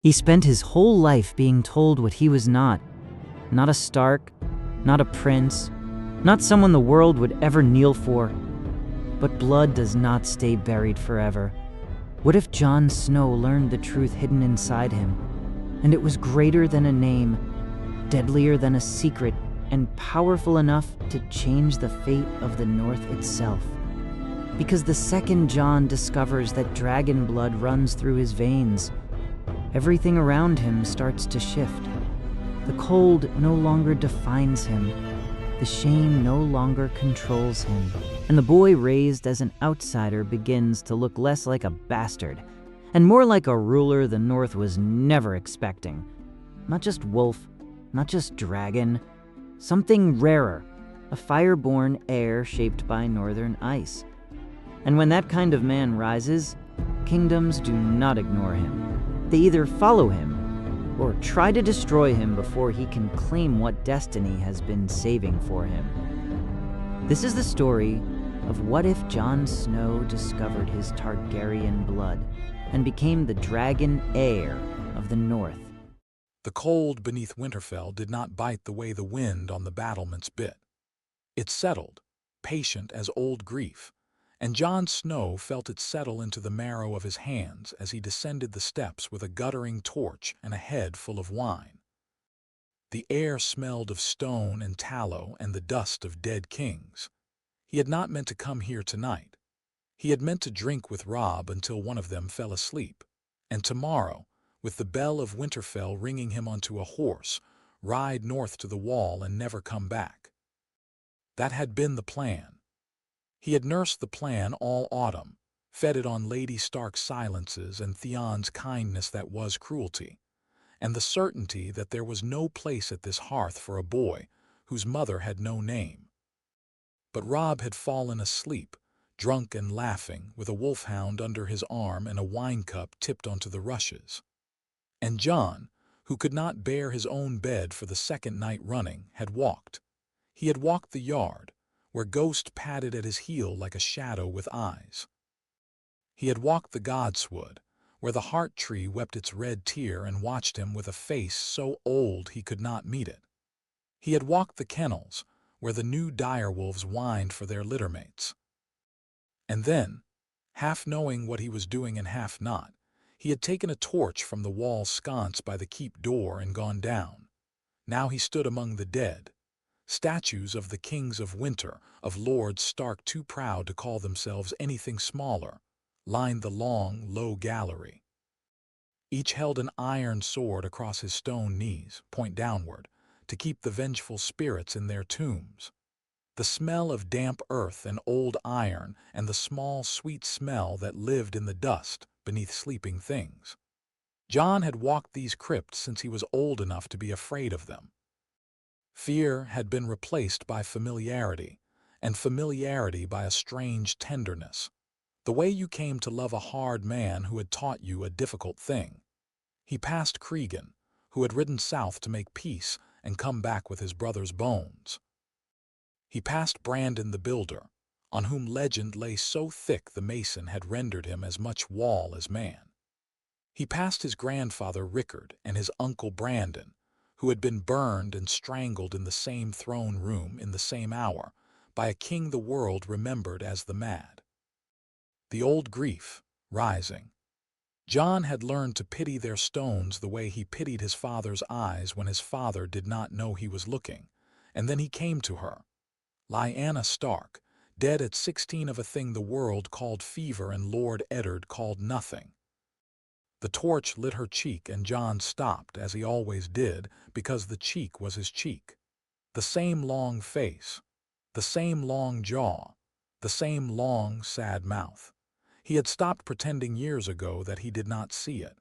He spent his whole life being told what he was not. Not a Stark, not a prince, not someone the world would ever kneel for. But blood does not stay buried forever. What if Jon Snow learned the truth hidden inside him, and it was greater than a name, deadlier than a secret, and powerful enough to change the fate of the North itself? Because the second Jon discovers that dragon blood runs through his veins, everything around him starts to shift. The cold no longer defines him. The shame no longer controls him. And the boy raised as an outsider begins to look less like a bastard and more like a ruler the North was never expecting. Not just wolf, not just dragon, something rarer, a fire-born heir shaped by northern ice. And when that kind of man rises, kingdoms do not ignore him. They either follow him or try to destroy him before he can claim what destiny has been saving for him. This is the story of what if Jon Snow discovered his Targaryen blood and became the dragon heir of the North. The cold beneath Winterfell did not bite the way the wind on the battlements bit. It settled, patient as old grief, and Jon Snow felt it settle into the marrow of his hands as he descended the steps with a guttering torch and a head full of wine. The air smelled of stone and tallow and the dust of dead kings. He had not meant to come here tonight. He had meant to drink with Robb until one of them fell asleep, and tomorrow, with the bell of Winterfell ringing him onto a horse, ride north to the Wall and never come back. That had been the plan. He had nursed the plan all autumn, fed it on Lady Stark's silences and Theon's kindness that was cruelty, and the certainty that there was no place at this hearth for a boy whose mother had no name. But Robb had fallen asleep, drunk and laughing, with a wolfhound under his arm and a wine cup tipped onto the rushes. And Jon, who could not bear his own bed for the second night running, had walked. He had walked the yard, where Ghost padded at his heel like a shadow with eyes. He had walked the godswood, where the heart tree wept its red tear and watched him with a face so old he could not meet it. He had walked the kennels, where the new direwolves whined for their littermates. And then, half knowing what he was doing and half not, he had taken a torch from the wall sconce by the keep door and gone down. Now he stood among the dead. Statues of the kings of winter, of lords Stark too proud to call themselves anything smaller, lined the long, low gallery. Each held an iron sword across his stone knees, point downward, to keep the vengeful spirits in their tombs. The smell of damp earth and old iron, and the small, sweet smell that lived in the dust beneath sleeping things. Jon had walked these crypts since he was old enough to be afraid of them. Fear had been replaced by familiarity, and familiarity by a strange tenderness, the way you came to love a hard man who had taught you a difficult thing. He passed Cregan, who had ridden south to make peace and come back with his brother's bones. He passed Brandon the Builder, on whom legend lay so thick the mason had rendered him as much wall as man. He passed his grandfather Rickard and his uncle Brandon, who had been burned and strangled in the same throne room in the same hour by a king the world remembered as the Mad. The old grief, rising. Jon had learned to pity their stones the way he pitied his father's eyes when his father did not know he was looking, and then he came to her. Lyanna Stark, dead at 16 of a thing the world called fever and Lord Eddard called nothing. The torch lit her cheek and Jon stopped, as he always did, because the cheek was his cheek. The same long face, the same long jaw, the same long, sad mouth. He had stopped pretending years ago that he did not see it.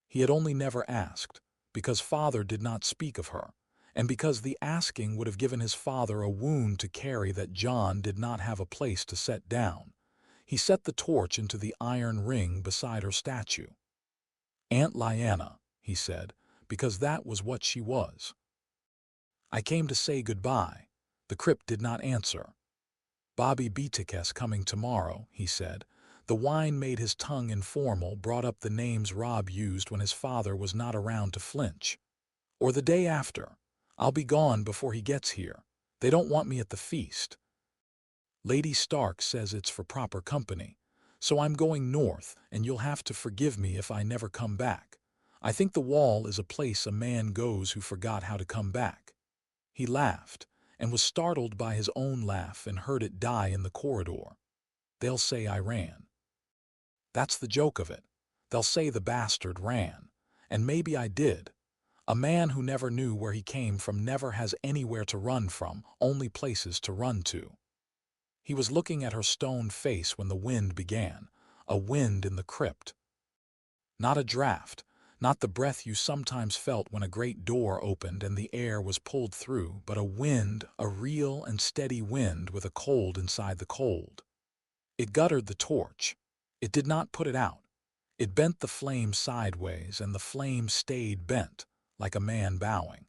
He had only never asked, because father did not speak of her, and because the asking would have given his father a wound to carry that Jon did not have a place to set down. He set the torch into the iron ring beside her statue. Aunt Lyanna, he said, because that was what she was. I came to say goodbye. The crypt did not answer. Bobby Beatikes coming tomorrow, he said. The wine made his tongue informal, brought up the names Robb used when his father was not around to flinch. Or the day after. I'll be gone before he gets here. They don't want me at the feast. Lady Stark says it's for proper company. So I'm going north, and you'll have to forgive me if I never come back. I think the Wall is a place a man goes who forgot how to come back. He laughed, and was startled by his own laugh and heard it die in the corridor. They'll say I ran. That's the joke of it. They'll say the bastard ran. And maybe I did. A man who never knew where he came from never has anywhere to run from, only places to run to. He was looking at her stone face when the wind began, a wind in the crypt. Not a draft, not the breath you sometimes felt when a great door opened and the air was pulled through, but a wind, a real and steady wind with a cold inside the cold. It guttered the torch. It did not put it out. It bent the flame sideways, and the flame stayed bent, like a man bowing.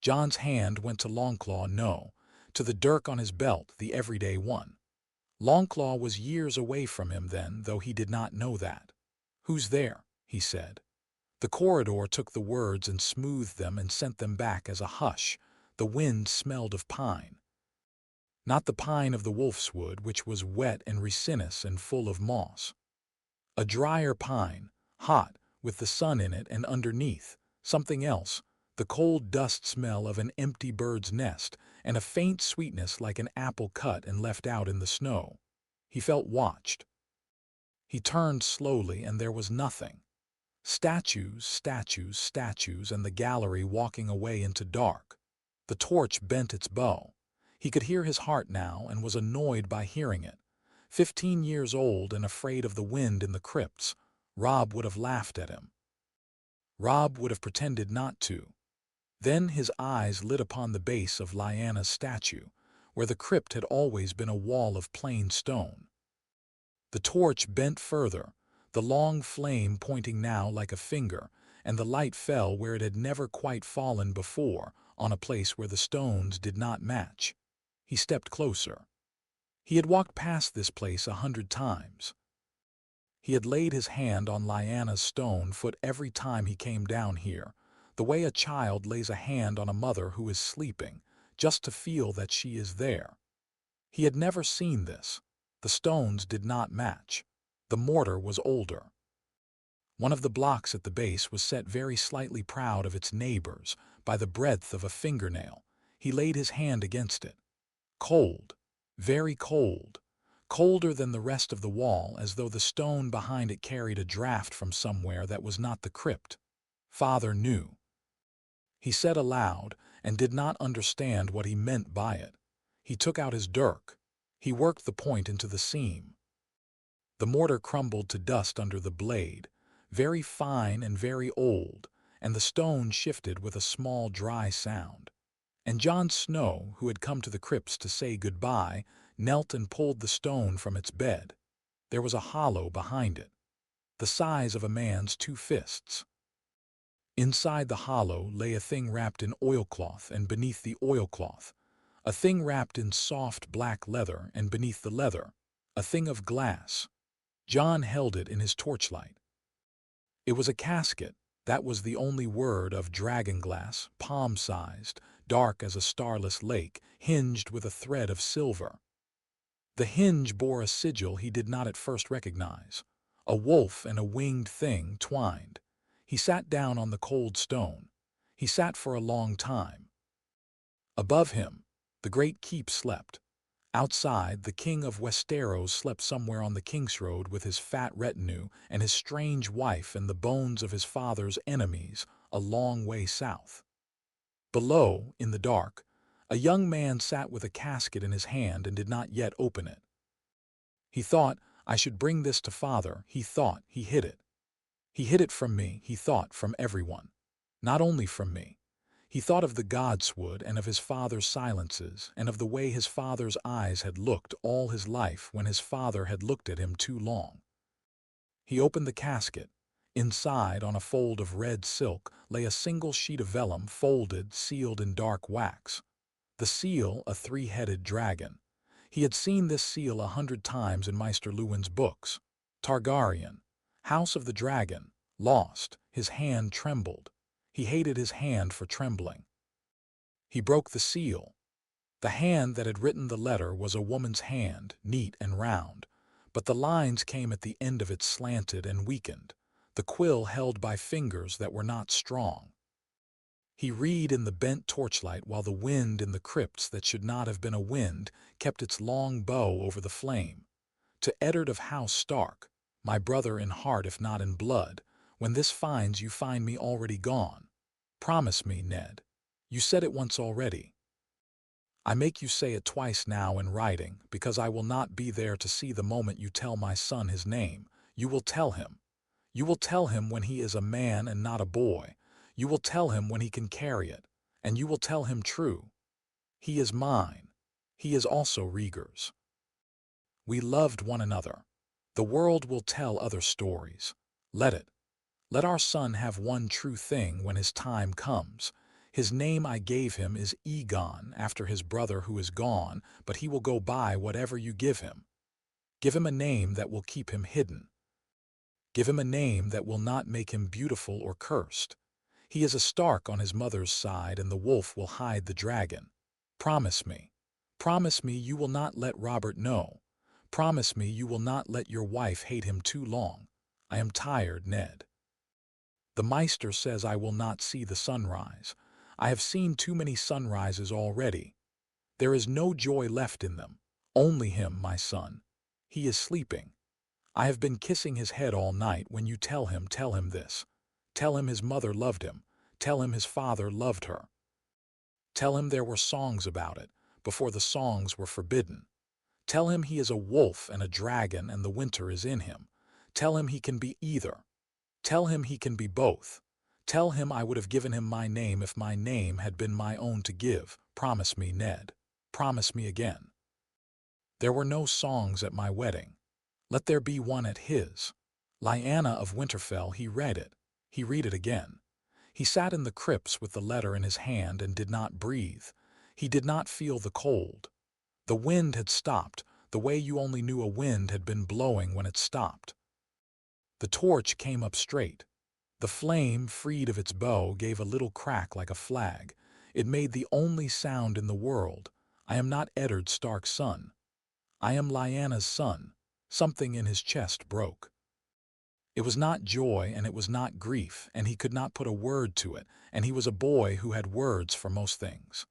Jon's hand went to Longclaw, no, to the dirk on his belt, the everyday one. Longclaw was years away from him then, though he did not know that. "Who's there?" he said. The corridor took the words and smoothed them and sent them back as a hush. The wind smelled of pine. Not the pine of the wolf's wood, which was wet and resinous and full of moss. A drier pine, hot, with the sun in it, and underneath, something else, the cold dust smell of an empty bird's nest, and a faint sweetness like an apple cut and left out in the snow. He felt watched. He turned slowly, and there was nothing. Statues, statues, statues, and the gallery walking away into dark. The torch bent its bow. He could hear his heart now and was annoyed by hearing it. 15 years old and afraid of the wind in the crypts, Robb would have laughed at him. Robb would have pretended not to. Then his eyes lit upon the base of Lyanna's statue, where the crypt had always been a wall of plain stone. The torch bent further, the long flame pointing now like a finger, and the light fell where it had never quite fallen before, on a place where the stones did not match. He stepped closer. He had walked past this place 100 times. He had laid his hand on Lyanna's stone foot every time he came down here, the way a child lays a hand on a mother who is sleeping, just to feel that she is there. He had never seen this. The stones did not match. The mortar was older. One of the blocks at the base was set very slightly proud of its neighbors, by the breadth of a fingernail. He laid his hand against it. Cold, very cold, colder than the rest of the wall, as though the stone behind it carried a draft from somewhere that was not the crypt. Father knew. He said aloud, and did not understand what he meant by it. He took out his dirk. He worked the point into the seam. The mortar crumbled to dust under the blade, very fine and very old, and the stone shifted with a small dry sound. And Jon Snow, who had come to the crypts to say goodbye, knelt and pulled the stone from its bed. There was a hollow behind it, the size of a man's 2 fists. Inside the hollow lay a thing wrapped in oilcloth, and beneath the oilcloth, a thing wrapped in soft black leather, and beneath the leather, a thing of glass. Jon held it in his torchlight. It was a casket. That was the only word, of dragonglass, palm-sized, dark as a starless lake, hinged with a thread of silver. The hinge bore a sigil he did not at first recognize. A wolf and a winged thing twined. He sat down on the cold stone. He sat for a long time. Above him, the great keep slept. Outside, the king of Westeros slept somewhere on the King's Road with his fat retinue and his strange wife and the bones of his father's enemies a long way south. Below, in the dark, a young man sat with a casket in his hand and did not yet open it. He thought, I should bring this to father, he thought. He hid it. He hid it from me, he thought, from everyone. Not only from me. He thought of the godswood and of his father's silences and of the way his father's eyes had looked all his life when his father had looked at him too long. He opened the casket. Inside, on a fold of red silk, lay a single sheet of vellum, folded, sealed in dark wax. The seal, a 3-headed dragon. He had seen this seal 100 times in Maester Luwin's books. Targaryen, House of the Dragon, lost, his hand trembled. He hated his hand for trembling. He broke the seal. The hand that had written the letter was a woman's hand, neat and round, but the lines came at the end of it slanted and weakened, the quill held by fingers that were not strong. He read in the bent torchlight while the wind in the crypts that should not have been a wind kept its long bow over the flame. To Eddard of House Stark, my brother in heart if not in blood, when this finds you find me already gone. Promise me, Ned. You said it once already. I make you say it twice now in writing, because I will not be there to see the moment you tell my son his name. You will tell him. You will tell him when he is a man and not a boy. You will tell him when he can carry it, and you will tell him true. He is mine. He is also Rhaegar's. We loved one another. The world will tell other stories. Let it. Let our son have one true thing when his time comes. His name I gave him is Aegon after his brother who is gone, but he will go by whatever you give him. Give him a name that will keep him hidden. Give him a name that will not make him beautiful or cursed. He is a Stark on his mother's side, and the wolf will hide the dragon. Promise me. Promise me you will not let Robert know. Promise me you will not let your wife hate him too long. I am tired, Ned. The Maester says I will not see the sunrise. I have seen too many sunrises already. There is no joy left in them. Only him, my son. He is sleeping. I have been kissing his head all night. When you tell him this. Tell him his mother loved him. Tell him his father loved her. Tell him there were songs about it, before the songs were forbidden. Tell him he is a wolf and a dragon and the winter is in him. Tell him he can be either. Tell him he can be both. Tell him I would have given him my name if my name had been my own to give. Promise me, Ned. Promise me again. There were no songs at my wedding. Let there be one at his. Lyanna of Winterfell, he read it. He read it again. He sat in the crypts with the letter in his hand and did not breathe. He did not feel the cold. The wind had stopped, the way you only knew a wind had been blowing when it stopped. The torch came up straight. The flame, freed of its bow, gave a little crack like a flag. It made the only sound in the world. I am not Eddard Stark's son. I am Lyanna's son. Something in his chest broke. It was not joy and it was not grief, and he could not put a word to it, and he was a boy who had words for most things.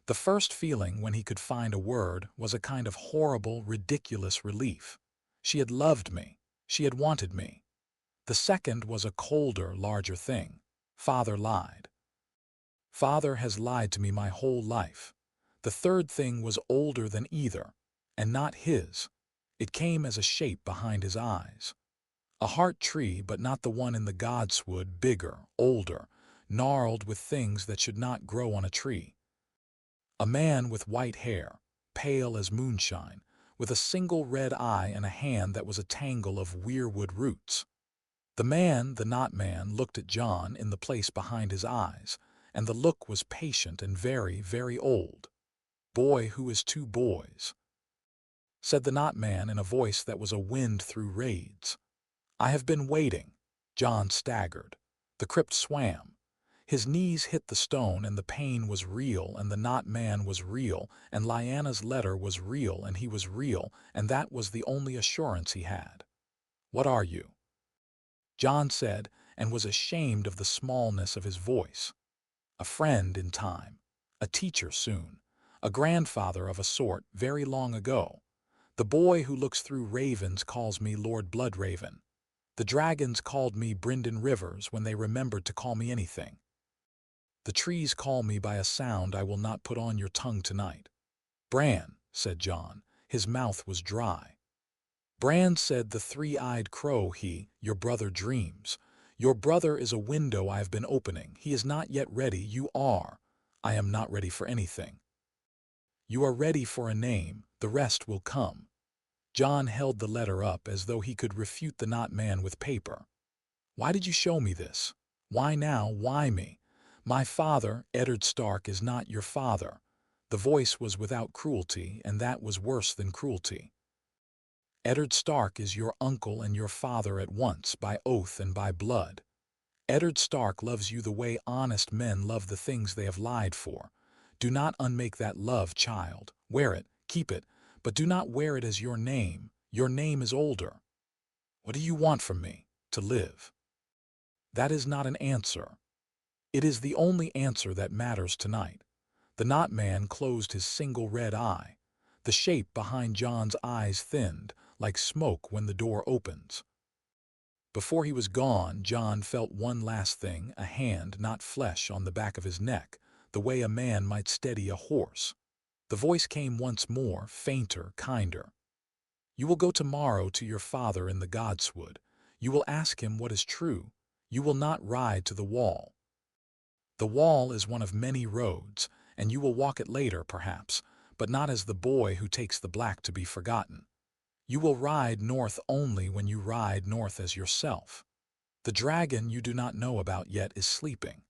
The first feeling when he could find a word was a kind of horrible, ridiculous relief. She had loved me. She had wanted me. The second was a colder, larger thing. Father lied. Father has lied to me my whole life. The third thing was older than either, and not his. It came as a shape behind his eyes. A heart tree, but not the one in the godswood, bigger, older, gnarled with things that should not grow on a tree. A man with white hair, pale as moonshine, with a single red eye and a hand that was a tangle of weirwood roots. The man, the not man, looked at Jon in the place behind his eyes, and the look was patient and very, very old. Boy who is two boys, said the not man in a voice that was a wind through raids. I have been waiting. Jon staggered. The crypt swam. His knees hit the stone, and the pain was real, and the not man was real, and Lyanna's letter was real, and he was real, and that was the only assurance he had. What are you? Jon said, and was ashamed of the smallness of his voice. A friend in time. A teacher soon. A grandfather of a sort, very long ago. The boy who looks through ravens calls me Lord Bloodraven. The dragons called me Brynden Rivers when they remembered to call me anything. The trees call me by a sound I will not put on your tongue tonight. Bran, said Jon. His mouth was dry. Bran said, the three-eyed crow, your brother dreams. Your brother is a window I have been opening. He is not yet ready. You are. I am not ready for anything. You are ready for a name. The rest will come. Jon held the letter up as though he could refute the not man with paper. Why did you show me this? Why now? Why me? My father, Eddard Stark, is not your father. The voice was without cruelty, and that was worse than cruelty. Eddard Stark is your uncle and your father at once, by oath and by blood. Eddard Stark loves you the way honest men love the things they have lied for. Do not unmake that love, child. Wear it, keep it, but do not wear it as your name. Your name is older. What do you want from me? To live. That is not an answer. It is the only answer that matters tonight. The Not Man closed his single red eye. The shape behind Jon's eyes thinned, like smoke when the door opens. Before he was gone, Jon felt one last thing, a hand, not flesh, on the back of his neck, the way a man might steady a horse. The voice came once more, fainter, kinder. You will go tomorrow to your father in the Godswood. You will ask him what is true. You will not ride to the wall. The wall is one of many roads, and you will walk it later, perhaps, but not as the boy who takes the black to be forgotten. You will ride north only when you ride north as yourself. The dragon you do not know about yet is sleeping.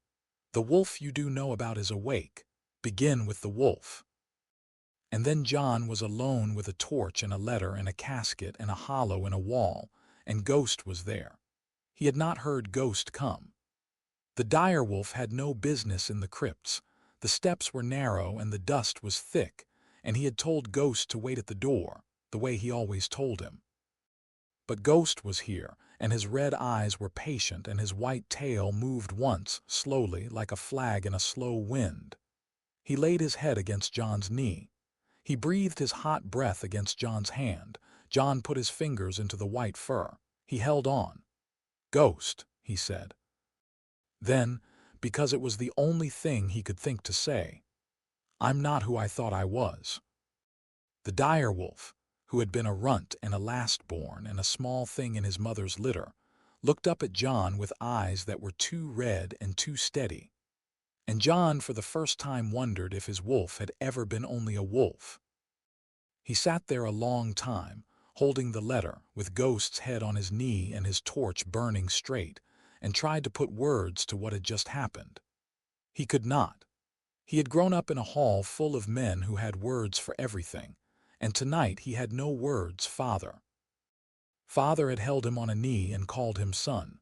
The wolf you do know about is awake. Begin with the wolf. And then Jon was alone with a torch and a letter and a casket and a hollow in a wall, and Ghost was there. He had not heard Ghost come. The direwolf had no business in the crypts. The steps were narrow and the dust was thick, and he had told Ghost to wait at the door, the way he always told him. But Ghost was here, and his red eyes were patient, and his white tail moved once, slowly, like a flag in a slow wind. He laid his head against Jon's knee. He breathed his hot breath against Jon's hand. Jon put his fingers into the white fur. He held on. "Ghost," he said. Then, because it was the only thing he could think to say, "I'm not who I thought I was." The direwolf, who had been a runt and a last-born and a small thing in his mother's litter, looked up at Jon with eyes that were too red and too steady. And Jon for the first time wondered if his wolf had ever been only a wolf. He sat there a long time, holding the letter, with Ghost's head on his knee and his torch burning straight, and tried to put words to what had just happened. He could not. He had grown up in a hall full of men who had words for everything, and tonight he had no words. Father. Father had held him on a knee and called him son.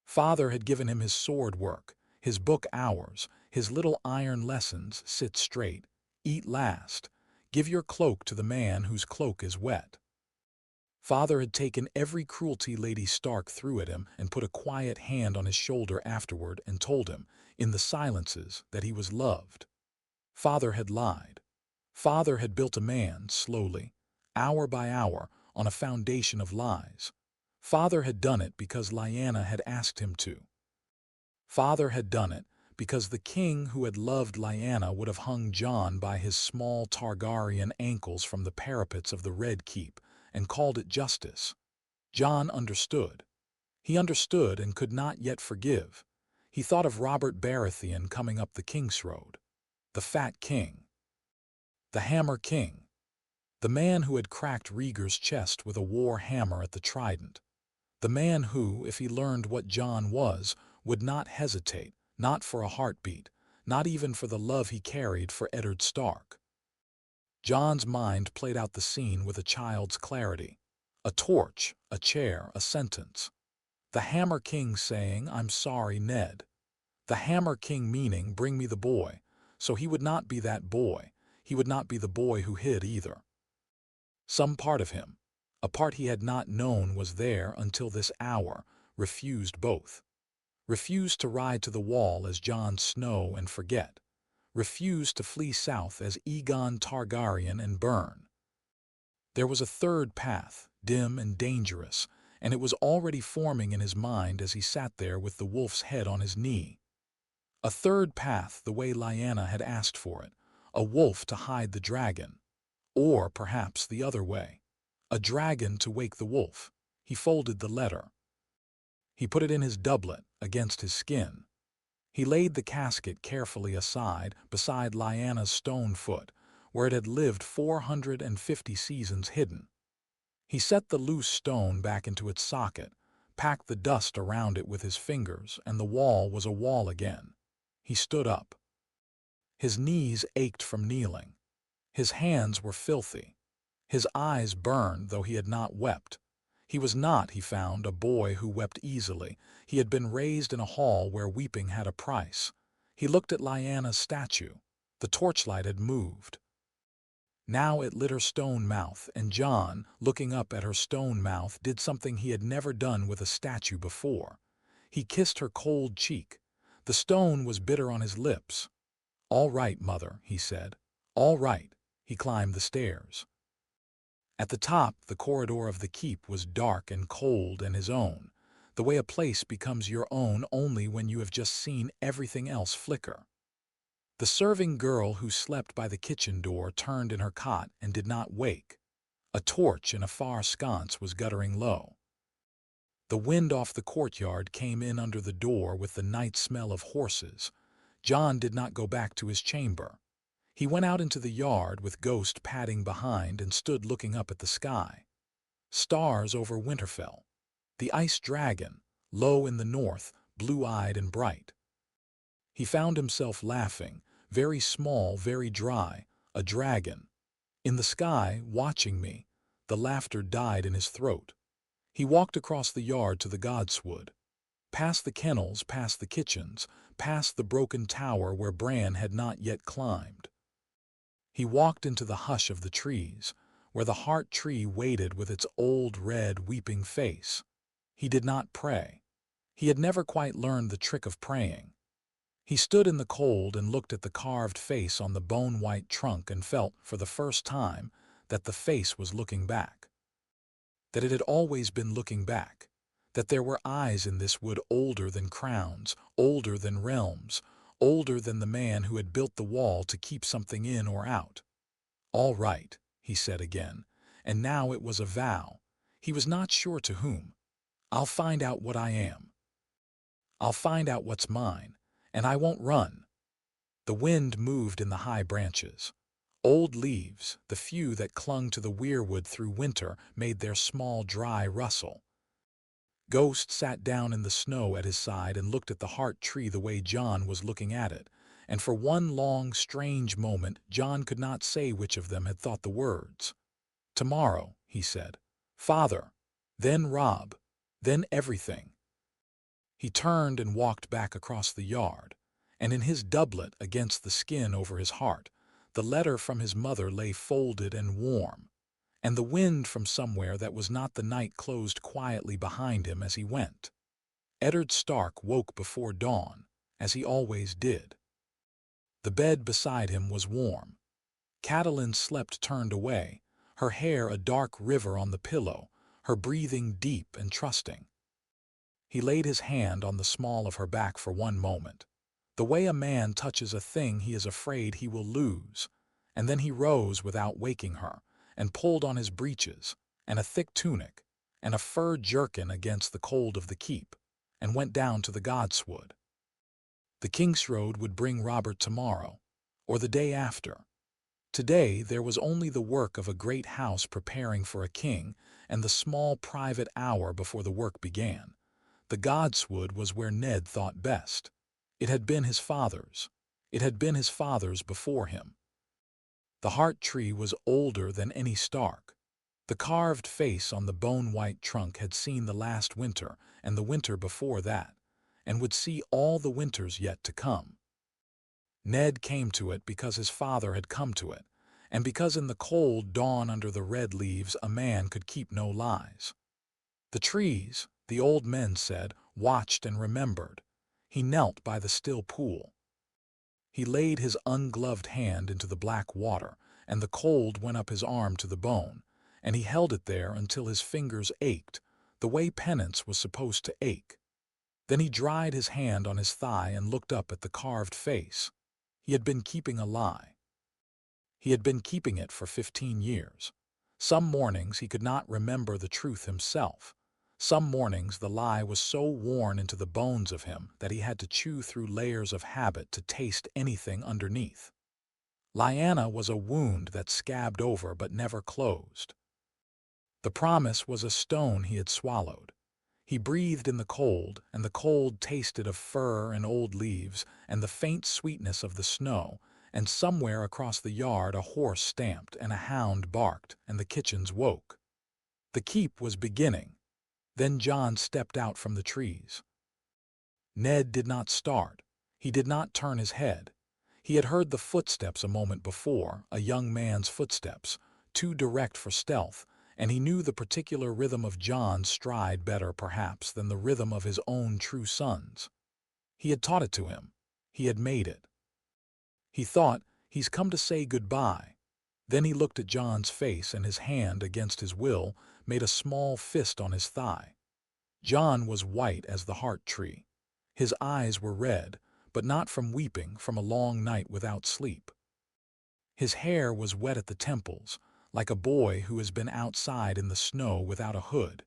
Father had given him his sword work, his book hours, his little iron lessons: sit straight, eat last, give your cloak to the man whose cloak is wet. Father had taken every cruelty Lady Stark threw at him and put a quiet hand on his shoulder afterward and told him, in the silences, that he was loved. Father had lied. Father had built a man, slowly, hour by hour, on a foundation of lies. Father had done it because Lyanna had asked him to. Father had done it because the king who had loved Lyanna would have hung Jon by his small Targaryen ankles from the parapets of the Red Keep and called it justice. Jon understood. He understood and could not yet forgive. He thought of Robert Baratheon coming up the King's Road. The Fat King. The Hammer King. The man who had cracked Rhaegar's chest with a war hammer at the Trident. The man who, if he learned what Jon was, would not hesitate, not for a heartbeat, not even for the love he carried for Eddard Stark. Jon's mind played out the scene with a child's clarity. A torch, a chair, a sentence. The Hammer King saying, "I'm sorry, Ned." The Hammer King meaning, "Bring me the boy." So he would not be that boy. He would not be the boy who hid either. Some part of him, a part he had not known was there until this hour, refused both. Refused to ride to the wall as Jon Snow and forget. Refused to flee south as Aegon Targaryen and burn. There was a third path, dim and dangerous, and it was already forming in his mind as he sat there with the wolf's head on his knee. A third path the way Lyanna had asked for it, a wolf to hide the dragon. Or perhaps the other way, a dragon to wake the wolf. He folded the letter. He put it in his doublet, against his skin. He laid the casket carefully aside, beside Lyanna's stone foot, where it had lived 450 seasons hidden. He set the loose stone back into its socket, packed the dust around it with his fingers, and the wall was a wall again. He stood up. His knees ached from kneeling. His hands were filthy. His eyes burned, though he had not wept. He was not, he found, a boy who wept easily. He had been raised in a hall where weeping had a price. He looked at Lyanna's statue. The torchlight had moved. Now it lit her stone mouth, and Jon, looking up at her stone mouth, did something he had never done with a statue before. He kissed her cold cheek. The stone was bitter on his lips. "All right, mother," he said. "All right." He climbed the stairs. At the top, the corridor of the keep was dark and cold and his own, the way a place becomes your own only when you have just seen everything else flicker. The serving girl who slept by the kitchen door turned in her cot and did not wake. A torch in a far sconce was guttering low. The wind off the courtyard came in under the door with the night smell of horses. Jon did not go back to his chamber. He went out into the yard with Ghost padding behind and stood looking up at the sky. Stars over Winterfell. The ice dragon, low in the north, blue-eyed and bright. He found himself laughing, very small, very dry, a dragon. In the sky, watching me, the laughter died in his throat. He walked across the yard to the godswood, past the kennels, past the kitchens, past the broken tower where Bran had not yet climbed. He walked into the hush of the trees, where the heart tree waited with its old red weeping face. He did not pray. He had never quite learned the trick of praying. He stood in the cold and looked at the carved face on the bone-white trunk and felt, for the first time, that the face was looking back. That it had always been looking back. That there were eyes in this wood older than crowns, older than realms, older than the man who had built the wall to keep something in or out. "All right," he said again, and now it was a vow. He was not sure to whom. "I'll find out what I am. I'll find out what's mine, and I won't run." The wind moved in the high branches. Old leaves, the few that clung to the weirwood through winter, made their small dry rustle. Ghost sat down in the snow at his side and looked at the heart tree the way Jon was looking at it, and for one long, strange moment Jon could not say which of them had thought the words. "Tomorrow," he said. "Father. Then Robb. Then everything." He turned and walked back across the yard, and in his doublet against the skin over his heart, the letter from his mother lay folded and warm, and the wind from somewhere that was not the night closed quietly behind him as he went. Eddard Stark woke before dawn, as he always did. The bed beside him was warm. Catelyn slept turned away, her hair a dark river on the pillow, her breathing deep and trusting. He laid his hand on the small of her back for one moment, the way a man touches a thing he is afraid he will lose, and then he rose without waking her, and pulled on his breeches, and a thick tunic, and a fur jerkin against the cold of the keep, and went down to the godswood. The Kingsroad would bring Robert tomorrow, or the day after. Today there was only the work of a great house preparing for a king, and the small private hour before the work began. The godswood was where Ned thought best. It had been his father's. It had been his father's before him. The heart tree was older than any Stark. The carved face on the bone-white trunk had seen the last winter and the winter before that, and would see all the winters yet to come. Ned came to it because his father had come to it, and because in the cold dawn under the red leaves a man could keep no lies. The trees, the old men said, watched and remembered. He knelt by the still pool. He laid his ungloved hand into the black water, and the cold went up his arm to the bone, and he held it there until his fingers ached, the way penance was supposed to ache. Then he dried his hand on his thigh and looked up at the carved face. He had been keeping a lie. He had been keeping it for 15 years. Some mornings he could not remember the truth himself. Some mornings the lie was so worn into the bones of him that he had to chew through layers of habit to taste anything underneath. Lyanna was a wound that scabbed over but never closed. The promise was a stone he had swallowed. He breathed in the cold, and the cold tasted of fur and old leaves and the faint sweetness of the snow, and somewhere across the yard a horse stamped and a hound barked, and the kitchens woke. The keep was beginning. Then Jon stepped out from the trees. Ned did not start. He did not turn his head. He had heard the footsteps a moment before, a young man's footsteps, too direct for stealth, and he knew the particular rhythm of Jon's stride better perhaps than the rhythm of his own true son's. He had taught it to him. He had made it. He thought, he's come to say goodbye. Then he looked at Jon's face, and his hand, against his will, made a small fist on his thigh. Jon was white as the heart tree. His eyes were red, but not from weeping, from a long night without sleep. His hair was wet at the temples, like a boy who has been outside in the snow without a hood.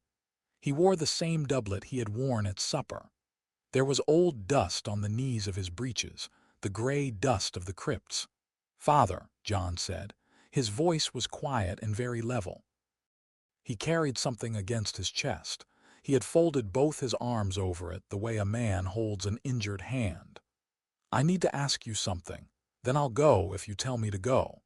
He wore the same doublet he had worn at supper. There was old dust on the knees of his breeches, the gray dust of the crypts. "Father," Jon said. His voice was quiet and very level. He carried something against his chest. He had folded both his arms over it the way a man holds an injured hand. "I need to ask you something. Then I'll go if you tell me to go."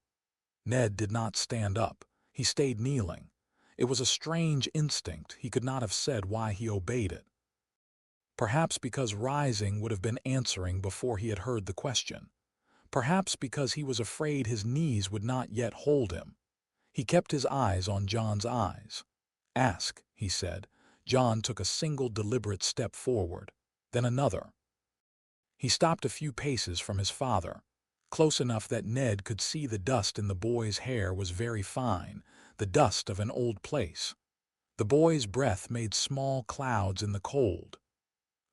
Ned did not stand up. He stayed kneeling. It was a strange instinct. He could not have said why he obeyed it. Perhaps because rising would have been answering before he had heard the question. Perhaps because he was afraid his knees would not yet hold him. He kept his eyes on Jon's eyes. "Ask," he said. Jon took a single deliberate step forward, then another. He stopped a few paces from his father, close enough that Ned could see the dust in the boy's hair was very fine, the dust of an old place. The boy's breath made small clouds in the cold.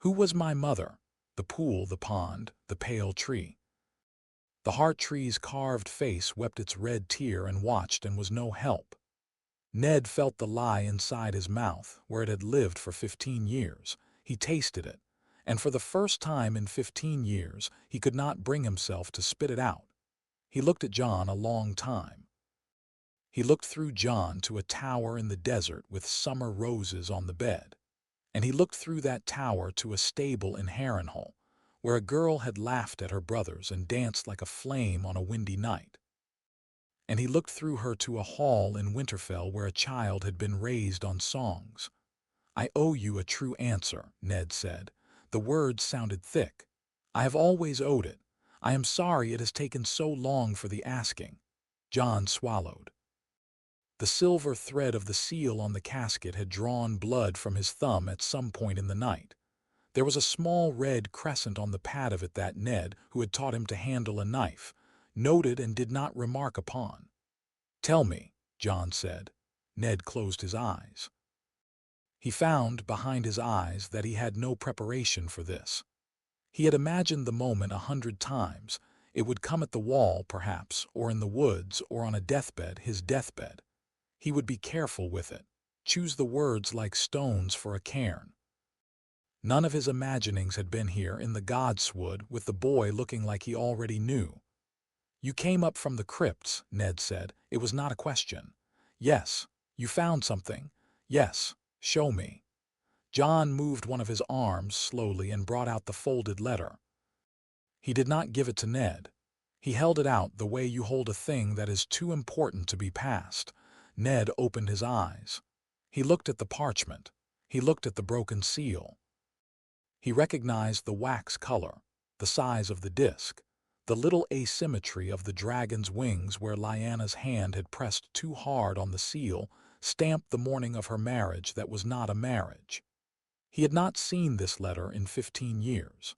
"Who was my mother?" The pool, the pond, the pale tree. The heart tree's carved face wept its red tear and watched and was no help. Ned felt the lie inside his mouth, where it had lived for 15 years. He tasted it, and for the first time in 15 years, he could not bring himself to spit it out. He looked at Jon a long time. He looked through Jon to a tower in the desert with summer roses on the bed. And he looked through that tower to a stable in Harrenhal, where a girl had laughed at her brothers and danced like a flame on a windy night. And he looked through her to a hall in Winterfell where a child had been raised on songs. "I owe you a true answer," Ned said. The words sounded thick. "I have always owed it. I am sorry it has taken so long for the asking." Jon swallowed. The silver thread of the seal on the casket had drawn blood from his thumb at some point in the night. There was a small red crescent on the pad of it that Ned, who had taught him to handle a knife, noted and did not remark upon. "Tell me," Jon said. Ned closed his eyes. He found, behind his eyes, that he had no preparation for this. He had imagined the moment 100 times. It would come at the wall, perhaps, or in the woods, or on a deathbed, his deathbed. He would be careful with it, choose the words like stones for a cairn. None of his imaginings had been here in the godswood with the boy looking like he already knew. "You came up from the crypts," Ned said. It was not a question. "Yes. You found something?" "Yes. Show me." Jon moved one of his arms slowly and brought out the folded letter. He did not give it to Ned. He held it out the way you hold a thing that is too important to be passed. Ned opened his eyes. He looked at the parchment. He looked at the broken seal. He recognized the wax color, the size of the disc, the little asymmetry of the dragon's wings where Lyanna's hand had pressed too hard on the seal, stamped the morning of her marriage that was not a marriage. He had not seen this letter in 15 years.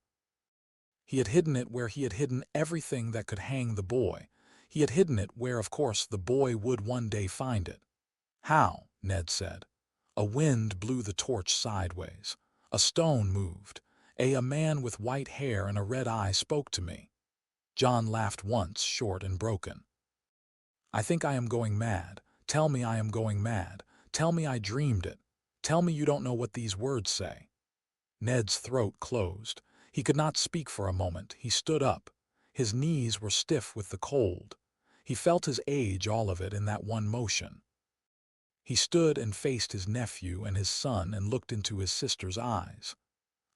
He had hidden it where he had hidden everything that could hang the boy. He had hidden it where, of course, the boy would one day find it. "How?" Ned said. A wind blew the torch sideways. A stone moved. A man with white hair and a red eye spoke to me. Jon laughed once, short and broken. "I think I am going mad. Tell me I am going mad. Tell me I dreamed it. Tell me you don't know what these words say." Ned's throat closed. He could not speak for a moment. He stood up. His knees were stiff with the cold. He felt his age, all of it, in that one motion. He stood and faced his nephew and his son and looked into his sister's eyes.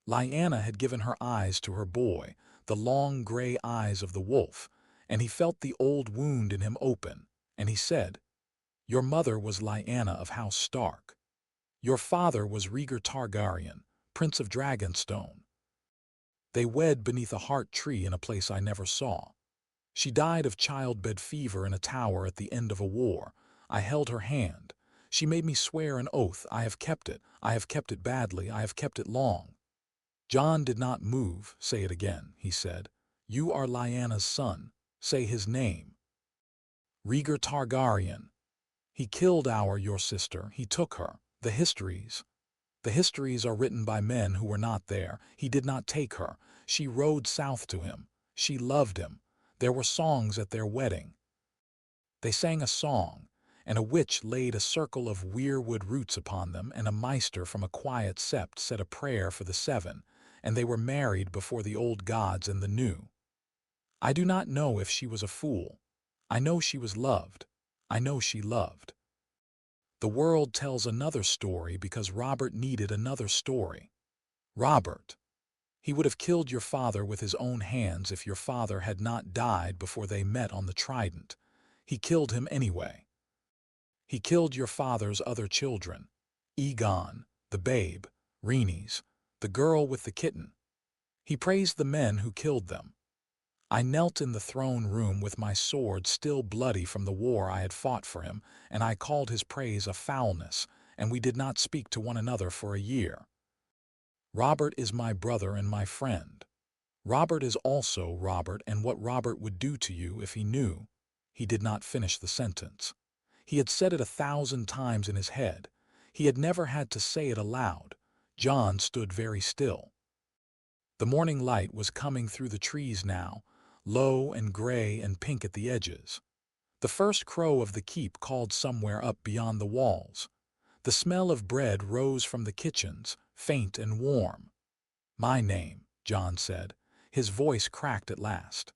Lyanna had given her eyes to her boy, the long gray eyes of the wolf, and he felt the old wound in him open, and he said, "Your mother was Lyanna of House Stark. Your father was Rhaegar Targaryen, Prince of Dragonstone. They wed beneath a heart tree in a place I never saw. She died of childbed fever in a tower at the end of a war. I held her hand. She made me swear an oath. I have kept it. I have kept it badly. I have kept it long." Jon did not move. "Say it again," he said. "You are Lyanna's son. Say his name." "Rhaegar Targaryen. He killed your sister. He took her. The histories. The histories are written by men who were not there. He did not take her. She rode south to him. She loved him. There were songs at their wedding. They sang a song, and a witch laid a circle of weirwood roots upon them, and a maester from a quiet sept said a prayer for the seven, and they were married before the old gods and the new. I do not know if she was a fool. I know she was loved. I know she loved. The world tells another story because Robert needed another story. Robert. He would have killed your father with his own hands if your father had not died before they met on the Trident. He killed him anyway. He killed your father's other children. Aegon, the babe, Rhaenys, the girl with the kitten. He praised the men who killed them. I knelt in the throne room with my sword still bloody from the war I had fought for him, and I called his praise a foulness, and we did not speak to one another for a year. Robert is my brother and my friend. Robert is also Robert, and what Robert would do to you if he knew." He did not finish the sentence. He had said it 1,000 times in his head. He had never had to say it aloud. Jon stood very still. The morning light was coming through the trees now, low and gray and pink at the edges. The first crow of the keep called somewhere up beyond the walls. The smell of bread rose from the kitchens, faint and warm. "My name," Jon said. His voice cracked at last.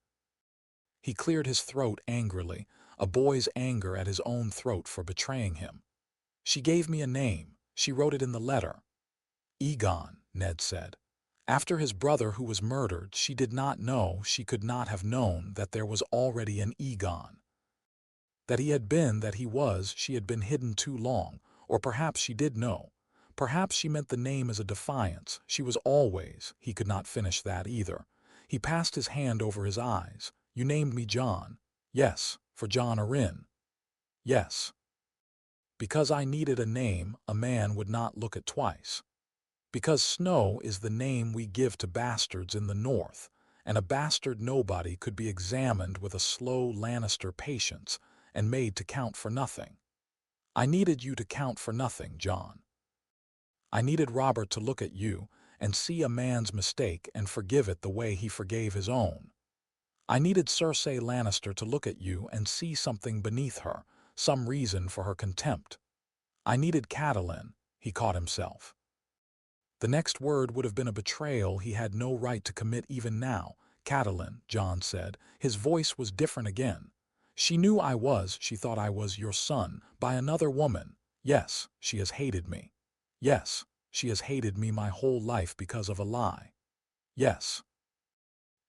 He cleared his throat angrily, a boy's anger at his own throat for betraying him. "She gave me a name. She wrote it in the letter." "Aegon," Ned said. "After his brother who was murdered, she did not know, she could not have known, that there was already an Aegon. That he had been, that he was, she had been hidden too long, or perhaps she did know. Perhaps she meant the name as a defiance. She was always—" He could not finish that either. He passed his hand over his eyes. "You named me Jon." "Yes, for Jon Arryn." "Yes. Because I needed a name a man would not look at twice. Because Snow is the name we give to bastards in the north, and a bastard nobody could be examined with a slow Lannister patience and made to count for nothing. I needed you to count for nothing, Jon. I needed Robert to look at you and see a man's mistake and forgive it the way he forgave his own. I needed Cersei Lannister to look at you and see something beneath her, some reason for her contempt. I needed Catelyn." He caught himself. The next word would have been a betrayal he had no right to commit even now. "Catelyn," Jon said. His voice was different again. "She knew she thought I was your son, by another woman. Yes, she has hated me. Yes, she has hated me my whole life because of a lie. Yes."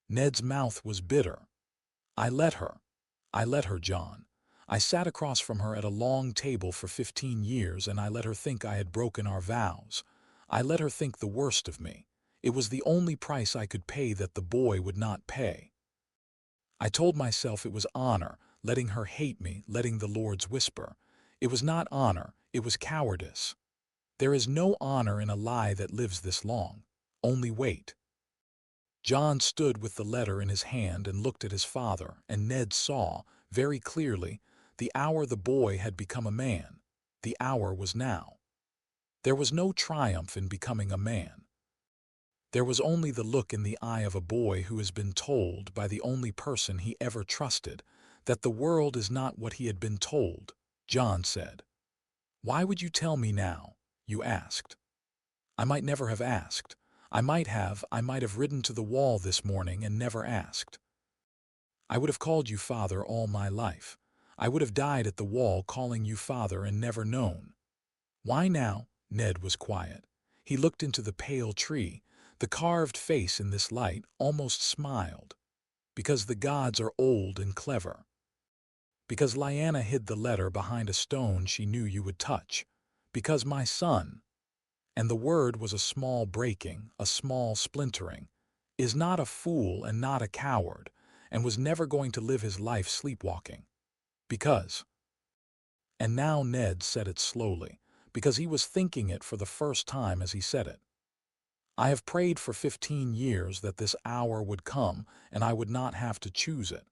Ned's mouth was bitter. I let her, Jon. I sat across from her at a long table for 15 years, and I let her think I had broken our vows. I let her think the worst of me. It was the only price I could pay that the boy would not pay. I told myself it was honor, letting her hate me, letting the lords whisper. It was not honor, it was cowardice. There is no honor in a lie that lives this long. Only wait. Jon stood with the letter in his hand and looked at his father, and Ned saw, very clearly, the hour the boy had become a man. The hour was now. There was no triumph in becoming a man. There was only the look in the eye of a boy who has been told by the only person he ever trusted that the world is not what he had been told. Jon said, "Why would you tell me now?" You asked. I might never have asked. I might have ridden to the wall this morning and never asked. I would have called you father all my life. I would have died at the wall calling you father and never known. Why now? Ned was quiet. He looked into the pale tree. The carved face in this light almost smiled. Because the gods are old and clever. Because Lyanna hid the letter behind a stone she knew you would touch. Because my son, and the word was a small breaking, a small splintering, is not a fool and not a coward, and was never going to live his life sleepwalking. Because. And now Ned said it slowly, because he was thinking it for the first time as he said it. I have prayed for 15 years that this hour would come and I would not have to choose it.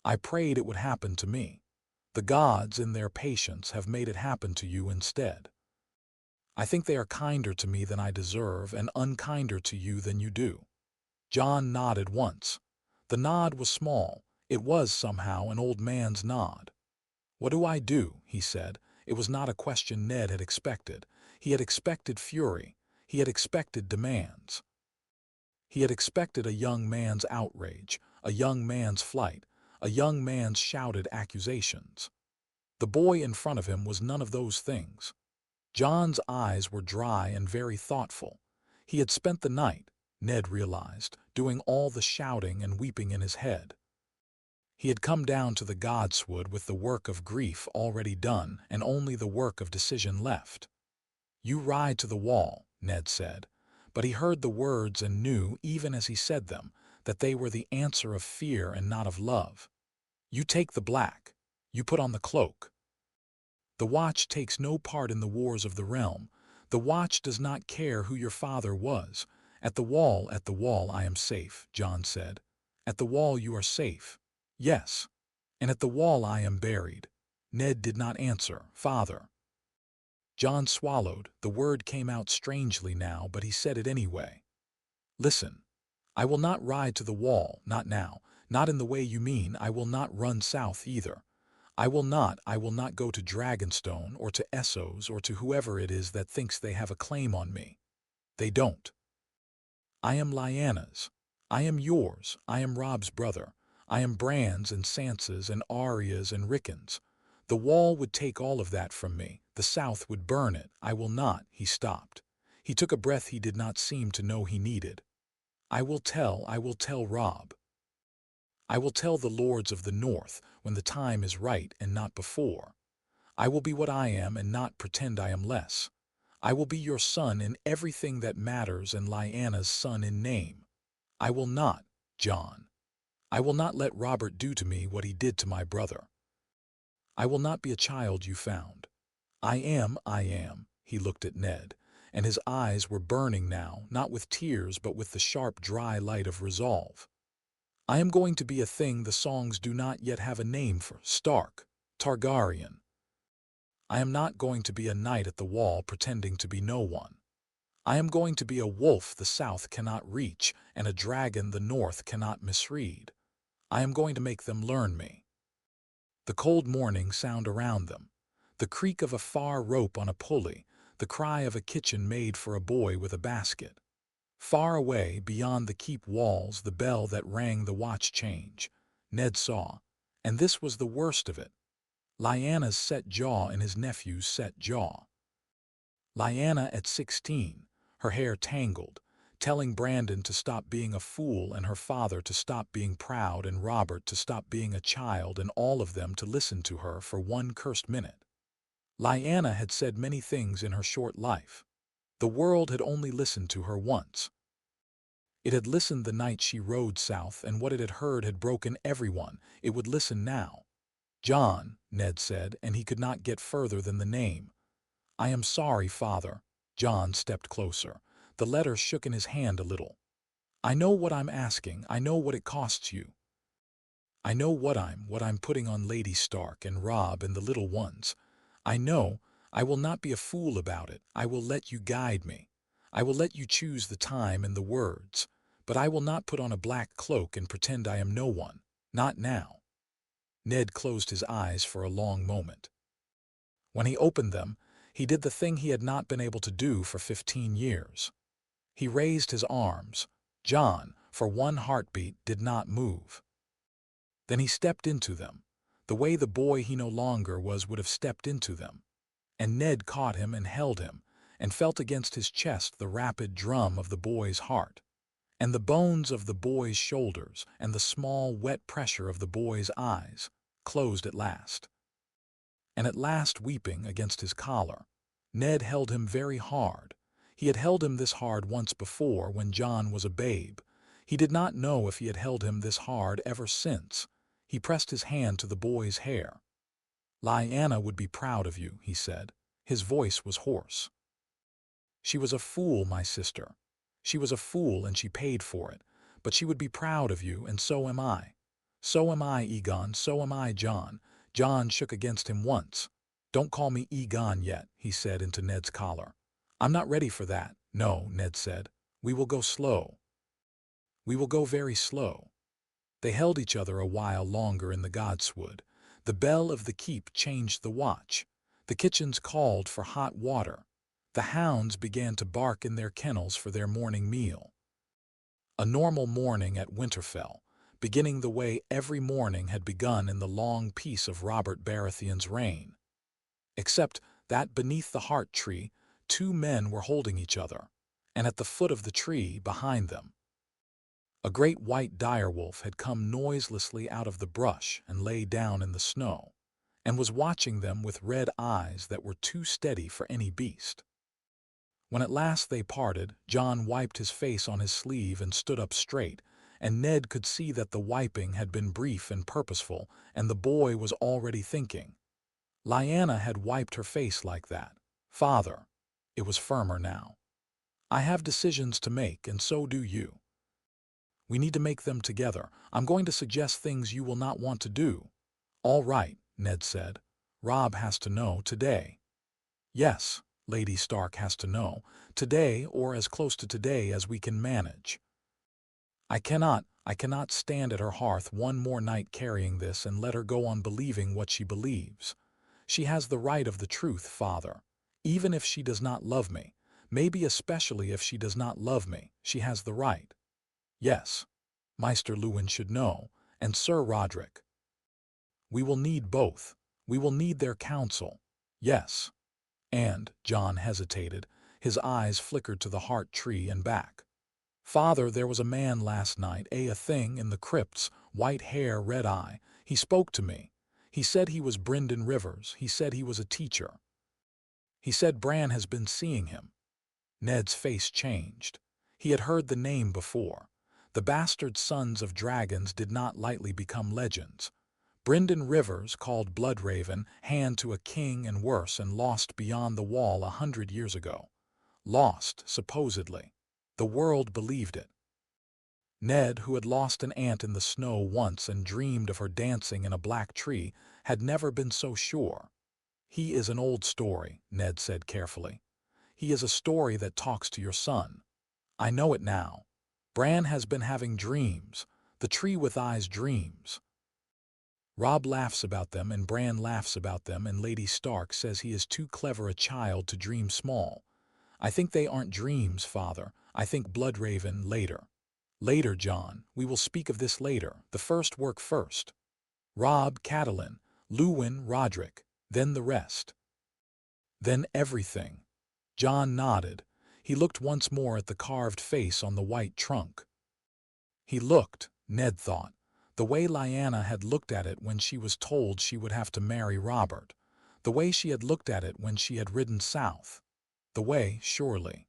I prayed it would happen to me. The gods, in their patience, have made it happen to you instead. I think they are kinder to me than I deserve and unkinder to you than you do. Jon nodded once. The nod was small. It was somehow an old man's nod. What do I do? He said. It was not a question Ned had expected. He had expected fury. He had expected demands. He had expected a young man's outrage, a young man's flight, a young man's shouted accusations. The boy in front of him was none of those things. Jon's eyes were dry and very thoughtful. He had spent the night, Ned realized, doing all the shouting and weeping in his head. He had come down to the godswood with the work of grief already done and only the work of decision left. You ride to the wall, Ned said, but he heard the words and knew, even as he said them, that they were the answer of fear and not of love. You take the black. You put on the cloak. The Watch takes no part in the wars of the realm. The Watch does not care who your father was. At the wall, I am safe, Jon said. At the wall you are safe. Yes. And at the wall I am buried. Ned did not answer, Father. Jon swallowed. The word came out strangely now, but he said it anyway. Listen. I will not ride to the wall, not now. Not in the way you mean. I will not run south either. I will not go to Dragonstone or to Essos or to whoever it is that thinks they have a claim on me. They don't. I am Lyanna's. I am yours. I am Robb's brother. I am Bran's and Sansa's and Arya's and Rickon's. The wall would take all of that from me. The South would burn it. I will not. He stopped. He took a breath he did not seem to know he needed. I will tell Robb. I will tell the lords of the North when the time is right and not before. I will be what I am and not pretend I am less. I will be your son in everything that matters and Lyanna's son in name. I will not, Jon. I will not let Robert do to me what he did to my brother. I will not be a child you found. I am. He looked at Ned, and his eyes were burning now, not with tears but with the sharp, dry light of resolve. I am going to be a thing the songs do not yet have a name for, Stark, Targaryen. I am not going to be a knight at the wall pretending to be no one. I am going to be a wolf the South cannot reach and a dragon the North cannot misread. I am going to make them learn me. The cold morning sound around them, the creak of a far rope on a pulley, the cry of a kitchen maid for a boy with a basket. Far away, beyond the keep walls, the bell that rang the watch change. Ned saw, and this was the worst of it, Lyanna's set jaw and his nephew's set jaw. Lyanna at 16, her hair tangled, telling Brandon to stop being a fool and her father to stop being proud and Robert to stop being a child and all of them to listen to her for one cursed minute. Lyanna had said many things in her short life. The world had only listened to her once. It had listened the night she rode south, and what it had heard had broken everyone. It would listen now. Jon, Ned said, and he could not get further than the name. I am sorry, Father. Jon stepped closer. The letter shook in his hand a little. I know what I'm asking. I know what it costs you. I know what I'm putting on Lady Stark and Robb and the little ones. I know. I will not be a fool about it. I will let you guide me. I will let you choose the time and the words. But I will not put on a black cloak and pretend I am no one. Not now. Ned closed his eyes for a long moment. When he opened them, he did the thing he had not been able to do for 15 years. He raised his arms. Jon, for one heartbeat, did not move. Then he stepped into them, the way the boy he no longer was would have stepped into them. And Ned caught him and held him, and felt against his chest the rapid drum of the boy's heart. and the bones of the boy's shoulders and the small, wet pressure of the boy's eyes closed at last. And at last, weeping against his collar, Ned held him very hard. He had held him this hard once before when Jon was a babe. He did not know if he had held him this hard ever since. He pressed his hand to the boy's hair. "Lyanna would be proud of you," he said. His voice was hoarse. "She was a fool, my sister. She was a fool and she paid for it. But she would be proud of you, and so am I. So am I, Egon, so am I, Jon." Jon shook against him once. "Don't call me Egon yet," he said into Ned's collar. "I'm not ready for that." "No," Ned said. "We will go slow. We will go very slow." They held each other a while longer in the godswood. The bell of the keep changed the watch. The kitchens called for hot water. The hounds began to bark in their kennels for their morning meal. A normal morning at Winterfell, beginning the way every morning had begun in the long peace of Robert Baratheon's reign. Except that beneath the heart tree, two men were holding each other, and at the foot of the tree behind them, a great white direwolf had come noiselessly out of the brush and lay down in the snow, and was watching them with red eyes that were too steady for any beast. When at last they parted, Jon wiped his face on his sleeve and stood up straight, and Ned could see that the wiping had been brief and purposeful, and the boy was already thinking. Lyanna had wiped her face like that. "Father," it was firmer now, "I have decisions to make, and so do you. We need to make them together. I'm going to suggest things you will not want to do." "All right," Ned said. "Robb has to know today." "Yes, Lady Stark has to know. Today, or as close to today as we can manage. I cannot stand at her hearth one more night carrying this and let her go on believing what she believes. She has the right of the truth, father. Even if she does not love me, maybe especially if she does not love me, she has the right. Yes, Maester Lewin should know, and Sir Roderick. We will need both. We will need their counsel. Yes." And Jon hesitated. His eyes flickered to the heart tree and back. "Father, there was a man last night, a thing in the crypts, white hair, red eye. He spoke to me. He said he was Brynden Rivers. He said he was a teacher. He said Bran has been seeing him." Ned's face changed. He had heard the name before. The bastard sons of dragons did not lightly become legends. Brynden Rivers, called Bloodraven, hand to a king and worse, and lost beyond the wall 100 years ago. Lost, supposedly. The world believed it. Ned, who had lost an aunt in the snow once and dreamed of her dancing in a black tree, had never been so sure. "He is an old story," Ned said carefully. "He is a story that talks to your son. I know it now. Bran has been having dreams. The tree with eyes dreams. Robb laughs about them, and Bran laughs about them, and Lady Stark says he is too clever a child to dream small. I think they aren't dreams, father. I think Bloodraven later. Later, Jon. We will speak of this later. The first work first. Robb, Catelyn, Lewin, Roderick, then the rest. Then everything." Jon nodded. He looked once more at the carved face on the white trunk. He looked, Ned thought, the way Lyanna had looked at it when she was told she would have to marry Robert. The way she had looked at it when she had ridden south. The way, surely,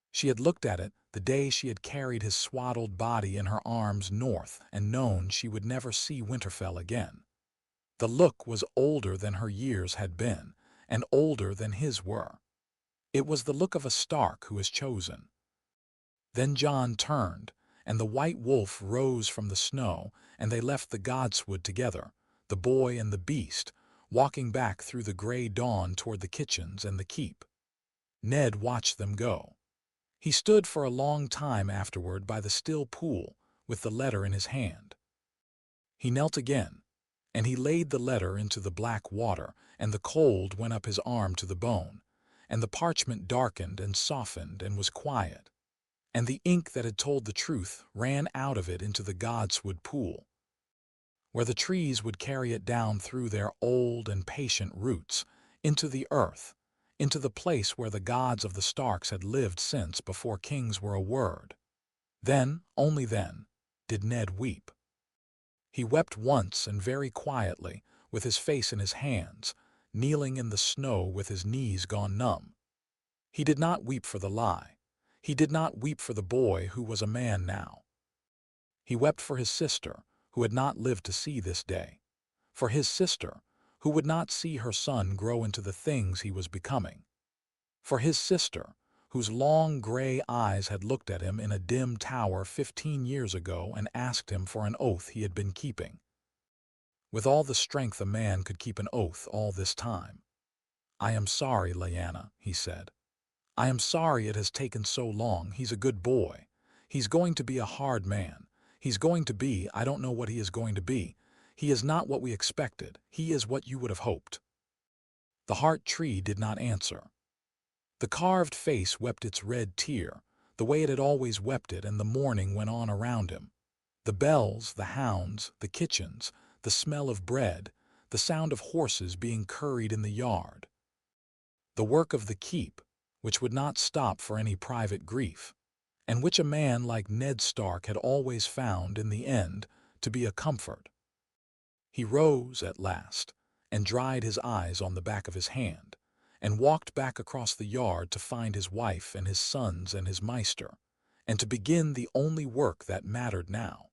she had looked at it the day she had carried his swaddled body in her arms north and known she would never see Winterfell again. The look was older than her years had been, and older than his were. It was the look of a Stark who has chosen. Then Jon turned, and the white wolf rose from the snow, and they left the godswood together, the boy and the beast, walking back through the gray dawn toward the kitchens and the keep. Ned watched them go. He stood for a long time afterward by the still pool, with the letter in his hand. He knelt again, and he laid the letter into the black water, and the cold went up his arm to the bone, and the parchment darkened and softened and was quiet, and the ink that had told the truth ran out of it into the godswood pool, where the trees would carry it down through their old and patient roots, into the earth, into the place where the gods of the Starks had lived since before kings were a word. Then, only then, did Ned weep. He wept once and very quietly, with his face in his hands, kneeling in the snow with his knees gone numb. He did not weep for the lie. He did not weep for the boy who was a man now. He wept for his sister, who had not lived to see this day. For his sister, who would not see her son grow into the things he was becoming. For his sister, whose long gray eyes had looked at him in a dim tower 15 years ago and asked him for an oath he had been keeping. With all the strength a man could keep an oath all this time. "I am sorry, Lyanna," he said. "I am sorry it has taken so long. He's a good boy. He's going to be a hard man. He's going to be, I don't know what he is going to be. He is not what we expected. He is what you would have hoped." The heart tree did not answer. The carved face wept its red tear, the way it had always wept it, and the mourning went on around him. The bells, the hounds, the kitchens, the smell of bread, the sound of horses being curried in the yard. The work of the keep, which would not stop for any private grief, and which a man like Ned Stark had always found, in the end, to be a comfort. He rose at last, and dried his eyes on the back of his hand, and walked back across the yard to find his wife and his sons and his maester, and to begin the only work that mattered now,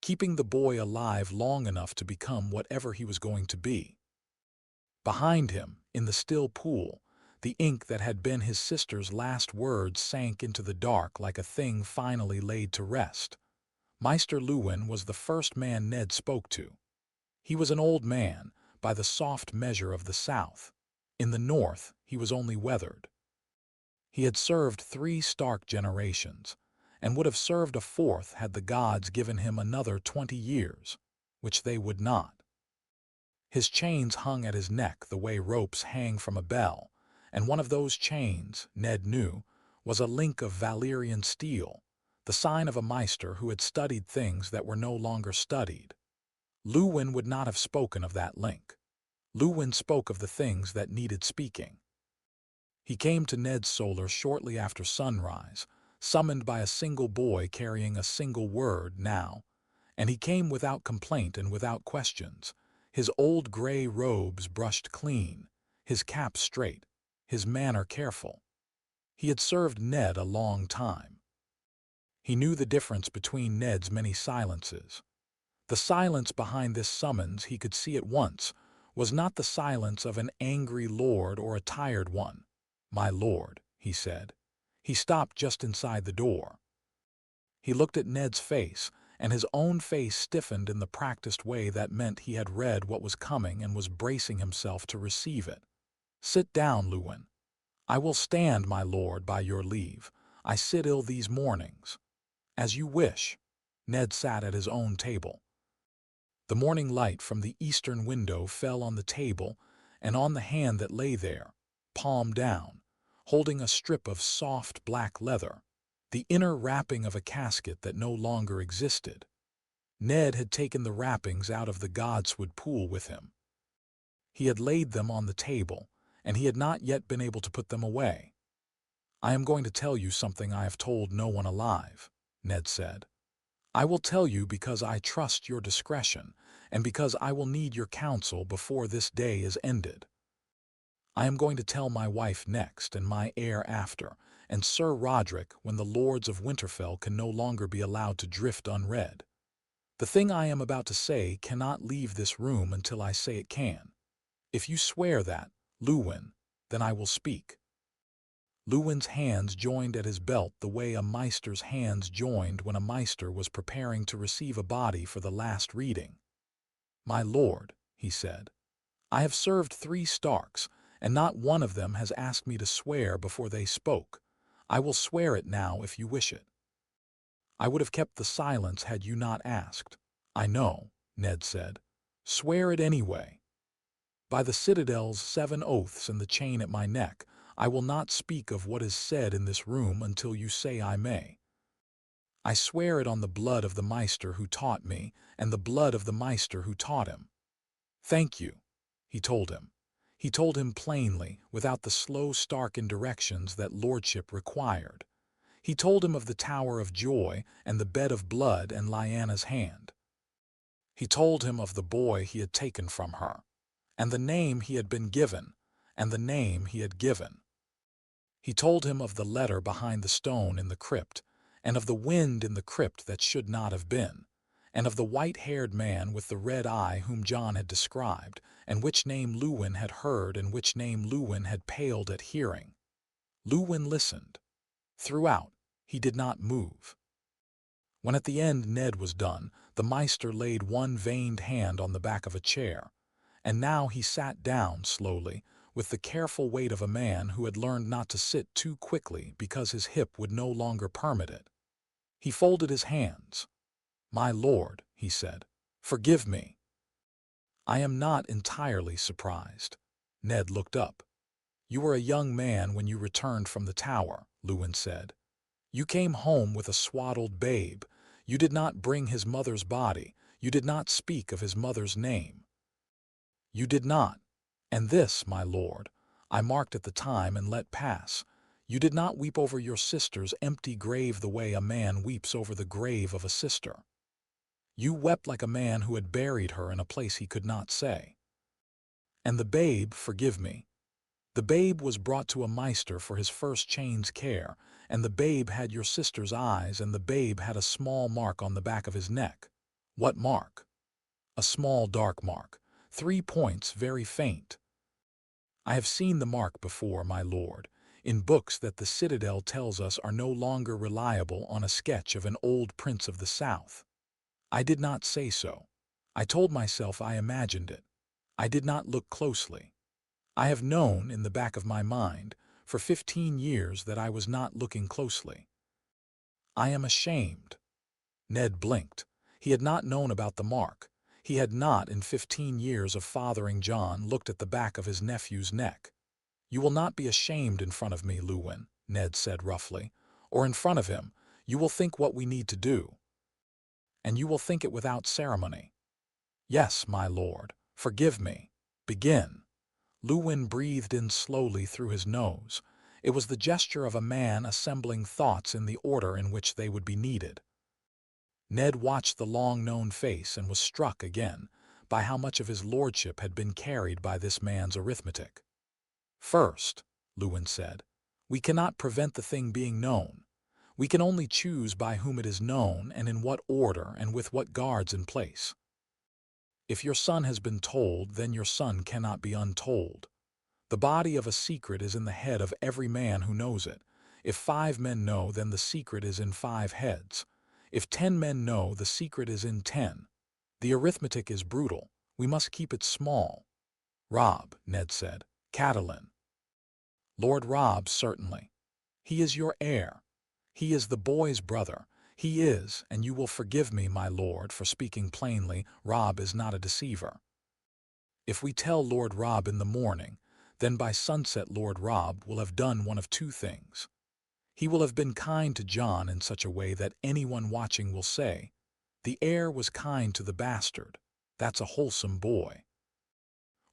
keeping the boy alive long enough to become whatever he was going to be. Behind him, in the still pool, the ink that had been his sister's last words sank into the dark like a thing finally laid to rest. Maester Luwin was the first man Ned spoke to. He was an old man, by the soft measure of the South. In the North, he was only weathered. He had served 3 Stark generations, and would have served a 4th had the gods given him another 20 years, which they would not. His chains hung at his neck the way ropes hang from a bell, and one of those chains, Ned knew, was a link of Valyrian steel, the sign of a maester who had studied things that were no longer studied. Luwin would not have spoken of that link. Luwin spoke of the things that needed speaking. He came to Ned's solar shortly after sunrise, summoned by a single boy carrying a single word now, and he came without complaint and without questions, his old gray robes brushed clean, his cap straight, his manner careful. He had served Ned a long time. He knew the difference between Ned's many silences. The silence behind this summons, he could see at once, was not the silence of an angry lord or a tired one. "My lord," he said. He stopped just inside the door. He looked at Ned's face, and his own face stiffened in the practiced way that meant he had read what was coming and was bracing himself to receive it. "Sit down, Luwin." "I will stand, my lord, by your leave. I sit ill these mornings." "As you wish." Ned sat at his own table. The morning light from the eastern window fell on the table and on the hand that lay there, palm down, holding a strip of soft black leather, the inner wrapping of a casket that no longer existed. Ned had taken the wrappings out of the godswood pool with him. He had laid them on the table, and he had not yet been able to put them away. "I am going to tell you something I have told no one alive," Ned said. "I will tell you because I trust your discretion, and because I will need your counsel before this day is ended. I am going to tell my wife next, and my heir after, and Sir Roderick when the lords of Winterfell can no longer be allowed to drift unread. The thing I am about to say cannot leave this room until I say it can. If you swear that, Luwin, then I will speak." Luwin's hands joined at his belt the way a maester's hands joined when a maester was preparing to receive a body for the last reading. "My lord," he said, "I have served 3 Starks, and not one of them has asked me to swear before they spoke. I will swear it now if you wish it." "I would have kept the silence had you not asked." "I know," Ned said. "Swear it anyway." "By the Citadel's 7 oaths and the chain at my neck, I will not speak of what is said in this room until you say I may. I swear it on the blood of the maester who taught me, and the blood of the maester who taught him." "Thank you," he told him. He told him plainly, without the slow Stark indirections that lordship required. He told him of the Tower of Joy and the bed of blood and Lyanna's hand. He told him of the boy he had taken from her, and the name he had been given, and the name he had given. He told him of the letter behind the stone in the crypt, and of the wind in the crypt that should not have been, and of the white-haired man with the red eye whom Jon had described, and which name Luwin had heard and which name Luwin had paled at hearing. Luwin listened. Throughout, he did not move. When at the end Ned was done, the Maester laid one veined hand on the back of a chair, and now he sat down slowly, with the careful weight of a man who had learned not to sit too quickly because his hip would no longer permit it. He folded his hands. "My lord," he said, "forgive me." "I am not entirely surprised." Ned looked up. "You were a young man when you returned from the tower," Luwin said. "You came home with a swaddled babe. You did not bring his mother's body. You did not speak of his mother's name. You did not. And this, my lord, I marked at the time and let pass. You did not weep over your sister's empty grave the way a man weeps over the grave of a sister. You wept like a man who had buried her in a place he could not say. And the babe, forgive me. The babe was brought to a Maester for his first chain's care, and the babe had your sister's eyes, and the babe had a small mark on the back of his neck." "What mark?" "A small dark mark, 3 points, very faint." "I have seen the mark before, my lord, in books that the Citadel tells us are no longer reliable, on a sketch of an old prince of the south. I did not say so. I told myself I imagined it. I did not look closely. I have known, in the back of my mind, for 15 years that I was not looking closely. I am ashamed." Ned blinked. He had not known about the mark. He had not, in 15 years of fathering Jon, looked at the back of his nephew's neck. "You will not be ashamed in front of me, Luwin," Ned said roughly, "or in front of him. You will think what we need to do. And you will think it without ceremony." "Yes, my lord. Forgive me. Begin." Luwin breathed in slowly through his nose. It was the gesture of a man assembling thoughts in the order in which they would be needed. Ned watched the long-known face and was struck again by how much of his lordship had been carried by this man's arithmetic. "First," Luwin said, "we cannot prevent the thing being known. We can only choose by whom it is known and in what order and with what guards in place. If your son has been told, then your son cannot be untold. The body of a secret is in the head of every man who knows it. If 5 men know, then the secret is in 5 heads. If 10 men know, the secret is in 10. The arithmetic is brutal. We must keep it small." "Robb," Ned said. "Catelyn." "Lord Robb, certainly. He is your heir. He is the boy's brother. He is, and you will forgive me, my lord, for speaking plainly, Robb is not a deceiver. If we tell Lord Robb in the morning, then by sunset Lord Robb will have done one of 2 things. He will have been kind to Jon in such a way that anyone watching will say, 'The heir was kind to the bastard. That's a wholesome boy.'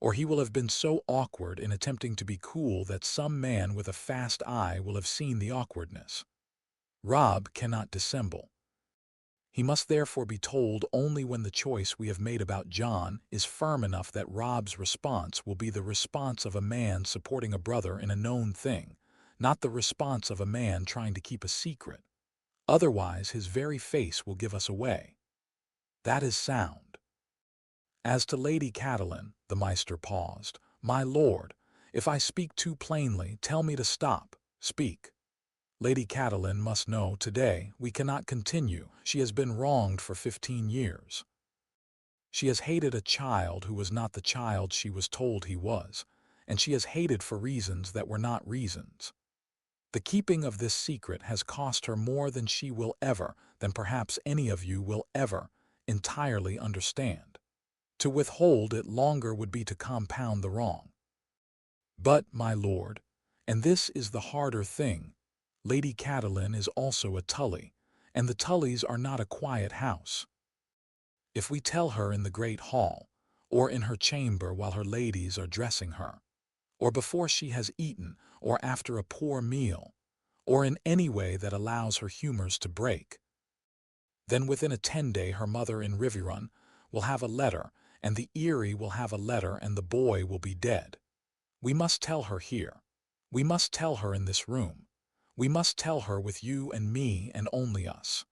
Or he will have been so awkward in attempting to be cool that some man with a fast eye will have seen the awkwardness. Robb cannot dissemble. He must therefore be told only when the choice we have made about Jon is firm enough that Robb's response will be the response of a man supporting a brother in a known thing, not the response of a man trying to keep a secret. Otherwise his very face will give us away. That is sound. As to Lady Catelyn," the Maester paused, "my lord, if I speak too plainly, tell me to stop. Speak. Lady Catelyn must know today we cannot continue. She has been wronged for 15 years. She has hated a child who was not the child she was told he was, and she has hated for reasons that were not reasons. The keeping of this secret has cost her more than she will ever, than perhaps any of you will ever, entirely understand. To withhold it longer would be to compound the wrong. But, my lord, and this is the harder thing, Lady Catelyn is also a Tully, and the Tullys are not a quiet house. If we tell her in the great hall, or in her chamber while her ladies are dressing her, or before she has eaten, or after a poor meal, or in any way that allows her humors to break. Then within a 10-day her mother in Riverrun will have a letter, and the Eyrie will have a letter, and the boy will be dead. We must tell her here. We must tell her in this room. We must tell her with you and me and only us.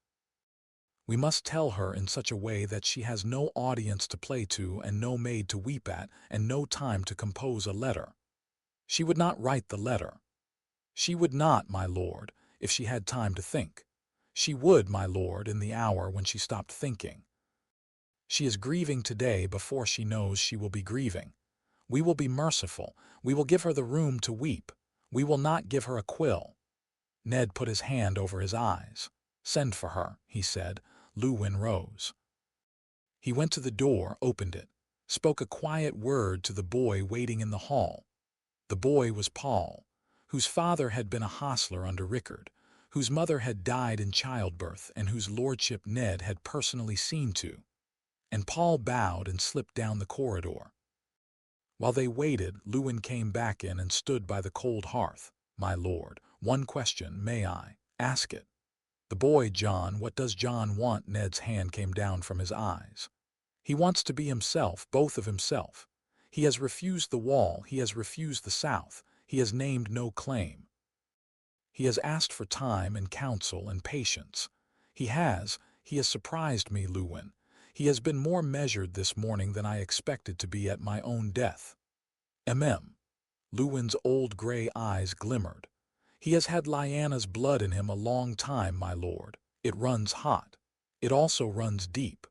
We must tell her in such a way that she has no audience to play to and no maid to weep at and no time to compose a letter. She would not write the letter. She would not, my lord, if she had time to think. She would, my lord, in the hour when she stopped thinking. She is grieving today before she knows she will be grieving. We will be merciful. We will give her the room to weep. We will not give her a quill. Ned put his hand over his eyes. Send for her, he said. Luwin rose. He went to the door, opened it, spoke a quiet word to the boy waiting in the hall. The boy was Paul, whose father had been a hostler under Rickard, whose mother had died in childbirth and whose lordship Ned had personally seen to. And Paul bowed and slipped down the corridor. While they waited, Luwin came back in and stood by the cold hearth. My lord, one question, may I? Ask it. The boy, Jon, what does Jon want? Ned's hand came down from his eyes. He wants to be himself, both of himself. He has refused the wall, he has refused the south, he has named no claim. He has asked for time and counsel and patience. He has surprised me, Luwin. He has been more measured this morning than I expected to be at my own death. Luwin's old gray eyes glimmered. He has had Lyanna's blood in him a long time, my lord. It runs hot. It also runs deep.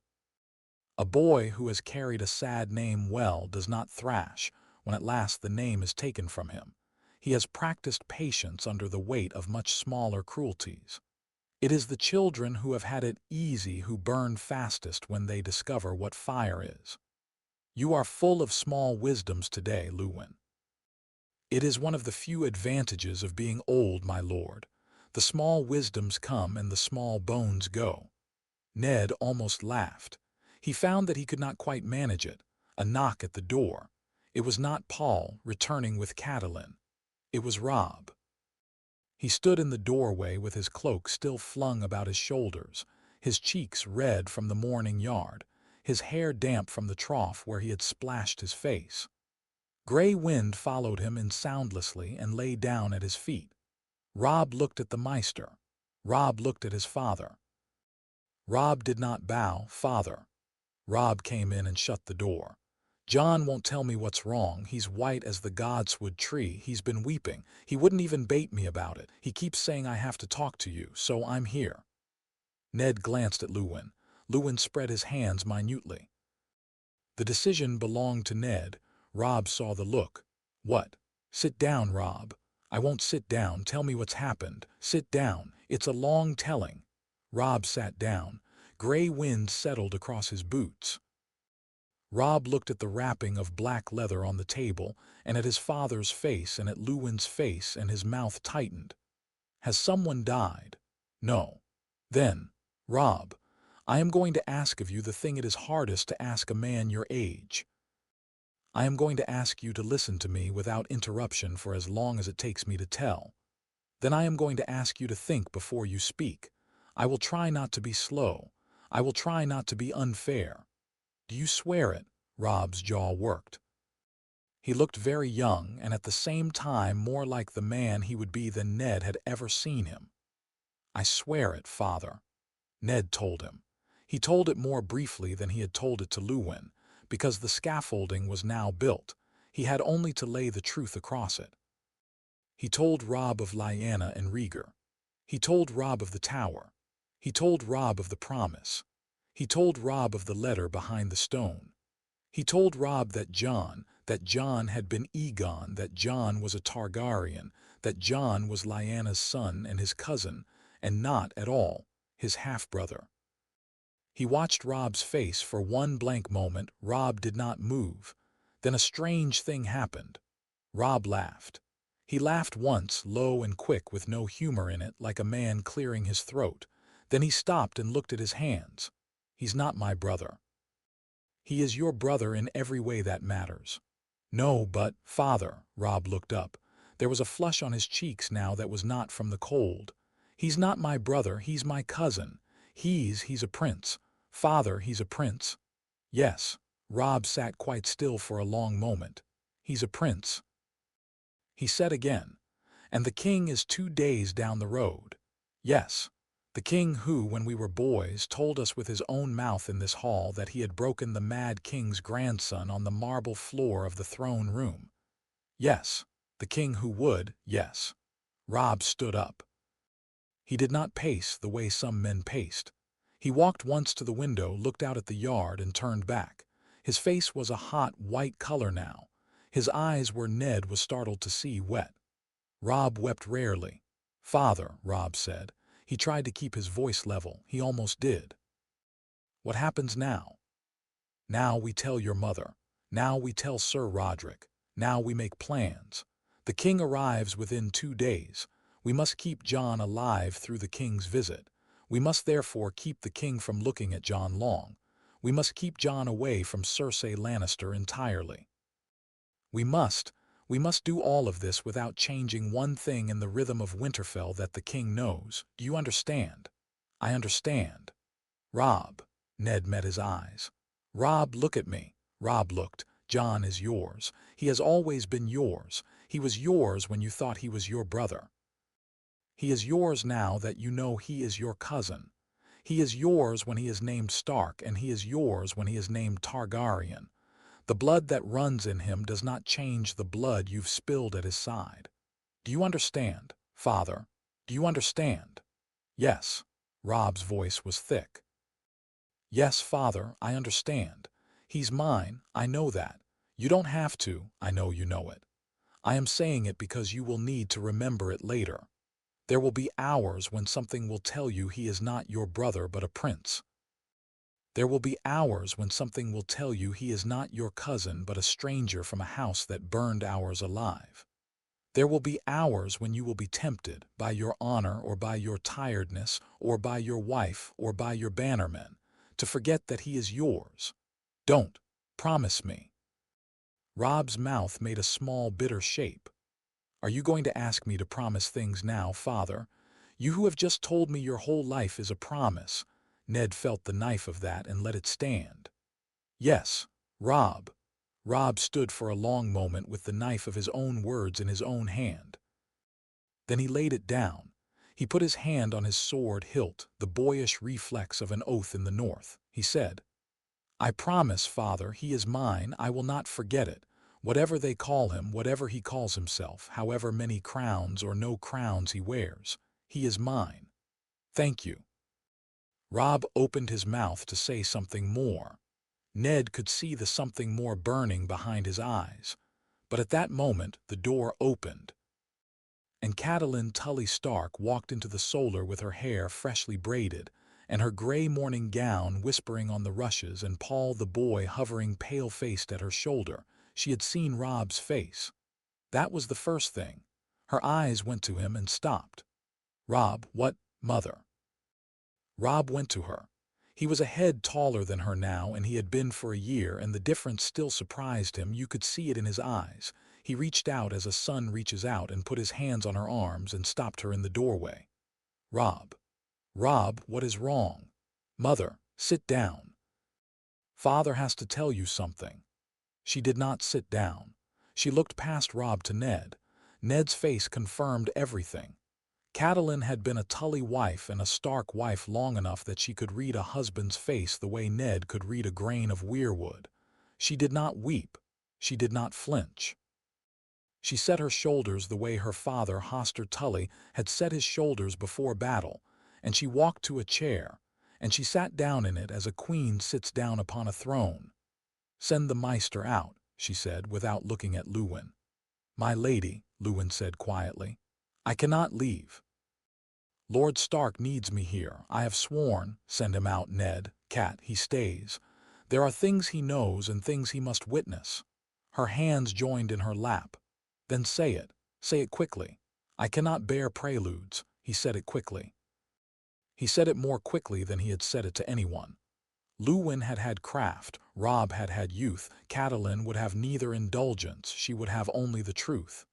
A boy who has carried a sad name well does not thrash when at last the name is taken from him. He has practiced patience under the weight of much smaller cruelties. It is the children who have had it easy who burn fastest when they discover what fire is. You are full of small wisdoms today, Luwin. It is one of the few advantages of being old, my lord. The small wisdoms come and the small bones go. Ned almost laughed. He found that he could not quite manage it. A knock at the door. It was not Paul returning with Catelyn. It was Robb. He stood in the doorway with his cloak still flung about his shoulders, his cheeks red from the morning yard, his hair damp from the trough where he had splashed his face. Gray wind followed him in soundlessly and lay down at his feet. Robb looked at the Maester. Robb looked at his father. Robb did not bow. Father. Robb came in and shut the door. Jon won't tell me what's wrong. He's white as the godswood tree. He's been weeping. He wouldn't even bait me about it. He keeps saying I have to talk to you, so I'm here. Ned glanced at Luwin. Luwin spread his hands minutely. The decision belonged to Ned. Robb saw the look. What? Sit down, Robb. I won't sit down. Tell me what's happened. Sit down. It's a long telling. Robb sat down. Gray wind settled across his boots. Robb looked at the wrapping of black leather on the table and at his father's face and at Luwin's face, and his mouth tightened. Has someone died? No. Then, Robb, I am going to ask of you the thing it is hardest to ask a man your age. I am going to ask you to listen to me without interruption for as long as it takes me to tell. Then I am going to ask you to think before you speak. I will try not to be slow. I will try not to be unfair. Do you swear it? Robb's jaw worked. He looked very young and at the same time more like the man he would be than Ned had ever seen him. I swear it, father. Ned told him. He told it more briefly than he had told it to Luwin, because the scaffolding was now built. He had only to lay the truth across it. He told Robb of Lyanna and Rhaegar. He told Robb of the tower. He told Robb of the promise. He told Robb of the letter behind the stone. He told Robb that Jon had been Aegon, that Jon was a Targaryen, that Jon was Lyanna's son and his cousin, and not at all his half-brother. He watched Robb's face for one blank moment. Robb did not move. Then a strange thing happened. Robb laughed. He laughed once, low and quick, with no humor in it, like a man clearing his throat. Then he stopped and looked at his hands. He's not my brother. He is your brother in every way that matters. No, but, father, Robb looked up. There was a flush on his cheeks now that was not from the cold. "He's not my brother, he's my cousin. He's a prince. Father, he's a prince." "Yes." Robb sat quite still for a long moment. "He's a prince," he said again. "And the king is 2 days down the road." "Yes." "The king who, when we were boys, told us with his own mouth in this hall that he had broken the mad king's grandson on the marble floor of the throne room." "Yes." "The king who would, yes." Robb stood up. He did not pace the way some men paced. He walked once to the window, looked out at the yard, and turned back. His face was a hot, white color now. His eyes were, Ned was startled to see, wet. Robb wept rarely. "Father," Robb said. He tried to keep his voice level. He almost did. "What happens now?" "Now we tell your mother. Now we tell Sir Roderick. Now we make plans. The king arrives within 2 days. We must keep Jon alive through the king's visit. We must therefore keep the king from looking at Jon long. We must keep Jon away from Cersei Lannister entirely. We must do all of this without changing one thing in the rhythm of Winterfell that the king knows. Do you understand?" "I understand." "Robb." Ned met his eyes. "Robb, look at me." Robb looked. "Jon is yours. He has always been yours. He was yours when you thought he was your brother. He is yours now that you know he is your cousin. He is yours when he is named Stark, and he is yours when he is named Targaryen. The blood that runs in him does not change the blood you've spilled at his side. Do you understand, father? Do you understand?" "Yes." Robb's voice was thick. "Yes, father, I understand. He's mine, I know that. You don't have to, I know you know it. I am saying it because you will need to remember it later. There will be hours when something will tell you he is not your brother but a prince. There will be hours when something will tell you he is not your cousin but a stranger from a house that burned ours alive. There will be hours when you will be tempted, by your honor or by your tiredness or by your wife or by your bannermen, to forget that he is yours. Don't. Promise me." Robb's mouth made a small, bitter shape. "Are you going to ask me to promise things now, father? You who have just told me your whole life is a promise." Ned felt the knife of that and let it stand. "Yes, Robb." Robb stood for a long moment with the knife of his own words in his own hand. Then he laid it down. He put his hand on his sword hilt, the boyish reflex of an oath in the north. He said, "I promise, father, he is mine. I will not forget it. Whatever they call him, whatever he calls himself, however many crowns or no crowns he wears, he is mine. Thank you." Robb opened his mouth to say something more. Ned could see the something more burning behind his eyes. But at that moment the door opened, and Catelyn Tully Stark walked into the solar with her hair freshly braided, and her gray morning gown whispering on the rushes, and Paul the boy hovering pale-faced at her shoulder. She had seen Robb's face. That was the first thing. Her eyes went to him and stopped. "Robb, what, mother?" Robb went to her. He was a head taller than her now, and he had been for a year, and the difference still surprised him. You could see it in his eyes. He reached out as a son reaches out and put his hands on her arms and stopped her in the doorway. "Robb. Robb, what is wrong?" "Mother, sit down. Father has to tell you something." She did not sit down. She looked past Robb to Ned. Ned's face confirmed everything. Catelyn had been a Tully wife and a Stark wife long enough that she could read a husband's face the way Ned could read a grain of weirwood. She did not weep. She did not flinch. She set her shoulders the way her father, Hoster Tully, had set his shoulders before battle, and she walked to a chair, and she sat down in it as a queen sits down upon a throne. "Send the Maester out," she said, without looking at Luwin. "My lady," Luwin said quietly, "I cannot leave. Lord Stark needs me here. I have sworn." "Send him out, Ned." "Cat, he stays. There are things he knows and things he must witness." Her hands joined in her lap. "Then say it. Say it quickly." "I cannot bear preludes." He said it quickly. He said it more quickly than he had said it to anyone. Luwin had had craft. Robb had had youth. Catelyn would have neither indulgence. She would have only the truth.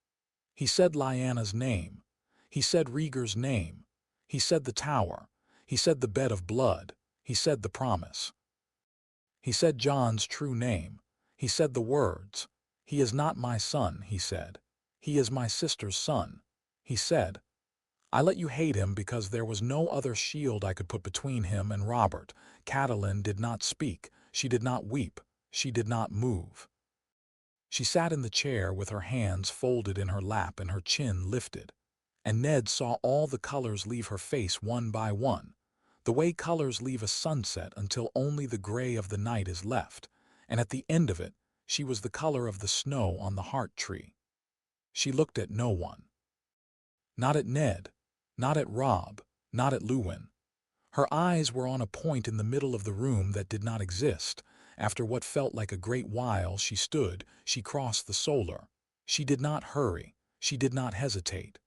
He said Lyanna's name. He said Rhaegar's name. He said the tower. He said the bed of blood. He said the promise. He said Jon's true name. He said the words. He is not my son, he said. He is my sister's son. He said, I let you hate him because there was no other shield I could put between him and Robert. Catelyn did not speak. She did not weep. She did not move. She sat in the chair with her hands folded in her lap and her chin lifted. And Ned saw all the colors leave her face one by one, the way colors leave a sunset until only the gray of the night is left, and at the end of it, she was the color of the snow on the heart tree. She looked at no one. Not at Ned, not at Robb, not at Luwin. Her eyes were on a point in the middle of the room that did not exist. After what felt like a great while, she stood, she crossed the solar. She did not hurry, she did not hesitate.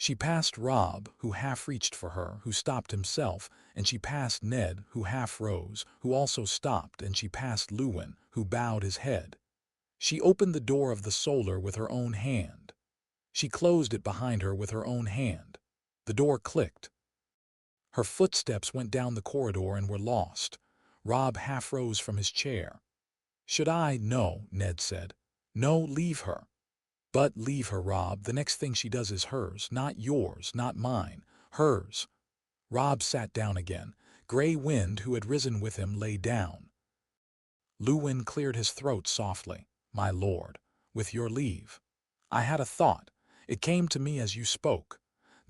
She passed Robb, who half reached for her, who stopped himself, and she passed Ned, who half rose, who also stopped, and she passed Luwin, who bowed his head. She opened the door of the solar with her own hand. She closed it behind her with her own hand. The door clicked. Her footsteps went down the corridor and were lost. Robb half rose from his chair. Should I? No, Ned said. No, leave her. But leave her, Robb. The next thing she does is hers, not yours, not mine, hers. Robb sat down again. Gray Wind, who had risen with him, lay down. Luwin cleared his throat softly. My lord, with your leave. I had a thought. It came to me as you spoke.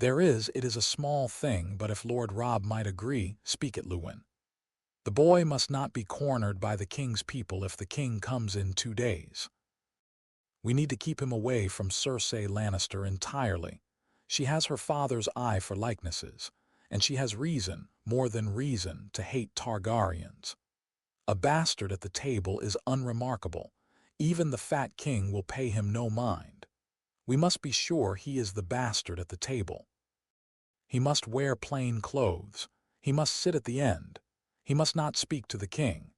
It is a small thing, but if Lord Robb might agree, speak it, Luwin. The boy must not be cornered by the king's people if the king comes in 2 days. We need to keep him away from Cersei Lannister entirely. She has her father's eye for likenesses, and she has reason, more than reason, to hate Targaryens. A bastard at the table is unremarkable. Even the fat king will pay him no mind. We must be sure he is the bastard at the table. He must wear plain clothes. He must sit at the end. He must not speak to the king.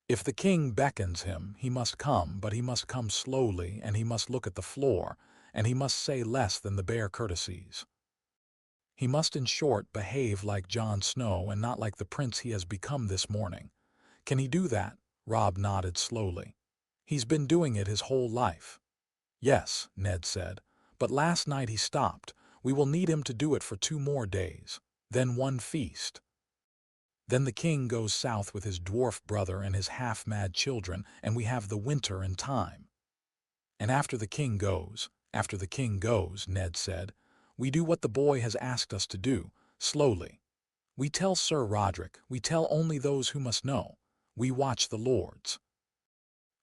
If the king beckons him, he must come, but he must come slowly, and he must look at the floor, and he must say less than the bare courtesies. He must, in short, behave like Jon Snow and not like the prince he has become this morning. Can he do that? Robb nodded slowly. He's been doing it his whole life. Yes, Ned said, but last night he stopped. We will need him to do it for 2 more days, then 1 feast. Then the king goes south with his dwarf brother and his half-mad children, and we have the winter and time. And after the king goes, Ned said, we do what the boy has asked us to do, slowly. We tell Sir Roderick, we tell only those who must know. We watch the lords.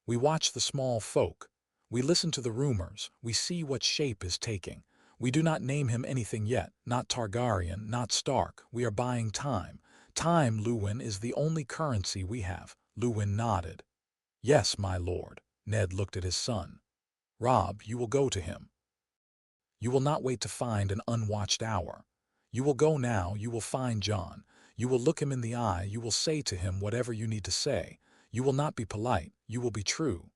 We watch the small folk. We listen to the rumors. We see what shape is taking. We do not name him anything yet, not Targaryen, not Stark. We are buying time. Time, Luwin, is the only currency we have. Luwin nodded. Yes, my lord. Ned looked at his son. Robb, you will go to him. You will not wait to find an unwatched hour. You will go now, you will find Jon. You will look him in the eye, you will say to him whatever you need to say. You will not be polite, you will be true.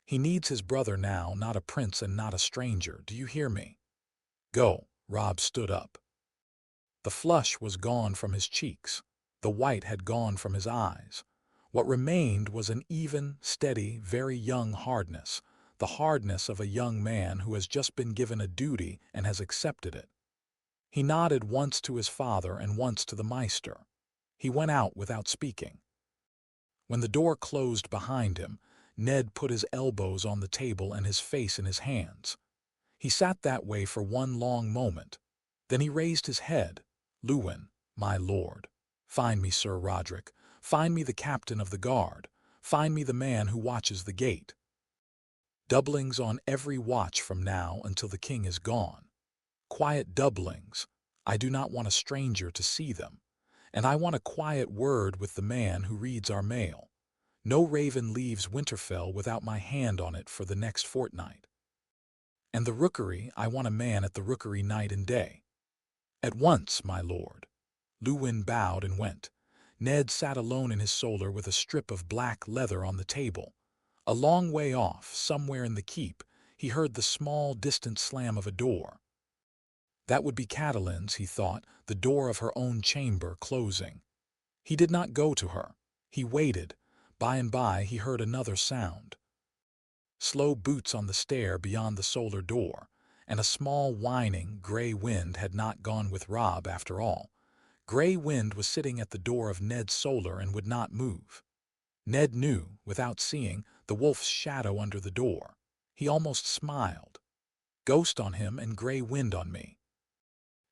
He needs his brother now, not a prince and not a stranger. Do you hear me? Go. Robb stood up. The flush was gone from his cheeks. The white had gone from his eyes. What remained was an even, steady, very young hardness, the hardness of a young man who has just been given a duty and has accepted it. He nodded once to his father and once to the Maester. He went out without speaking. When the door closed behind him, Ned put his elbows on the table and his face in his hands. He sat that way for 1 long moment. Then he raised his head. Luwin, my lord. Find me Sir Roderick. Find me the captain of the guard. Find me the man who watches the gate. Doublings on every watch from now until the king is gone. Quiet doublings. I do not want a stranger to see them. And I want a quiet word with the man who reads our mail. No raven leaves Winterfell without my hand on it for the next fortnight. And the rookery, I want a man at the rookery night and day. At once, my lord. Luwin bowed and went. Ned sat alone in his solar with a strip of black leather on the table. A long way off, somewhere in the keep, he heard the small, distant slam of a door. That would be Catelyn's, he thought, the door of her own chamber closing. He did not go to her. He waited. By and by he heard another sound. Slow boots on the stair beyond the solar door, and a small whining, gray wind had not gone with Robb after all. Gray Wind was sitting at the door of Ned's solar and would not move. Ned knew, without seeing, the wolf's shadow under the door. He almost smiled. Ghost on him and Gray Wind on me.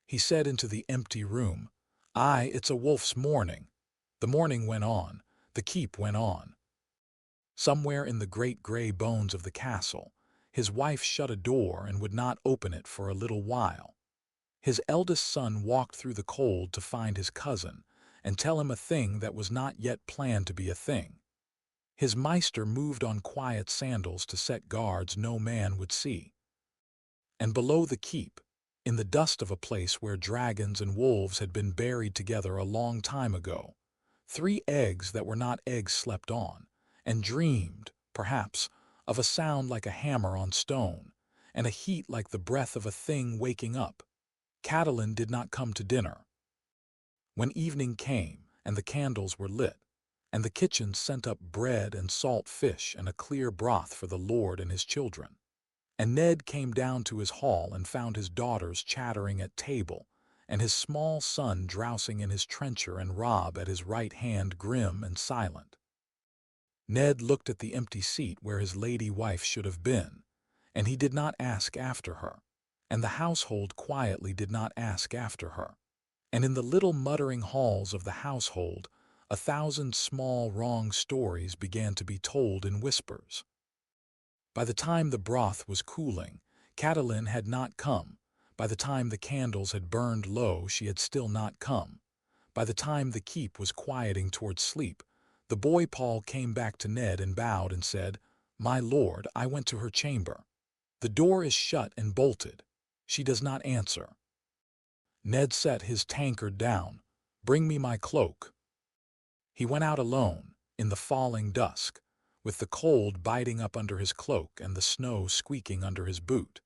He said into the empty room, "Aye, it's a wolf's morning." The morning went on. The keep went on. Somewhere in the great gray bones of the castle, his wife shut a door and would not open it for a little while. His eldest son walked through the cold to find his cousin and tell him a thing that was not yet planned to be a thing. His Maester moved on quiet sandals to set guards no man would see. And below the keep, in the dust of a place where dragons and wolves had been buried together a long time ago, 3 eggs that were not eggs slept on, and dreamed, perhaps, of a sound like a hammer on stone, and a heat like the breath of a thing waking up. Catelyn did not come to dinner. When evening came, and the candles were lit, and the kitchen sent up bread and salt fish and a clear broth for the Lord and his children, and Ned came down to his hall and found his daughters chattering at table, and his small son drowsing in his trencher and Robb at his right hand grim and silent. Ned looked at the empty seat where his lady wife should have been, and he did not ask after her, and the household quietly did not ask after her. And in the little muttering halls of the household, 1,000 small wrong stories began to be told in whispers. By the time the broth was cooling, Catelyn had not come. By the time the candles had burned low, she had still not come. By the time the keep was quieting toward sleep, the boy Paul came back to Ned and bowed and said, "My lord, I went to her chamber. The door is shut and bolted. She does not answer." Ned set his tankard down. "Bring me my cloak." He went out alone, in the falling dusk, with the cold biting up under his cloak and the snow squeaking under his boot.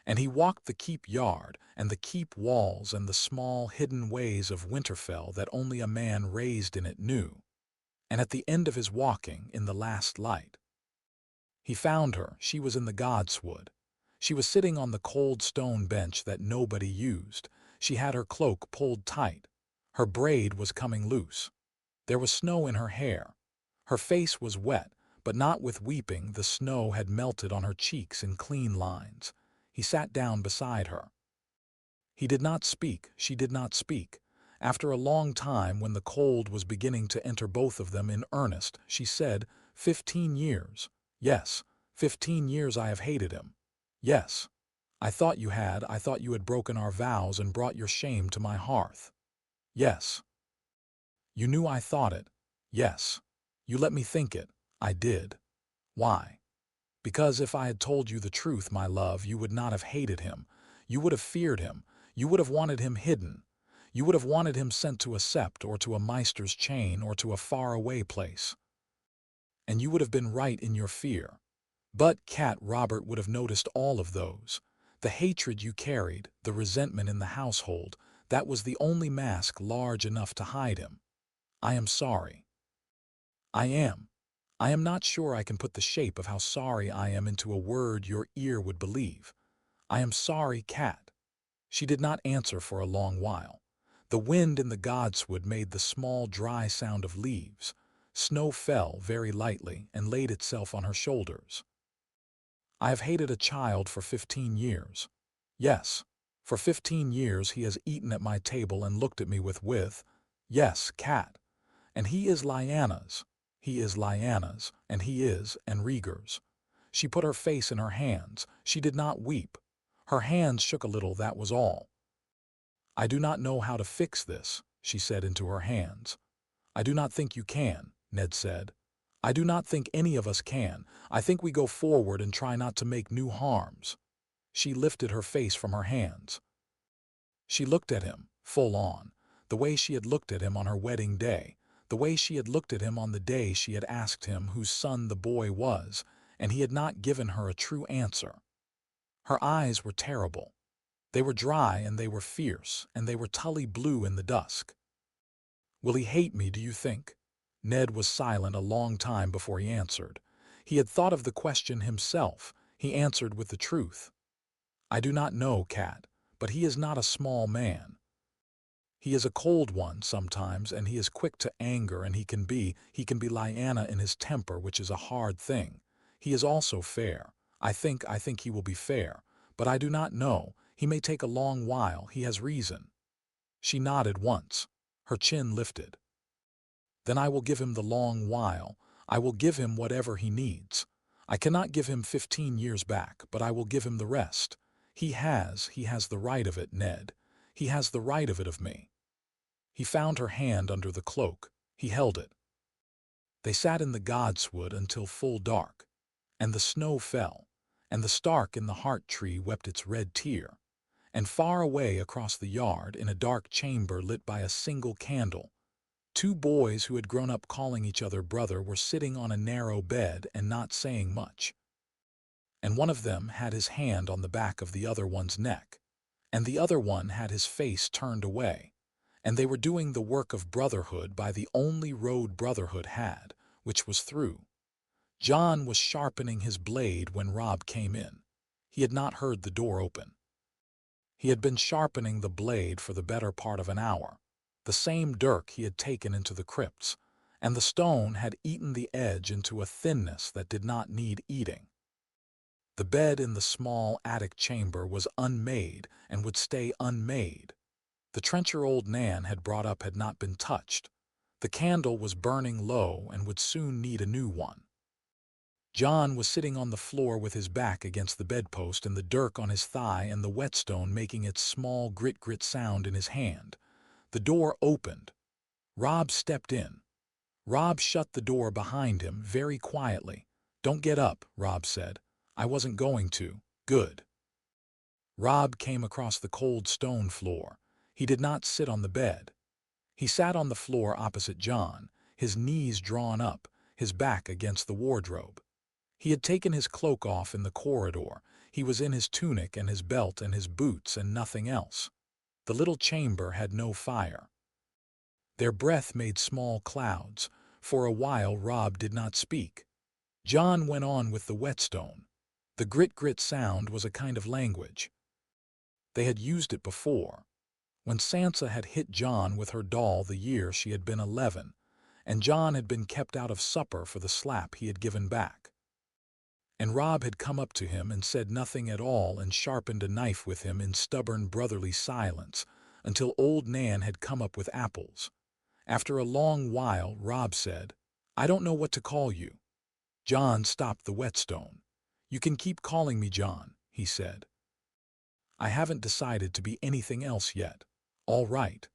And he walked the keep yard and the keep walls and the small hidden ways of Winterfell that only a man raised in it knew. And at the end of his walking, in the last light, he found her. She was in the godswood. She was sitting on the cold stone bench that nobody used. She had her cloak pulled tight. Her braid was coming loose. There was snow in her hair. Her face was wet, but not with weeping. The snow had melted on her cheeks in clean lines. He sat down beside her. He did not speak. She did not speak. After a long time, when the cold was beginning to enter both of them in earnest, she said, 15 years. Yes, 15 years I have hated him. Yes. I thought you had. I thought you had broken our vows and brought your shame to my hearth. Yes. You knew I thought it. Yes. You let me think it. I did. Why? Because if I had told you the truth, my love, you would not have hated him. You would have feared him. You would have wanted him hidden. You would have wanted him sent to a sept or to a maester's chain or to a far-away place. And you would have been right in your fear. But Robert would have noticed all of those. The hatred you carried, the resentment in the household, that was the only mask large enough to hide him. I am sorry. I am. I am not sure I can put the shape of how sorry I am into a word your ear would believe. I am sorry, Cat. She did not answer for a long while. The wind in the godswood made the small dry sound of leaves. Snow fell very lightly and laid itself on her shoulders. I have hated a child for 15 years. Yes, for 15 years he has eaten at my table and looked at me with, yes, Cat. And he is Lyanna's. He is Lyanna's, and he is Rhaegar's. She put her face in her hands. She did not weep. Her hands shook a little, that was all. I do not know how to fix this, she said into her hands. I do not think you can, Ned said. I do not think any of us can. I think we go forward and try not to make new harms. She lifted her face from her hands. She looked at him, full on, the way she had looked at him on her wedding day, the way she had looked at him on the day she had asked him whose son the boy was, and he had not given her a true answer. Her eyes were terrible. They were dry and they were fierce, and they were tully blue in the dusk. "Will he hate me, do you think?" Ned was silent a long time before he answered. He had thought of the question himself. He answered with the truth. "I do not know, Cat, but he is not a small man. He is a cold one sometimes, and he is quick to anger, and he can be Lyanna in his temper, which is a hard thing. He is also fair. I think he will be fair, but I do not know. He may take a long while. He has reason." She nodded once. Her chin lifted. "Then I will give him the long while. I will give him whatever he needs. I cannot give him 15 years back, but I will give him the rest. He has the right of it, Ned. He has the right of it of me." He found her hand under the cloak. He held it. They sat in the godswood until full dark, and the snow fell, and the Stark in the heart tree wept its red tear, and far away across the yard, in a dark chamber lit by a single candle, two boys who had grown up calling each other brother were sitting on a narrow bed and not saying much. And one of them had his hand on the back of the other one's neck, and the other one had his face turned away, and they were doing the work of brotherhood by the only road brotherhood had, which was through. Jon was sharpening his blade when Robb came in. He had not heard the door open. He had been sharpening the blade for the better part of an hour, the same dirk he had taken into the crypts, and the stone had eaten the edge into a thinness that did not need eating. The bed in the small attic chamber was unmade and would stay unmade. The trencher old Nan had brought up had not been touched. The candle was burning low and would soon need a new one. Jon was sitting on the floor with his back against the bedpost and the dirk on his thigh and the whetstone making its small grit-grit sound in his hand. The door opened. Robb stepped in. Robb shut the door behind him very quietly. "Don't get up," Robb said. "I wasn't going to." "Good." Robb came across the cold stone floor. He did not sit on the bed. He sat on the floor opposite Jon, his knees drawn up, his back against the wardrobe. He had taken his cloak off in the corridor. He was in his tunic and his belt and his boots and nothing else. The little chamber had no fire. Their breath made small clouds. For a while Robb did not speak. Jon went on with the whetstone. The grit-grit sound was a kind of language. They had used it before, when Sansa had hit Jon with her doll the year she had been 11, and Jon had been kept out of supper for the slap he had given back. And Robb had come up to him and said nothing at all and sharpened a knife with him in stubborn brotherly silence until old Nan had come up with apples. After a long while Robb said, "I don't know what to call you." Jon stopped the whetstone. "You can keep calling me Jon," he said. "I haven't decided to be anything else yet." "All right.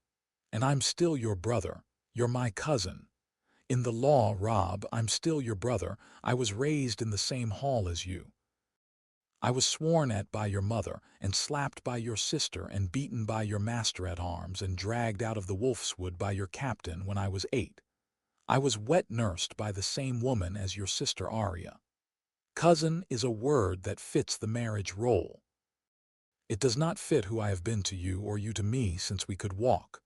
And I'm still your brother. You're my cousin. In the law, Robb, I'm still your brother. I was raised in the same hall as you. I was sworn at by your mother, and slapped by your sister, and beaten by your master-at-arms, and dragged out of the Wolfswood by your captain when I was 8. I was wet-nursed by the same woman as your sister Arya. Cousin is a word that fits the marriage role. It does not fit who I have been to you or you to me since we could walk."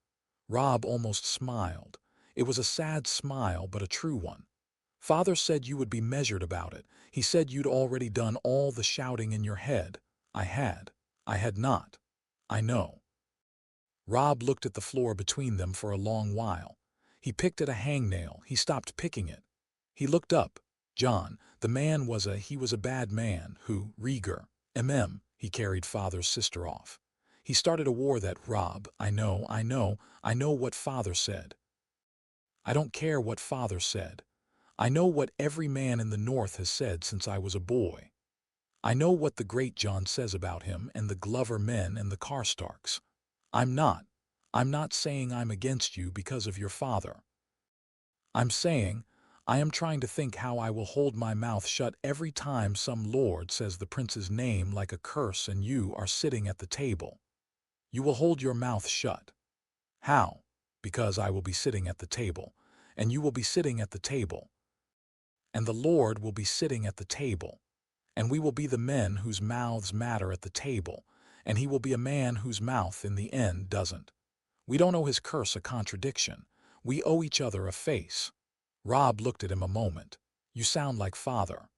Robb almost smiled. It was a sad smile, but a true one. "Father said you would be measured about it. He said you'd already done all the shouting in your head." I had not. I know." Robb looked at the floor between them for a long while. He picked at a hangnail. He stopped picking it. He looked up. "Jon, the man was a bad man who, he carried father's sister off. He started a war that, Robb, I know what father said. I don't care what father said. I know what every man in the North has said since I was a boy. I know what the great Jon says about him and the Glover men and the Karstarks. I'm not saying I'm against you because of your father. I'm saying I am trying to think how I will hold my mouth shut every time some lord says the prince's name like a curse and you are sitting at the table. You will hold your mouth shut. How? Because I will be sitting at the table, and you will be sitting at the table, and the Lord will be sitting at the table, and we will be the men whose mouths matter at the table, and he will be a man whose mouth in the end doesn't. We don't owe his curse a contradiction. We owe each other a face. Robb looked at him a moment. You sound like father.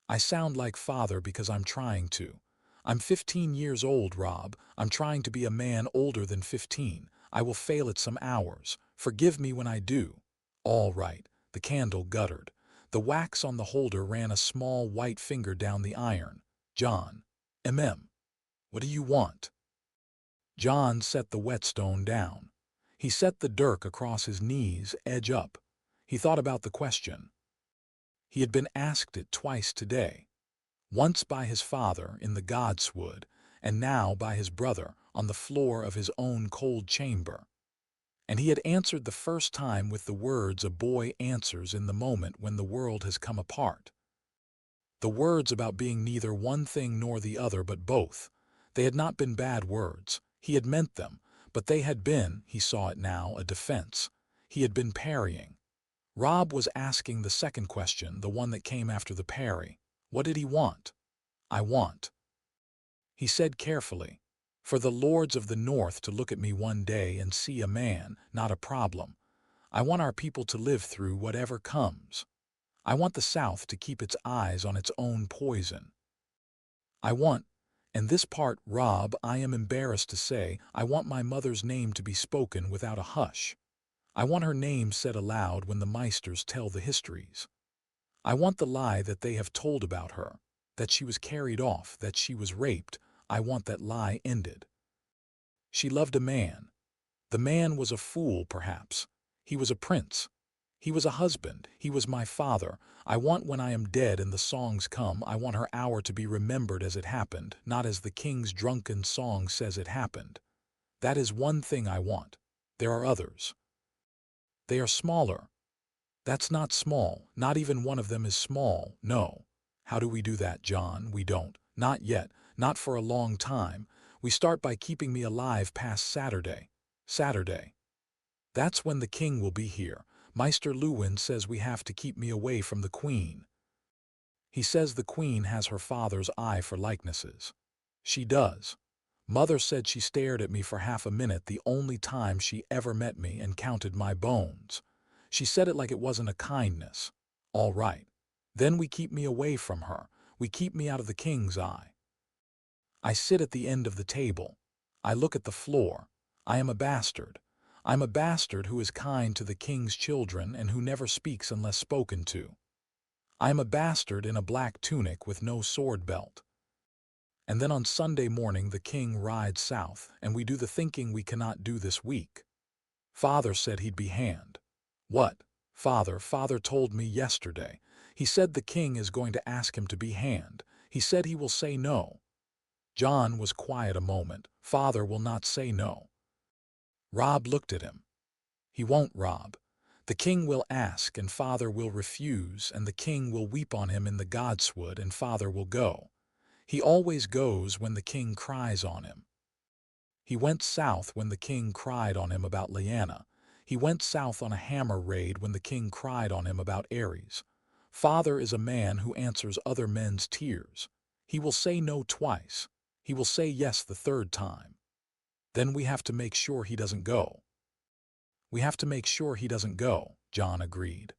I sound like father because I'm trying to. I'm 15 years old, Robb. I'm trying to be a man older than 15. I will fail at some hours. Forgive me when I do. All right. The candle guttered. The wax on the holder ran a small white finger down the iron. Jon. What do you want? Jon set the whetstone down. He set the dirk across his knees, edge up. He thought about the question. He had been asked it twice today. Once by his father in the godswood, and now by his brother on the floor of his own cold chamber. And he had answered the first time with the words a boy answers in the moment when the world has come apart. The words about being neither one thing nor the other but both. They had not been bad words. He had meant them, but they had been, he saw it now, a defense. He had been parrying. Robb was asking the second question, the one that came after the parry. What did he want? I want, he said carefully, for the lords of the north to look at me one day and see a man, not a problem. I want our people to live through whatever comes. I want the South to keep its eyes on its own poison. I want, and this part, Robb, I am embarrassed to say, I want my mother's name to be spoken without a hush. I want her name said aloud when the Meisters tell the histories. I want the lie that they have told about her, that she was carried off, that she was raped. I want that lie ended. She loved a man. The man was a fool, perhaps. He was a prince. He was a husband. He was my father. I want when I am dead and the songs come, I want her hour to be remembered as it happened, not as the king's drunken song says it happened. That is one thing I want. There are others. They are smaller. That's not small. Not even one of them is small. No. How do we do that, Jon? We don't. Not yet. Not for a long time. We start by keeping me alive past Saturday. Saturday. That's when the king will be here. Maester Luwin says we have to keep me away from the queen. He says the queen has her father's eye for likenesses. She does. Mother said she stared at me for half a minute the only time she ever met me and counted my bones. She said it like it wasn't a kindness. All right. Then we keep me away from her. We keep me out of the king's eye. I sit at the end of the table. I look at the floor. I am a bastard. I'm a bastard who is kind to the king's children and who never speaks unless spoken to. I am a bastard in a black tunic with no sword belt. And then on Sunday morning the king rides south, and we do the thinking we cannot do this week. Father said he'd be hanged. What? Father told me yesterday. He said the king is going to ask him to be hanged. He said he will say no. Jon was quiet a moment. Father will not say no. Robb looked at him. He won't, Robb. The king will ask, and father will refuse, and the king will weep on him in the godswood, and father will go. He always goes when the king cries on him. He went south when the king cried on him about Lyanna. He went south on a hammer raid when the king cried on him about Ares. Father is a man who answers other men's tears. He will say no twice. He will say yes the third time. Then we have to make sure he doesn't go. We have to make sure he doesn't go, Jon agreed.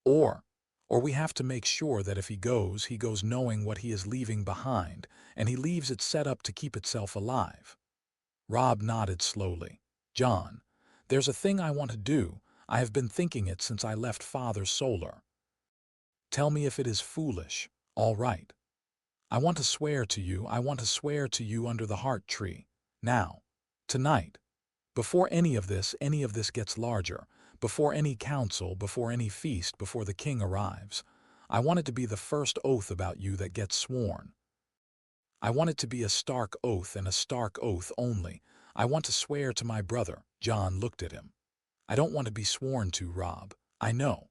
Or we have to make sure that if he goes knowing what he is leaving behind, and he leaves it set up to keep itself alive. Robb nodded slowly. Jon, there's a thing I want to do. I have been thinking it since I left Father's solar. Tell me if it is foolish. All right. I want to swear to you. I want to swear to you under the heart tree. Now. Tonight. Before any of this gets larger. Before any council, before any feast, before the king arrives. I want it to be the first oath about you that gets sworn. I want it to be a Stark oath and a Stark oath only. I want to swear to my brother. Jon looked at him. I don't want to be sworn to, Robb. I know.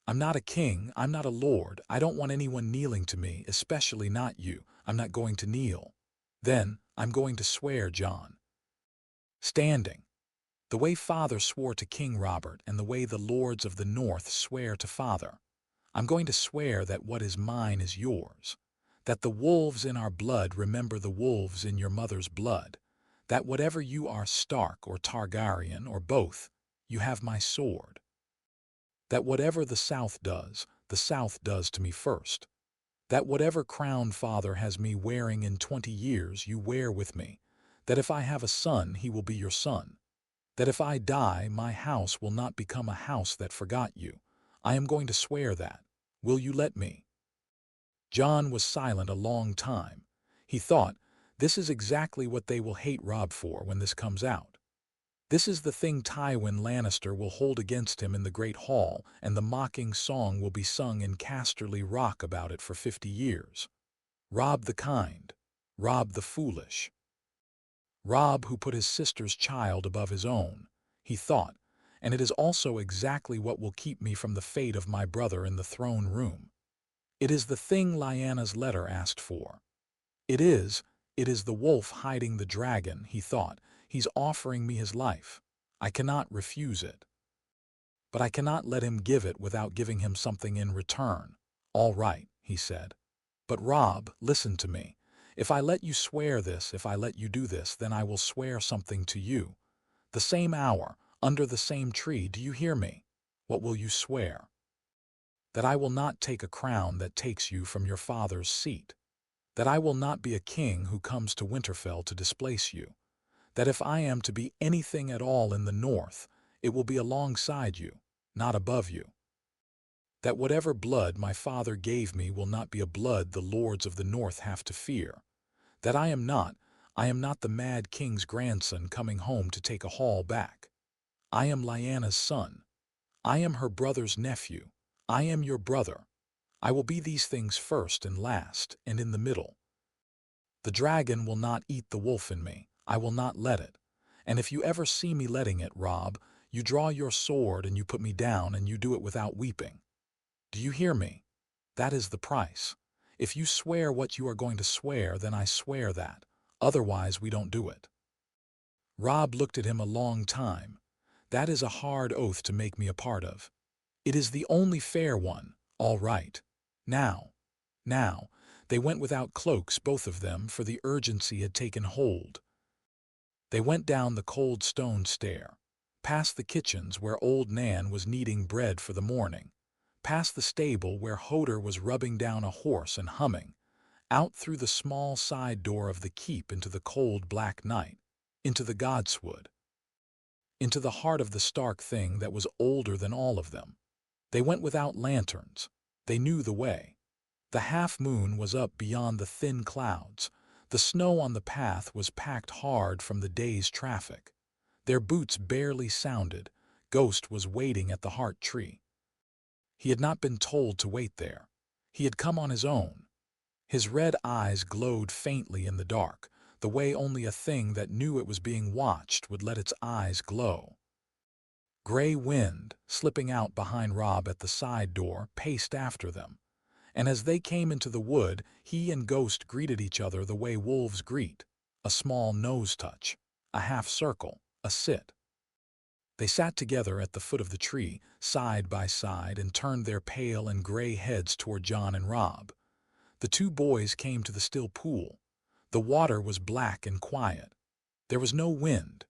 I'm not a king. I'm not a lord. I don't want anyone kneeling to me, especially not you. I'm not going to kneel. Then, I'm going to swear, Jon. Standing. The way father swore to King Robert and the way the lords of the north swear to father. I'm going to swear that what is mine is yours. that the wolves in our blood remember the wolves in your mother's blood, that whatever you are, Stark or Targaryen or both, you have my sword. That whatever the South does to me first. That whatever crown father has me wearing in 20 years, you wear with me. That if I have a son, he will be your son. That if I die, my house will not become a house that forgot you. I am going to swear that. Will you let me? Jon was silent a long time. He thought, this is exactly what they will hate Robb for when this comes out. This is the thing Tywin Lannister will hold against him in the Great Hall, and the mocking song will be sung in Casterly Rock about it for 50 years. Robb the kind, Robb the foolish. Robb who put his sister's child above his own, he thought, and it is also exactly what will keep me from the fate of my brother in the throne room. It is the thing Lyanna's letter asked for. It is the wolf hiding the dragon, he thought. He's offering me his life. I cannot refuse it. But I cannot let him give it without giving him something in return. All right, he said. But Robb, listen to me. If I let you swear this, if I let you do this, then I will swear something to you. The same hour, under the same tree, do you hear me? What will you swear? That I will not take a crown that takes you from your father's seat. That I will not be a king who comes to Winterfell to displace you. That if I am to be anything at all in the north, it will be alongside you, not above you. That whatever blood my father gave me will not be a blood the lords of the north have to fear. That I am not the mad king's grandson coming home to take a hall back. I am Lyanna's son. I am her brother's nephew. I am your brother. I will be these things first and last, and in the middle. The dragon will not eat the wolf in me. I will not let it. And if you ever see me letting it, Robb, you draw your sword and you put me down, and you do it without weeping. Do you hear me? That is the price. If you swear what you are going to swear, then I swear that. Otherwise, we don't do it. Robb looked at him a long time. That is a hard oath to make me a part of. It is the only fair one. All right. Now. They went without cloaks, both of them, for the urgency had taken hold. They went down the cold stone stair, past the kitchens where old Nan was kneading bread for the morning, past the stable where Hoder was rubbing down a horse and humming, out through the small side door of the keep into the cold black night, into the godswood, into the heart of the Stark thing that was older than all of them. They went without lanterns. They knew the way. The half-moon was up beyond the thin clouds. The snow on the path was packed hard from the day's traffic. Their boots barely sounded. Ghost was waiting at the heart tree. He had not been told to wait there. He had come on his own. His red eyes glowed faintly in the dark, the way only a thing that knew it was being watched would let its eyes glow. Gray Wind, slipping out behind Robb at the side door, paced after them. And as they came into the wood, he and Ghost greeted each other the way wolves greet, a small nose touch, a half circle, a sit. They sat together at the foot of the tree, side by side, and turned their pale and gray heads toward Jon and Robb. The two boys came to the still pool. The water was black and quiet. There was no wind.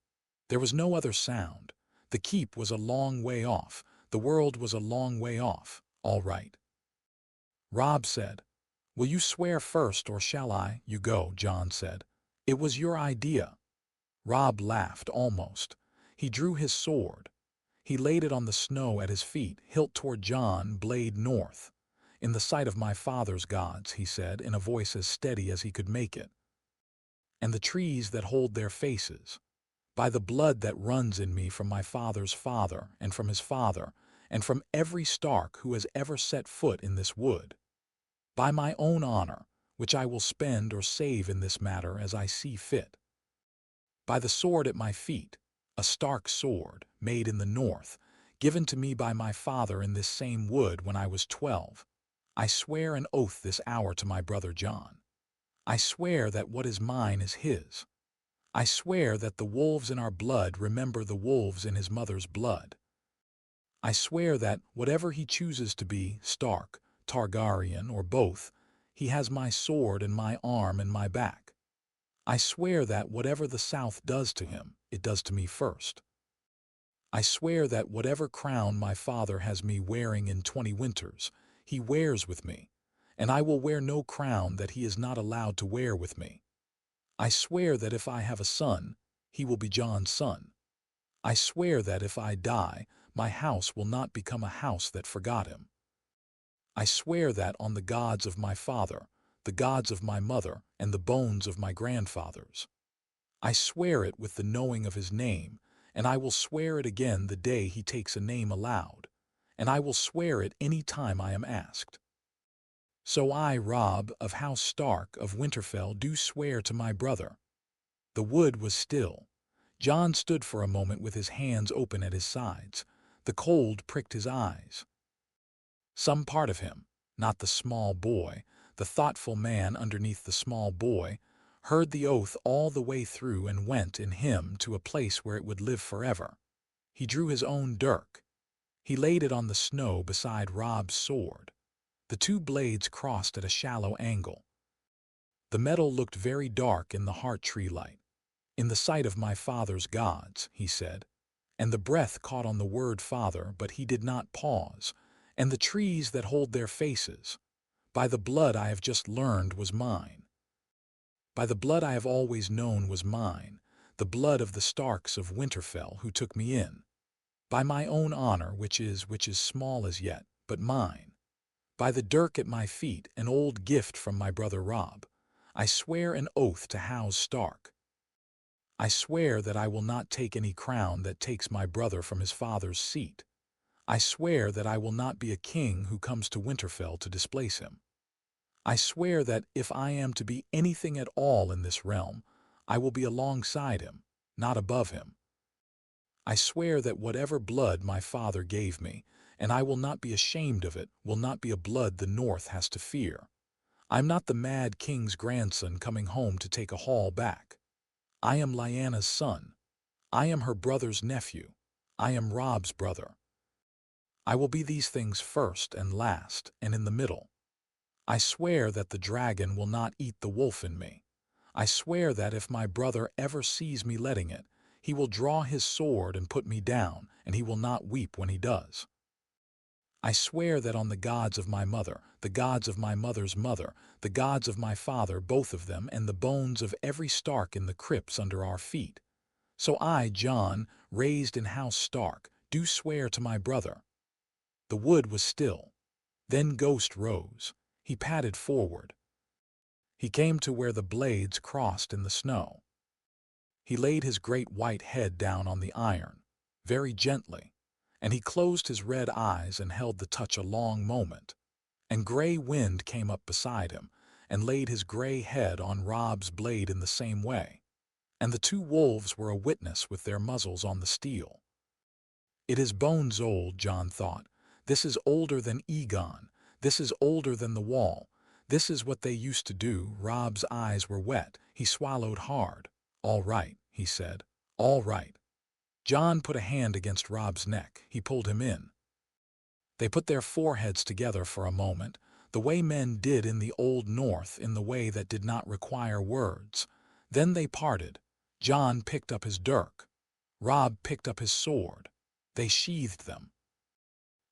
There was no other sound. The keep was a long way off. The world was a long way off. All right. Robb said, "Will you swear first, or shall I?" "You go," Jon said. "It was your idea." Robb laughed, almost. He drew his sword. He laid it on the snow at his feet, hilt toward Jon, blade north. "In the sight of my father's gods," he said, in a voice as steady as he could make it. "And the trees that hold their faces. By the blood that runs in me from my father's father, and from his father, and from every Stark who has ever set foot in this wood. By my own honor, which I will spend or save in this matter as I see fit. By the sword at my feet, a Stark sword, made in the north, given to me by my father in this same wood when I was 12. I swear an oath this hour to my brother Jon. I swear that what is mine is his. I swear that the wolves in our blood remember the wolves in his mother's blood. I swear that, whatever he chooses to be, Stark, Targaryen, or both, He has my sword and my arm and my back. I swear that whatever the South does to him, it does to me first. I swear that whatever crown my father has me wearing in 20 winters, he wears with me, and I will wear no crown that he is not allowed to wear with me. I swear that if I have a son, he will be Jon's son. I swear that if I die, my house will not become a house that forgot him. I swear that on the gods of my father, the gods of my mother, and the bones of my grandfathers. I swear it with the knowing of his name, and I will swear it again the day he takes a name aloud, and I will swear it any time I am asked. So I, Robb, of House Stark of Winterfell, do swear to my brother. The wood was still. Jon stood for a moment with his hands open at his sides. The cold pricked his eyes. Some part of him, not the small boy, the thoughtful man underneath the small boy, heard the oath all the way through and went in him to a place where it would live forever. He drew his own dirk. He laid it on the snow beside Robb's sword. The two blades crossed at a shallow angle. The metal looked very dark in the heart tree light. In the sight of my father's gods, he said. And the breath caught on the word father, but he did not pause. And the trees that hold their faces, by the blood I have just learned was mine. By the blood I have always known was mine, the blood of the Starks of Winterfell who took me in. By my own honor, which is small as yet, but mine. By the dirk at my feet, an old gift from my brother Robb, I swear an oath to House Stark. I swear that I will not take any crown that takes my brother from his father's seat. I swear that I will not be a king who comes to Winterfell to displace him. I swear that if I am to be anything at all in this realm, I will be alongside him, not above him. I swear that whatever blood my father gave me, and I will not be ashamed of it, will not be a blood the North has to fear. I'm not the mad king's grandson coming home to take a haul back. I am Lyanna's son. I am her brother's nephew. I am Robb's brother. I will be these things first and last and in the middle. I swear that the dragon will not eat the wolf in me. I swear that if my brother ever sees me letting it, he will draw his sword and put me down, and he will not weep when he does. I swear that on the gods of my mother, the gods of my mother's mother, the gods of my father, both of them, and the bones of every Stark in the crypts under our feet. So I, Jon, raised in House Stark, do swear to my brother. The wood was still. Then Ghost rose. He padded forward. He came to where the blades crossed in the snow. He laid his great white head down on the iron, very gently, and he closed his red eyes and held the touch a long moment. And gray wind came up beside him and laid his gray head on Robb's blade in the same way. And the two wolves were a witness with their muzzles on the steel. It is bones old, Jon thought. This is older than Aegon. This is older than the wall. This is what they used to do. Robb's eyes were wet. He swallowed hard. All right, he said. All right. Jon put a hand against Robb's neck. He pulled him in. They put their foreheads together for a moment, the way men did in the Old North, in the way that did not require words. Then they parted. Jon picked up his dirk. Robb picked up his sword. They sheathed them.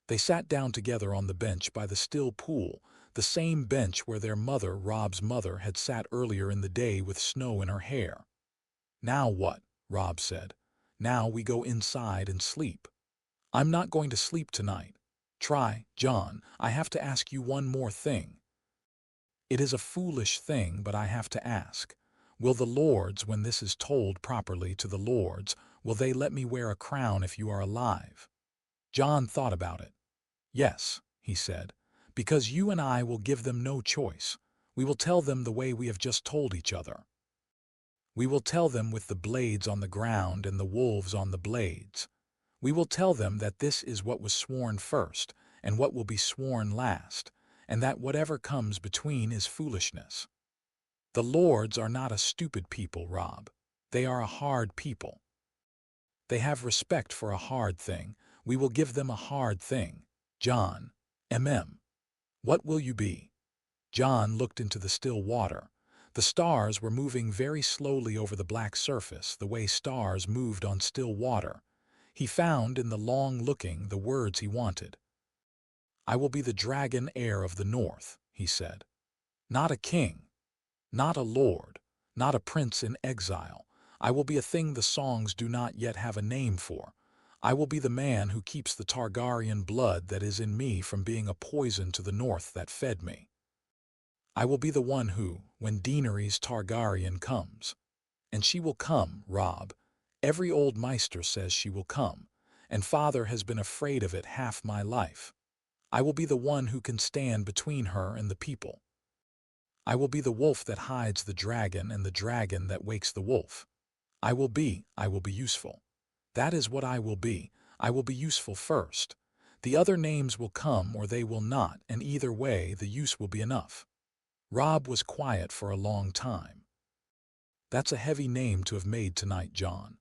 They sat down together on the bench by the still pool, the same bench where their mother, Robb's mother, had sat earlier in the day with snow in her hair. Now what? Robb said. Now we go inside and sleep. I'm not going to sleep tonight. Try, Jon, I have to ask you one more thing. It is a foolish thing, but I have to ask. Will the lords, when this is told properly to the lords, will they let me wear a crown if you are alive? Jon thought about it. Yes, he said, because you and I will give them no choice. We will tell them the way we have just told each other. We will tell them with the blades on the ground and the wolves on the blades. We will tell them that this is what was sworn first and what will be sworn last, and that whatever comes between is foolishness. The lords are not a stupid people, Robb. They are a hard people. They have respect for a hard thing. We will give them a hard thing. Jon, MM. What will you be? Jon looked into the still water. The stars were moving very slowly over the black surface, the way stars moved on still water. He found in the long looking the words he wanted. "I will be the dragon heir of the north," he said. "Not a king, not a lord, not a prince in exile. I will be a thing the songs do not yet have a name for. I will be the man who keeps the Targaryen blood that is in me from being a poison to the north that fed me. I will be the one who, when Daenerys Targaryen comes, and she will come, Robb. Every old Meister says she will come, and father has been afraid of it half my life. I will be the one who can stand between her and the people. I will be the wolf that hides the dragon and the dragon that wakes the wolf. I will be useful. That is what I will be. I will be useful first. The other names will come or they will not, and either way the use will be enough." Robb was quiet for a long time. "That's a heavy name to have made tonight, Jon.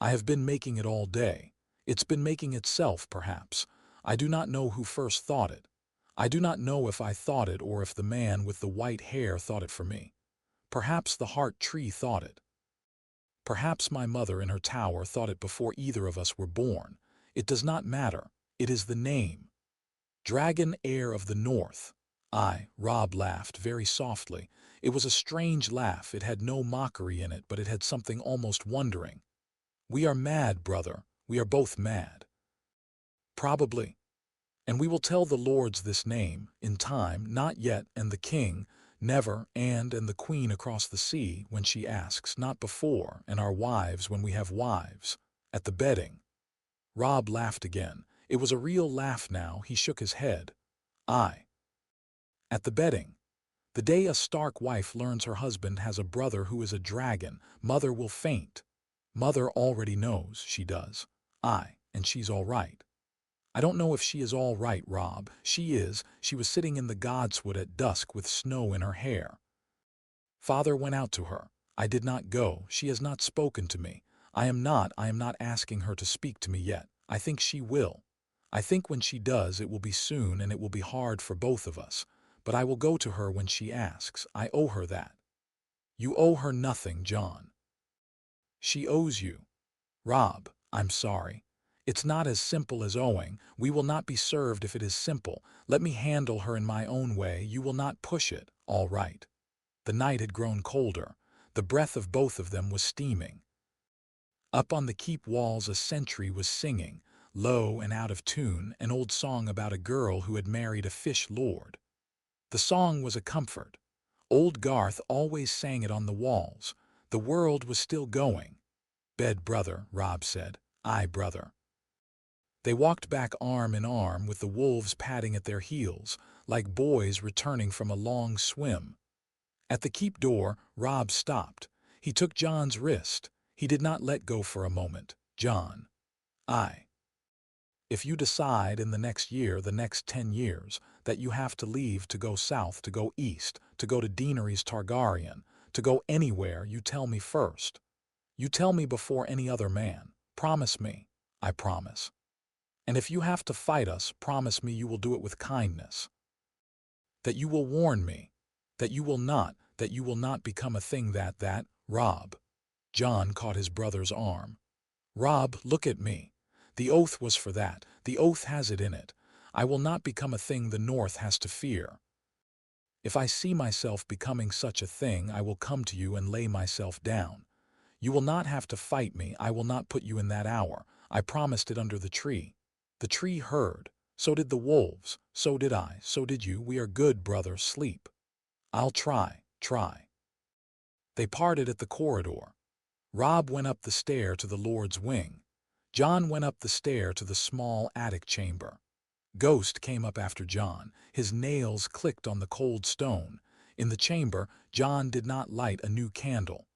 I have been making it all day. It's been making itself, perhaps. I do not know who first thought it. I do not know if I thought it or if the man with the white hair thought it for me. Perhaps the heart tree thought it. Perhaps my mother in her tower thought it before either of us were born. It does not matter. It is the name. Dragon heir of the north. Robb laughed very softly. It was a strange laugh. It had no mockery in it, but it had something almost wondering. "We are mad, brother. We are both mad." "Probably. And we will tell the lords this name, in time, not yet, and the king, never, and the queen across the sea, when she asks, not before, and our wives when we have wives, at the bedding." Robb laughed again. It was a real laugh now. He shook his head. "Aye. At the bedding. The day a Stark wife learns her husband has a brother who is a dragon, mother will faint. Mother already knows, she does. Aye, and she's all right. I don't know if she is all right, Robb. She is. She was sitting in the godswood at dusk with snow in her hair. Father went out to her. I did not go. She has not spoken to me. I am not asking her to speak to me yet. I think she will. I think when she does it will be soon and it will be hard for both of us. But I will go to her when she asks. I owe her that." "You owe her nothing, Jon." "She owes you." "Robb, I'm sorry. It's not as simple as owing. We will not be served if it is simple. Let me handle her in my own way. You will not push it. All right." The night had grown colder. The breath of both of them was steaming. Up on the keep walls a sentry was singing, low and out of tune, an old song about a girl who had married a fish lord. The song was a comfort. Old Garth always sang it on the walls. The world was still going. "Bed, brother," Robb said. "Aye, brother." They walked back arm in arm with the wolves padding at their heels, like boys returning from a long swim. At the keep door, Robb stopped. He took Jon's wrist. He did not let go for a moment. "Jon. If you decide in the next year, the next 10 years, that you have to leave to go south, to go east, to go to Daenerys Targaryen, to go anywhere, you tell me first. You tell me before any other man. Promise me." "I promise." "And if you have to fight us, promise me you will do it with kindness. That you will warn me. That you will not become a thing that, Robb." Jon caught his brother's arm. "Robb, look at me. The oath was for that. The oath has it in it. I will not become a thing the North has to fear. If I see myself becoming such a thing, I will come to you and lay myself down. You will not have to fight me. I will not put you in that hour. I promised it under the tree. The tree heard. So did the wolves. So did I. So did you. We are good, brother. Sleep. I'll try. They parted at the corridor. Robb went up the stair to the Lord's wing. Jon went up the stair to the small attic chamber. Ghost came up after Jon. His nails clicked on the cold stone. In the chamber, Jon did not light a new candle.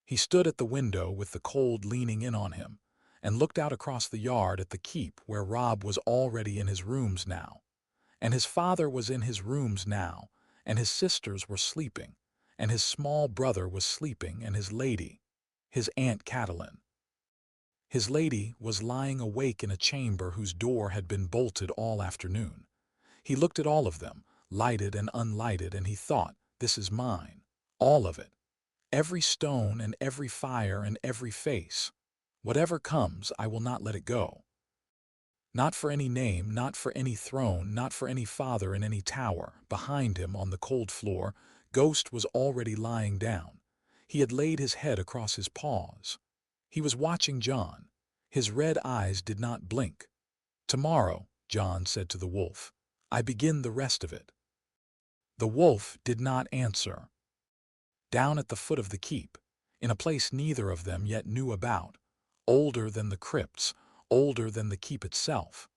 He stood at the window with the cold leaning in on him, and looked out across the yard at the keep where Robb was already in his rooms now. And his father was in his rooms now, and his sisters were sleeping, and his small brother was sleeping, and his lady, his Aunt Catelyn. His lady was lying awake in a chamber whose door had been bolted all afternoon. He looked at all of them, lighted and unlighted, and he thought, "This is mine. All of it. Every stone and every fire and every face. Whatever comes, I will not let it go. Not for any name, not for any throne, not for any father in any tower." Behind him, on the cold floor, Ghost was already lying down. He had laid his head across his paws. He was watching Jon. His red eyes did not blink. "Tomorrow," Jon said to the wolf, "I begin the rest of it." The wolf did not answer. Down at the foot of the keep, in a place neither of them yet knew about, older than the crypts, older than the keep itself,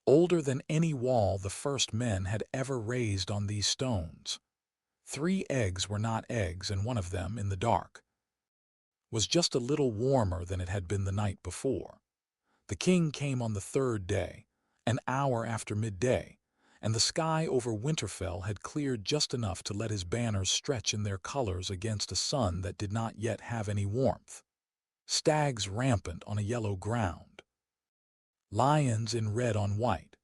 older than any wall the first men had ever raised on these stones. 3 eggs were not eggs, and one of them, in the dark, was just a little warmer than it had been the night before. The king came on the 3rd day, an hour after midday, and the sky over Winterfell had cleared just enough to let his banners stretch in their colors against a sun that did not yet have any warmth. Stags rampant on a yellow ground. Lions in red on white.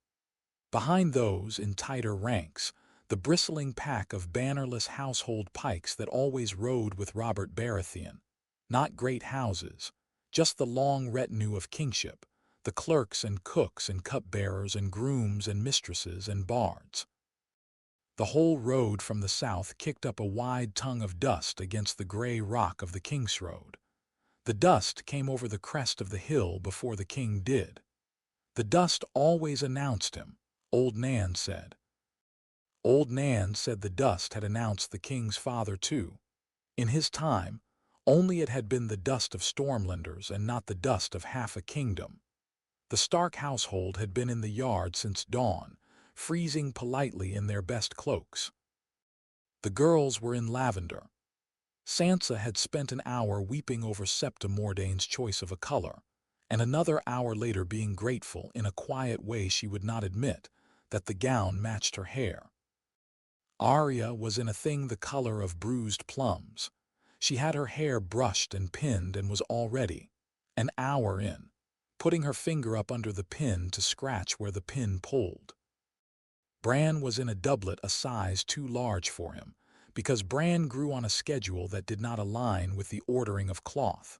Behind those, in tighter ranks, the bristling pack of bannerless household pikes that always rode with Robert Baratheon. Not great houses, just the long retinue of kingship, the clerks and cooks and cupbearers and grooms and mistresses and bards. The whole road from the south kicked up a wide tongue of dust against the gray rock of the King's Road. The dust came over the crest of the hill before the king did. The dust always announced him, Old Nan said. Old Nan said the dust had announced the king's father too. In his time, only it had been the dust of Stormlanders and not the dust of half a kingdom. The Stark household had been in the yard since dawn, freezing politely in their best cloaks. The girls were in lavender. Sansa had spent an hour weeping over Septa Mordane's choice of a color, and another hour later being grateful, in a quiet way she would not admit, that the gown matched her hair. Arya was in a thing the color of bruised plums. She had her hair brushed and pinned and was already, an hour in, putting her finger up under the pin to scratch where the pin pulled. Bran was in a doublet a size too large for him, because Bran grew on a schedule that did not align with the ordering of cloth.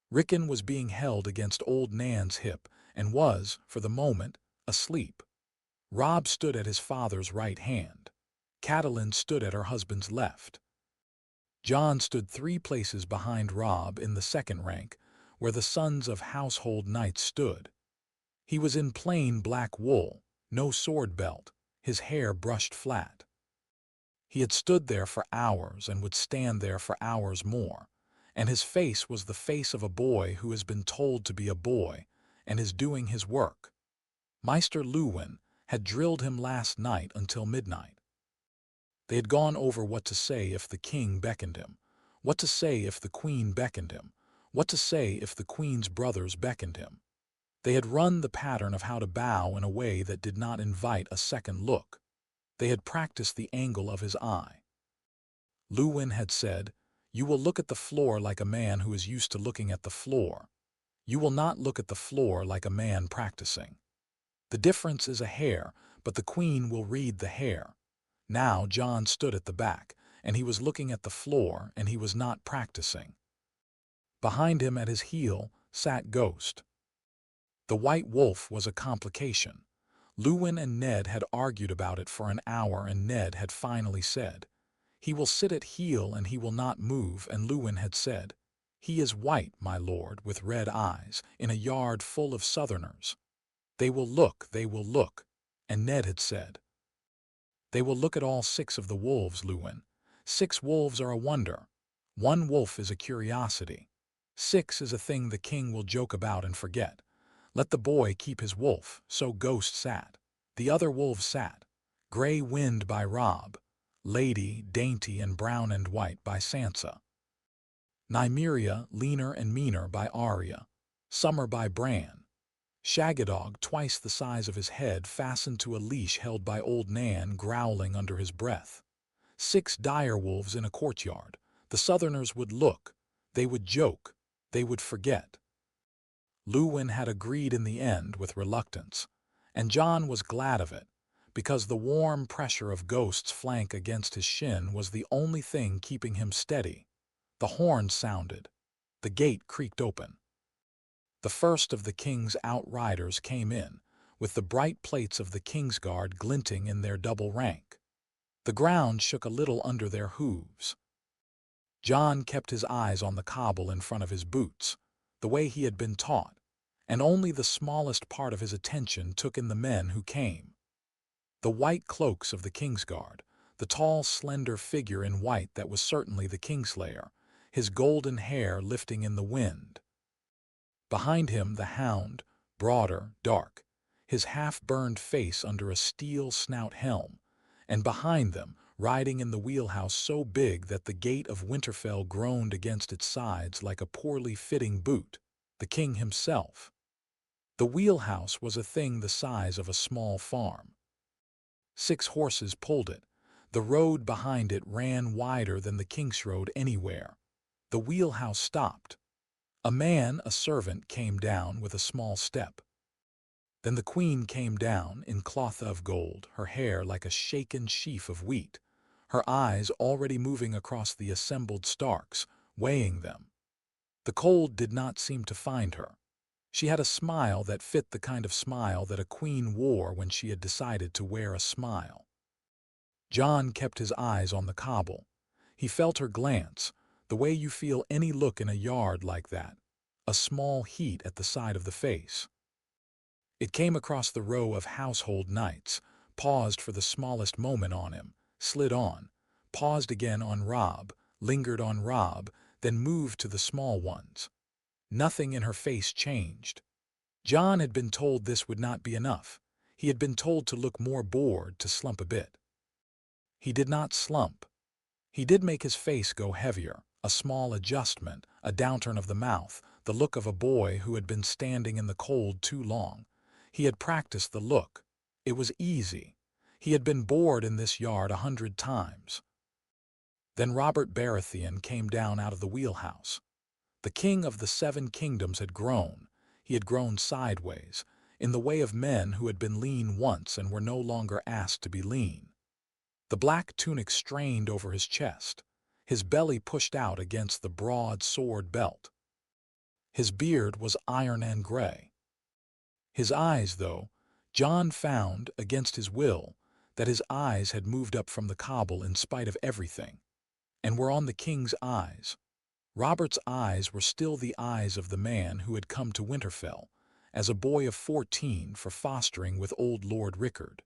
Rickon was being held against Old Nan's hip and was, for the moment, asleep. Robb stood at his father's right hand. Catelyn stood at her husband's left. Jon stood 3 places behind Robb in the second rank, where the sons of household knights stood. He was in plain black wool, no sword belt, his hair brushed flat. He had stood there for hours and would stand there for hours more, and his face was the face of a boy who has been told to be a boy and is doing his work. Maester Luwin had drilled him last night until midnight. They had gone over what to say if the king beckoned him, what to say if the queen beckoned him, what to say if the queen's brothers beckoned him. They had run the pattern of how to bow in a way that did not invite a second look. They had practiced the angle of his eye. Luwin had said, "You will look at the floor like a man who is used to looking at the floor. You will not look at the floor like a man practicing. The difference is a hair, but the queen will read the hair." Now Jon stood at the back, and he was looking at the floor, and he was not practicing. Behind him at his heel sat Ghost. The White Wolf was a complication. Luwin and Ned had argued about it for an hour, and Ned had finally said, "He will sit at heel and he will not move," and Luwin had said, "He is white, my lord, with red eyes, in a yard full of Southerners. They will look, and Ned had said, "They will look at all 6 of the wolves, Luwin. 6 wolves are a wonder. 1 wolf is a curiosity. 6 is a thing the king will joke about and forget. Let the boy keep his wolf." So Ghost sat. The other wolves sat. Gray Wind by Robb. Lady, Dainty and Brown and White by Sansa. Nymeria, Leaner and Meaner by Arya. Summer by Bran. Shagadog, twice the size of his head, fastened to a leash held by Old Nan, growling under his breath. 6 direwolves in a courtyard. The Southerners would look. They would joke. They would forget. Luwin had agreed in the end with reluctance, and Jon was glad of it, because the warm pressure of Ghost's flank against his shin was the only thing keeping him steady. The horn sounded. The gate creaked open. The first of the king's outriders came in, with the bright plates of the Kingsguard glinting in their double rank. The ground shook a little under their hooves. Jon kept his eyes on the cobble in front of his boots, the way he had been taught, and only the smallest part of his attention took in the men who came. The white cloaks of the Kingsguard, the tall, slender figure in white that was certainly the Kingslayer, his golden hair lifting in the wind. Behind him the Hound, broader, dark, his half-burned face under a steel snout helm, and behind them, riding in the wheelhouse so big that the gate of Winterfell groaned against its sides like a poorly fitting boot, the king himself. The wheelhouse was a thing the size of a small farm. 6 horses pulled it. The road behind it ran wider than the King's Road anywhere. The wheelhouse stopped. A man, a servant, came down with a small step. Then the queen came down in cloth of gold, her hair like a shaken sheaf of wheat, her eyes already moving across the assembled Starks, weighing them. The cold did not seem to find her. She had a smile that fit the kind of smile that a queen wore when she had decided to wear a smile. Jon kept his eyes on the cobble. He felt her glance, the way you feel any look in a yard like that, a small heat at the side of the face. It came across the row of household knights, paused for the smallest moment on him, slid on, paused again on Robb, lingered on Robb, then moved to the small ones. Nothing in her face changed. Jon had been told this would not be enough. He had been told to look more bored, to slump a bit. He did not slump. He did make his face go heavier, a small adjustment, a downturn of the mouth, the look of a boy who had been standing in the cold too long. He had practiced the look. It was easy. He had been bored in this yard 100 times. Then Robert Baratheon came down out of the wheelhouse. The king of the 7 kingdoms had grown. He had grown sideways, in the way of men who had been lean once and were no longer asked to be lean. The black tunic strained over his chest. His belly pushed out against the broad sword belt. His beard was iron and gray. His eyes, though, Jon found, against his will, that his eyes had moved up from the cobble in spite of everything, and were on the king's eyes. Robert's eyes were still the eyes of the man who had come to Winterfell, as a boy of 14 for fostering with old Lord Rickard.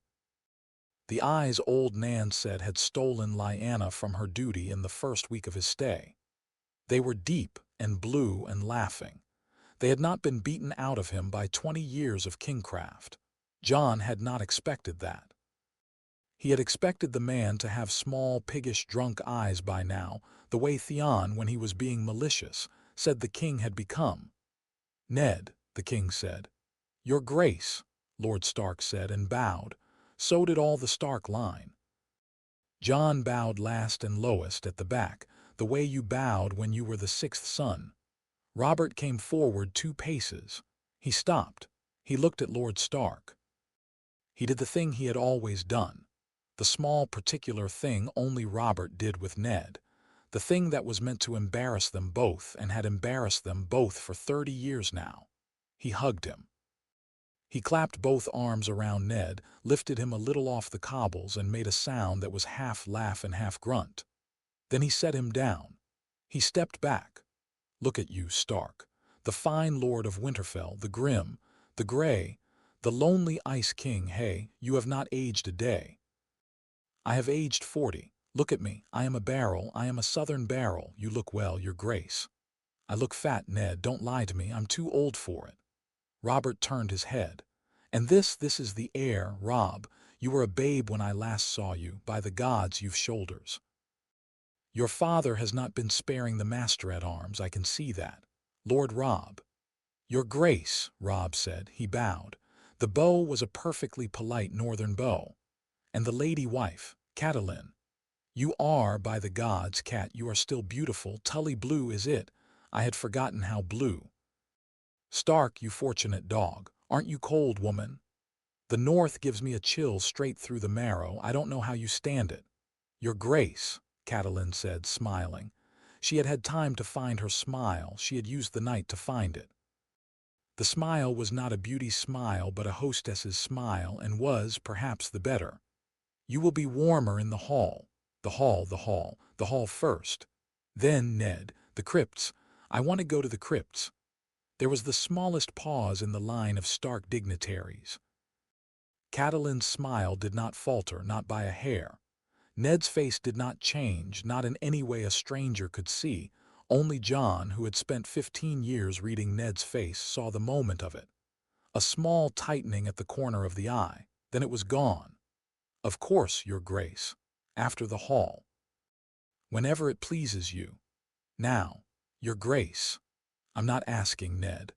The eyes old Nan said had stolen Lyanna from her duty in the first week of his stay. They were deep and blue and laughing. They had not been beaten out of him by 20 years of kingcraft. Jon had not expected that. He had expected the man to have small, piggish, drunk eyes by now, the way Theon, when he was being malicious, said the king had become. "Ned," the king said. "Your Grace," Lord Stark said and bowed. So did all the Stark line. Jon bowed last and lowest at the back, the way you bowed when you were the 6th son. Robert came forward 2 paces. He stopped. He looked at Lord Stark. He did the thing he had always done. The small particular thing only Robert did with Ned. The thing that was meant to embarrass them both and had embarrassed them both for 30 years now. He hugged him. He clapped both arms around Ned, lifted him a little off the cobbles and made a sound that was half laugh and half grunt. Then he set him down. He stepped back. "Look at you, Stark, the fine lord of Winterfell, the grim, the gray, the lonely Ice King. Hey, you have not aged a day. I have aged 40. Look at me. I am a barrel. I am a southern barrel. You look well, your Grace. I look fat, Ned. Don't lie to me. I'm too old for it." Robert turned his head. "And this is the heir, Robb. You were a babe when I last saw you. By the gods, you've shoulders. Your father has not been sparing the master-at-arms, I can see that. Lord Robb." "Your Grace," Robb said. He bowed. The bow was a perfectly polite northern bow. "And the lady wife, Catelyn. You are, by the gods, Cat, you are still beautiful. Tully blue is it? I had forgotten how blue. Stark, you fortunate dog. Aren't you cold, woman?" The north gives me a chill straight through the marrow. I don't know how you stand it." "Your Grace," Catelyn said, smiling. She had had time to find her smile. She had used the night to find it. The smile was not a beauty smile but a hostess's smile, and was, perhaps, the better. "You will be warmer in the hall. The hall, the hall, the hall first. Then, Ned, the crypts. I want to go to the crypts." There was the smallest pause in the line of Stark dignitaries. Catelyn's smile did not falter, not by a hair. Ned's face did not change, not in any way a stranger could see. Only Jon, who had spent 15 years reading Ned's face, saw the moment of it. A small tightening at the corner of the eye. Then it was gone. "Of course, Your Grace. After the hall. Whenever it pleases you. Now, Your Grace." "I'm not asking, Ned.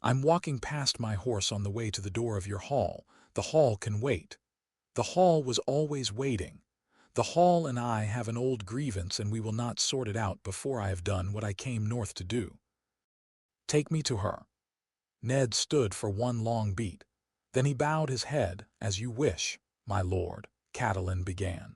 I'm walking past my horse on the way to the door of your hall. The hall can wait." The hall was always waiting. "The hall and I have an old grievance, and we will not sort it out before I have done what I came north to do." "Take me to her." Ned stood for one long beat. Then he bowed his head. "As you wish, my lord," Catelyn began.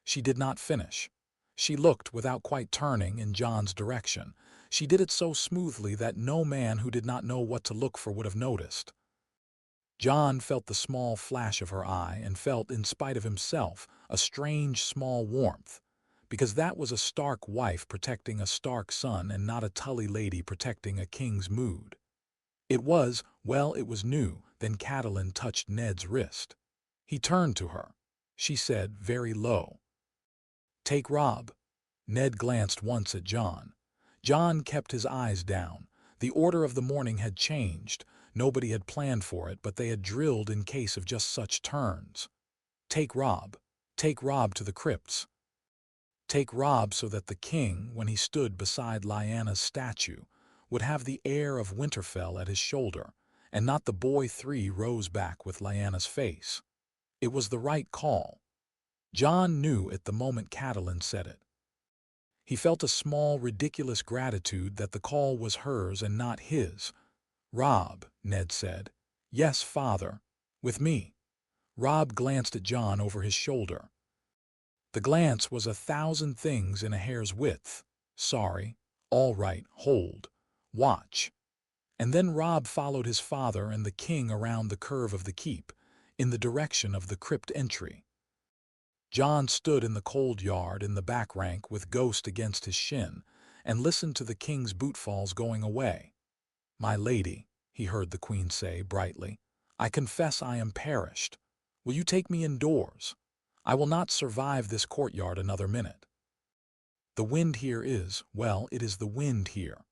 She did not finish. She looked, without quite turning, in Jon's direction. She did it so smoothly that no man who did not know what to look for would have noticed. Jon felt the small flash of her eye, and felt, in spite of himself, a strange small warmth, because that was a Stark wife protecting a Stark son and not a Tully lady protecting a king's mood. It was, well, it was new. Then Catelyn touched Ned's wrist. He turned to her. She said, very low, "Take Robb." Ned glanced once at Jon. Jon kept his eyes down. The order of the morning had changed. Nobody had planned for it, but they had drilled in case of just such turns. "Take Robb. Take Robb to the crypts. Take Robb so that the king, when he stood beside Lyanna's statue, would have the heir of Winterfell at his shoulder, and not the boy 3 rows back with Lyanna's face." It was the right call. Jon knew it the moment Catelyn said it. He felt a small, ridiculous gratitude that the call was hers and not his. "Robb," Ned said. "Yes, father. With me." Robb glanced at Jon over his shoulder. The glance was 1,000 things in a hair's width. "Sorry. All right, hold. Watch." And then Robb followed his father and the king around the curve of the keep, in the direction of the crypt entry. Jon stood in the cold yard in the back rank with Ghost against his shin, and listened to the king's bootfalls going away. "My lady," he heard the queen say brightly, "I confess I am perished. Will you take me indoors? I will not survive this courtyard another minute. The wind here is, well, it is the wind here."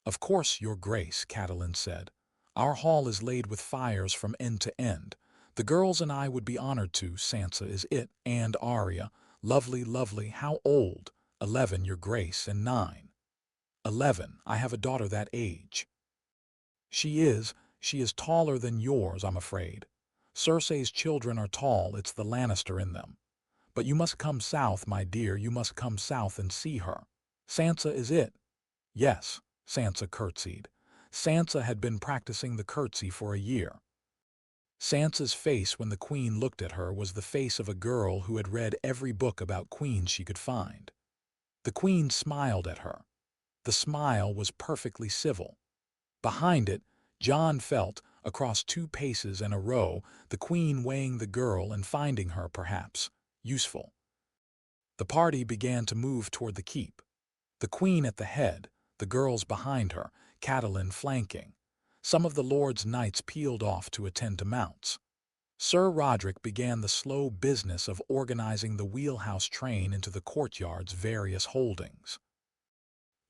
"Of course, Your Grace," Catelyn said. "Our hall is laid with fires from end to end. The girls and I would be honored to. Sansa is it, and Arya. Lovely, lovely. How old?" 11, Your Grace, and 9. 11. I have a daughter that age." She is taller than yours, I'm afraid. Cersei's children are tall, it's the Lannister in them. But you must come south, my dear, you must come south and see her. Sansa is it?" "Yes," Sansa curtsied. Sansa had been practicing the curtsy for a year. Sansa's face when the queen looked at her was the face of a girl who had read every book about queens she could find. The queen smiled at her. The smile was perfectly civil. Behind it, Jon felt, across 2 paces and a row, the queen weighing the girl and finding her, perhaps, useful. The party began to move toward the keep. The queen at the head, the girls behind her, Catelyn flanking. Some of the lord's knights peeled off to attend to mounts. Sir Roderick began the slow business of organizing the wheelhouse train into the courtyard's various holdings.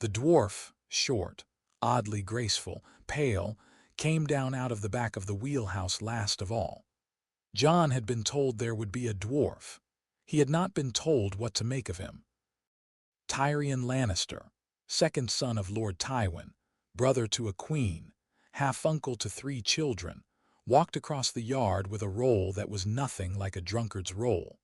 The dwarf, short, oddly graceful, pale, came down out of the back of the wheelhouse last of all. Jon had been told there would be a dwarf. He had not been told what to make of him. Tyrion Lannister, second son of Lord Tywin, brother to a queen, half-uncle to 3 children, walked across the yard with a roll that was nothing like a drunkard's roll.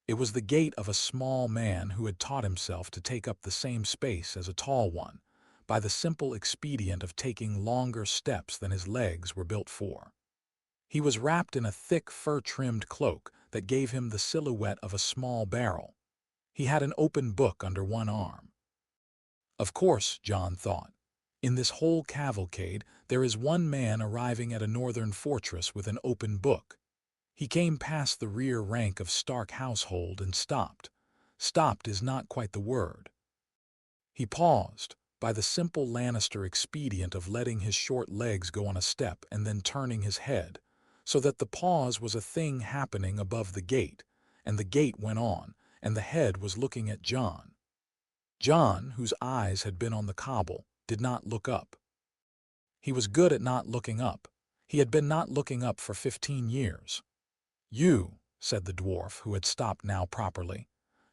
It was the gait of a small man who had taught himself to take up the same space as a tall one, by the simple expedient of taking longer steps than his legs were built for. He was wrapped in a thick fur-trimmed cloak that gave him the silhouette of a small barrel. He had an open book under one arm. Of course, Jon thought, in this whole cavalcade there is one man arriving at a northern fortress with an open book. He came past the rear rank of Stark household and stopped. Stopped is not quite the word. He paused, by the simple Lannister expedient of letting his short legs go on a step and then turning his head, so that the pause was a thing happening above the gate, and the gate went on, and the head was looking at Jon. Jon, whose eyes had been on the cobble, did not look up. He was good at not looking up. He had been not looking up for 15 years. "You," said the dwarf, who had stopped now properly.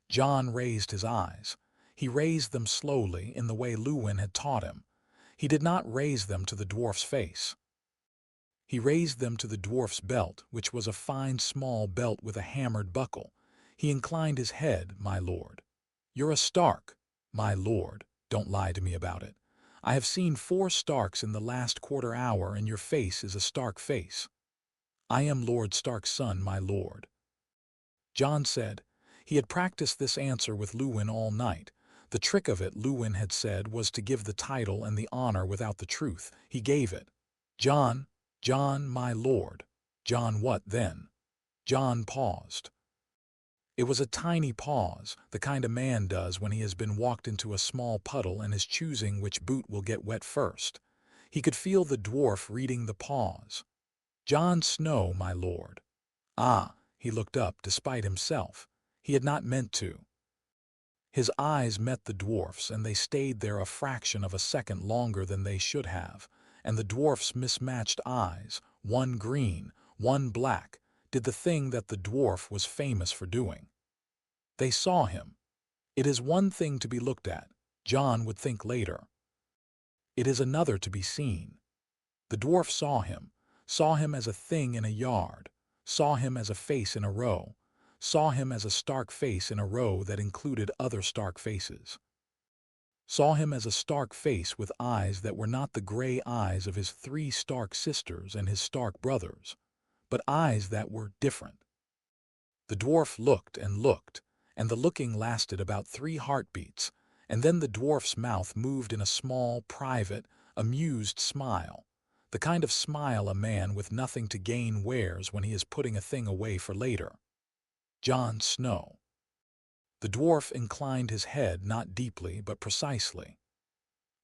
Jon raised his eyes. He raised them slowly in the way Luwin had taught him. He did not raise them to the dwarf's face. He raised them to the dwarf's belt, which was a fine small belt with a hammered buckle. He inclined his head, "My lord." "You're a Stark." "My lord, don't lie to me about it. I have seen 4 Starks in the last quarter hour, and your face is a Stark face." "I am Lord Stark's son, my lord." Jon said. He had practiced this answer with Luwin all night. The trick of it, Luwin had said, was to give the title and the honor without the truth. He gave it. "Jon, Jon, my lord." "Jon what, then?" Jon paused. It was a tiny pause, the kind a man does when he has been walked into a small puddle and is choosing which boot will get wet first. He could feel the dwarf reading the pause. "Jon Snow, my lord." Ah, he looked up despite himself. He had not meant to. His eyes met the dwarf's, and they stayed there a fraction of a second longer than they should have, and the dwarf's mismatched eyes, one green, one black, did the thing that the dwarf was famous for doing. They saw him. It is one thing to be looked at, Jon would think later. It is another to be seen. The dwarf saw him as a thing in a yard, saw him as a face in a row, saw him as a Stark face in a row that included other Stark faces. Saw him as a Stark face with eyes that were not the gray eyes of his 3 Stark sisters and his Stark brothers, but eyes that were different. The dwarf looked, and the looking lasted about 3 heartbeats, and then the dwarf's mouth moved in a small, private, amused smile, the kind of smile a man with nothing to gain wears when he is putting a thing away for later. "Jon Snow." The dwarf inclined his head not deeply but precisely.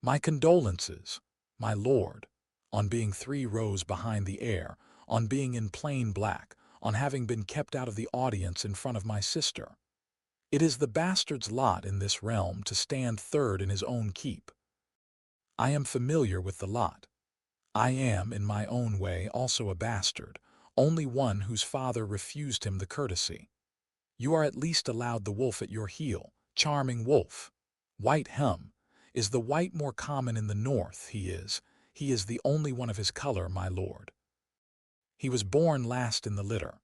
"My condolences, my lord, on being 3 rows behind the heir, on being in plain black, on having been kept out of the audience in front of my sister. It is the bastard's lot in this realm to stand third in his own keep. I am familiar with the lot. I am, in my own way, also a bastard, only one whose father refused him the courtesy. You are at least allowed the wolf at your heel, charming wolf. White is the white more common in the north, he is the only one of his color, my lord. He was born last in the litter.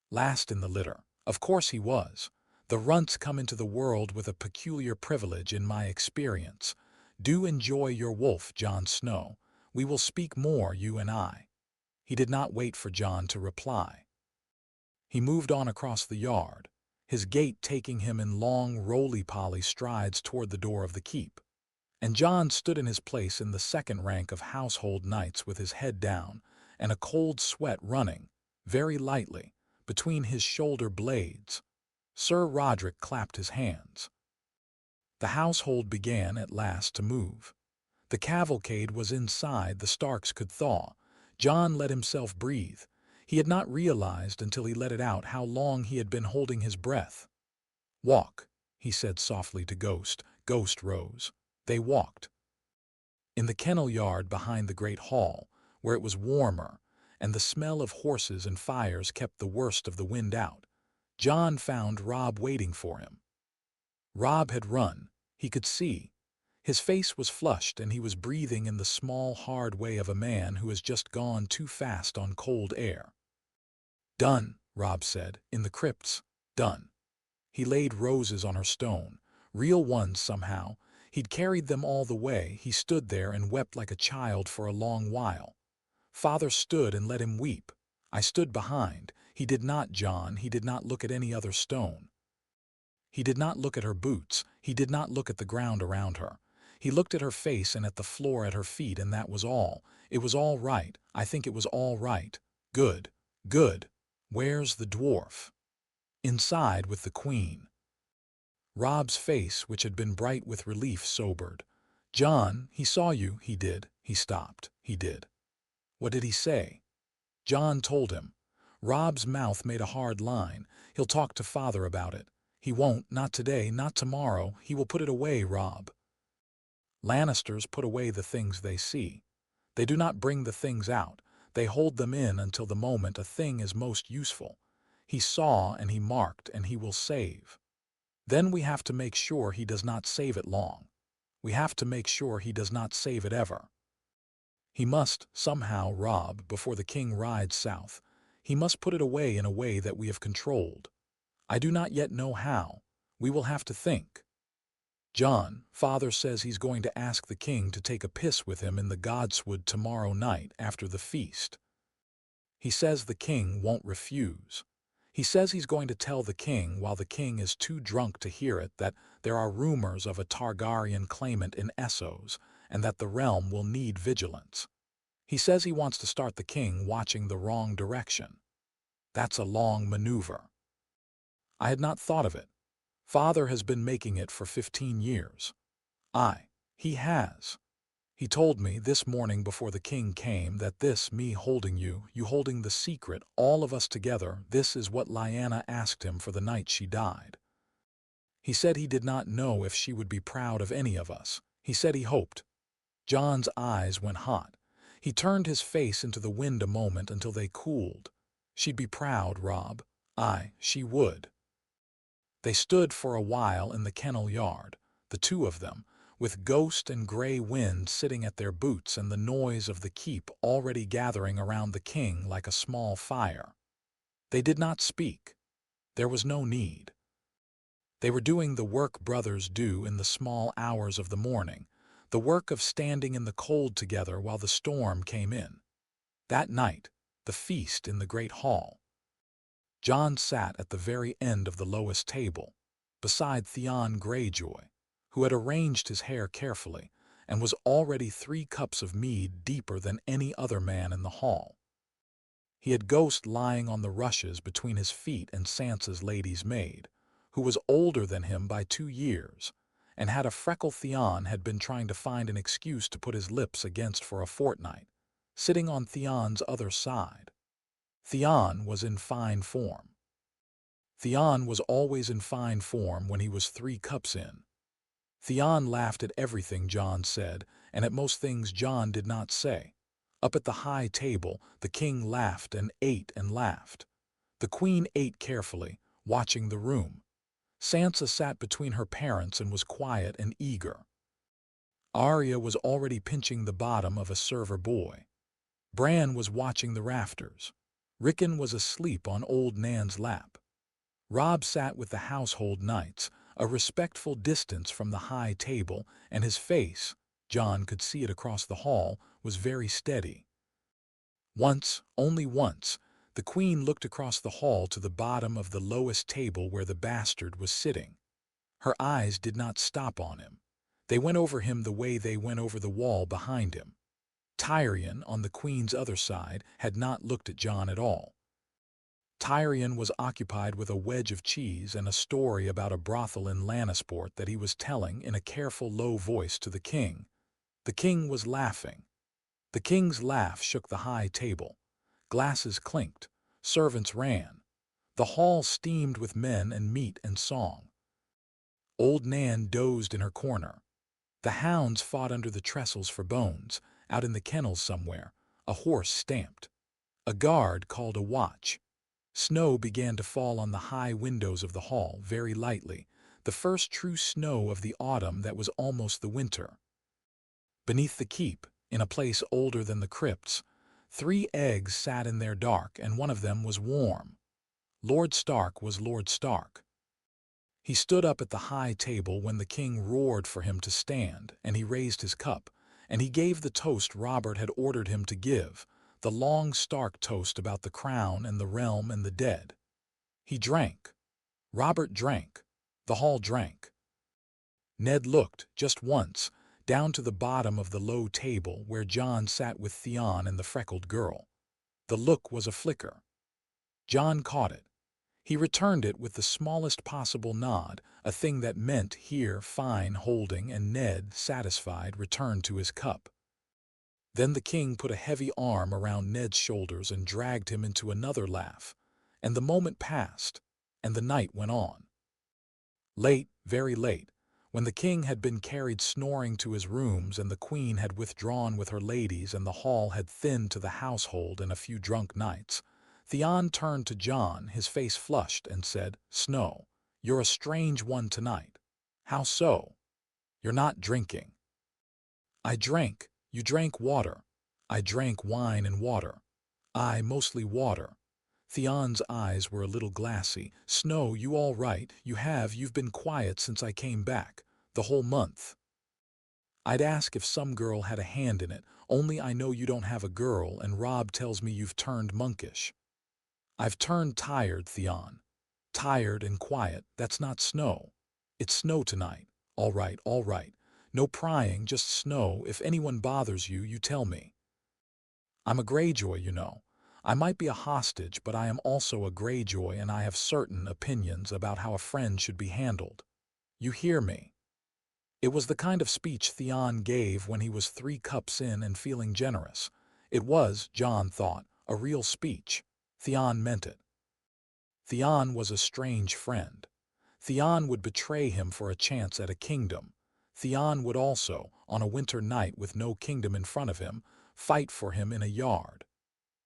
Last in the litter. Of course he was. The runts come into the world with a peculiar privilege in my experience. Do enjoy your wolf, Jon Snow. We will speak more, you and I." He did not wait for Jon to reply. He moved on across the yard, his gait taking him in long, roly-poly strides toward the door of the keep. And Jon stood in his place in the second rank of household knights with his head down and a cold sweat running, very lightly, between his shoulder blades. Sir Roderick clapped his hands. The household began at last to move. The cavalcade was inside, the Starks could thaw. Jon let himself breathe. He had not realized until he let it out how long he had been holding his breath. "Walk," he said softly to Ghost. Ghost rose. They walked. In the kennel yard behind the great hall, where it was warmer, and the smell of horses and fires kept the worst of the wind out, Jon found Robb waiting for him. Robb had run, he could see. His face was flushed and he was breathing in the small, hard way of a man who has just gone too fast on cold air. "Done," Robb said, "in the crypts, done." He laid roses on her stone, real ones somehow. He'd carried them all the way. He stood there and wept like a child for a long while. Father stood and let him weep. I stood behind. He did not, Jon. He did not look at any other stone. He did not look at her boots. He did not look at the ground around her. He looked at her face and at the floor at her feet, and that was all. It was all right. I think it was all right. Good. Good. Where's the dwarf? Inside with the queen. Robb's face, which had been bright with relief, sobered. Jon, he saw you. He did. He stopped. He did. What did he say? Jon told him. Robb's mouth made a hard line. He'll talk to father about it. He won't, not today, not tomorrow. He will put it away, Robb. Lannisters put away the things they see. They do not bring the things out. They hold them in until the moment a thing is most useful. He saw and he marked, and he will save. Then we have to make sure he does not save it long. We have to make sure he does not save it ever. He must, somehow, Robb, before the king rides south. He must put it away in a way that we have controlled. I do not yet know how. We will have to think. Jon, father says he's going to ask the king to take a piss with him in the godswood tomorrow night after the feast. He says the king won't refuse. He says he's going to tell the king, while the king is too drunk to hear it, that there are rumors of a Targaryen claimant in Essos, and that the realm will need vigilance. He says he wants to start the king watching the wrong direction. That's a long maneuver. I had not thought of it. Father has been making it for 15 years. He has. He told me this morning before the king came that this, me holding you holding the secret, all of us together, this is what Lyanna asked him for the night she died. He said he did not know if she would be proud of any of us. He said he hoped. Jon's eyes went hot. He turned his face into the wind a moment until they cooled. She'd be proud, Robb. She would. They stood for a while in the kennel yard, the two of them, with Ghost and Grey Wind sitting at their boots and the noise of the keep already gathering around the king like a small fire. They did not speak. There was no need. They were doing the work brothers do in the small hours of the morning, the work of standing in the cold together while the storm came in. That night, the feast in the great hall. Jon sat at the very end of the lowest table, beside Theon Greyjoy, who had arranged his hair carefully and was already 3 cups of mead deeper than any other man in the hall. He had Ghost lying on the rushes between his feet and Sansa's lady's maid, who was older than him by 2 years, and had a freckle Theon had been trying to find an excuse to put his lips against for a fortnight, sitting on Theon's other side. Theon was in fine form. Theon was always in fine form when he was 3 cups in. Theon laughed at everything Jon said, and at most things Jon did not say. Up at the high table, the king laughed and ate and laughed. The queen ate carefully, watching the room. Sansa sat between her parents and was quiet and eager. Arya was already pinching the bottom of a server boy. Bran was watching the rafters. Rickon was asleep on old Nan's lap. Robb sat with the household knights, a respectful distance from the high table, and his face, Jon could see it across the hall, was very steady. Once, only once, the queen looked across the hall to the bottom of the lowest table where the bastard was sitting. Her eyes did not stop on him. They went over him the way they went over the wall behind him. Tyrion, on the queen's other side, had not looked at Jon at all. Tyrion was occupied with a wedge of cheese and a story about a brothel in Lannisport that he was telling in a careful low voice to the king. The king was laughing. The king's laugh shook the high table. Glasses clinked. Servants ran. The hall steamed with men and meat and song. Old Nan dozed in her corner. The hounds fought under the trestles for bones. Out in the kennels somewhere, a horse stamped. A guard called a watch. Snow began to fall on the high windows of the hall very lightly, the first true snow of the autumn that was almost the winter. Beneath the keep, in a place older than the crypts, 3 eggs sat in their dark, and one of them was warm. Lord Stark was Lord Stark. He stood up at the high table when the king roared for him to stand, and he raised his cup, and he gave the toast Robert had ordered him to give, the long Stark toast about the crown and the realm and the dead. He drank. Robert drank. The hall drank. Ned looked, just once, down to the bottom of the low table where Jon sat with Theon and the freckled girl. The look was a flicker. Jon caught it. He returned it with the smallest possible nod, a thing that meant here, fine, holding, and Ned, satisfied, returned to his cup. Then the king put a heavy arm around Ned's shoulders and dragged him into another laugh. And the moment passed, and the night went on. Late, very late, when the king had been carried snoring to his rooms and the queen had withdrawn with her ladies and the hall had thinned to the household and a few drunk nights, Theon turned to Jon, his face flushed, and said, "Snow, you're a strange one tonight." "How so?" "You're not drinking." "I drank. You drank water." "I drank wine and water." "I mostly water." Theon's eyes were a little glassy. "Snow, you all right? You've been quiet since I came back. The whole month." "I'd ask if some girl had a hand in it, only I know you don't have a girl, and Robb tells me you've turned monkish." "I've turned tired, Theon." "Tired and quiet, that's not Snow." "It's Snow tonight." All right, all right. No prying, just Snow. If anyone bothers you, you tell me." "I'm a Greyjoy, you know. I might be a hostage, but I am also a Greyjoy, and I have certain opinions about how a friend should be handled. You hear me?" It was the kind of speech Theon gave when he was 3 cups in and feeling generous. It was, Jon thought, a real speech. Theon meant it. Theon was a strange friend. Theon would betray him for a chance at a kingdom. Theon would also, on a winter night with no kingdom in front of him, fight for him in a yard.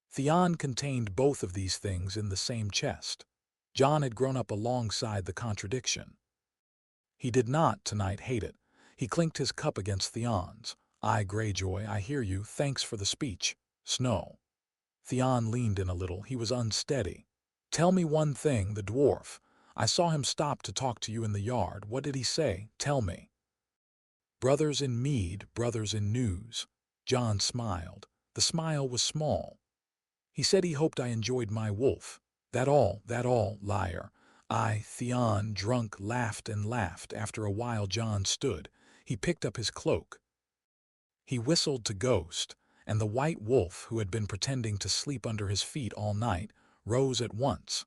Theon contained both of these things in the same chest. Jon had grown up alongside the contradiction. He did not, tonight, hate it. He clinked his cup against Theon's. "Aye, Greyjoy, I hear you. Thanks for the speech, Snow." Theon leaned in a little. He was unsteady. "Tell me one thing, the dwarf. I saw him stop to talk to you in the yard. What did he say? Tell me." "Brothers in mead, brothers in news." Jon smiled. The smile was small. "He said he hoped I enjoyed my wolf. That all, liar." I, Theon, drunk, laughed and laughed. After a while Jon stood. He picked up his cloak. He whistled to Ghost, and the white wolf, who had been pretending to sleep under his feet all night, rose at once.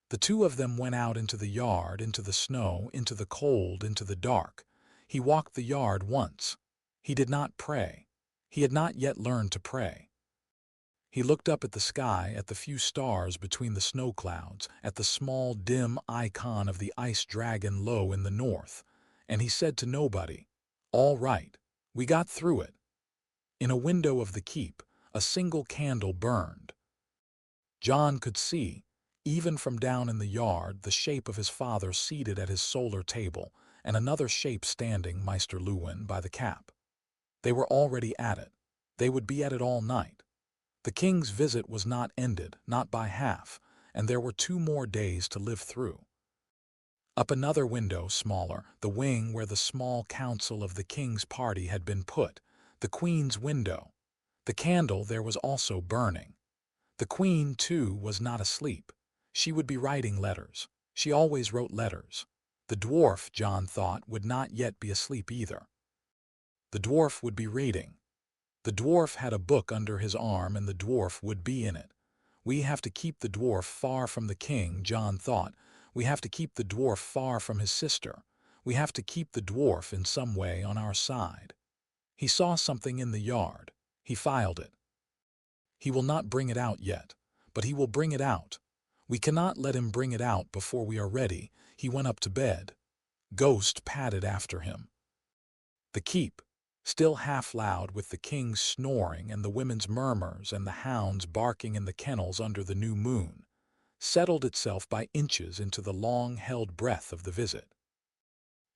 The two of them went out into the yard, into the snow, into the cold, into the dark. He walked the yard once. He did not pray. He had not yet learned to pray. He looked up at the sky, at the few stars between the snow clouds, at the small, dim icon of the ice dragon low in the north, and he said to nobody, "All right, we got through it." In a window of the keep, a single candle burned. Jon could see, even from down in the yard, the shape of his father seated at his solar table, and another shape standing, Maester Luwin, by the cap. They were already at it. They would be at it all night. The king's visit was not ended, not by half, and there were 2 more days to live through. Up another window, smaller, the wing where the small council of the king's party had been put, the queen's window. The candle there was also burning. The queen, too, was not asleep. She would be writing letters. She always wrote letters. The dwarf, Jon thought, would not yet be asleep either. The dwarf would be reading. The dwarf had a book under his arm, and the dwarf would be in it. We have to keep the dwarf far from the king, Jon thought. We have to keep the dwarf far from his sister. We have to keep the dwarf in some way on our side. He saw something in the yard. He filed it. He will not bring it out yet, but he will bring it out. We cannot let him bring it out before we are ready. He went up to bed. Ghost padded after him. The keep, still half-loud with the king's snoring and the women's murmurs and the hounds barking in the kennels under the new moon, settled itself by inches into the long-held breath of the visit.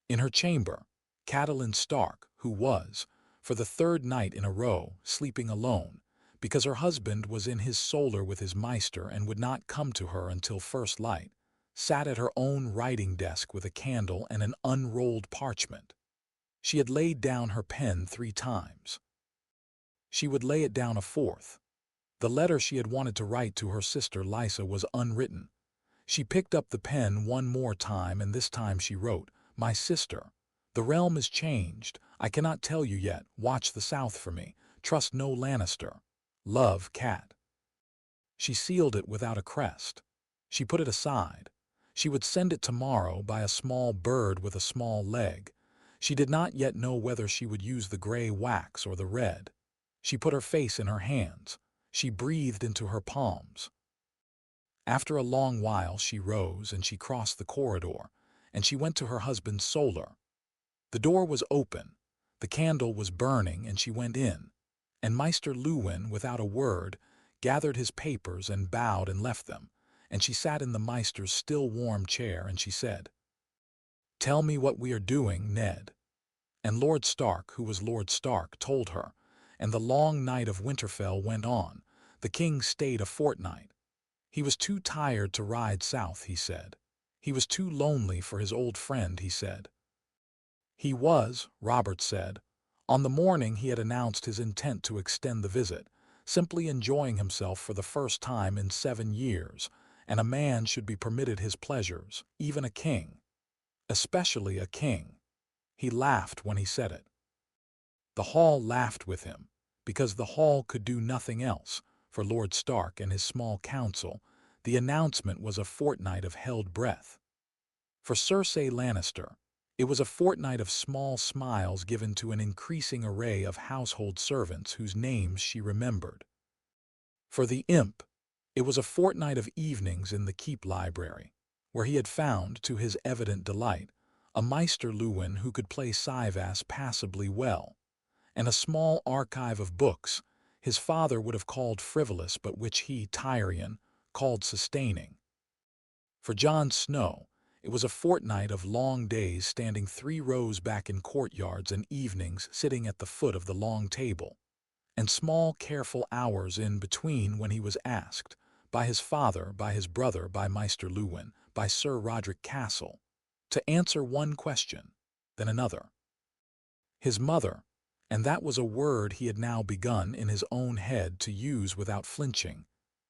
In her chamber, Catelyn Stark, who was, for the 3rd night in a row, sleeping alone, because her husband was in his solar with his maester and would not come to her until first light, sat at her own writing desk with a candle and an unrolled parchment. She had laid down her pen 3 times. She would lay it down a 4th. The letter she had wanted to write to her sister Lysa was unwritten. She picked up the pen one more time, and this time she wrote, "My sister, the realm is changed. I cannot tell you yet. Watch the south for me. Trust no Lannister. Love, Cat." She sealed it without a crest. She put it aside. She would send it tomorrow by a small bird with a small leg. She did not yet know whether she would use the gray wax or the red. She put her face in her hands. She breathed into her palms. After a long while she rose and she crossed the corridor, and she went to her husband's solar. The door was open, the candle was burning, and she went in, and Maester Luwin, without a word, gathered his papers and bowed and left them, and she sat in the Maester's still warm chair, and she said, "Tell me what we are doing, Ned." And Lord Stark, who was Lord Stark, told her, and the long night of Winterfell went on. The king stayed a fortnight. He was too tired to ride south, he said. He was too lonely for his old friend, he said. He was, Robert said. On the morning he had announced his intent to extend the visit, simply enjoying himself for the first time in 7 years, and a man should be permitted his pleasures, even a king. Especially a king. He laughed when he said it. The hall laughed with him, because the hall could do nothing else. For Lord Stark and his small council, the announcement was a fortnight of held breath. For Cersei Lannister, it was a fortnight of small smiles given to an increasing array of household servants whose names she remembered. For the imp, it was a fortnight of evenings in the Keep library, where he had found, to his evident delight, a Maester Luwin who could play Syvas passably well, and a small archive of books his father would have called frivolous, but which he, Tyrion, called sustaining. For Jon Snow, it was a fortnight of long days standing 3 rows back in courtyards and evenings sitting at the foot of the long table, and small careful hours in between when he was asked, by his father, by his brother, by Maester Luwin, by Sir Roderick Castle, to answer one question, then another. His mother, and that was a word he had now begun in his own head to use without flinching,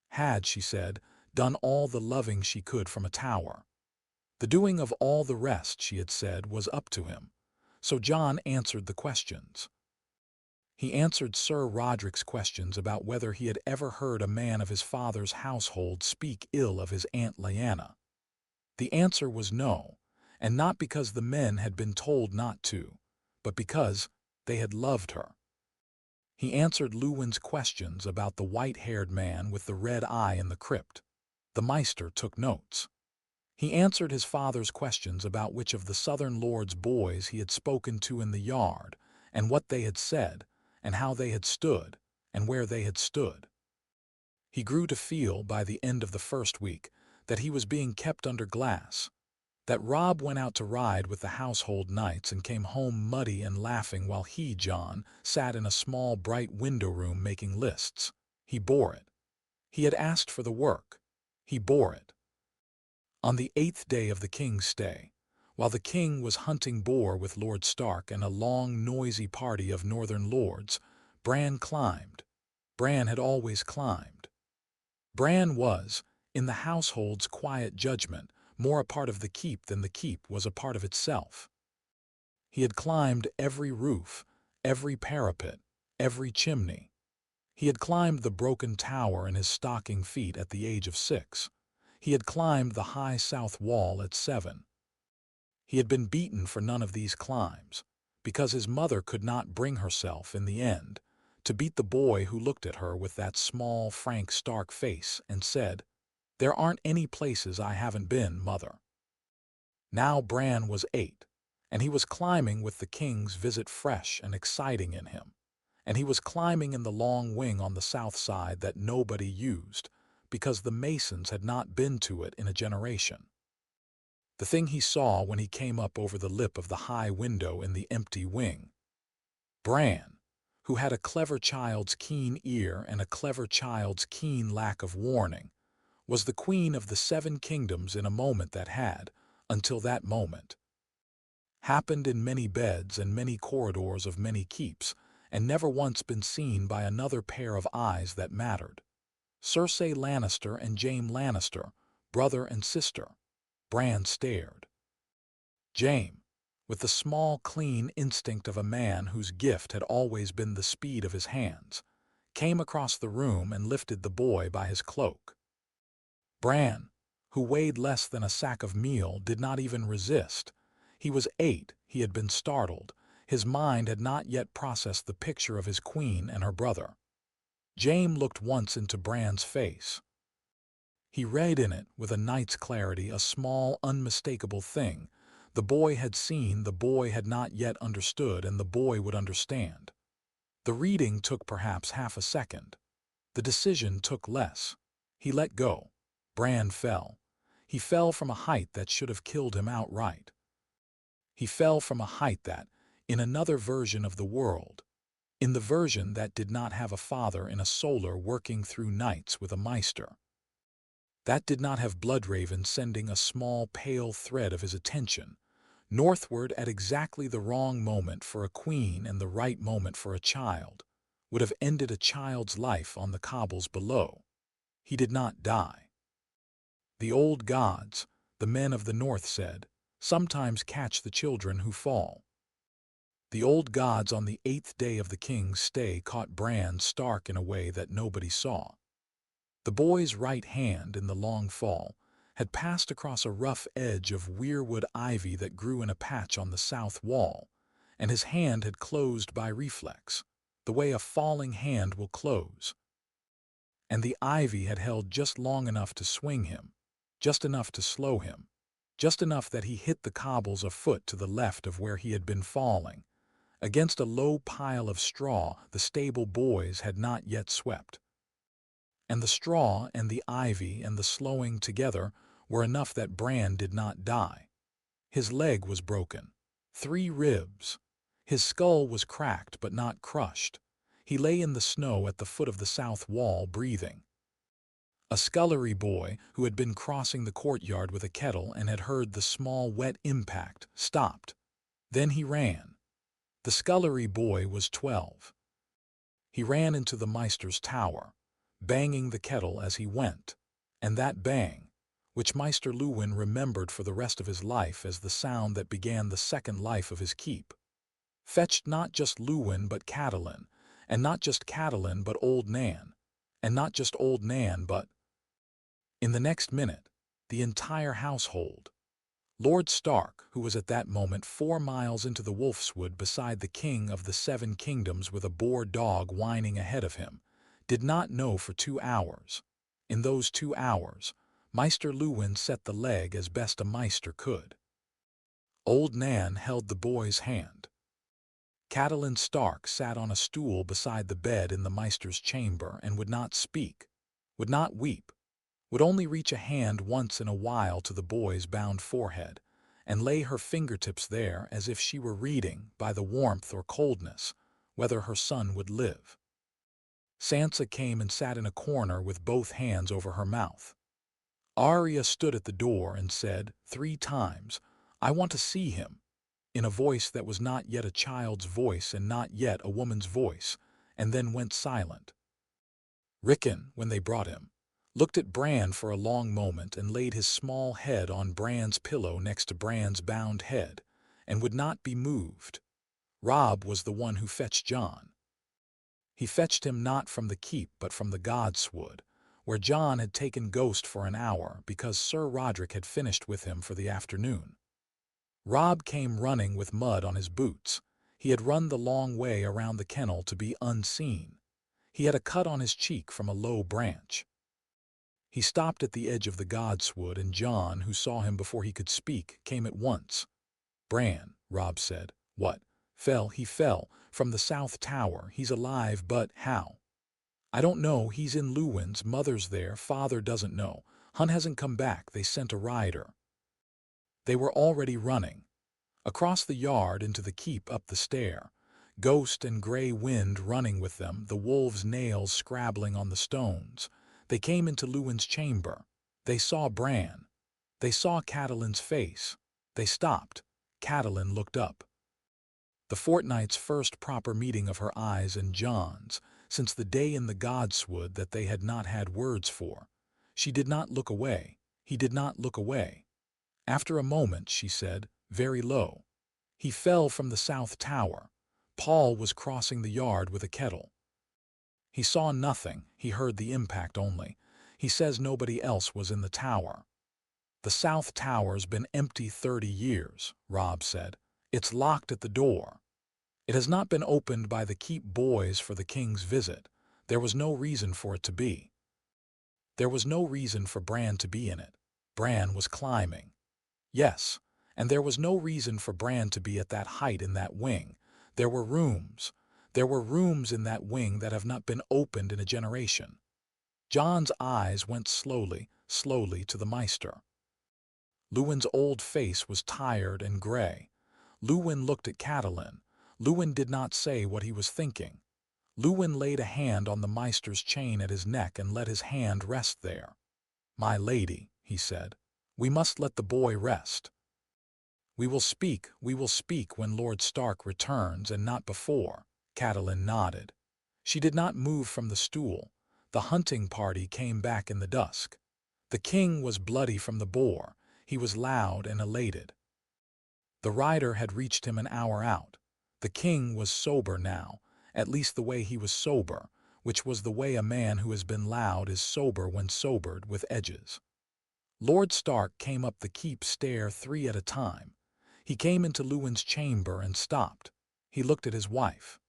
had, she said, done all the loving she could from a tower. The doing of all the rest, she had said, was up to him. So Jon answered the questions. He answered Sir Roderick's questions about whether he had ever heard a man of his father's household speak ill of his Aunt Lyanna. The answer was no, and not because the men had been told not to, but because they had loved her. He answered Luwin's questions about the white-haired man with the red eye in the crypt. The Maester took notes. He answered his father's questions about which of the Southern Lord's boys he had spoken to in the yard, and what they had said, and how they had stood, and where they had stood. He grew to feel, by the end of the first week, that he was being kept under glass, that Robb went out to ride with the household knights and came home muddy and laughing while he, Jon, sat in a small bright window room making lists. He bore it. He had asked for the work. He bore it. On the 8th day of the king's stay, while the king was hunting boar with Lord Stark and a long, noisy party of northern lords, Bran climbed. Bran had always climbed. Bran was, in the household's quiet judgment, more a part of the keep than the keep was a part of itself. He had climbed every roof, every parapet, every chimney. He had climbed the broken tower in his stocking feet at the age of 6. He had climbed the high south wall at 7. He had been beaten for none of these climbs, because his mother could not bring herself, in the end, to beat the boy who looked at her with that small, frank Stark face and said, "There aren't any places I haven't been, Mother." Now Bran was 8, and he was climbing with the king's visit fresh and exciting in him, and he was climbing in the long wing on the south side that nobody used, because the masons had not been to it in a generation. The thing he saw when he came up over the lip of the high window in the empty wing. Bran, who had a clever child's keen ear and a clever child's keen lack of warning, was the queen of the 7 kingdoms in a moment that had, until that moment, happened in many beds and many corridors of many keeps, and never once been seen by another pair of eyes that mattered. Cersei Lannister and Jaime Lannister, brother and sister. Bran stared. Jaime, with the small, clean instinct of a man whose gift had always been the speed of his hands, came across the room and lifted the boy by his cloak. Bran, who weighed less than a sack of meal, did not even resist. He was 8, he had been startled. His mind had not yet processed the picture of his queen and her brother. Jaime looked once into Bran's face. He read in it, with a night's clarity, a small, unmistakable thing. The boy had seen, the boy had not yet understood, and the boy would understand. The reading took perhaps half a second. The decision took less. He let go. Bran fell. He fell from a height that should have killed him outright. He fell from a height that, in another version of the world, in the version that did not have a father in a solar working through nights with a maester, that did not have Bloodraven sending a small pale thread of his attention northward at exactly the wrong moment for a queen and the right moment for a child, would have ended a child's life on the cobbles below. He did not die. The old gods, the men of the north said, sometimes catch the children who fall. The old gods on the 8th day of the king's stay caught Bran Stark in a way that nobody saw. The boy's right hand, in the long fall, had passed across a rough edge of weirwood ivy that grew in a patch on the south wall, and his hand had closed by reflex, the way a falling hand will close. And the ivy had held just long enough to swing him, just enough to slow him, just enough that he hit the cobbles a foot to the left of where he had been falling, against a low pile of straw the stable boys had not yet swept. And the straw and the ivy and the slowing together were enough that Bran did not die. His leg was broken, 3 ribs. His skull was cracked but not crushed. He lay in the snow at the foot of the south wall, breathing. A scullery boy who had been crossing the courtyard with a kettle and had heard the small wet impact stopped. Then he ran. The scullery boy was 12. He ran into the Maester's tower, banging the kettle as he went, and that bang, which Maester Luwin remembered for the rest of his life as the sound that began the second life of his keep, fetched not just Luwin but Catelyn, and not just Catelyn but old Nan, and not just old Nan but, in the next minute, the entire household. Lord Stark, who was at that moment 4 miles into the Wolfswood beside the king of the 7 kingdoms with a boar dog whining ahead of him, did not know for 2 hours. In those 2 hours, Maester Luwin set the leg as best a maester could. Old Nan held the boy's hand. Catelyn Stark sat on a stool beside the bed in the maester's chamber and would not speak, would not weep, would only reach a hand once in a while to the boy's bound forehead, and lay her fingertips there as if she were reading, by the warmth or coldness, whether her son would live. Sansa came and sat in a corner with both hands over her mouth. Arya stood at the door and said 3 times, "I want to see him," in a voice that was not yet a child's voice and not yet a woman's voice, and then went silent. Rickon, when they brought him, looked at Bran for a long moment and laid his small head on Bran's pillow next to Bran's bound head, and would not be moved. Robb was the one who fetched Jon. He fetched him not from the keep but from the Godswood, where Jon had taken Ghost for an hour because Sir Roderick had finished with him for the afternoon. Robb came running with mud on his boots. He had run the long way around the kennel to be unseen. He had a cut on his cheek from a low branch. He stopped at the edge of the Godswood, and Jon, who saw him before he could speak, came at once. "Bran," Robb said. "What?" "Fell, he fell, from the south tower. He's alive, but how?" "I don't know. He's in Luwin's. Mother's there. Father doesn't know. Hun hasn't come back. They sent a rider." They were already running. Across the yard into the keep, up the stair. Ghost and Grey Wind running with them, the wolves' nails scrabbling on the stones. They came into Luwin's chamber. They saw Bran. They saw Catelyn's face. They stopped. Catelyn looked up. The fortnight's first proper meeting of her eyes and Jon's, since the day in the godswood that they had not had words for. She did not look away. He did not look away. After a moment, she said, very low, "He fell from the south tower. Paul was crossing the yard with a kettle. He saw nothing, he heard the impact only. He says nobody else was in the tower." "The south tower's been empty 30 years, Robb said. "It's locked at the door. It has not been opened by the keep boys for the king's visit. There was no reason for it to be. There was no reason for Bran to be in it. Bran was climbing. Yes, and there was no reason for Bran to be at that height in that wing. There were rooms. There were rooms in that wing that have not been opened in a generation." Jon's eyes went slowly, slowly to the Maester. Lewin's old face was tired and gray. Lewin looked at Catelyn. Lewin did not say what he was thinking. Lewin laid a hand on the Maester's chain at his neck and let his hand rest there. "My lady," he said, "we must let the boy rest. We will speak when Lord Stark returns and not before." Catelyn nodded. She did not move from the stool. The hunting party came back in the dusk. The king was bloody from the boar. He was loud and elated. The rider had reached him an hour out. The king was sober now, at least the way he was sober, which was the way a man who has been loud is sober when sobered with edges. Lord Stark came up the keep stair 3 at a time. He came into Lewin's chamber and stopped. He looked at his wife.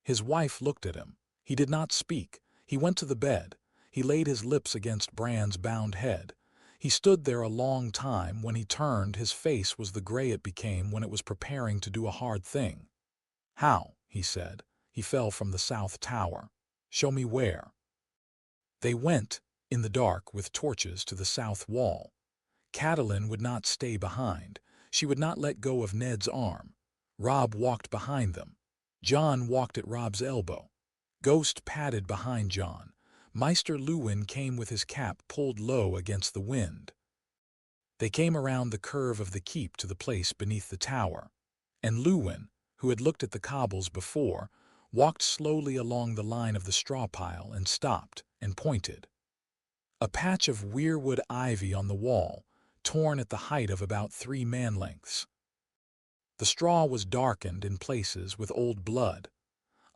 His wife looked at him. He did not speak. He went to the bed. He laid his lips against Bran's bound head. He stood there a long time. When he turned, his face was the gray it became when it was preparing to do a hard thing. "How?" he said. "He fell from the south tower. Show me where." They went, in the dark, with torches to the south wall. Catelyn would not stay behind. She would not let go of Ned's arm. Robb walked behind them. Jon walked at Robb's elbow. Ghost padded behind Jon. Maester Lewin came with his cap pulled low against the wind. They came around the curve of the keep to the place beneath the tower. And Lewin, who had looked at the cobbles before, walked slowly along the line of the straw pile and stopped and pointed. A patch of weirwood ivy on the wall, torn at the height of about 3 man-lengths. The straw was darkened in places with old blood.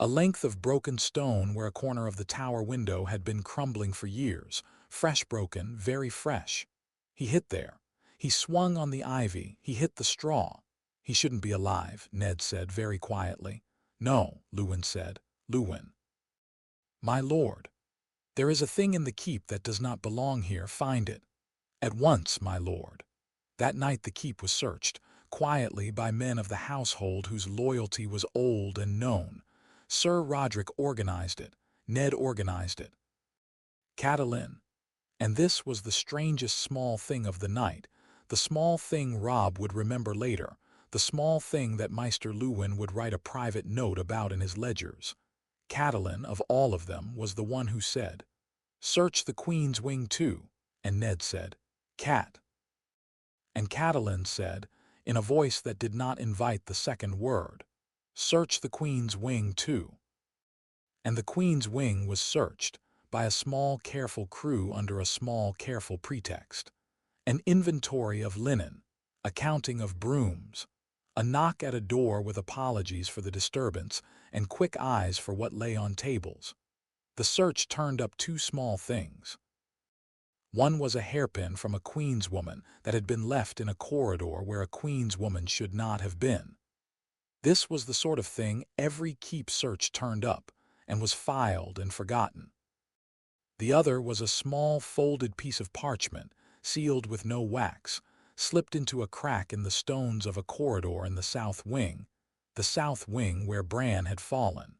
A length of broken stone where a corner of the tower window had been crumbling for years, fresh broken, very fresh. He hit there. He swung on the ivy. He hit the straw. "He shouldn't be alive," Ned said very quietly. "No," Lewin said. "Lewin." "My lord. There is a thing in the keep that does not belong here. Find it. At once, my lord." That night the keep was searched, quietly by men of the household whose loyalty was old and known. Sir Roderick organized it. Ned organized it. Catelyn. And this was the strangest small thing of the night, the small thing Robb would remember later, the small thing that Maester Lewin would write a private note about in his ledgers. Catelyn, of all of them, was the one who said, "Search the Queen's wing too," and Ned said, "Cat." And Catelyn said, in a voice that did not invite the second word, "Search the Queen's wing too." And the Queen's wing was searched by a small, careful crew under a small, careful pretext. An inventory of linen, a counting of brooms, a knock at a door with apologies for the disturbance and quick eyes for what lay on tables. The search turned up 2 small things. One was a hairpin from a Queen's woman that had been left in a corridor where a Queen's woman should not have been. This was the sort of thing every keep search turned up and was filed and forgotten. The other was a small folded piece of parchment, sealed with no wax, slipped into a crack in the stones of a corridor in the south wing where Bran had fallen.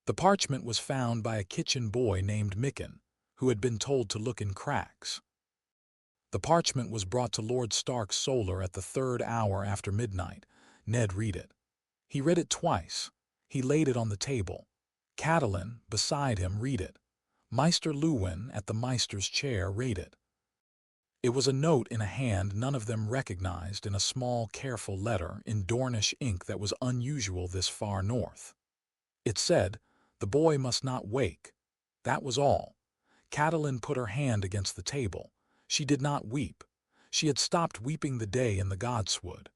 The parchment was found by a kitchen boy named Micken, who had been told to look in cracks. The parchment was brought to Lord Stark's solar at the 3rd hour after midnight. Ned read it. He read it twice. He laid it on the table. Catelyn, beside him, read it. Maester Lewin, at the Maester's chair, read it. It was a note in a hand none of them recognized, in a small, careful letter in Dornish ink that was unusual this far north. It said, The boy must not wake. That was all. Catelyn put her hand against the table. She did not weep. She had stopped weeping the day in the godswood.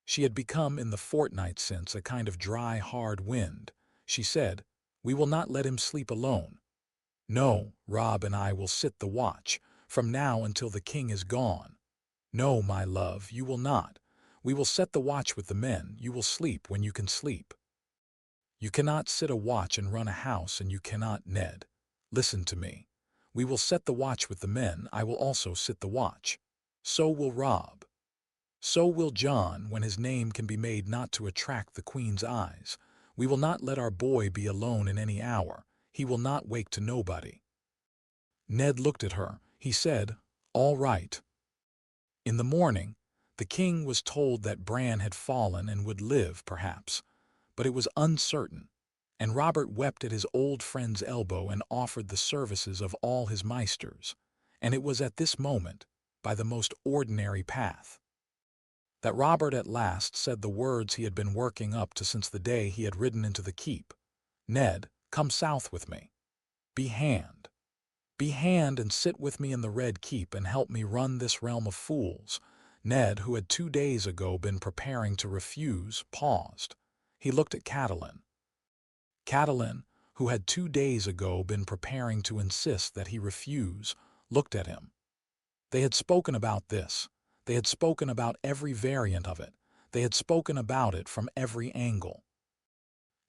She had become in the fortnight since a kind of dry, hard wind. She said, "We will not let him sleep alone. No, Robb and I will sit the watch, from now until the king is gone. No, my love, you will not. We will set the watch with the men. You will sleep when you can sleep. You cannot sit a watch and run a house, and you cannot, Ned. Listen to me. We will set the watch with the men. I will also sit the watch. So will Robb. So will Jon, when his name can be made not to attract the queen's eyes. We will not let our boy be alone in any hour. He will not wake to nobody." Ned looked at her. He said, "All right." In the morning, the king was told that Bran had fallen and would live, perhaps, but it was uncertain, and Robert wept at his old friend's elbow and offered the services of all his maesters, and it was at this moment, by the most ordinary path, that Robert at last said the words he had been working up to since the day he had ridden into the keep. "Ned, come south with me. Be hand. Be hand and sit with me in the Red Keep and help me run this realm of fools." Ned, who had 2 days ago been preparing to refuse, paused. He looked at Catelyn. Catelyn, who had 2 days ago been preparing to insist that he refuse, looked at him. They had spoken about this. They had spoken about every variant of it. They had spoken about it from every angle.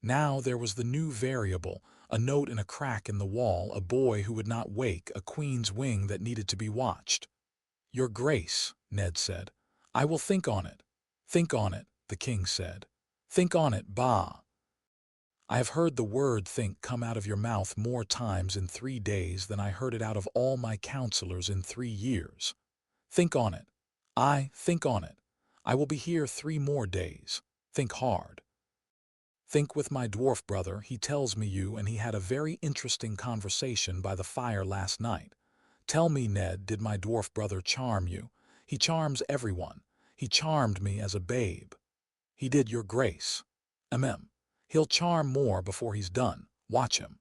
Now there was the new variable, a note in a crack in the wall, a boy who would not wake, a queen's wing that needed to be watched. "Your Grace," Ned said, "I will think on it." "Think on it," the king said. "Think on it, bah. I have heard the word think come out of your mouth more times in 3 days than I heard it out of all my counselors in 3 years. Think on it. Think on it. I will be here 3 more days. Think hard. Think with my dwarf brother. He tells me you and he had a very interesting conversation by the fire last night. Tell me, Ned, did my dwarf brother charm you? He charms everyone. He charmed me as a babe. He did, your grace. He'll charm more before he's done. Watch him.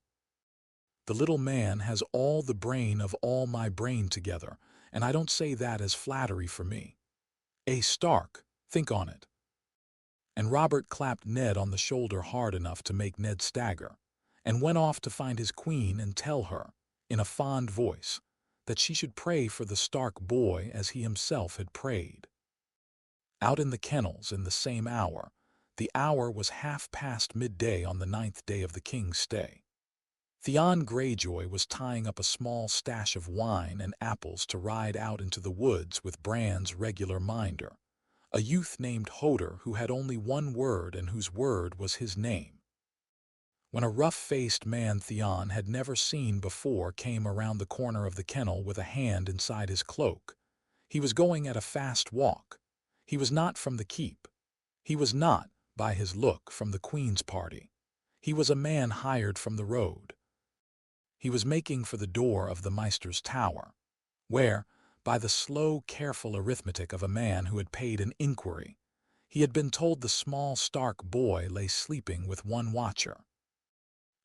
The little man has all the brain of all my brain together, and I don't say that as flattery for me. Stark, think on it." And Robert clapped Ned on the shoulder hard enough to make Ned stagger, and went off to find his queen and tell her, in a fond voice, that she should pray for the Stark boy as he himself had prayed. Out in the kennels in the same hour, the hour was midday on the 9th day of the king's stay. Theon Greyjoy was tying up a small stash of wine and apples to ride out into the woods with Bran's regular minder, a youth named Hodor who had only one word and whose word was his name. When a rough-faced man Theon had never seen before came around the corner of the kennel with a hand inside his cloak. He was going at a fast walk. He was not from the keep. He was not, by his look, from the Queen's party. He was a man hired from the road. He was making for the door of the Maester's tower, where, by the slow, careful arithmetic of a man who had paid an inquiry, he had been told the small Stark boy lay sleeping with one watcher.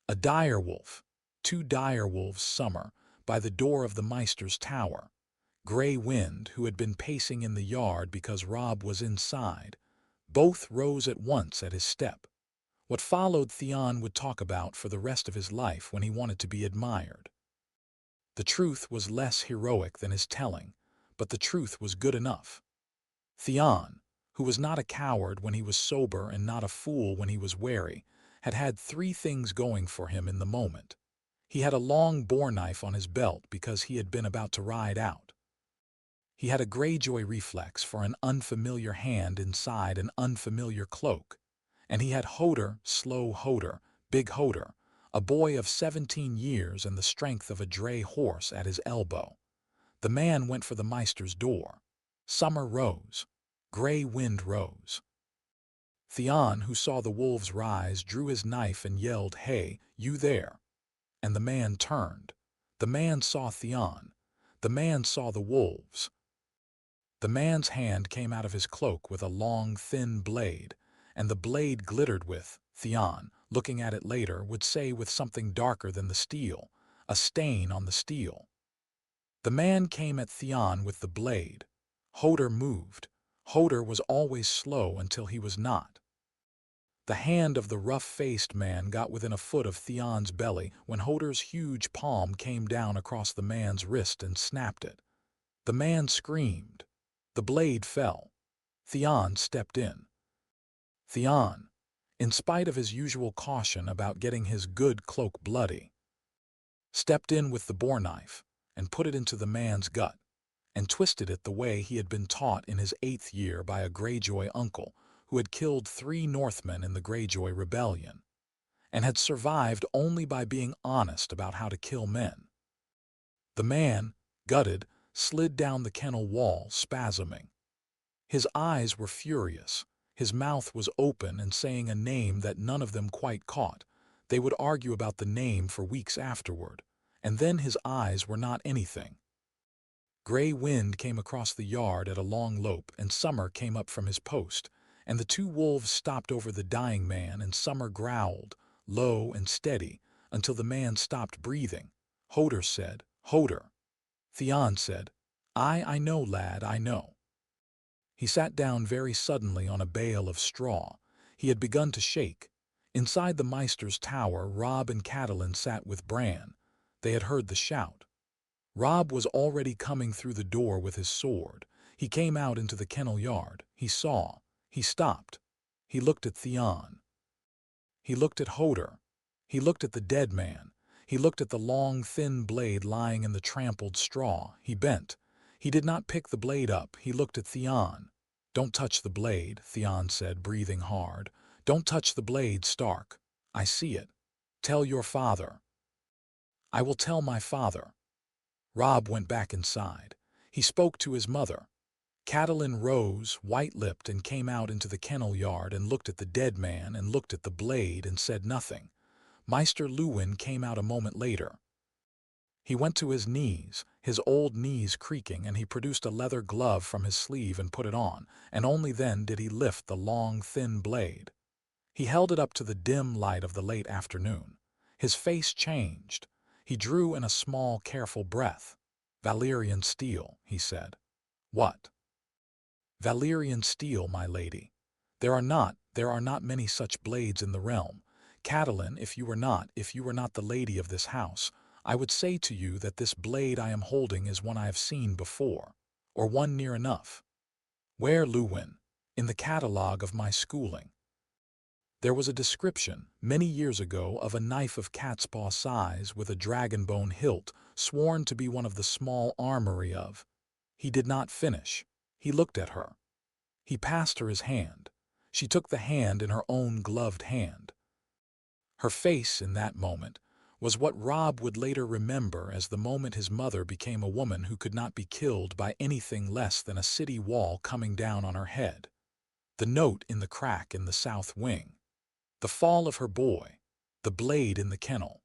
A direwolf, 2 direwolves summer, by the door of the Maester's tower. Grey Wind, who had been pacing in the yard because Robb was inside, both rose at once at his step. What followed Theon would talk about for the rest of his life when he wanted to be admired. The truth was less heroic than his telling, but the truth was good enough. Theon, who was not a coward when he was sober and not a fool when he was wary, had had 3 things going for him in the moment. He had a long boar knife on his belt because he had been about to ride out. He had a Greyjoy reflex for an unfamiliar hand inside an unfamiliar cloak. And he had Hodor, slow Hodor, big Hodor, a boy of 17 years and the strength of a dray horse at his elbow. The man went for the Maester's door. Summer rose. Grey Wind rose. Theon, who saw the wolves rise, drew his knife and yelled, "Hey, you there!" And the man turned. The man saw Theon. The man saw the wolves. The man's hand came out of his cloak with a long, thin blade, and the blade glittered with, Theon, looking at it later, would say with something darker than the steel, a stain on the steel. The man came at Theon with the blade. Hodor moved. Hodor was always slow until he was not. The hand of the rough-faced man got within a foot of Theon's belly when Hodor's huge palm came down across the man's wrist and snapped it. The man screamed. The blade fell. Theon stepped in. Theon, in spite of his usual caution about getting his good cloak bloody, stepped in with the boar knife and put it into the man's gut and twisted it the way he had been taught in his 8th year by a Greyjoy uncle who had killed 3 Northmen in the Greyjoy Rebellion and had survived only by being honest about how to kill men. The man, gutted, slid down the kennel wall, spasming. His eyes were furious. His mouth was open and saying a name that none of them quite caught. They would argue about the name for weeks afterward, and then his eyes were not anything. Gray wind came across the yard at a long lope, and Summer came up from his post, and the 2 wolves stopped over the dying man, and Summer growled, low and steady, until the man stopped breathing. Hodor said, "Hodor." Theon said, I know, lad, I know." He sat down very suddenly on a bale of straw. He had begun to shake. Inside the Maester's tower, Robb and Catelyn sat with Bran. They had heard the shout. Robb was already coming through the door with his sword. He came out into the kennel yard. He saw. He stopped. He looked at Theon. He looked at Hodor. He looked at the dead man. He looked at the long, thin blade lying in the trampled straw. He bent. He did not pick the blade up. He looked at Theon. "Don't touch the blade," Theon said, breathing hard. "Don't touch the blade, Stark. I see it. Tell your father." "I will tell my father." Robb went back inside. He spoke to his mother. Catelyn rose, white-lipped, and came out into the kennel yard and looked at the dead man and looked at the blade and said nothing. Maester Luwin came out a moment later. He went to his knees, his old knees creaking, and he produced a leather glove from his sleeve and put it on, and only then did he lift the long, thin blade. He held it up to the dim light of the late afternoon. His face changed. He drew in a small, careful breath. "Valyrian steel," he said. "What?" "Valyrian steel, my lady. There are not many such blades in the realm. Catelyn, if you were not the lady of this house, I would say to you that this blade I am holding is one I have seen before, or one near enough." "Where, Luwin?" "In the catalogue of my schooling. There was a description, many years ago, of a knife of cat's paw size with a dragonbone hilt, sworn to be one of the small armory of—" He did not finish. He looked at her. He passed her his hand. She took the hand in her own gloved hand. Her face, in that moment, was what Robb would later remember as the moment his mother became a woman who could not be killed by anything less than a city wall coming down on her head. The note in the crack in the south wing. The fall of her boy. The blade in the kennel.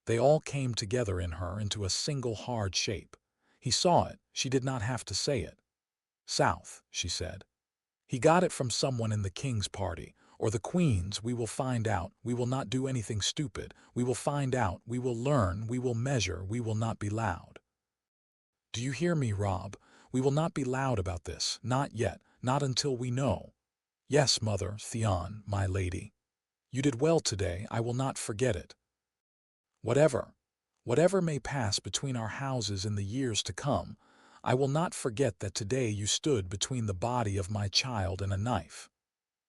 They all came together in her into a single hard shape. He saw it. She did not have to say it. "South," she said. "He got it from someone in the king's party, or the queen's. We will find out. We will not do anything stupid. We will find out. We will learn. We will measure. We will not be loud. Do you hear me, Robb? We will not be loud about this. Not yet. Not until we know." "Yes, mother, Theon, my lady. You did well today. I will not forget it. Whatever may pass between our houses in the years to come, I will not forget that today you stood between the body of my child and a knife.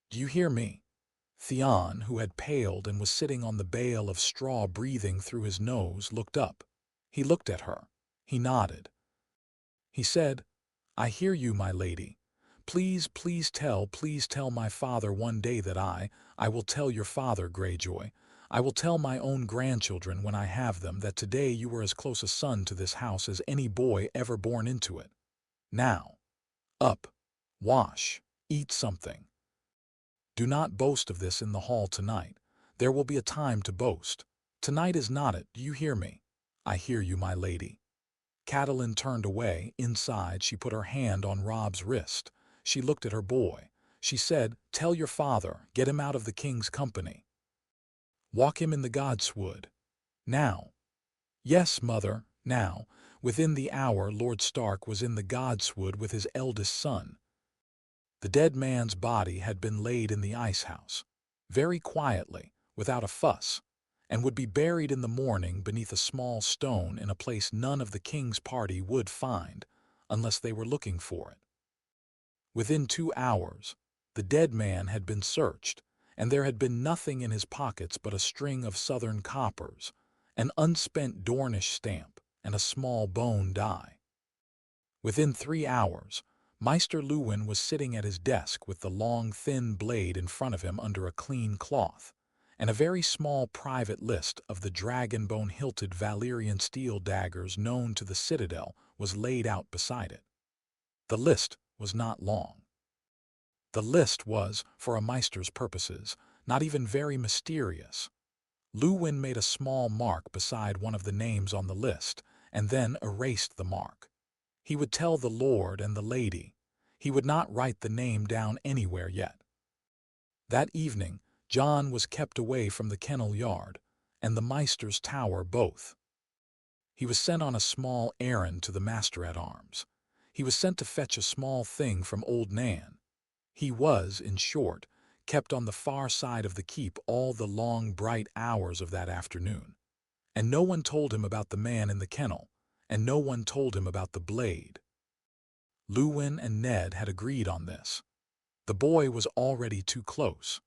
Do you hear me?" Theon, who had paled and was sitting on the bale of straw breathing through his nose, looked up. He looked at her. He nodded. He said, "I hear you, my lady. Please tell my father one day that I will tell your father, Greyjoy. I will tell my own grandchildren when I have them that today you were as close a son to this house as any boy ever born into it. Now, up, wash, eat something. Do not boast of this in the hall tonight. There will be a time to boast. Tonight is not it. Do you hear me?" "I hear you, my lady." Catelyn turned away. Inside, she put her hand on Robb's wrist. She looked at her boy. She said, "Tell your father, get him out of the king's company. Walk him in the godswood. Now." "Yes, mother, now." Within the hour Lord Stark was in the godswood with his eldest son. The dead man's body had been laid in the icehouse, very quietly, without a fuss, and would be buried in the morning beneath a small stone in a place none of the king's party would find, unless they were looking for it. Within 2 hours, the dead man had been searched, and there had been nothing in his pockets but a string of southern coppers, an unspent Dornish stamp, and a small bone die. Within 3 hours, Maester Luwin was sitting at his desk with the long, thin blade in front of him under a clean cloth, and a very small private list of the dragon-bone-hilted Valyrian steel daggers known to the Citadel was laid out beside it. The list was not long. The list was, for a Maester's purposes, not even very mysterious. Luwin made a small mark beside one of the names on the list, and then erased the mark. He would tell the lord and the lady. He would not write the name down anywhere yet. That evening, Jon was kept away from the kennel yard, and the Maester's tower both. He was sent on a small errand to the master-at-arms. He was sent to fetch a small thing from old Nan. He was, in short, kept on the far side of the keep all the long, bright hours of that afternoon. And no one told him about the man in the kennel, and no one told him about the blade. Luwin and Ned had agreed on this. The boy was already too close.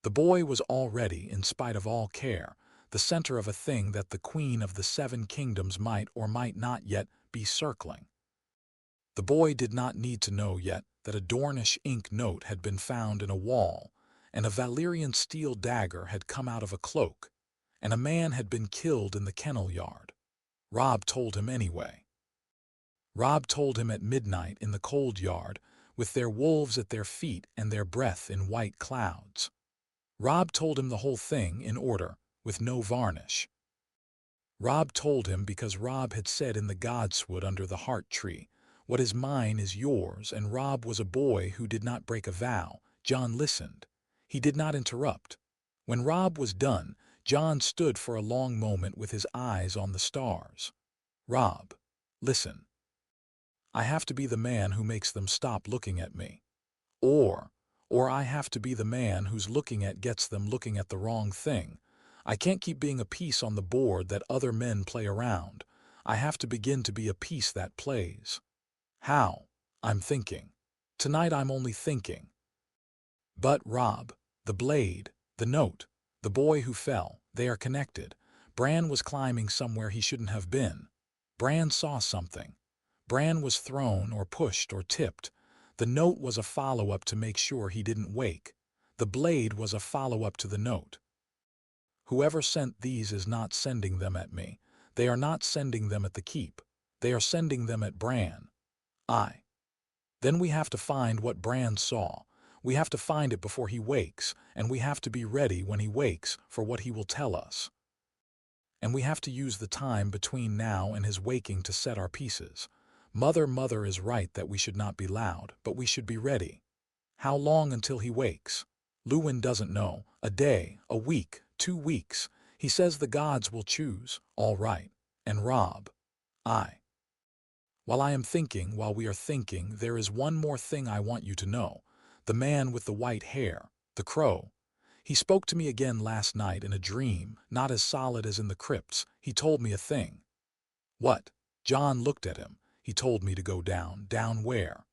The boy was already, in spite of all care, the center of a thing that the Queen of the Seven Kingdoms might or might not yet be circling. The boy did not need to know yet that a Dornish ink note had been found in a wall, and a Valyrian steel dagger had come out of a cloak, and a man had been killed in the kennel yard. Robb told him anyway. Robb told him at midnight in the cold yard, with their wolves at their feet and their breath in white clouds. Robb told him the whole thing in order, with no varnish. Robb told him because Robb had said in the godswood under the heart tree, "What is mine is yours," and Robb was a boy who did not break a vow. Jon listened. He did not interrupt. When Robb was done, Jon stood for a long moment with his eyes on the stars. "Robb, listen. I have to be the man who makes them stop looking at me. Or I have to be the man who's looking at gets them looking at the wrong thing. I can't keep being a piece on the board that other men play around. I have to begin to be a piece that plays. How? I'm thinking. Tonight I'm only thinking. But Robb, the blade, the note, the boy who fell, they are connected. Bran was climbing somewhere he shouldn't have been. Bran saw something. Bran was thrown or pushed or tipped. The note was a follow-up to make sure he didn't wake. The blade was a follow-up to the note. Whoever sent these is not sending them at me. They are not sending them at the keep. They are sending them at Bran. Then we have to find what Bran saw. We have to find it before he wakes, and we have to be ready when he wakes for what he will tell us. And we have to use the time between now and his waking to set our pieces. Mother is right that we should not be loud, but we should be ready. How long until he wakes? Luwin doesn't know. A day, a week, 2 weeks. He says the gods will choose. All right. And Robb. While I am thinking, while we are thinking, there is one more thing I want you to know. The man with the white hair, the crow. He spoke to me again last night in a dream, not as solid as in the crypts. He told me a thing. What? Jon looked at him. He told me to go down. Down where?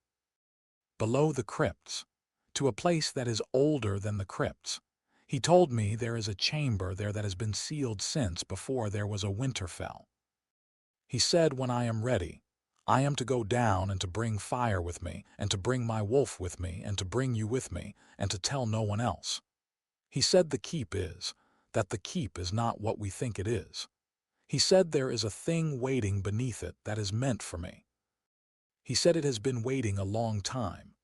Below the crypts. To a place that is older than the crypts. He told me there is a chamber there that has been sealed since before there was a Winterfell. He said when I am ready, I am to go down and to bring fire with me, and to bring my wolf with me, and to bring you with me, and to tell no one else. He said the keep is not what we think it is. He said there is a thing waiting beneath it that is meant for me. He said it has been waiting a long time.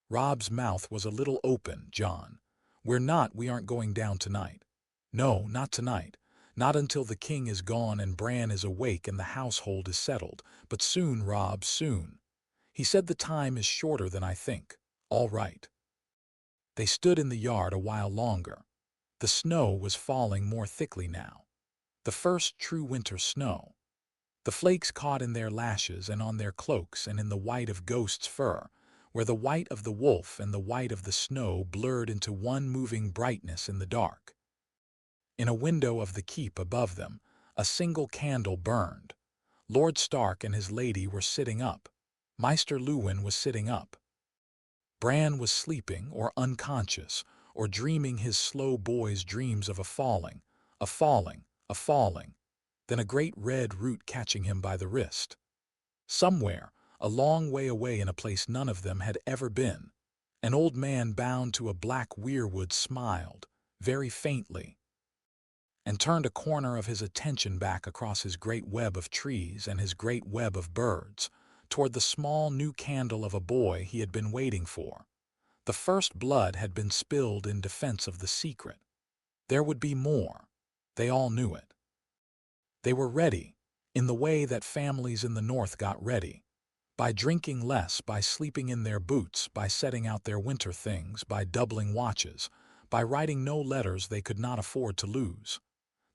Robb's mouth was a little open. Jon, we aren't going down tonight. No, not tonight. Not until the king is gone and Bran is awake and the household is settled. But soon, Robb, soon. He said the time is shorter than I think. All right. They stood in the yard a while longer. The snow was falling more thickly now. The first true winter snow. The flakes caught in their lashes and on their cloaks and in the white of Ghost's fur, where the white of the wolf and the white of the snow blurred into one moving brightness in the dark. In a window of the keep above them, a single candle burned. Lord Stark and his lady were sitting up. Maester Luwin was sitting up. Bran was sleeping or unconscious or dreaming his slow boy's dreams of a falling, a falling, a falling, then a great red root catching him by the wrist. Somewhere, a long way away in a place none of them had ever been, an old man bound to a black weirwood smiled, very faintly, and turned a corner of his attention back across his great web of trees and his great web of birds, toward the small new candle of a boy he had been waiting for. The first blood had been spilled in defense of the secret. There would be more. They all knew it. They were ready, in the way that families in the North got ready, by drinking less, by sleeping in their boots, by setting out their winter things, by doubling watches, by writing no letters they could not afford to lose.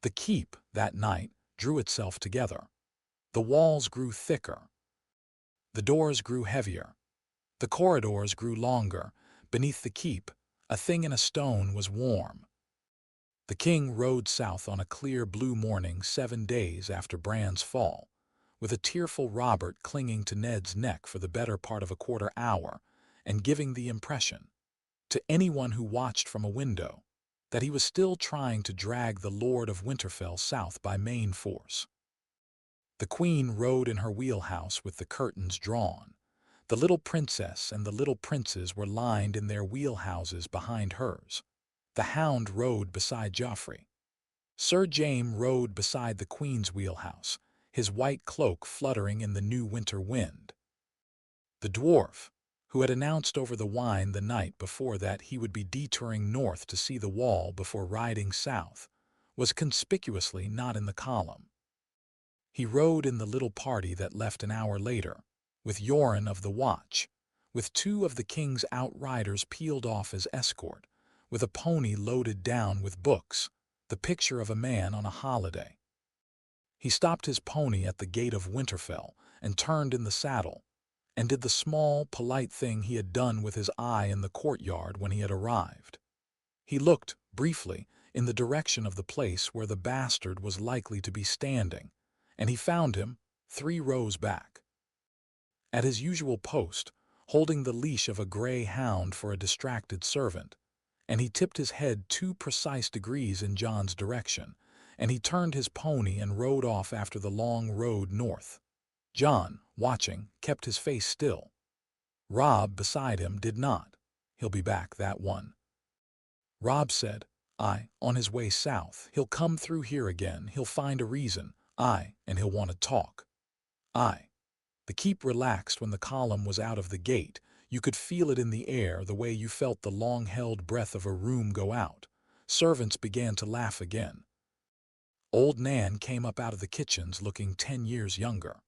The keep, that night, drew itself together. The walls grew thicker. The doors grew heavier. The corridors grew longer. Beneath the keep, a thing in a stone was warm. The king rode south on a clear blue morning 7 days after Bran's fall, with a tearful Robert clinging to Ned's neck for the better part of a quarter hour, and giving the impression, to anyone who watched from a window, that he was still trying to drag the Lord of Winterfell south by main force. The queen rode in her wheelhouse with the curtains drawn. The little princess and the little princes were lined in their wheelhouses behind hers. The hound rode beside Joffrey. Sir Jaime rode beside the queen's wheelhouse, his white cloak fluttering in the new winter wind. The dwarf, who had announced over the wine the night before that he would be detouring north to see the wall before riding south, was conspicuously not in the column. He rode in the little party that left an hour later, with Yoren of the Watch, with 2 of the king's outriders peeled off as escort, with a pony loaded down with books, the picture of a man on a holiday. He stopped his pony at the gate of Winterfell and turned in the saddle, and did the small, polite thing he had done with his eye in the courtyard when he had arrived. He looked, briefly, in the direction of the place where the bastard was likely to be standing, and he found him 3 rows back. At his usual post, holding the leash of a grey hound for a distracted servant, and he tipped his head 2 precise degrees in Jon's direction, and he turned his pony and rode off after the long road north. Jon, watching, kept his face still. Robb, beside him, did not. He'll be back, that one. Robb said, "Aye, on his way south. He'll come through here again. He'll find a reason. Aye, and he'll want to talk. Aye." The keep relaxed when the column was out of the gate. You could feel it in the air, the way you felt the long-held breath of a room go out. Servants began to laugh again. Old Nan came up out of the kitchens looking 10 years younger.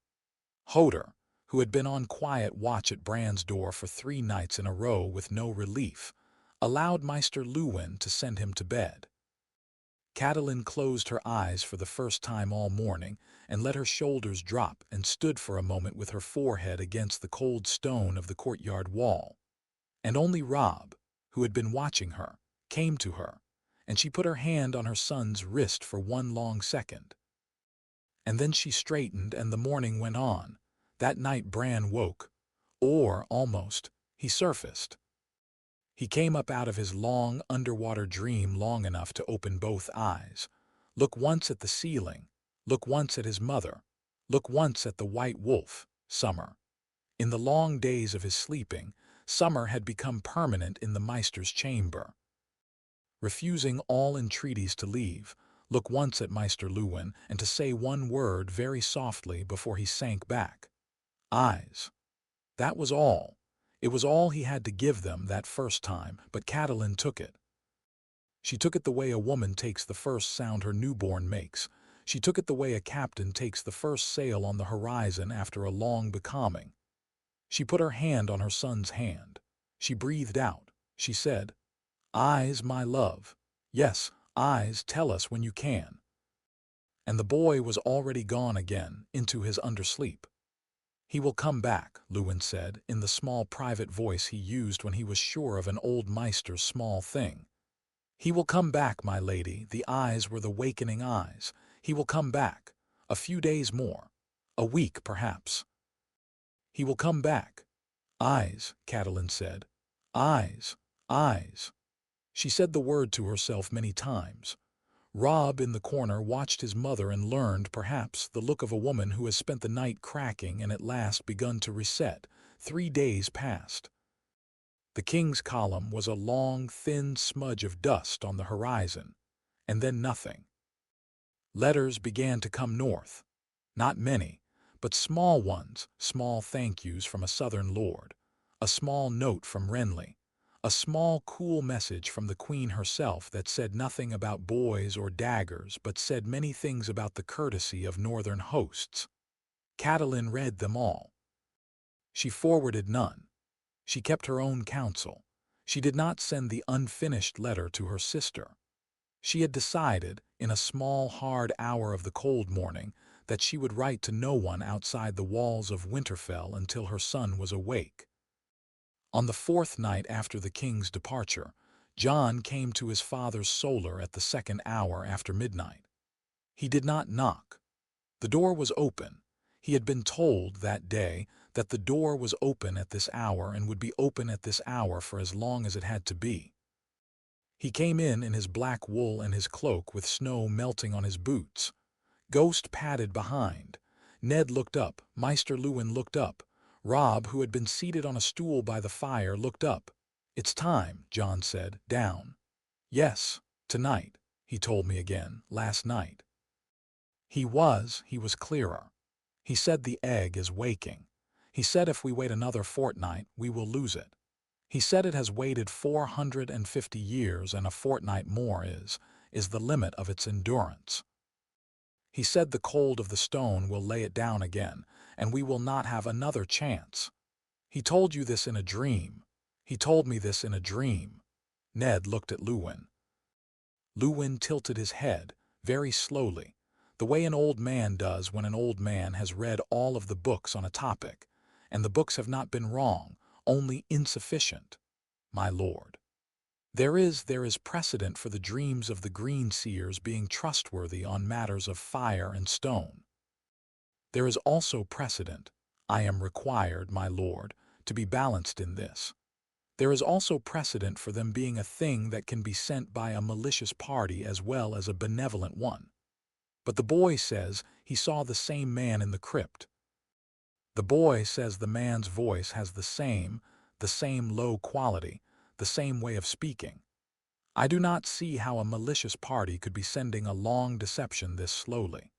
Hoder, who had been on quiet watch at Bran's door for 3 nights in a row with no relief, allowed Maester Luwin to send him to bed. Catelyn closed her eyes for the first time all morning and let her shoulders drop and stood for a moment with her forehead against the cold stone of the courtyard wall. And only Robb, who had been watching her, came to her, and she put her hand on her son's wrist for 1 long second. And then she straightened and the morning went on. That night Bran woke, or, almost, he surfaced. He came up out of his long underwater dream long enough to open both eyes, look once at the ceiling, look once at his mother, look once at the white wolf, Summer. In the long days of his sleeping, Summer had become permanent in the Maester's chamber. Refusing all entreaties to leave, look once at Maester Luwin and to say 1 word very softly before he sank back. Eyes. That was all. It was all he had to give them that first time, but Catelyn took it. She took it the way a woman takes the first sound her newborn makes. She took it the way a captain takes the first sail on the horizon after a long becalming. She put her hand on her son's hand. She breathed out. She said, Eyes, my love. Yes, eyes, tell us when you can. And the boy was already gone again, into his undersleep. He will come back, Lewin said, in the small private voice he used when he was sure of an old maester's small thing. He will come back, my lady. The eyes were the wakening eyes. He will come back. A few days more. A week, perhaps. He will come back. Eyes, Catelyn said. Eyes, eyes. She said the word to herself many times. Robb in the corner watched his mother and learned, perhaps, the look of a woman who has spent the night cracking and at last begun to reset. 3 days passed. The king's column was a long, thin smudge of dust on the horizon, and then nothing. Letters began to come north. Not many, but small ones, small thank yous from a southern lord, a small note from Renly, a small, cool message from the queen herself that said nothing about boys or daggers but said many things about the courtesy of northern hosts. Catelyn read them all. She forwarded none. She kept her own counsel. She did not send the unfinished letter to her sister. She had decided, in a small, hard hour of the cold morning, that she would write to no one outside the walls of Winterfell until her son was awake. On the 4th night after the king's departure, Jon came to his father's solar at the 2nd hour after midnight. He did not knock. The door was open. He had been told that day that the door was open at this hour and would be open at this hour for as long as it had to be. He came in his black wool and his cloak with snow melting on his boots. Ghost padded behind. Ned looked up. Maester Lewin looked up. Robb, who had been seated on a stool by the fire, looked up. "It's time," Jon said. "Down." "Yes, tonight," he told me again, "last night." He was clearer. He said the egg is waking. He said if we wait another fortnight, we will lose it. He said it has waited 450 years and a fortnight more is the limit of its endurance. He said the cold of the stone will lay it down again, and we will not have another chance. He told you this in a dream. He told me this in a dream. Ned looked at Lewin. Lewin tilted his head, very slowly, the way an old man does when an old man has read all of the books on a topic, and the books have not been wrong, only insufficient. "My lord. There is precedent for the dreams of the green seers being trustworthy on matters of fire and stone. There is also precedent, I am required, my lord, to be balanced in this. There is also precedent for them being a thing that can be sent by a malicious party as well as a benevolent one. But the boy says he saw the same man in the crypt. The boy says the man's voice has the same low quality, the same way of speaking. I do not see how a malicious party could be sending a long deception this slowly.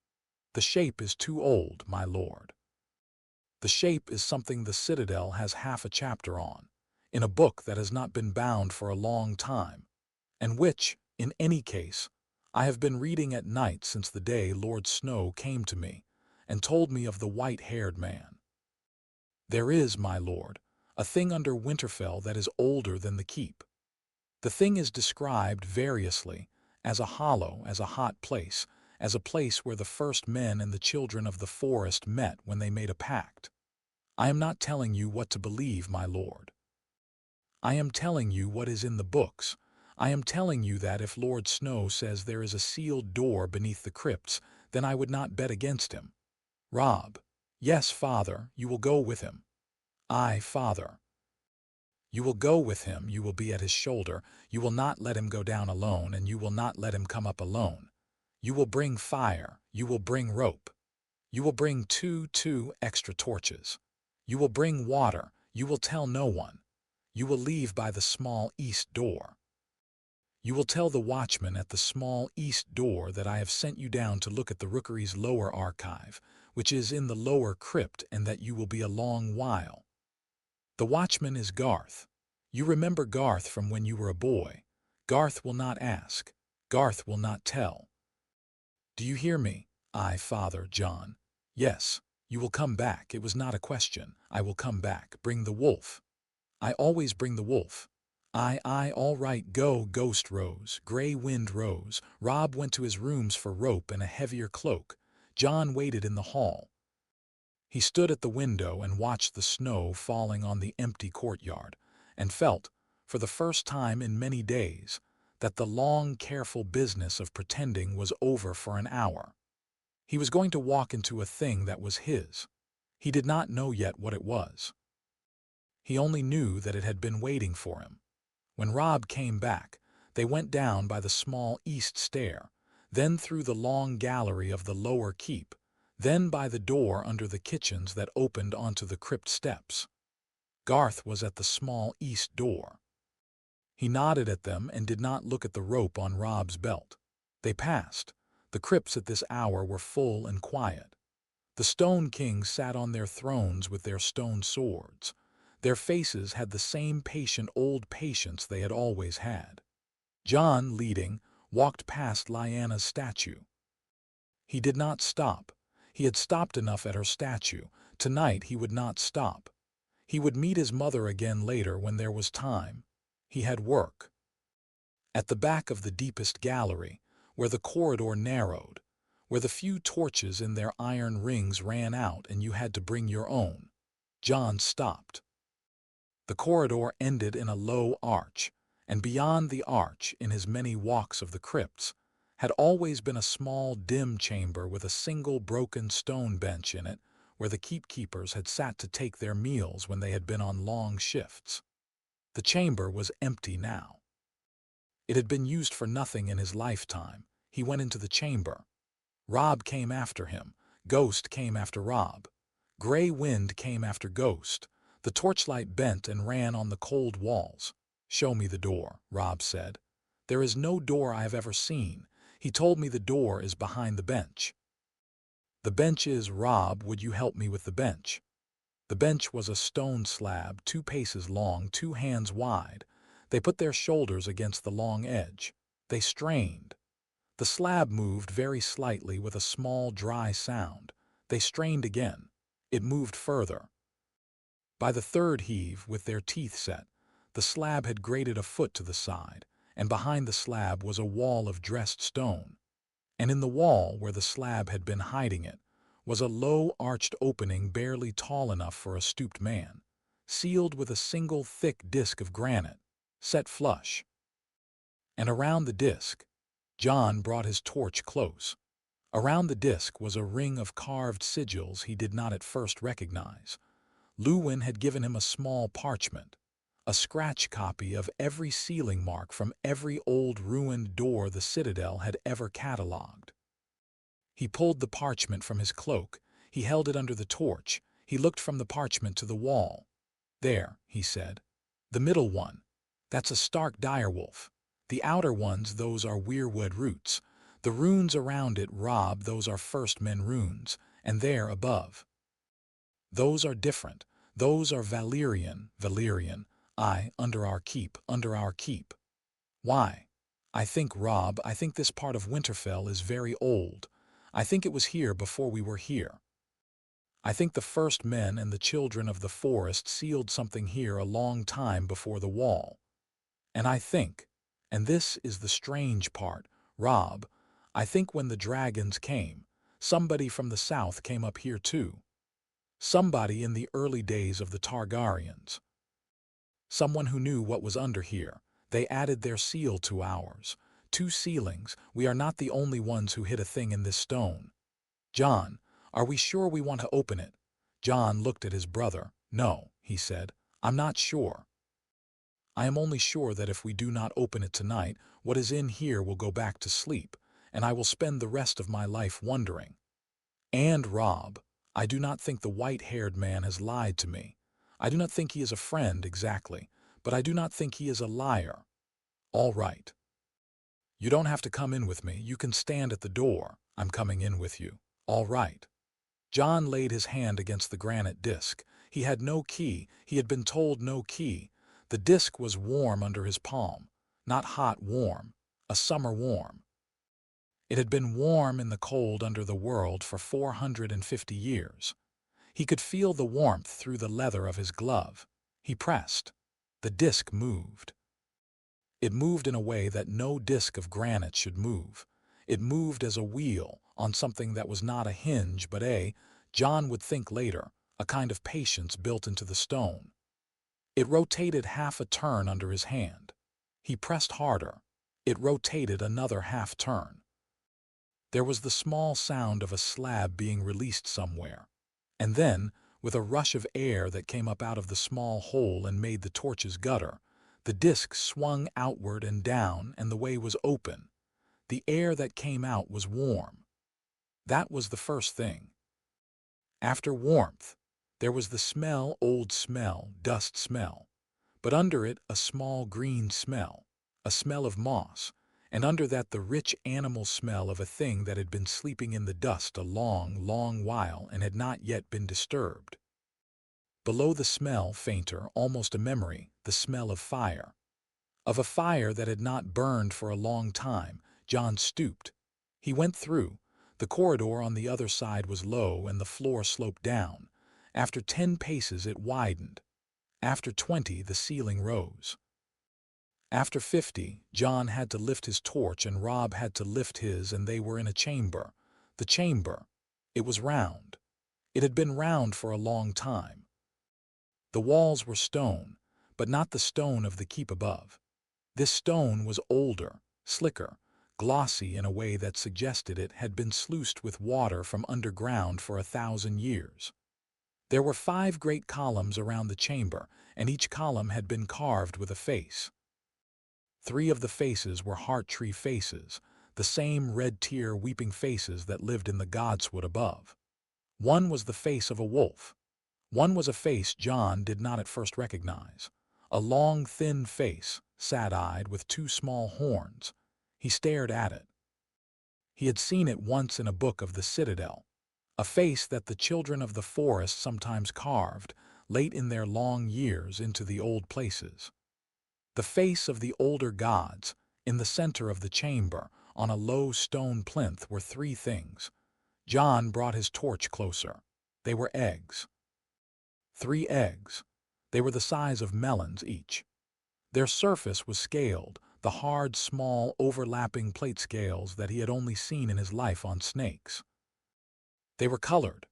The shape is too old, my lord. The shape is something the Citadel has half a chapter on, in a book that has not been bound for a long time, and which, in any case, I have been reading at night since the day Lord Snow came to me and told me of the white-haired man. There is, my lord, a thing under Winterfell that is older than the keep. The thing is described variously, as a hollow, as a hot place, as a place where the first men and the children of the forest met when they made a pact. I am not telling you what to believe, my lord. I am telling you what is in the books. I am telling you that if Lord Snow says there is a sealed door beneath the crypts, then I would not bet against him. Robb. Yes, father, you will go with him. Aye, father. You will go with him, you will be at his shoulder, you will not let him go down alone, and you will not let him come up alone. You will bring fire, you will bring rope. You will bring two extra torches. You will bring water, you will tell no one. You will leave by the small east door. You will tell the watchman at the small east door that I have sent you down to look at the rookery's lower archive, which is in the lower crypt, and that you will be a long while. The watchman is Garth. You remember Garth from when you were a boy. Garth will not ask. Garth will not tell. Do you hear me? Aye, father, Jon. Yes, you will come back. It was not a question. I will come back. Bring the wolf. I always bring the wolf. All right, go, Ghost rose, Grey Wind rose. Robb went to his rooms for rope and a heavier cloak. Jon waited in the hall. He stood at the window and watched the snow falling on the empty courtyard, and felt, for the first time in many days, that the long, careful business of pretending was over for an hour. He was going to walk into a thing that was his. He did not know yet what it was. He only knew that it had been waiting for him. When Robb came back, they went down by the small east stair, then through the long gallery of the lower keep, then by the door under the kitchens that opened onto the crypt steps. Garth was at the small east door. He nodded at them and did not look at the rope on Robb's belt. They passed. The crypts at this hour were full and quiet. The Stone Kings sat on their thrones with their stone swords. Their faces had the same patient old patience they had always had. Jon, leading, walked past Lyanna's statue. He did not stop. He had stopped enough at her statue. Tonight he would not stop. He would meet his mother again later when there was time. He had work. At the back of the deepest gallery, where the corridor narrowed, where the few torches in their iron rings ran out and you had to bring your own, Jon stopped. The corridor ended in a low arch, and beyond the arch, in his many walks of the crypts, had always been a small, dim chamber with a single broken stone bench in it where the keepkeepers had sat to take their meals when they had been on long shifts. The chamber was empty now. It had been used for nothing in his lifetime. He went into the chamber. Robb came after him. Ghost came after Robb. Grey Wind came after Ghost. The torchlight bent and ran on the cold walls. "Show me the door," Robb said. "There is no door I have ever seen. He told me the door is behind the bench." "The bench is, Robb, would you help me with the bench?" The bench was a stone slab, 2 paces long, 2 hands wide. They put their shoulders against the long edge. They strained. The slab moved very slightly with a small, dry sound. They strained again. It moved further. By the third heave, with their teeth set, the slab had grated a foot to the side, and behind the slab was a wall of dressed stone. And in the wall, where the slab had been hiding it, was a low, arched opening barely tall enough for a stooped man, sealed with a single thick disk of granite, set flush. And around the disk, Jon brought his torch close. Around the disk was a ring of carved sigils he did not at first recognize. Luwin had given him a small parchment, a scratch copy of every sealing mark from every old ruined door the Citadel had ever catalogued. He pulled the parchment from his cloak. He held it under the torch. He looked from the parchment to the wall. "There," he said. "The middle one. That's a Stark direwolf. The outer ones, those are weirwood roots. The runes around it, Robb, those are First Men runes. And there, above. Those are different. Those are Valyrian. Under our keep, under our keep. Why? I think, Robb, I think this part of Winterfell is very old. I think it was here before we were here. I think the First Men and the Children of the Forest sealed something here a long time before the wall. And I think, and this is the strange part, Robb, I think when the dragons came, somebody from the south came up here too. Somebody in the early days of the Targaryens. Someone who knew what was under here. They added their seal to ours. 2 sealings. We are not the only ones who hid a thing in this stone. Jon, are we sure we want to open it?" Jon looked at his brother. "No," he said. "I'm not sure. I am only sure that if we do not open it tonight, what is in here will go back to sleep, and I will spend the rest of my life wondering. And, Robb, I do not think the white-haired man has lied to me. I do not think he is a friend, exactly, but I do not think he is a liar. All right. You don't have to come in with me. You can stand at the door. I'm coming in with you. All right." Jon laid his hand against the granite disk. He had no key. He had been told no key. The disk was warm under his palm. Not hot warm. A summer warm. It had been warm in the cold under the world for 450 years. He could feel the warmth through the leather of his glove. He pressed. The disk moved. It moved in a way that no disk of granite should move. It moved as a wheel on something that was not a hinge but Jon would think later, a kind of patience built into the stone. It rotated half a turn under his hand. He pressed harder. It rotated another half turn. There was the small sound of a slab being released somewhere. And then, with a rush of air that came up out of the small hole and made the torch's gutter, the disc swung outward and down and the way was open. The air that came out was warm. That was the first thing. After warmth, there was the smell, old smell, dust smell. But under it, a small green smell, a smell of moss, and under that the rich animal smell of a thing that had been sleeping in the dust a long, long while and had not yet been disturbed. Below the smell, fainter, almost a memory, the smell of fire. Of a fire that had not burned for a long time. Jon stooped. He went through. The corridor on the other side was low and the floor sloped down. After 10 paces it widened. After 20 the ceiling rose. After 50, Jon had to lift his torch and Robb had to lift his, and they were in a chamber. The chamber. It was round. It had been round for a long time. The walls were stone, but not the stone of the keep above. This stone was older, slicker, glossy in a way that suggested it had been sluiced with water from underground for 1,000 years. There were 5 great columns around the chamber, and each column had been carved with a face. 3 of the faces were heart tree faces, the same red tear weeping faces that lived in the godswood above. 1 was the face of a wolf. 1 was a face Jon did not at first recognize. A long, thin face, sad-eyed, with 2 small horns. He stared at it. He had seen it once in a book of the Citadel. A face that the children of the forest sometimes carved, late in their long years, into the old places. The face of the older gods. In the center of the chamber, on a low stone plinth, were 3 things. Jon brought his torch closer. They were eggs. 3 eggs. They were the size of melons each. Their surface was scaled, the hard, small, overlapping plate scales that he had only seen in his life on snakes. They were colored.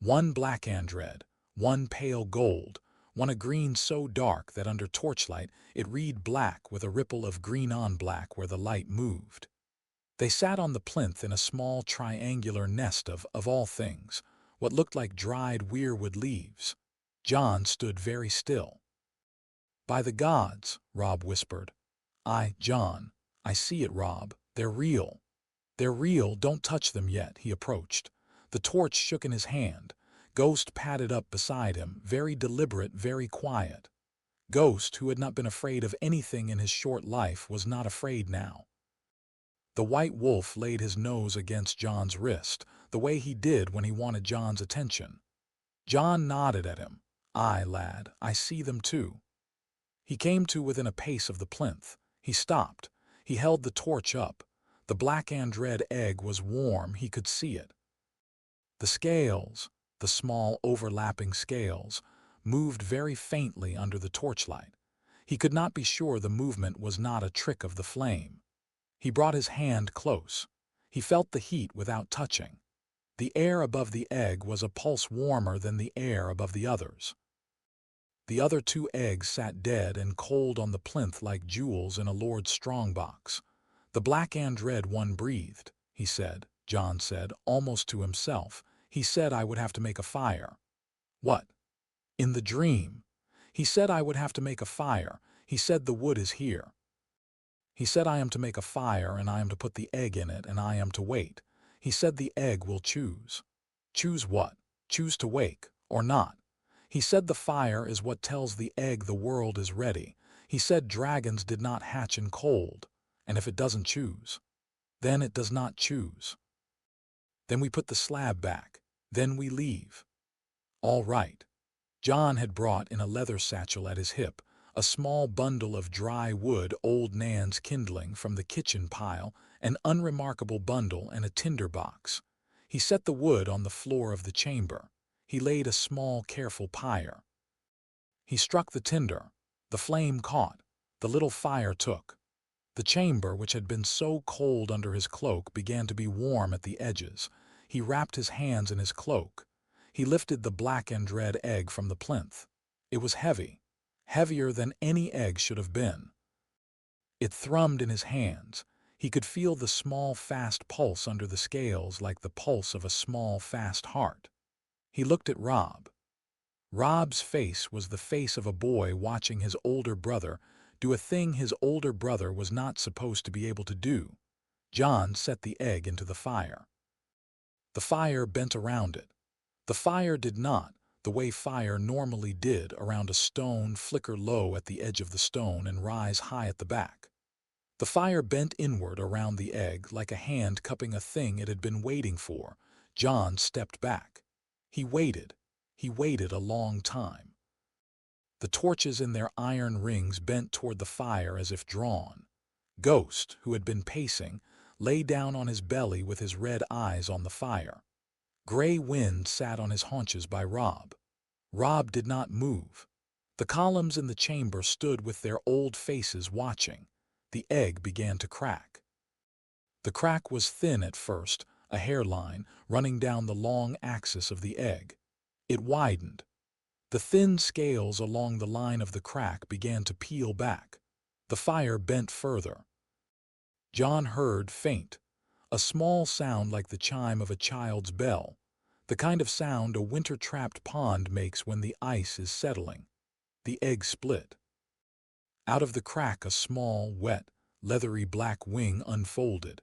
1 black and red, 1 pale gold, 1 a green so dark that under torchlight it read black with a ripple of green on black where the light moved. They sat on the plinth in a small triangular nest of all things, what looked like dried weirwood leaves. Jon stood very still. "By the gods," Robb whispered. Jon, I see it, Robb. They're real. They're real, don't touch them yet." He approached. The torch shook in his hand. Ghost padded up beside him, very deliberate, very quiet. Ghost, who had not been afraid of anything in his short life, was not afraid now. The white wolf laid his nose against Jon's wrist, the way he did when he wanted Jon's attention. Jon nodded at him. Lad, I see them too." He came to within a pace of the plinth. He stopped. He held the torch up. The black and red egg was warm, he could see it. The scales, the small overlapping scales, moved very faintly under the torchlight. He could not be sure the movement was not a trick of the flame. He brought his hand close. He felt the heat without touching. The air above the egg was a pulse warmer than the air above the others. The other 2 eggs sat dead and cold on the plinth like jewels in a lord's strongbox. The black and red one breathed, he said, Jon said, almost to himself. He said I would have to make a fire. What? In the dream. He said I would have to make a fire. He said the wood is here. He said I am to make a fire and I am to put the egg in it and I am to wait. He said the egg will choose. Choose what? Choose to wake, or not. He said the fire is what tells the egg the world is ready. He said dragons did not hatch in cold, and if it doesn't choose, then it does not choose. Then we put the slab back. Then we leave. All right. Jon had brought in a leather satchel at his hip a small bundle of dry wood, old Nan's kindling from the kitchen pile, an unremarkable bundle, and a tinder box. He set the wood on the floor of the chamber. He laid a small, careful pyre. He struck the tinder. The flame caught. The little fire took. The chamber, which had been so cold under his cloak, began to be warm at the edges. He wrapped his hands in his cloak. He lifted the black and red egg from the plinth. It was heavy, heavier than any egg should have been. It thrummed in his hands. He could feel the small, fast pulse under the scales like the pulse of a small, fast heart. He looked at Robb. Robb's face was the face of a boy watching his older brother do a thing his older brother was not supposed to be able to do. Jon set the egg into the fire. The fire bent around it. The fire did not, the way fire normally did around a stone, flicker low at the edge of the stone and rise high at the back. The fire bent inward around the egg like a hand cupping a thing it had been waiting for. Jon stepped back. He waited a long time. The torches in their iron rings bent toward the fire as if drawn. Ghost, who had been pacing, lay down on his belly with his red eyes on the fire. Gray Wind sat on his haunches by Robb. Robb did not move. The columns in the chamber stood with their old faces watching. The egg began to crack. The crack was thin at first, a hairline running down the long axis of the egg. It widened. The thin scales along the line of the crack began to peel back. The fire bent further. Jon heard faint, a small sound like the chime of a child's bell, the kind of sound a winter-trapped pond makes when the ice is settling. The egg split. Out of the crack a small, wet, leathery black wing unfolded,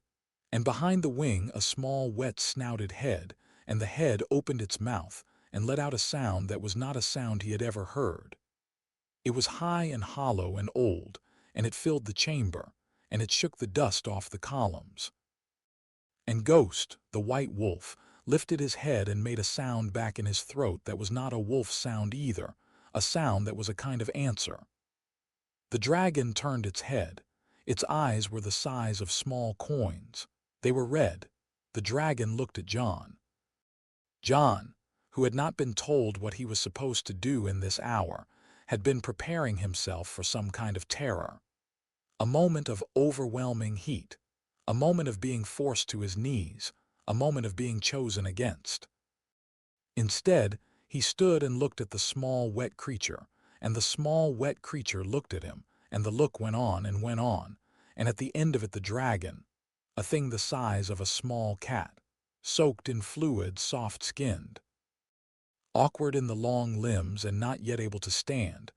and behind the wing a small, wet, snouted head, and the head opened its mouth and let out a sound that was not a sound he had ever heard. It was high and hollow and old, and it filled the chamber, and it shook the dust off the columns. And Ghost, the white wolf, lifted his head and made a sound back in his throat that was not a wolf's sound either, a sound that was a kind of answer. The dragon turned its head. Its eyes were the size of small coins. They were red. The dragon looked at Jon. Jon, who had not been told what he was supposed to do in this hour, had been preparing himself for some kind of terror. A moment of overwhelming heat, a moment of being forced to his knees, a moment of being chosen against. Instead, he stood and looked at the small, wet creature, and the small, wet creature looked at him, and the look went on, and at the end of it the dragon, a thing the size of a small cat, soaked in fluid, soft-skinned, awkward in the long limbs and not yet able to stand,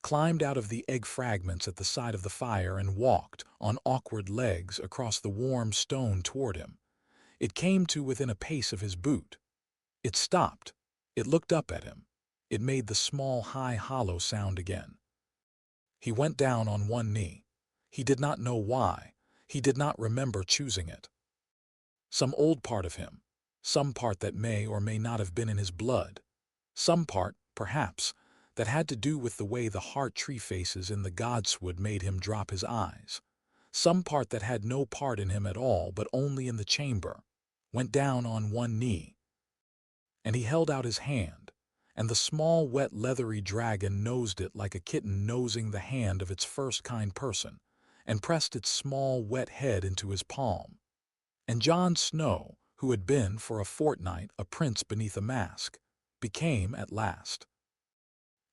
climbed out of the egg fragments at the side of the fire and walked, on awkward legs, across the warm stone toward him. It came to within a pace of his boot. It stopped. It looked up at him. It made the small, high, hollow sound again. He went down on one knee. He did not know why. He did not remember choosing it. Some old part of him, some part that may or may not have been in his blood, some part, perhaps, that had to do with the way the heart tree faces in the godswood made him drop his eyes, some part that had no part in him at all but only in the chamber, went down on one knee. And he held out his hand, and the small, wet, leathery dragon nosed it like a kitten nosing the hand of its first kind person, and pressed its small, wet head into his palm. And Jon Snow, who had been for a fortnight a prince beneath a mask, became at last,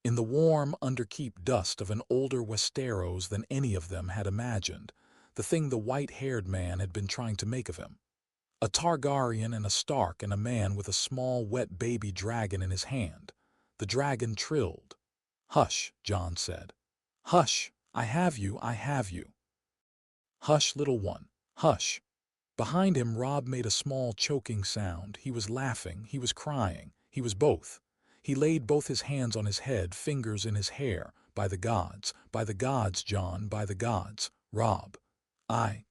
in the warm, underkeep dust of an older Westeros than any of them had imagined, the thing the white-haired man had been trying to make of him. A Targaryen and a Stark and a man with a small, wet baby dragon in his hand. The dragon trilled. "Hush," Jon said. "Hush, I have you, I have you. Hush, little one, hush." Behind him, Robb made a small, choking sound. He was laughing, he was crying, he was both. He laid both his hands on his head, fingers in his hair. By the gods, Jon, by the gods, Robb.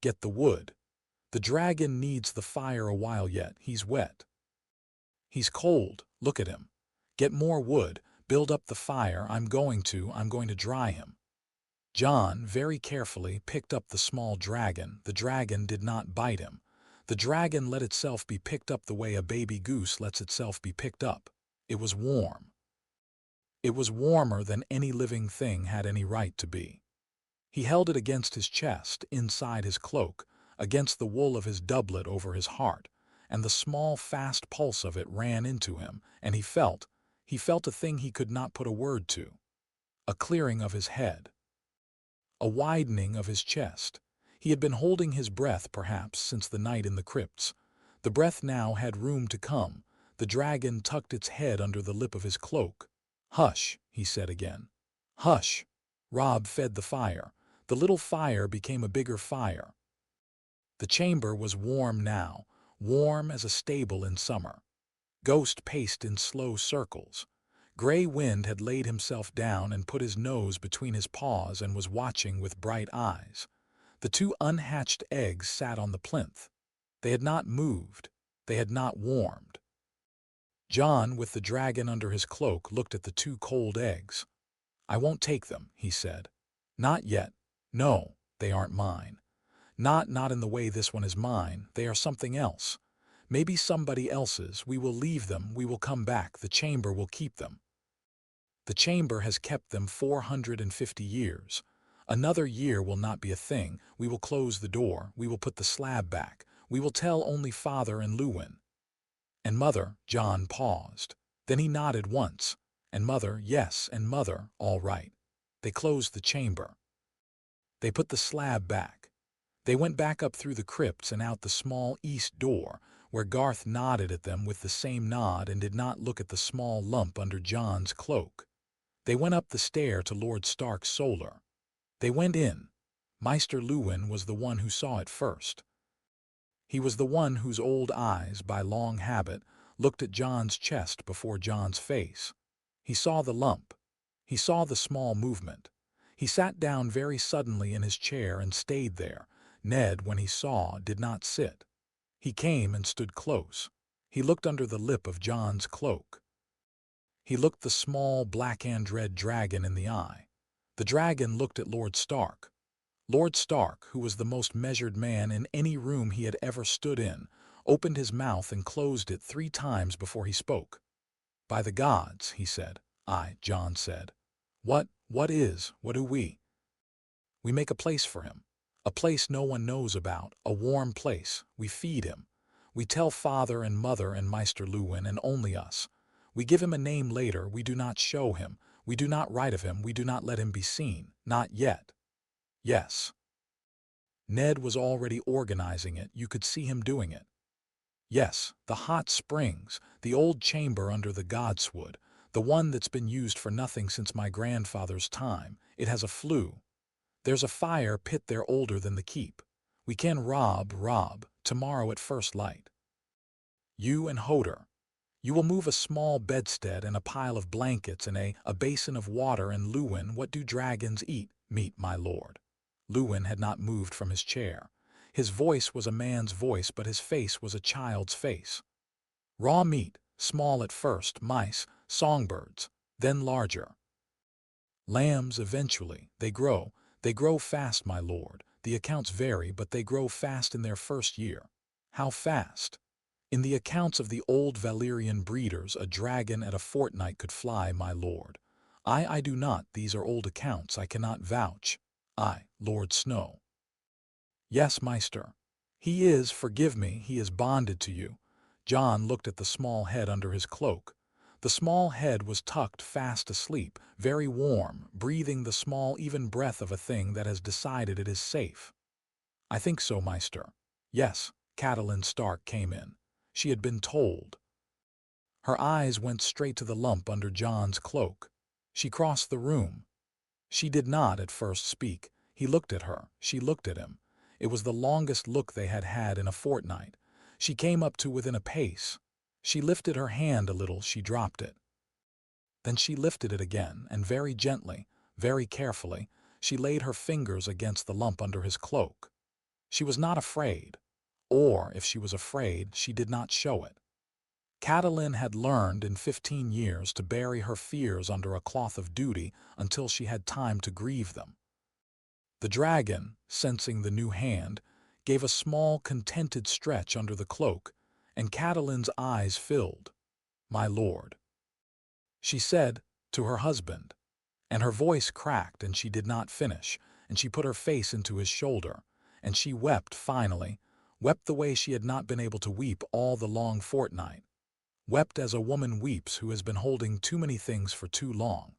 Get the wood. The dragon needs the fire a while yet. He's wet. He's cold. Look at him. Get more wood. Build up the fire. I'm going to dry him. Jon, very carefully, picked up the small dragon. The dragon did not bite him. The dragon let itself be picked up the way a baby goose lets itself be picked up. It was warm. It was warmer than any living thing had any right to be. He held it against his chest, inside his cloak, against the wool of his doublet over his heart, and the small, fast pulse of it ran into him, and he felt a thing he could not put a word to. A clearing of his head. A widening of his chest. He had been holding his breath, perhaps, since the night in the crypts. The breath now had room to come. The dragon tucked its head under the lip of his cloak. "Hush," he said again. "Hush." Robb fed the fire. The little fire became a bigger fire. The chamber was warm now, warm as a stable in summer. Ghost paced in slow circles. Gray Wind had laid himself down and put his nose between his paws and was watching with bright eyes. The two unhatched eggs sat on the plinth. They had not moved. They had not warmed. Jon, with the dragon under his cloak, looked at the two cold eggs. "I won't take them," he said. "Not yet. No, they aren't mine. Not in the way this one is mine. They are something else. Maybe somebody else's. We will leave them. We will come back. The chamber will keep them. The chamber has kept them 450 years. Another year will not be a thing. We will close the door. We will put the slab back. We will tell only father and Luwin. And mother." Jon paused. Then he nodded once. "And mother, yes, and mother, all right." They closed the chamber. They put the slab back. They went back up through the crypts and out the small east door, where Garth nodded at them with the same nod and did not look at the small lump under Jon's cloak. They went up the stair to Lord Stark's solar. They went in. Maester Luwin was the one who saw it first. He was the one whose old eyes, by long habit, looked at Jon's chest before Jon's face. He saw the lump. He saw the small movement. He sat down very suddenly in his chair and stayed there. Ned, when he saw, did not sit. He came and stood close. He looked under the lip of Jon's cloak. He looked the small, black-and-red dragon in the eye. The dragon looked at Lord Stark. Lord Stark, who was the most measured man in any room he had ever stood in, opened his mouth and closed it 3 times before he spoke. "By the gods," he said. Jon said. What do we?" "We make a place for him. A place no one knows about, a warm place. We feed him. We tell father and mother and Maester Luwin and only us. We give him a name later. We do not show him. We do not write of him. We do not let him be seen. Not yet." Yes. Ned was already organizing it. You could see him doing it. Yes, the hot springs, the old chamber under the godswood, the one that's been used for nothing since my grandfather's time. It has a flue. There's a fire pit there older than the keep. We can rob, tomorrow at first light. You and Hodor. You will move a small bedstead and a pile of blankets and a basin of water, and Luwin, what do dragons eat? Meat, my lord. Luwin had not moved from his chair. His voice was a man's voice, but his face was a child's face. Raw meat, small at first, mice, songbirds, then larger. Lambs eventually. They grow fast, my lord. The accounts vary, but they grow fast in their first year. How fast? In the accounts of the old Valyrian breeders, a dragon at a fortnight could fly, my lord. I do not. These are old accounts. I cannot vouch. Lord Snow. Yes, Maester. He is, forgive me, he is bonded to you. Jon looked at the small head under his cloak. The small head was tucked fast asleep, very warm, breathing the small even breath of a thing that has decided it is safe. I think so, Maester. Yes, Catelyn Stark came in. She had been told. Her eyes went straight to the lump under Jon's cloak. She crossed the room. She did not at first speak. He looked at her. She looked at him. It was the longest look they had had in a fortnight. She came up to within a pace. She lifted her hand a little. She dropped it. Then she lifted it again, and very gently, very carefully, she laid her fingers against the lump under his cloak. She was not afraid. Or, if she was afraid, she did not show it. Catelyn had learned in 15 years to bury her fears under a cloth of duty until she had time to grieve them. The dragon, sensing the new hand, gave a small, contented stretch under the cloak, and Catelyn's eyes filled. My lord, she said to her husband, and her voice cracked and she did not finish, and she put her face into his shoulder, and she wept finally, wept the way she had not been able to weep all the long fortnight, wept as a woman weeps who has been holding too many things for too long.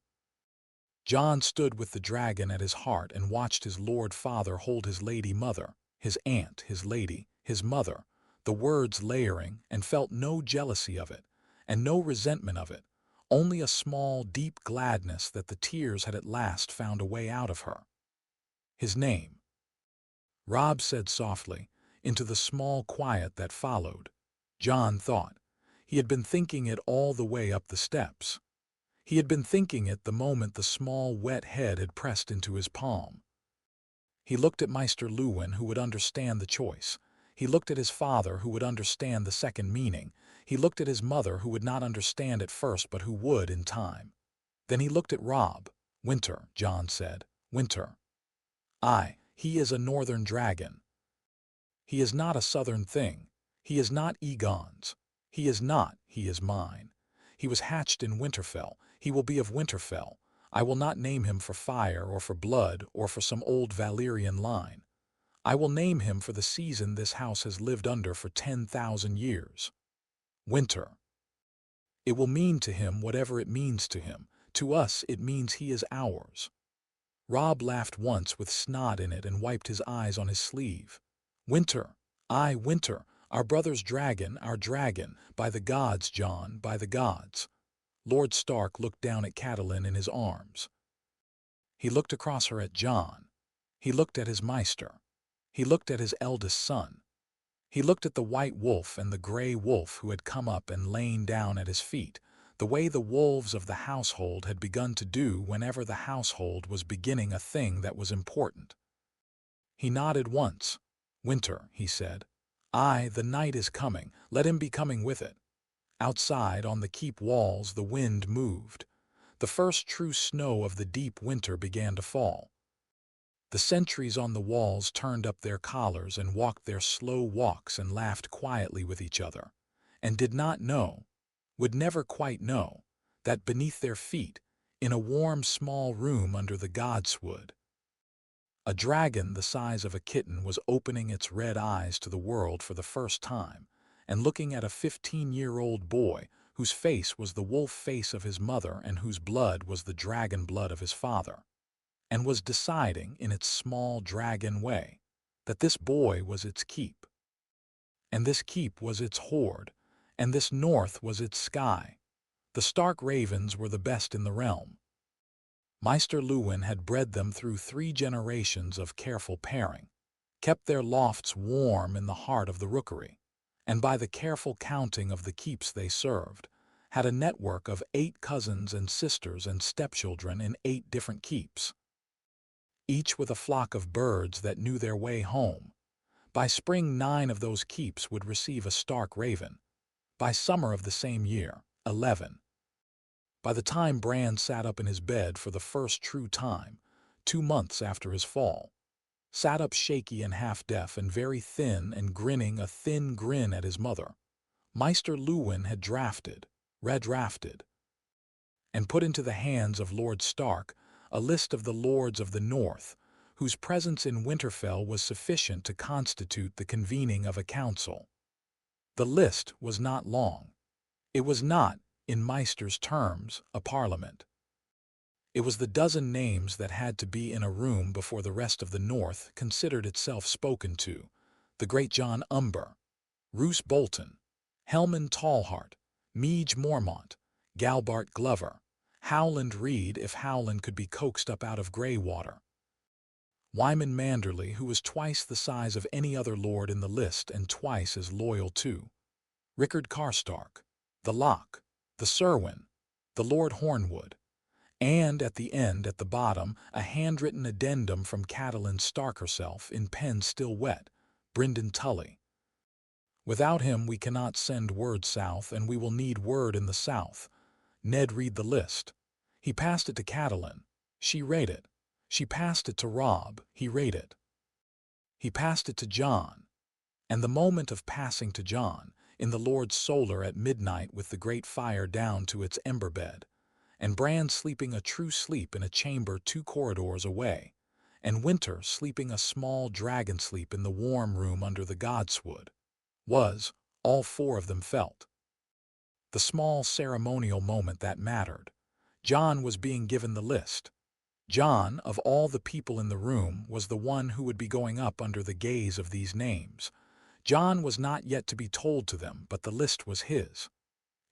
Jon stood with the dragon at his heart and watched his lord father hold his lady mother, his aunt, his lady, his mother, the words layering, and felt no jealousy of it, and no resentment of it, only a small, deep gladness that the tears had at last found a way out of her. His name, Robb said softly, into the small quiet that followed. Jon thought. He had been thinking it all the way up the steps. He had been thinking it the moment the small, wet head had pressed into his palm. He looked at Maester Luwin, who would understand the choice. He looked at his father, who would understand the second meaning. He looked at his mother, who would not understand at first, but who would in time. Then he looked at Robb. Winter, Jon said. Winter. Aye, he is a northern dragon. He is not a southern thing. He is not Aegon's. He is not, he is mine. He was hatched in Winterfell. He will be of Winterfell. I will not name him for fire or for blood or for some old Valyrian line. I will name him for the season this house has lived under for 10,000 years. Winter. It will mean to him whatever it means to him. To us it means he is ours. Robb laughed once with snot in it and wiped his eyes on his sleeve. Winter. Aye, Winter. Our brother's dragon, our dragon. By the gods, Jon, by the gods. Lord Stark looked down at Catelyn in his arms. He looked across her at Jon. He looked at his Maester. He looked at his eldest son. He looked at the white wolf and the gray wolf who had come up and lain down at his feet, the way the wolves of the household had begun to do whenever the household was beginning a thing that was important. He nodded once. Winter, he said. Aye, the night is coming. Let him be coming with it. Outside, on the keep walls, the wind moved. The first true snow of the deep winter began to fall. The sentries on the walls turned up their collars and walked their slow walks and laughed quietly with each other, and did not know, would never quite know, that beneath their feet, in a warm small room under the godswood, a dragon the size of a kitten was opening its red eyes to the world for the first time, and looking at a 15-year-old boy whose face was the wolf face of his mother and whose blood was the dragon blood of his father, and was deciding, in its small dragon way, that this boy was its keep, and this keep was its hoard, and this north was its sky. The Stark ravens were the best in the realm. Maester Luwin had bred them through 3 generations of careful pairing, kept their lofts warm in the heart of the rookery, and by the careful counting of the keeps they served, had a network of 8 cousins and sisters and stepchildren in 8 different keeps, each with a flock of birds that knew their way home. By spring 9 of those keeps would receive a Stark raven. By summer of the same year, 11. By the time Bran sat up in his bed for the first true time, 2 months after his fall, sat up shaky and half-deaf and very thin and grinning a thin grin at his mother, Maester Luwin had redrafted, and put into the hands of Lord Stark a list of the lords of the North, whose presence in Winterfell was sufficient to constitute the convening of a council. The list was not long. It was not, in Maester's terms, a parliament. It was the dozen names that had to be in a room before the rest of the North considered itself spoken to: the great Jon Umber, Roose Bolton, Helman Tallheart, Meege Mormont, Galbart Glover, Howland Reed if Howland could be coaxed up out of Greywater, Wyman Manderley, who was twice the size of any other lord in the list and twice as loyal too, Rickard Karstark, the Lock, the Serwyn, the Lord Hornwood, and at the end, at the bottom, a handwritten addendum from Catelyn Stark herself in pen still wet, Brynden Tully. Without him we cannot send word south, and we will need word in the south. Ned read the list. He passed it to Catelyn. She read it. She passed it to Robb. He read it. He passed it to Jon. And the moment of passing to Jon, in the Lord's solar at midnight with the great fire down to its ember bed, and Bran sleeping a true sleep in a chamber 2 corridors away, and Winter sleeping a small dragon sleep in the warm room under the godswood, was, all four of them felt, the small ceremonial moment that mattered. Jon was being given the list. Jon, of all the people in the room, was the one who would be going up under the gaze of these names. Jon was not yet to be told to them, but the list was his.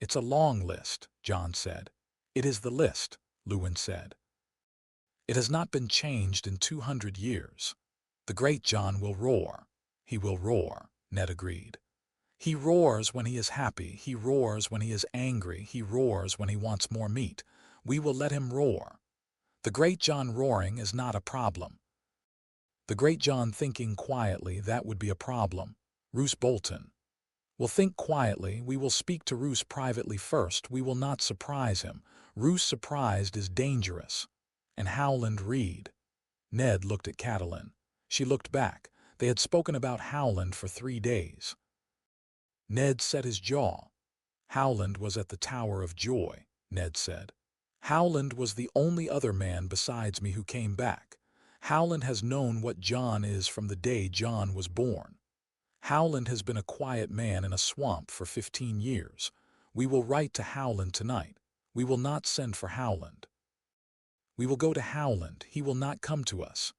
"It's a long list," Jon said. "It is the list," Luwin said. "It has not been changed in 200 years. The great Jon will roar." "He will roar," Ned agreed. "He roars when he is happy, he roars when he is angry, he roars when he wants more meat. We will let him roar. The great Jon roaring is not a problem. The great Jon thinking quietly, that would be a problem. Roose Bolton will think quietly. We will speak to Roose privately first. We will not surprise him. Roose surprised is dangerous." "And Howland Reed." Ned looked at Catelyn. She looked back. They had spoken about Howland for 3 days. Ned set his jaw. "Howland was at the Tower of Joy," Ned said. "Howland was the only other man besides me who came back. Howland has known what Jon is from the day Jon was born. Howland has been a quiet man in a swamp for 15 years. We will write to Howland tonight. We will not send for Howland. We will go to Howland. He will not come to us."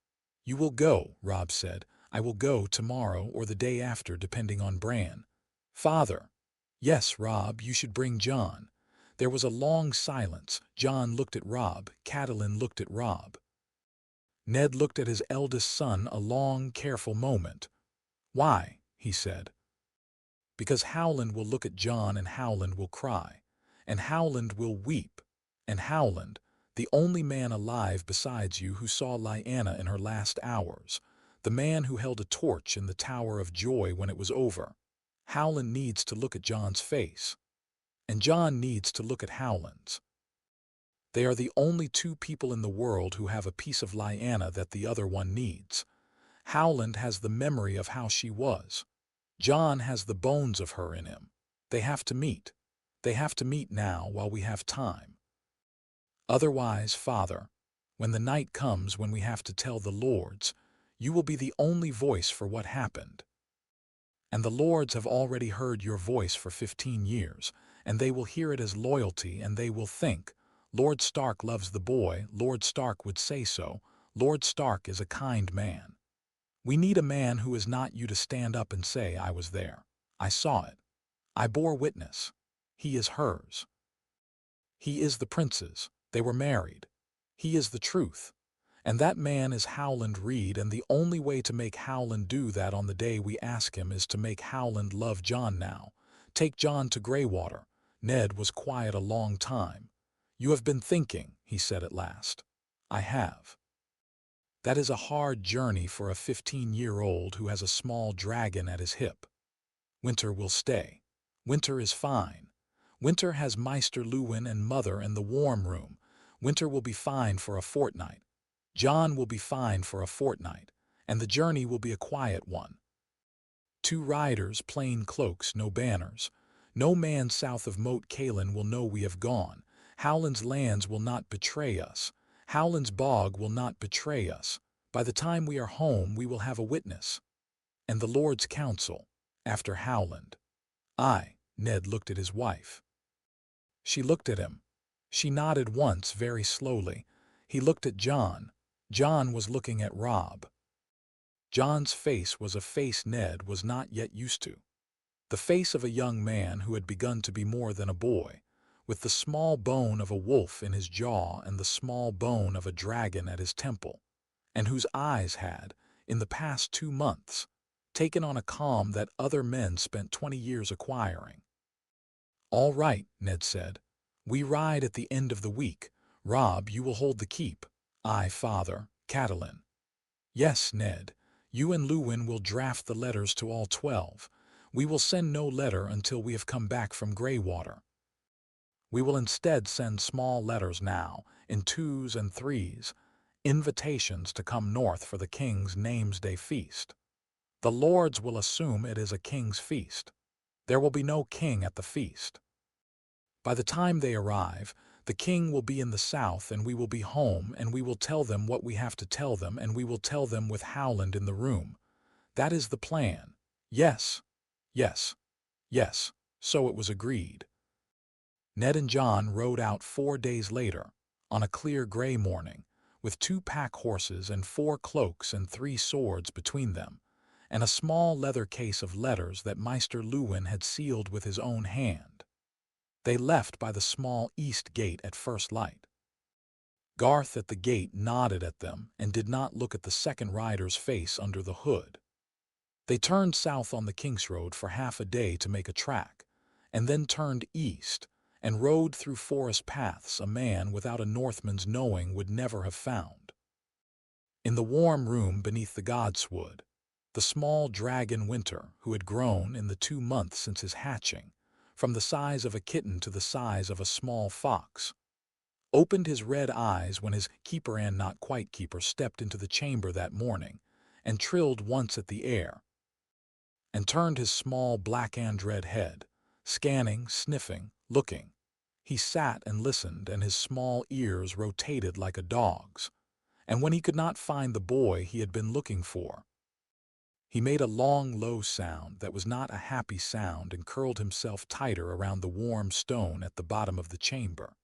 "You will go," Robb said. "I will go tomorrow or the day after, depending on Bran." "Father." "Yes, Robb, you should bring Jon." There was a long silence. Jon looked at Robb. Catelyn looked at Robb. Ned looked at his eldest son a long, careful moment. "Why?" he said. "Because Howland will look at Jon and Howland will cry. And Howland will weep. And Howland, the only man alive besides you who saw Lyanna in her last hours, the man who held a torch in the Tower of Joy when it was over, Howland needs to look at Jon's face. And Jon needs to look at Howland's. They are the only 2 people in the world who have a piece of Lyanna that the other one needs. Howland has the memory of how she was. Jon has the bones of her in him. They have to meet. They have to meet now while we have time. Otherwise, Father, when the night comes when we have to tell the Lords, you will be the only voice for what happened. And the Lords have already heard your voice for 15 years, and they will hear it as loyalty, and they will think, Lord Stark loves the boy, Lord Stark would say so, Lord Stark is a kind man. We need a man who is not you to stand up and say, I was there. I saw it. I bore witness. He is hers. He is the prince's. They were married. He is the truth. And that man is Howland Reed, and the only way to make Howland do that on the day we ask him is to make Howland love Jon now. Take Jon to Greywater." Ned was quiet a long time. "You have been thinking," he said at last. "I have. That is a hard journey for a 15-year-old who has a small dragon at his hip. Winter will stay. Winter is fine. Winter has Maester Luwin and Mother in the warm room. Winter will be fine for a fortnight. Jon will be fine for a fortnight, and the journey will be a quiet one. 2 riders, plain cloaks, no banners. No man south of Moat Cailin will know we have gone. Howland's lands will not betray us. Howland's bog will not betray us. By the time we are home, we will have a witness. And the Lord's council, after Howland." Ned looked at his wife. She looked at him. She nodded once, very slowly. He looked at Jon. Jon was looking at Robb. Jon's face was a face Ned was not yet used to. The face of a young man who had begun to be more than a boy, with the small bone of a wolf in his jaw and the small bone of a dragon at his temple, and whose eyes had, in the past 2 months, taken on a calm that other men spent 20 years acquiring. "All right," Ned said. "We ride at the end of the week. Robb, you will hold the keep." "Aye, Father." "Catelyn." "Yes, Ned. You and Luwin will draft the letters to all 12. We will send no letter until we have come back from Greywater. We will instead send small letters now, in 2s and 3s, invitations to come north for the king's Namesday feast. The Lords will assume it is a king's feast. There will be no king at the feast. By the time they arrive, The king will be in the south, and we will be home, and we will tell them what we have to tell them, and we will tell them with Howland in the room. That is the plan. Yes, yes, yes." So it was agreed. Ned and Jon rode out 4 days later, on a clear gray morning, with 2 pack horses and 4 cloaks and 3 swords between them, and a small leather case of letters that Maester Luwin had sealed with his own hand. They left by the small east gate at first light. Garth at the gate nodded at them and did not look at the second rider's face under the hood. They turned south on the King's Road for half a day to make a track, and then turned east and rode through forest paths a man without a Northman's knowing would never have found. In the warm room beneath the godswood, the small dragon Winter, who had grown in the 2 months since his hatching, from the size of a kitten to the size of a small fox, opened his red eyes when his keeper and not quite keeper stepped into the chamber that morning and trilled once at the air, and turned his small black and red head, scanning, sniffing, looking. He sat and listened, and his small ears rotated like a dog's, and when he could not find the boy he had been looking for, he made a long, low sound that was not a happy sound and curled himself tighter around the warm stone at the bottom of the chamber,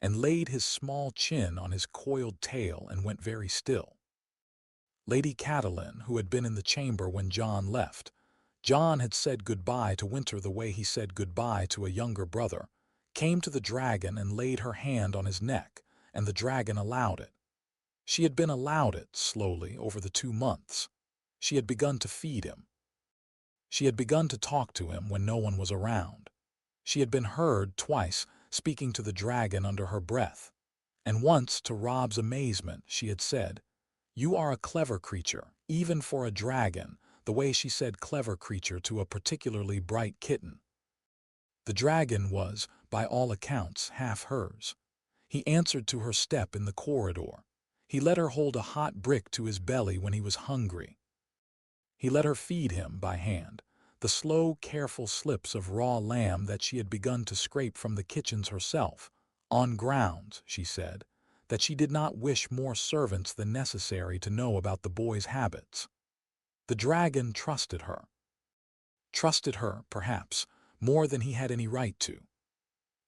and laid his small chin on his coiled tail and went very still. Lady Catelyn, who had been in the chamber when Jon left, Jon had said goodbye to Winter the way he said goodbye to a younger brother, came to the dragon and laid her hand on his neck, and the dragon allowed it. She had been allowed it, slowly, over the 2 months. She had begun to feed him. She had begun to talk to him when no one was around. She had been heard twice speaking to the dragon under her breath, and once, to Rob's amazement, she had said, "You are a clever creature, even for a dragon," the way she said clever creature to a particularly bright kitten. The dragon was, by all accounts, half hers. He answered to her step in the corridor. He let her hold a hot brick to his belly when he was hungry. He let her feed him, by hand, the slow, careful slips of raw lamb that she had begun to scrape from the kitchens herself, on grounds, she said, that she did not wish more servants than necessary to know about the boy's habits. The dragon trusted her. Trusted her, perhaps, more than he had any right to.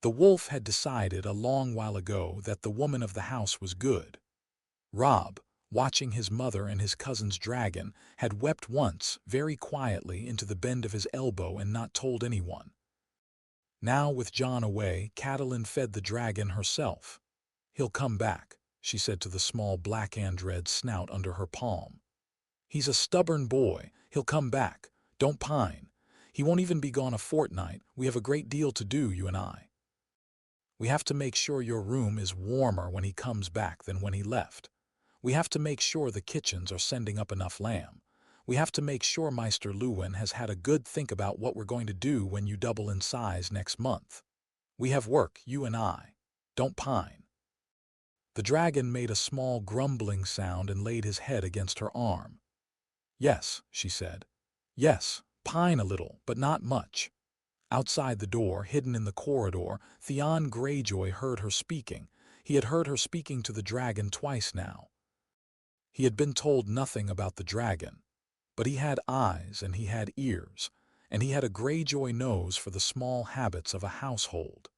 The wolf had decided a long while ago that the woman of the house was good. Rob, watching his mother and his cousin's dragon, had wept once, very quietly, into the bend of his elbow and not told anyone. Now, with Jon away, Catelyn fed the dragon herself. "He'll come back," she said to the small black and red snout under her palm. "He's a stubborn boy. He'll come back. Don't pine. He won't even be gone a fortnight. We have a great deal to do, you and I. We have to make sure your room is warmer when he comes back than when he left. We have to make sure the kitchens are sending up enough lamb. We have to make sure Maester Luwin has had a good think about what we're going to do when you double in size next month. We have work, you and I. Don't pine." The dragon made a small grumbling sound and laid his head against her arm. "Yes," she said. "Yes, pine a little, but not much." Outside the door, hidden in the corridor, Theon Greyjoy heard her speaking. He had heard her speaking to the dragon twice now. He had been told nothing about the dragon, but he had eyes and he had ears, and he had a Greyjoy nose for the small habits of a household.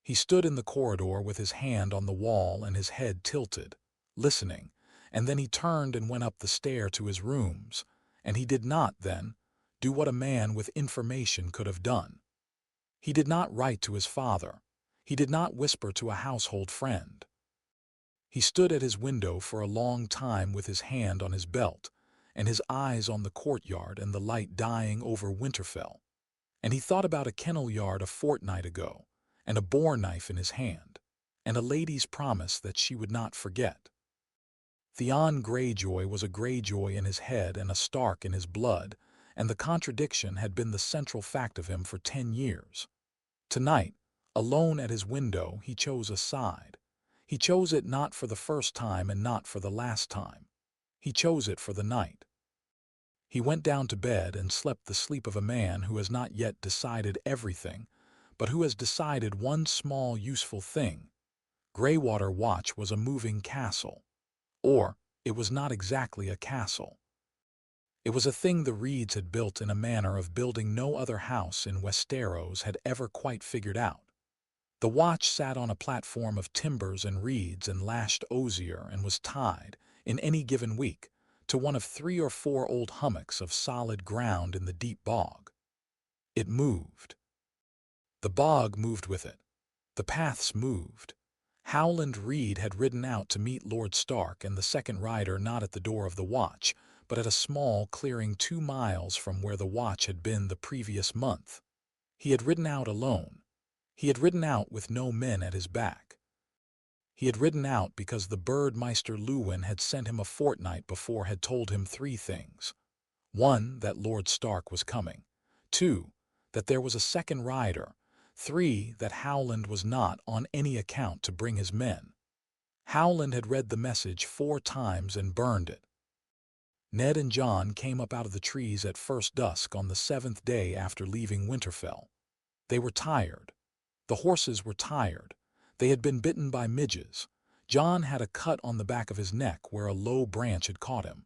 He stood in the corridor with his hand on the wall and his head tilted, listening, and then he turned and went up the stair to his rooms, and he did not, then, do what a man with information could have done. He did not write to his father. He did not whisper to a household friend. He stood at his window for a long time with his hand on his belt, and his eyes on the courtyard and the light dying over Winterfell, and he thought about a kennel yard a fortnight ago, and a boar knife in his hand, and a lady's promise that she would not forget. Theon Greyjoy was a Greyjoy in his head and a Stark in his blood, and the contradiction had been the central fact of him for 10 years. Tonight, alone at his window, he chose a side. He chose it not for the first time and not for the last time. He chose it for the night. He went down to bed and slept the sleep of a man who has not yet decided everything, but who has decided one small useful thing, Greywater Watch was a moving castle. Or, it was not exactly a castle. It was a thing the Reeds had built in a manner of building no other house in Westeros had ever quite figured out. The watch sat on a platform of timbers and reeds and lashed osier and was tied, in any given week, to one of 3 or 4 old hummocks of solid ground in the deep bog. It moved. The bog moved with it. The paths moved. Howland Reed had ridden out to meet Lord Stark and the second rider not at the door of the watch, but at a small clearing 2 miles from where the watch had been the previous month. He had ridden out alone. He had ridden out with no men at his back. He had ridden out because the Birdmeister Lewin had sent him a fortnight before had told him 3 things. 1, that Lord Stark was coming. 2, that there was a second rider. 3, that Howland was not on any account to bring his men. Howland had read the message 4 times and burned it. Ned and Jon came up out of the trees at first dusk on the 7th day after leaving Winterfell. They were tired. The horses were tired. They had been bitten by midges. Jon had a cut on the back of his neck where a low branch had caught him.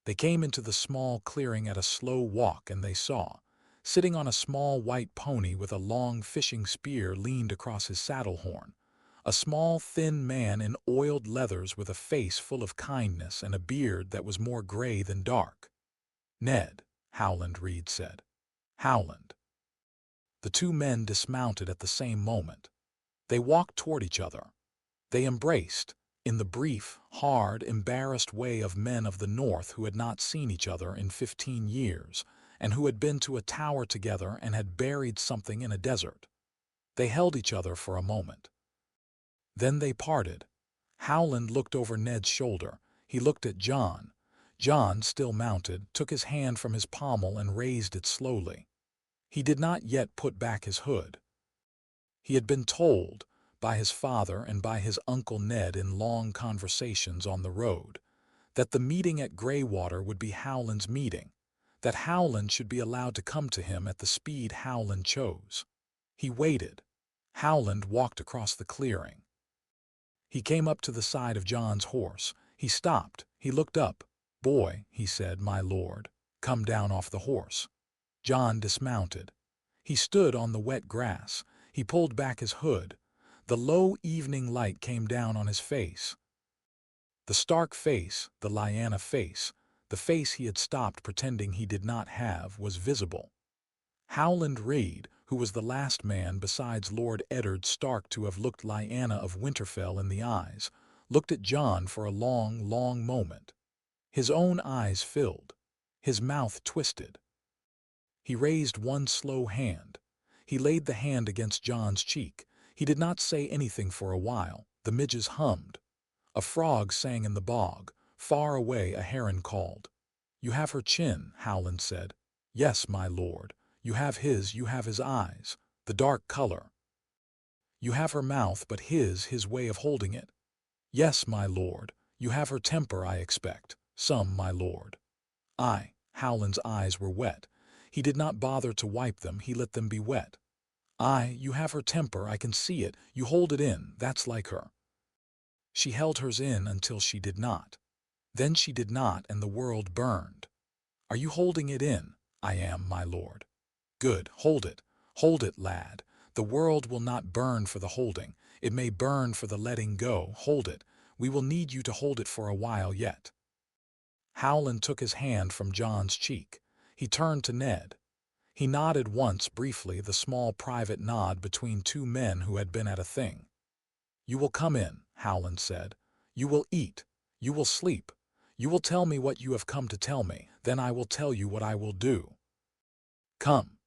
They came into the small clearing at a slow walk, and they saw, sitting on a small white pony with a long fishing spear leaned across his saddle horn, a small thin man in oiled leathers with a face full of kindness and a beard that was more gray than dark. "Ned," Howland Reed said. "Howland." The 2 men dismounted at the same moment. They walked toward each other. They embraced, in the brief, hard, embarrassed way of men of the North who had not seen each other in 15 years, and who had been to a tower together and had buried something in a desert. They held each other for a moment. Then they parted. Howland looked over Ned's shoulder. He looked at Jon. Jon, still mounted, took his hand from his pommel and raised it slowly. He did not yet put back his hood. He had been told, by his father and by his Uncle Ned in long conversations on the road, that the meeting at Greywater would be Howland's meeting, that Howland should be allowed to come to him at the speed Howland chose. He waited. Howland walked across the clearing. He came up to the side of Jon's horse. He stopped. He looked up. "Boy," he said, "my lord, come down off the horse." Jon dismounted. He stood on the wet grass. He pulled back his hood. The low evening light came down on his face. The Stark face, the Lyanna face, the face he had stopped pretending he did not have, was visible. Howland Reed, who was the last man besides Lord Eddard Stark to have looked Lyanna of Winterfell in the eyes, looked at Jon for a long, long moment. His own eyes filled. His mouth twisted. He raised one slow hand. He laid the hand against Jon's cheek. He did not say anything for a while. The midges hummed. A frog sang in the bog. Far away a heron called. "You have her chin," Howland said. "Yes, my lord. You have his eyes, the dark color. You have her mouth, but his way of holding it. Yes, my lord. You have her temper, I expect. Some, my lord." Howland's eyes were wet. He did not bother to wipe them. He let them be wet. You have her temper, I can see it. You hold it in, that's like her. She held hers in until she did not. Then she did not, and the world burned. Are you holding it in? I am, my lord. Good, hold it. Hold it, lad. The world will not burn for the holding. It may burn for the letting go. Hold it. We will need you to hold it for a while yet. Howland took his hand from Jon's cheek. He turned to Ned. He nodded once briefly, the small private nod between 2 men who had been at a thing. "You will come in," Howland said. "You will eat. You will sleep. You will tell me what you have come to tell me. Then I will tell you what I will do. Come."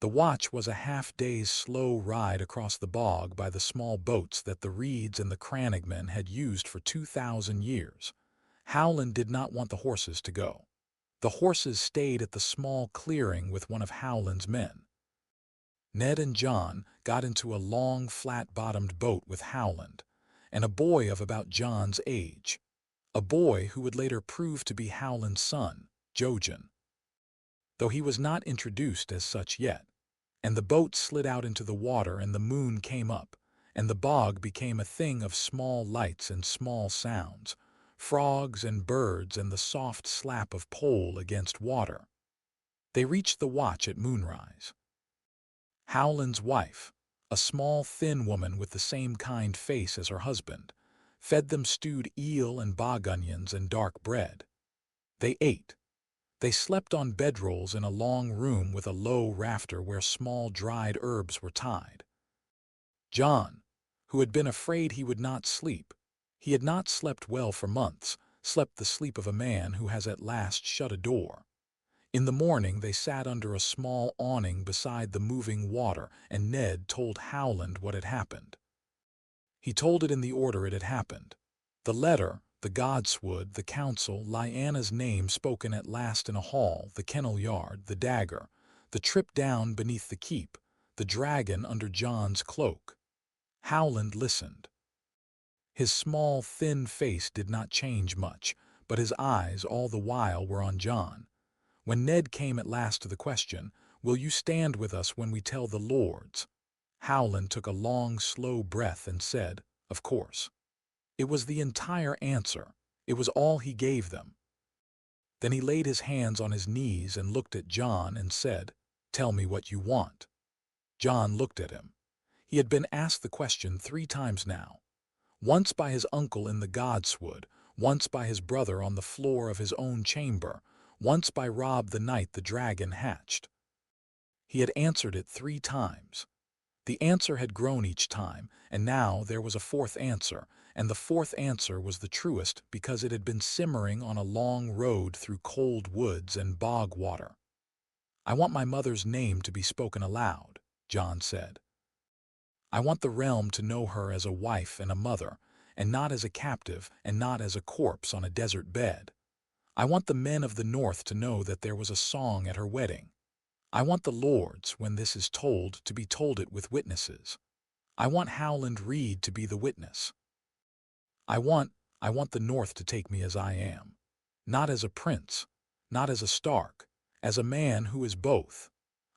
The watch was a half-day's slow ride across the bog by the small boats that the Reeds and the Crannogmen had used for 2,000 years. Howland did not want the horses to go. The horses stayed at the small clearing with one of Howland's men. Ned and Jon got into a long, flat-bottomed boat with Howland, and a boy of about Jon's age, a boy who would later prove to be Howland's son, Jojen, though he was not introduced as such yet. And the boat slid out into the water, and the moon came up, and the bog became a thing of small lights and small sounds, frogs and birds and the soft slap of pole against water. They reached the watch at moonrise. Howland's wife, a small thin woman with the same kind face as her husband, fed them stewed eel and bog onions and dark bread. They ate. They slept on bedrolls in a long room with a low rafter where small dried herbs were tied. Jon, who had been afraid he would not sleep, he had not slept well for months, slept the sleep of a man who has at last shut a door. In the morning they sat under a small awning beside the moving water, and Ned told Howland what had happened. He told it in the order it had happened. The letter, the godswood, the council, Lyanna's name spoken at last in a hall, the kennel yard, the dagger, the trip down beneath the keep, the dragon under Jon's cloak. Howland listened. His small, thin face did not change much, but his eyes all the while were on Jon. When Ned came at last to the question, "Will you stand with us when we tell the lords?" Howland took a long, slow breath and said, "Of course." It was the entire answer. It was all he gave them. Then he laid his hands on his knees and looked at Jon and said, "Tell me what you want." Jon looked at him. He had been asked the question 3 times now. Once by his uncle in the godswood, once by his brother on the floor of his own chamber, once by Robb the night the dragon hatched. He had answered it 3 times. The answer had grown each time, and now there was a 4th answer, and the 4th answer was the truest because it had been simmering on a long road through cold woods and bog water. "I want my mother's name to be spoken aloud," Jon said. "I want the realm to know her as a wife and a mother, and not as a captive and not as a corpse on a desert bed. I want the men of the north to know that there was a song at her wedding. I want the lords, when this is told, to be told it with witnesses. I want Howland Reed to be the witness. I want the north to take me as I am. Not as a prince, not as a Stark, as a man who is both.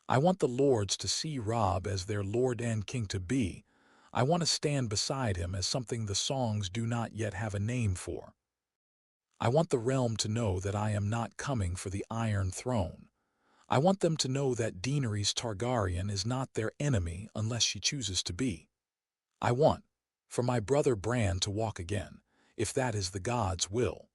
I want the lords to see Robb as their lord and king to be. I want to stand beside him as something the songs do not yet have a name for. I want the realm to know that I am not coming for the Iron Throne. I want them to know that Daenerys Targaryen is not their enemy unless she chooses to be. I want for my brother Bran to walk again, if that is the gods' will.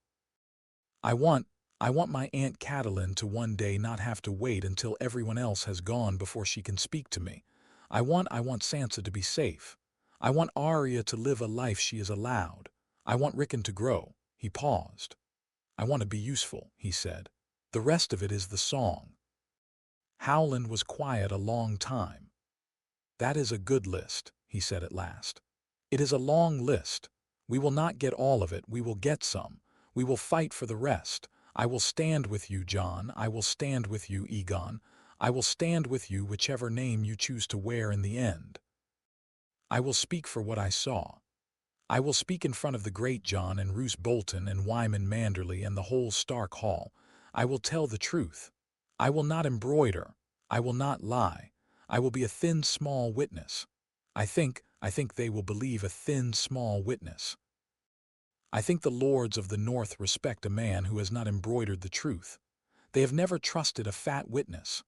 I want my Aunt Catelyn to one day not have to wait until everyone else has gone before she can speak to me. I want Sansa to be safe. I want Arya to live a life she is allowed. I want Rickon to grow." He paused. "I want to be useful," he said. "The rest of it is the song." Howland was quiet a long time. "That is a good list," he said at last. "It is a long list. We will not get all of it, we will get some. We will fight for the rest. I will stand with you, Jon. I will stand with you, Aegon. I will stand with you whichever name you choose to wear in the end. I will speak for what I saw. I will speak in front of the great Jon and Roose Bolton and Wyman Manderley and the whole Stark Hall. I will tell the truth. I will not embroider. I will not lie. I will be a thin, small witness. I think they will believe a thin, small witness. I think the lords of the North respect a man who has not embroidered the truth. They have never trusted a fat witness."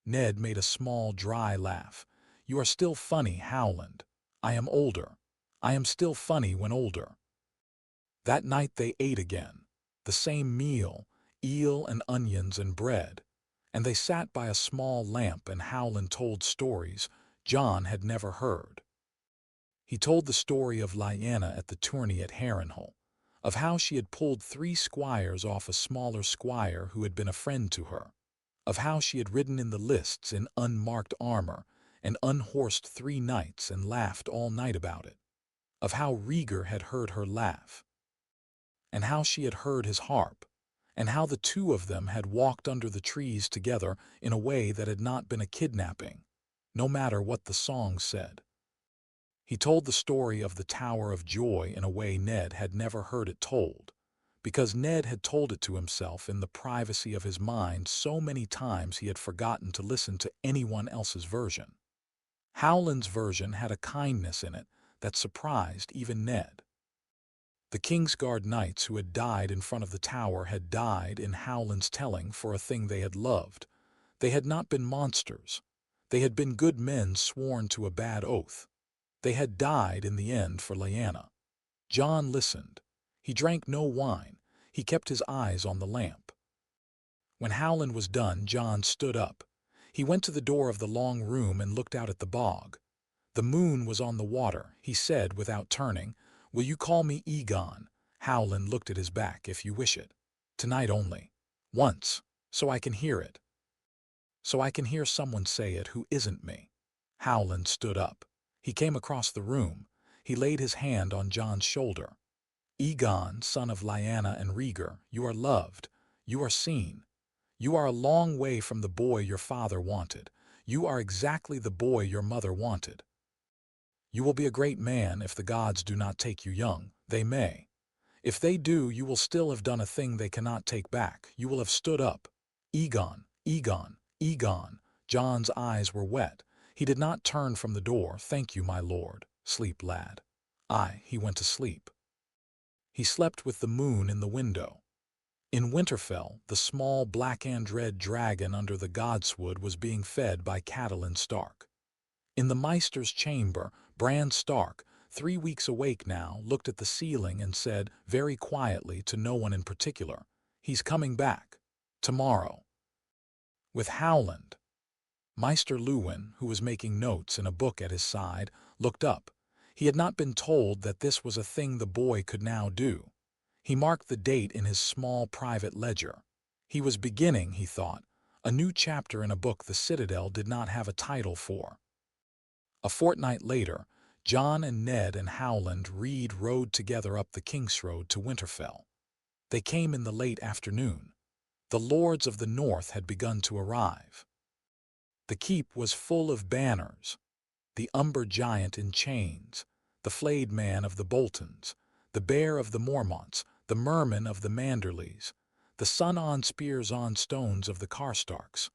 Ned made a small, dry laugh. "You are still funny, Howland. I am older. I am still funny when older." That night they ate again. The same meal, eel and onions and bread. And they sat by a small lamp and Howland told stories Jon had never heard. He told the story of Lyanna at the tourney at Harrenhal, of how she had pulled 3 squires off a smaller squire who had been a friend to her, of how she had ridden in the lists in unmarked armor and unhorsed 3 knights and laughed all night about it, of how Rhaegar had heard her laugh, and how she had heard his harp, and how the 2 of them had walked under the trees together in a way that had not been a kidnapping, no matter what the song said. He told the story of the Tower of Joy in a way Ned had never heard it told, because Ned had told it to himself in the privacy of his mind so many times he had forgotten to listen to anyone else's version. Howland's version had a kindness in it that surprised even Ned. The Kingsguard knights who had died in front of the tower had died in Howland's telling for a thing they had loved. They had not been monsters. They had been good men sworn to a bad oath. They had died in the end for Lyanna. Jon listened. He drank no wine. He kept his eyes on the lamp. When Howland was done, Jon stood up. He went to the door of the long room and looked out at the bog. The moon was on the water. He said without turning, "Will you call me Egon?" Howland looked at his back. "If you wish it. Tonight only. Once, so I can hear it. So I can hear someone say it who isn't me." Howland stood up. He came across the room. He laid his hand on Jon's shoulder. "Egon, son of Lyanna and Rhaegar, you are loved. You are seen. You are a long way from the boy your father wanted. You are exactly the boy your mother wanted. You will be a great man if the gods do not take you young. They may. If they do, you will still have done a thing they cannot take back. You will have stood up. Egon, Egon, Egon." Jon's eyes were wet. He did not turn from the door. "Thank you, my lord. Sleep, lad." He went to sleep. He slept with the moon in the window. In Winterfell, the small black and red dragon under the godswood was being fed by Catelyn Stark. In the Maester's chamber, Bran Stark, 3 weeks awake now, looked at the ceiling and said, very quietly to no one in particular, "He's coming back. Tomorrow." With Howland. Maester Luwin, who was making notes in a book at his side, looked up. He had not been told that this was a thing the boy could now do. He marked the date in his small private ledger. He was beginning, he thought, a new chapter in a book the Citadel did not have a title for. A fortnight later, Jon and Ned and Howland rode together up the Kingsroad to Winterfell. They came in the late afternoon. The lords of the north had begun to arrive. The keep was full of banners. The Umber giant in chains, the flayed man of the Boltons, the bear of the Mormonts, the merman of the Manderleys, the sun on spears on stones of the Karstarks,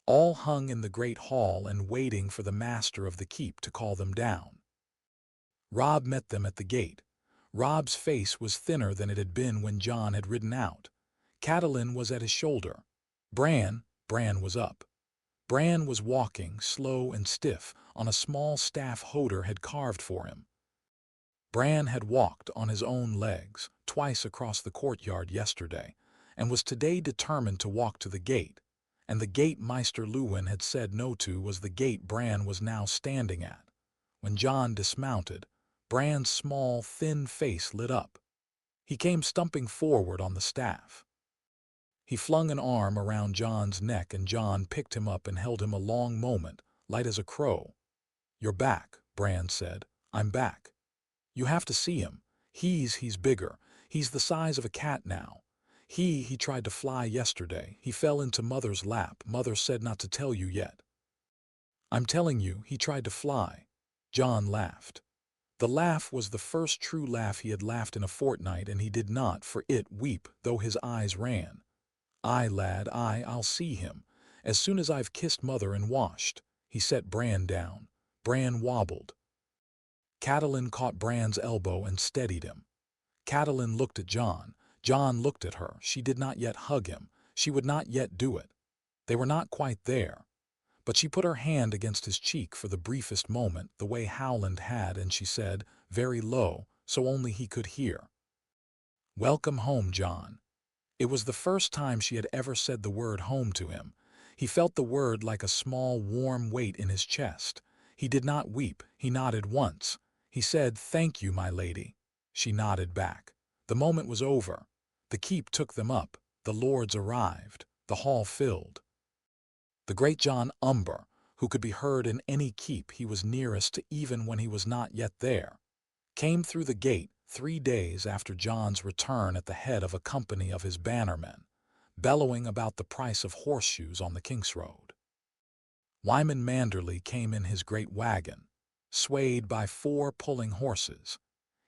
all hung in the great hall and waiting for the master of the keep to call them down. Robb met them at the gate. Robb's face was thinner than it had been when Jon had ridden out. Catelyn was at his shoulder. Bran was up. Bran was walking, slow and stiff, on a small staff Hodor had carved for him. Bran had walked on his own legs twice across the courtyard yesterday, and was today determined to walk to the gate, and the gate Maester Luwin had said no to was the gate Bran was now standing at. When Jon dismounted, Bran's small, thin face lit up. He came stumping forward on the staff. He flung an arm around Jon's neck, and Jon picked him up and held him a long moment, light as a crow. "You're back," Bran said. "I'm back. You have to see him. He's bigger. He's the size of a cat now. He tried to fly yesterday. He fell into Mother's lap. Mother said not to tell you yet." "I'm telling you, he tried to fly." Jon laughed. The laugh was the first true laugh he had laughed in a fortnight, and he did not, for it, weep, though his eyes ran. "Aye, lad, I'll see him, as soon as I've kissed Mother and washed." He set Bran down. Bran wobbled. Catelyn caught Bran's elbow and steadied him. Catelyn looked at Jon. Jon looked at her. She did not yet hug him. She would not yet do it. They were not quite there. But she put her hand against his cheek for the briefest moment, the way Howland had, and she said, very low, so only he could hear, "Welcome home, Jon." It was the first time she had ever said the word home to him. He felt the word like a small, warm weight in his chest. He did not weep. He nodded once. He said, "Thank you, my lady." She nodded back. The moment was over. The keep took them up. The lords arrived. The hall filled. The great Jon Umber, who could be heard in any keep he was nearest to even when he was not yet there, came through the gate 3 days after Jon's return at the head of a company of his bannermen, bellowing about the price of horseshoes on the Kingsroad. Wyman Manderley came in his great wagon, swayed by 4 pulling horses.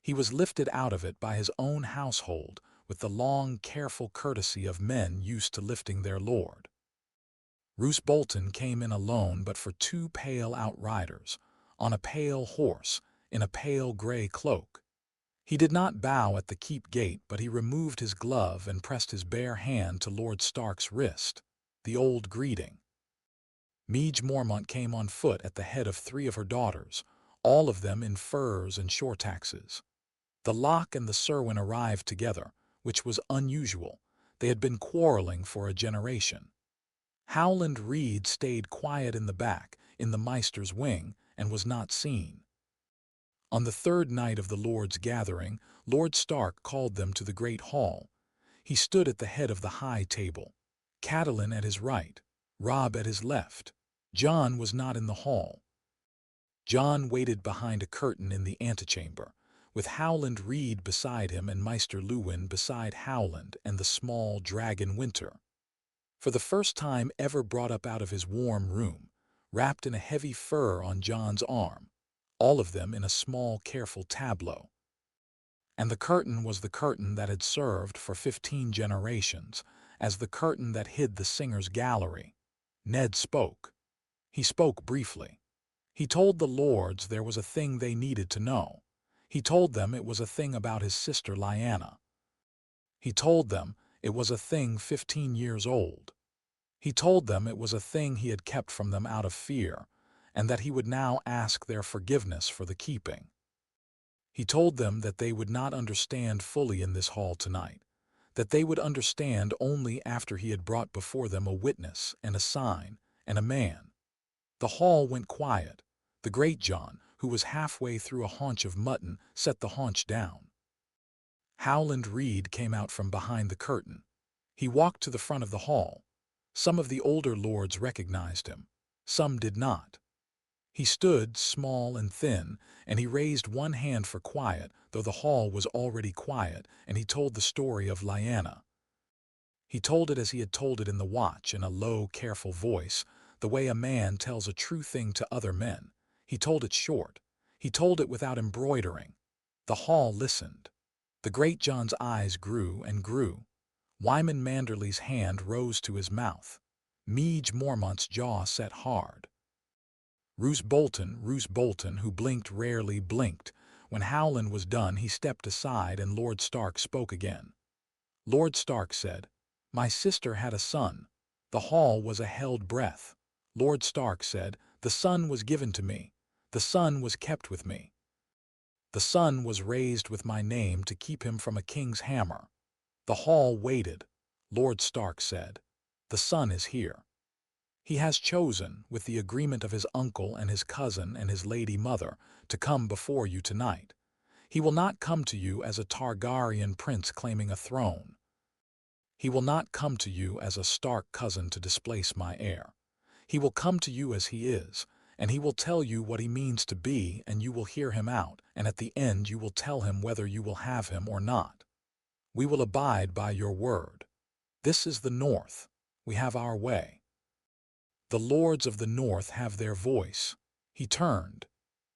He was lifted out of it by his own household with the long, careful courtesy of men used to lifting their lord. Roose Bolton came in alone but for 2 pale outriders, on a pale horse, in a pale gray cloak. He did not bow at the keep gate, but he removed his glove and pressed his bare hand to Lord Stark's wrist, the old greeting. Midge Mormont came on foot at the head of 3 of her daughters, all of them in furs and shortaxes. The Locke and the Serwyn arrived together, which was unusual. They had been quarreling for a generation. Howland Reed stayed quiet in the back, in the Maester's wing, and was not seen. On the 3rd night of the Lord's gathering, Lord Stark called them to the great hall. He stood at the head of the high table, Catelyn at his right, Robb at his left. Jon was not in the hall. Jon waited behind a curtain in the antechamber, with Howland Reed beside him and Maester Luwin beside Howland and the small dragon Winter. For the first time ever brought up out of his warm room, wrapped in a heavy fur on Jon's arm, all of them in a small, careful tableau. And the curtain was the curtain that had served for 15 generations as the curtain that hid the singer's gallery. Ned spoke. He spoke briefly. He told the lords there was a thing they needed to know. He told them it was a thing about his sister Lyanna. He told them it was a thing 15 years old. He told them it was a thing he had kept from them out of fear, and that he would now ask their forgiveness for the keeping. He told them that they would not understand fully in this hall tonight, that they would understand only after he had brought before them a witness and a sign and a man. The hall went quiet. The great Jon, who was halfway through a haunch of mutton, set the haunch down. Howland Reed came out from behind the curtain. He walked to the front of the hall. Some of the older lords recognized him. Some did not. He stood small and thin, and he raised one hand for quiet, though the hall was already quiet, and he told the story of Lyanna. He told it as he had told it in the watch, in a low, careful voice, the way a man tells a true thing to other men. He told it short. He told it without embroidering. The hall listened. The great Jon's eyes grew and grew. Wyman Manderly's hand rose to his mouth. Midge Mormont's jaw set hard. Roose Bolton, who blinked rarely, blinked. When Howland was done, he stepped aside and Lord Stark spoke again. Lord Stark said, "My sister had a son." The hall was a held breath. Lord Stark said, "The son was given to me. The son was kept with me. The son was raised with my name to keep him from a king's hammer." The hall waited. Lord Stark said, "The son is here. He has chosen, with the agreement of his uncle and his cousin and his lady mother, to come before you tonight. He will not come to you as a Targaryen prince claiming a throne. He will not come to you as a Stark cousin to displace my heir. He will come to you as he is, and he will tell you what he means to be, and you will hear him out, and at the end you will tell him whether you will have him or not. We will abide by your word. This is the North. We have our way. The lords of the North have their voice." He turned.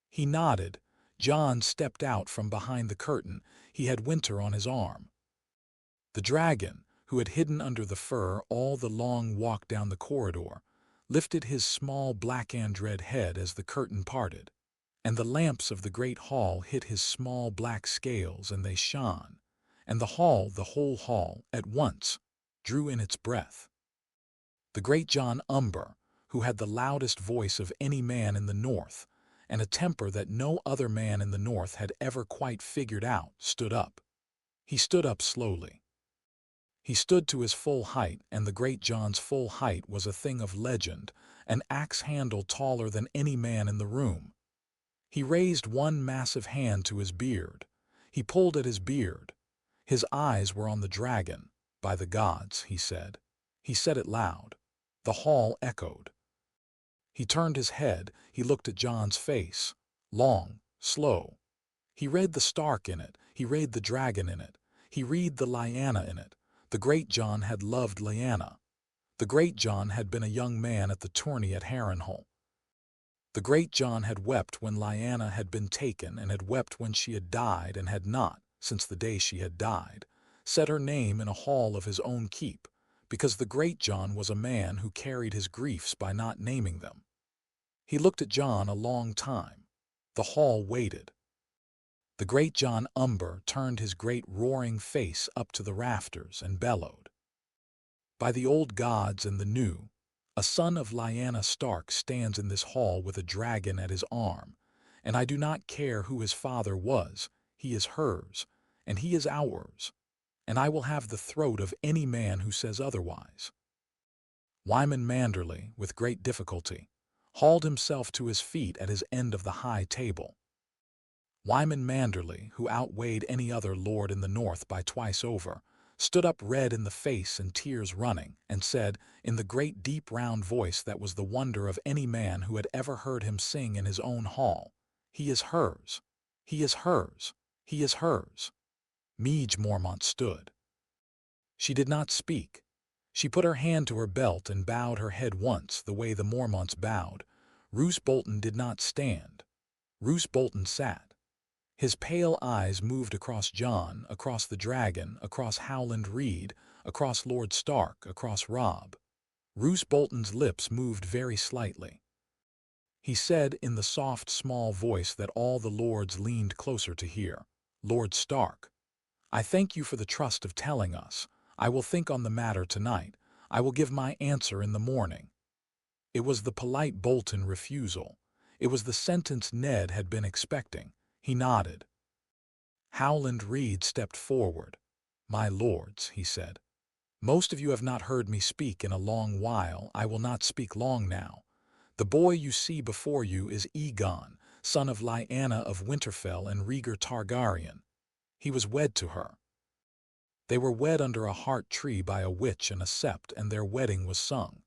He nodded. Jon stepped out from behind the curtain. He had Winter on his arm. The dragon, who had hidden under the fur all the long walk down the corridor, lifted his small black and red head as the curtain parted, and the lamps of the great hall hit his small black scales, and they shone, and the whole hall, at once, drew in its breath. The great Jon Umber, who had the loudest voice of any man in the North, and a temper that no other man in the North had ever quite figured out, stood up. He stood up slowly. He stood to his full height, and the great Jon's full height was a thing of legend, an axe handle taller than any man in the room. He raised one massive hand to his beard. He pulled at his beard. His eyes were on the dragon. "By the gods," he said. He said it loud. The hall echoed. He turned his head. He looked at Jon's face. Long, slow. He read the Stark in it. He read the dragon in it. He read the Lyanna in it. The great Jon had loved Lyanna. The great Jon had been a young man at the tourney at Harrenhal. The great Jon had wept when Lyanna had been taken, and had wept when she had died, and had not, since the day she had died, set her name in a hall of his own keep, because the great Jon was a man who carried his griefs by not naming them. He looked at Jon a long time. The hall waited. The great Jon Umber turned his great roaring face up to the rafters and bellowed. By the old gods and the new, a son of Lyanna Stark stands in this hall with a dragon at his arm, and I do not care who his father was, he is hers, and he is ours, and I will have the throat of any man who says otherwise. Wyman Manderley, with great difficulty, hauled himself to his feet at his end of the high table. Wyman Manderley, who outweighed any other lord in the north by twice over, stood up red in the face and tears running, and said, in the great deep round voice that was the wonder of any man who had ever heard him sing in his own hall, "He is hers, he is hers, he is hers." Midge Mormont stood. She did not speak. She put her hand to her belt and bowed her head once, the way the Mormonts bowed. Roose Bolton did not stand. Roose Bolton sat. His pale eyes moved across Jon, across the dragon, across Howland Reed, across Lord Stark, across Robb. Roose Bolton's lips moved very slightly. He said in the soft, small voice that all the lords leaned closer to hear, "Lord Stark, I thank you for the trust of telling us. I will think on the matter tonight. I will give my answer in the morning." It was the polite Bolton refusal. It was the sentence Ned had been expecting. He nodded. Howland Reed stepped forward. "My lords," he said, "most of you have not heard me speak in a long while. I will not speak long now. The boy you see before you is Aegon, son of Lyanna of Winterfell and Rhaegar Targaryen. He was wed to her. They were wed under a heart tree by a witch and a sept, and their wedding was sung.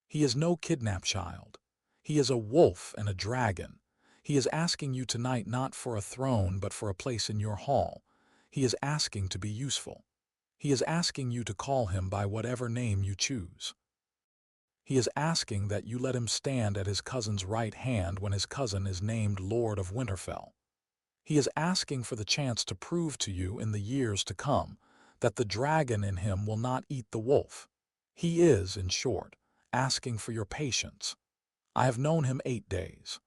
He is no kidnapped child. He is a wolf and a dragon. He is asking you tonight not for a throne but for a place in your hall. He is asking to be useful. He is asking you to call him by whatever name you choose. He is asking that you let him stand at his cousin's right hand when his cousin is named Lord of Winterfell. He is asking for the chance to prove to you in the years to come that the dragon in him will not eat the wolf. He is, in short, asking for your patience. I have known him 8 days.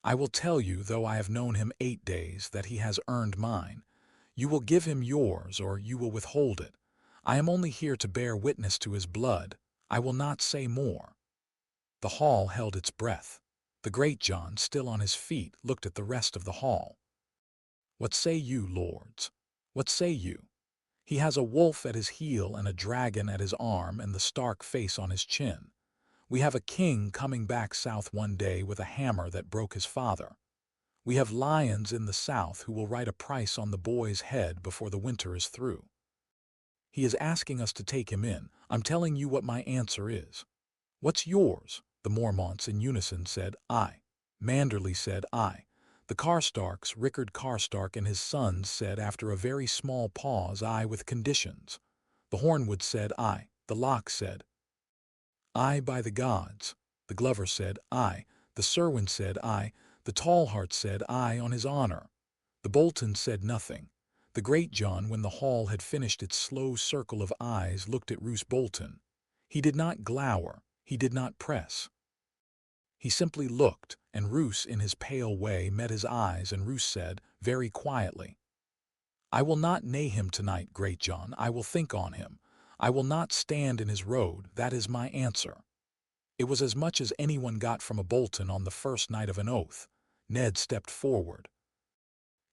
I will tell you, though I have known him 8 days, that he has earned mine. You will give him yours, or you will withhold it. I am only here to bear witness to his blood. I will not say more." The hall held its breath. The great Jon, still on his feet, looked at the rest of the hall. "What say you, lords? What say you? He has a wolf at his heel and a dragon at his arm and the Stark face on his chin. We have a king coming back south one day with a hammer that broke his father. We have lions in the south who will write a price on the boy's head before the winter is through. He is asking us to take him in. I'm telling you what my answer is." "What's yours?" The Mormonts in unison said, "Aye." Manderley said, "Aye." The Karstarks, Rickard Karstark and his sons, said after a very small pause, "Aye, with conditions." The Hornwood said, "Aye." The Locke said, "Aye, by the gods." The Glover said, "Aye." The Serwyn said, "Aye." The Tallheart said, "Aye, on his honor." The Boltons said nothing. The great Jon, when the hall had finished its slow circle of eyes, looked at Roose Bolton. He did not glower, he did not press. He simply looked, and Roose, in his pale way, met his eyes, and Roose said, very quietly, "I will not nay him tonight, great Jon. I will think on him. I will not stand in his road. That is my answer." It was as much as anyone got from a Bolton on the first night of an oath. Ned stepped forward.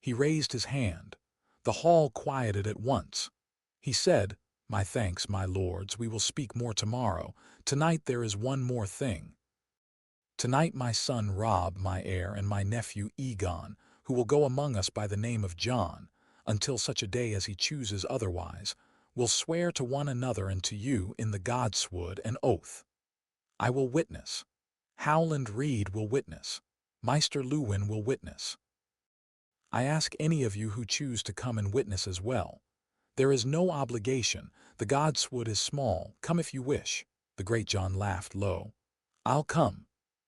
He raised his hand. The hall quieted at once. He said, "My thanks, my lords. We will speak more tomorrow. Tonight there is one more thing. Tonight my son Robb, my heir, and my nephew Aegon, who will go among us by the name of Jon, until such a day as he chooses otherwise, will swear to one another and to you in the godswood an oath. I will witness. Howland Reed will witness. Maester Luwin will witness. I ask any of you who choose to come and witness as well. There is no obligation. The godswood is small. Come if you wish." The great Jon laughed low. "I'll come."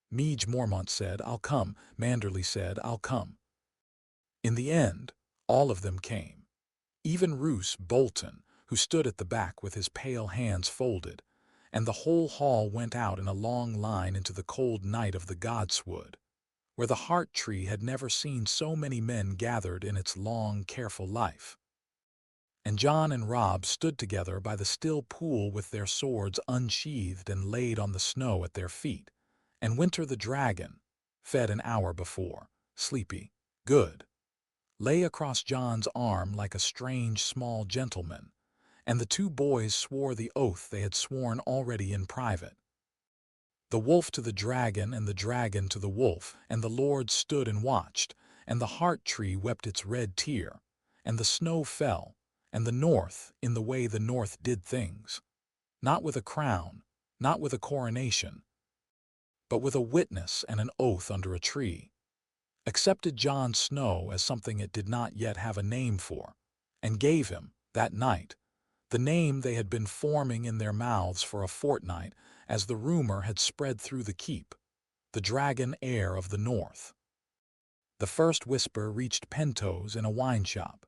Midge Mormont said, "I'll come." Manderley said, "I'll come." In the end, all of them came. Even Roose Bolton, who stood at the back with his pale hands folded, and the whole hall went out in a long line into the cold night of the godswood. where the heart tree had never seen so many men gathered in its long, careful life. And Jon and Robb stood together by the still pool with their swords unsheathed and laid on the snow at their feet, and Winter the dragon, fed an hour before, sleepy, good, lay across Jon's arm like a strange small gentleman, and the two boys swore the oath they had sworn already in private. The wolf to the dragon and the dragon to the wolf, and the Lord stood and watched, and the heart tree wept its red tear, and the snow fell, and the north in the way the north did things, not with a crown, not with a coronation, but with a witness and an oath under a tree, accepted Jon Snow as something it did not yet have a name for, and gave him, that night, the name they had been forming in their mouths for a fortnight as the rumor had spread through the keep, the dragon heir of the north. The first whisper reached Pentos in a wine shop.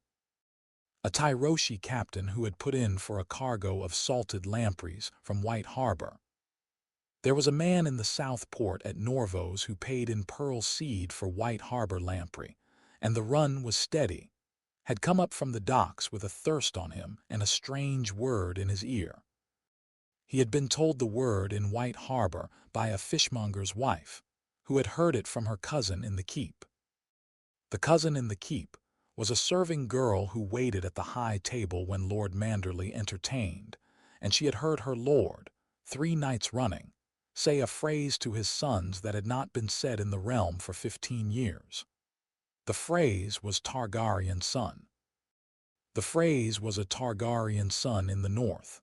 A Tyroshi captain who had put in for a cargo of salted lampreys from White Harbor. There was a man in the South Port at Norvos who paid in pearl seed for White Harbor lamprey, and the run was steady, had come up from the docks with a thirst on him and a strange word in his ear. He had been told the word in White Harbor by a fishmonger's wife, who had heard it from her cousin in the keep. The cousin in the keep was a serving girl who waited at the high table when Lord Manderley entertained, and she had heard her lord, 3 nights running, say a phrase to his sons that had not been said in the realm for 15 years. The phrase was Targaryen son. The phrase was a Targaryen son in the north.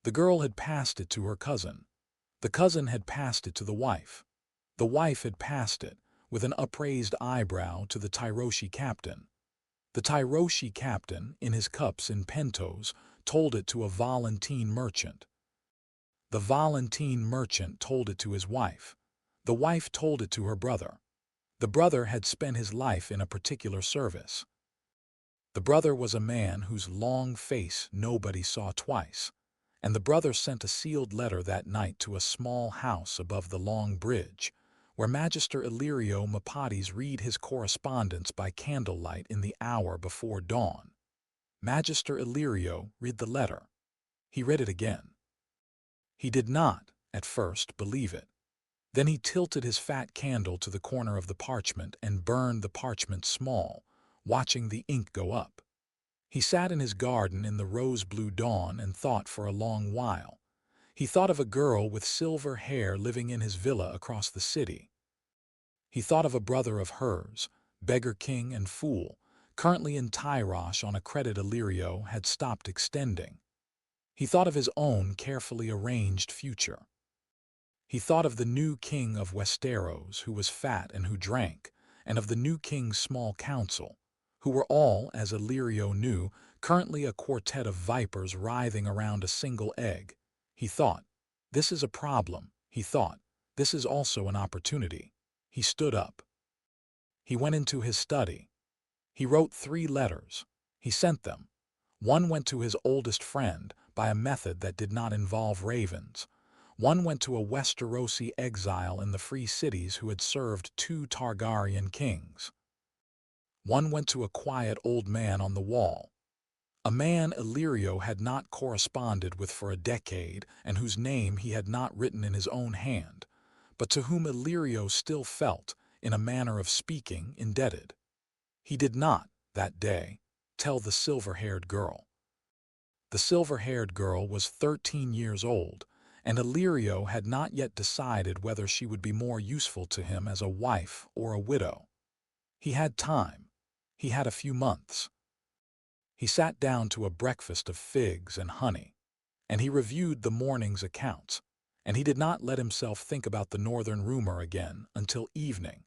The girl had passed it to her cousin. The cousin had passed it to the wife. The wife had passed it, with an upraised eyebrow, to the Tyroshi captain. The Tyroshi captain, in his cups in Pentos, told it to a Valentine merchant. The Valentine merchant told it to his wife. The wife told it to her brother. The brother had spent his life in a particular service. The brother was a man whose long face nobody saw twice, and the brother sent a sealed letter that night to a small house above the long bridge, where Magister Illyrio Mapates read his correspondence by candlelight in the hour before dawn. Magister Illyrio read the letter. He read it again. He did not, at first, believe it. Then he tilted his fat candle to the corner of the parchment and burned the parchment small, watching the ink go up. He sat in his garden in the rose-blue dawn and thought for a long while. He thought of a girl with silver hair living in his villa across the city. He thought of a brother of hers, beggar king and fool, currently in Tyrosh on a credit Illyrio had stopped extending. He thought of his own carefully arranged future. He thought of the new king of Westeros, who was fat and who drank, and of the new king's small council, who were all, as Illyrio knew, currently a quartet of vipers writhing around a single egg. He thought, this is a problem. He thought, this is also an opportunity. He stood up. He went into his study. He wrote 3 letters. He sent them. One went to his oldest friend by a method that did not involve ravens. One went to a Westerosi exile in the free cities who had served 2 Targaryen kings. One went to a quiet old man on the wall, a man Illyrio had not corresponded with for a decade and whose name he had not written in his own hand, but to whom Illyrio still felt, in a manner of speaking, indebted. He did not, that day, tell the silver-haired girl. The silver-haired girl was 13 years old, and Illyrio had not yet decided whether she would be more useful to him as a wife or a widow. He had time. He had a few months. He sat down to a breakfast of figs and honey, and he reviewed the morning's accounts, and he did not let himself think about the northern rumor again until evening,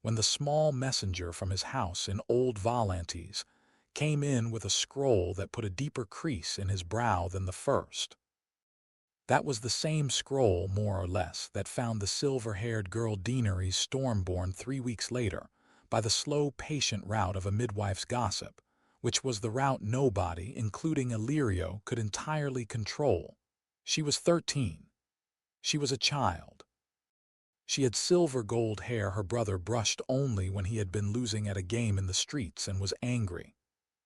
when the small messenger from his house in Old Volantes came in with a scroll that put a deeper crease in his brow than the first. That was the same scroll, more or less, that found the silver-haired girl Daenerys stormborn 3 weeks later, by the slow, patient route of a midwife's gossip, which was the route nobody, including Illyrio, could entirely control. She was 13. She was a child. She had silver-gold hair her brother brushed only when he had been losing at a game in the streets and was angry.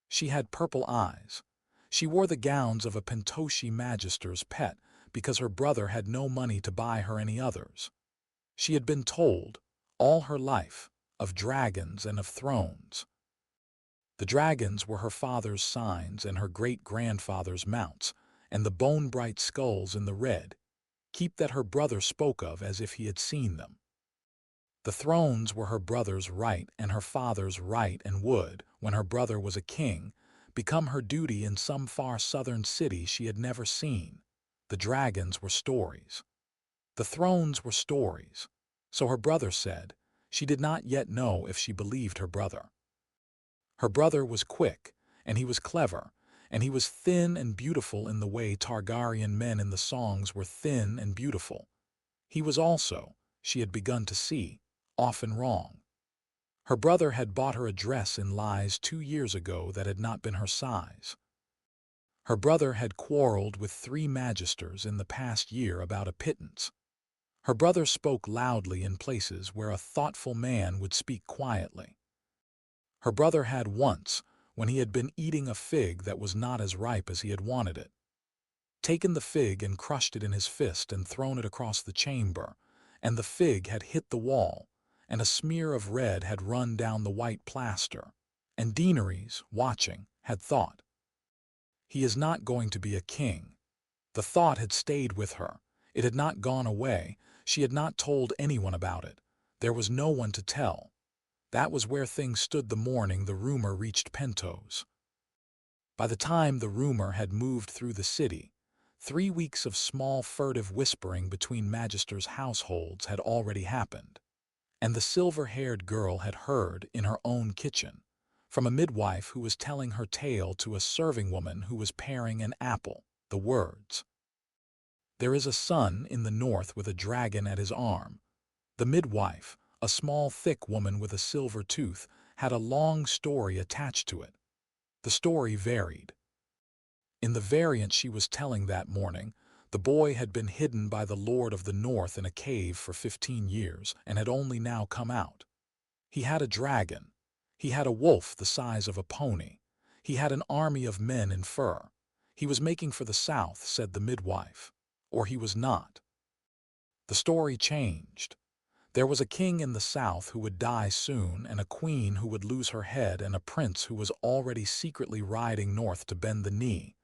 She had purple eyes. She wore the gowns of a Pentoshi magister's pet because her brother had no money to buy her any others. She had been told, all her life, of dragons and of thrones. The dragons were her father's signs and her great-grandfather's mounts, and the bone-bright skulls in the red keep that her brother spoke of as if he had seen them. The thrones were her brother's right and her father's right and would, when her brother was a king, become her duty in some far southern city she had never seen. The dragons were stories. The thrones were stories. So her brother said. She did not yet know if she believed her brother. Her brother was quick, and he was clever, and he was thin and beautiful in the way Targaryen men in the songs were thin and beautiful. He was also, she had begun to see, often wrong. Her brother had bought her a dress in lies 2 years ago that had not been her size. Her brother had quarreled with 3 magisters in the past year about a pittance. Her brother spoke loudly in places where a thoughtful man would speak quietly. Her brother had once, when he had been eating a fig that was not as ripe as he had wanted it, taken the fig and crushed it in his fist and thrown it across the chamber, and the fig had hit the wall, and a smear of red had run down the white plaster, and Daenerys, watching, had thought, "He is not going to be a king." The thought had stayed with her. It had not gone away. She had not told anyone about it. There was no one to tell. That was where things stood the morning the rumor reached Pentos. By the time the rumor had moved through the city, 3 weeks of small furtive whispering between magisters' households had already happened, and the silver-haired girl had heard, in her own kitchen, from a midwife who was telling her tale to a serving woman who was paring an apple, the words, "There is a son in the north with a dragon at his arm." The midwife, a small thick woman with a silver tooth, had a long story attached to it. The story varied. In the variant she was telling that morning, the boy had been hidden by the Lord of the North in a cave for 15 years and had only now come out. He had a dragon. He had a wolf the size of a pony. He had an army of men in fur. He was making for the south, said the midwife. Or he was not. The story changed. There was a king in the south who would die soon, and a queen who would lose her head, and a prince who was already secretly riding north to bend the knee.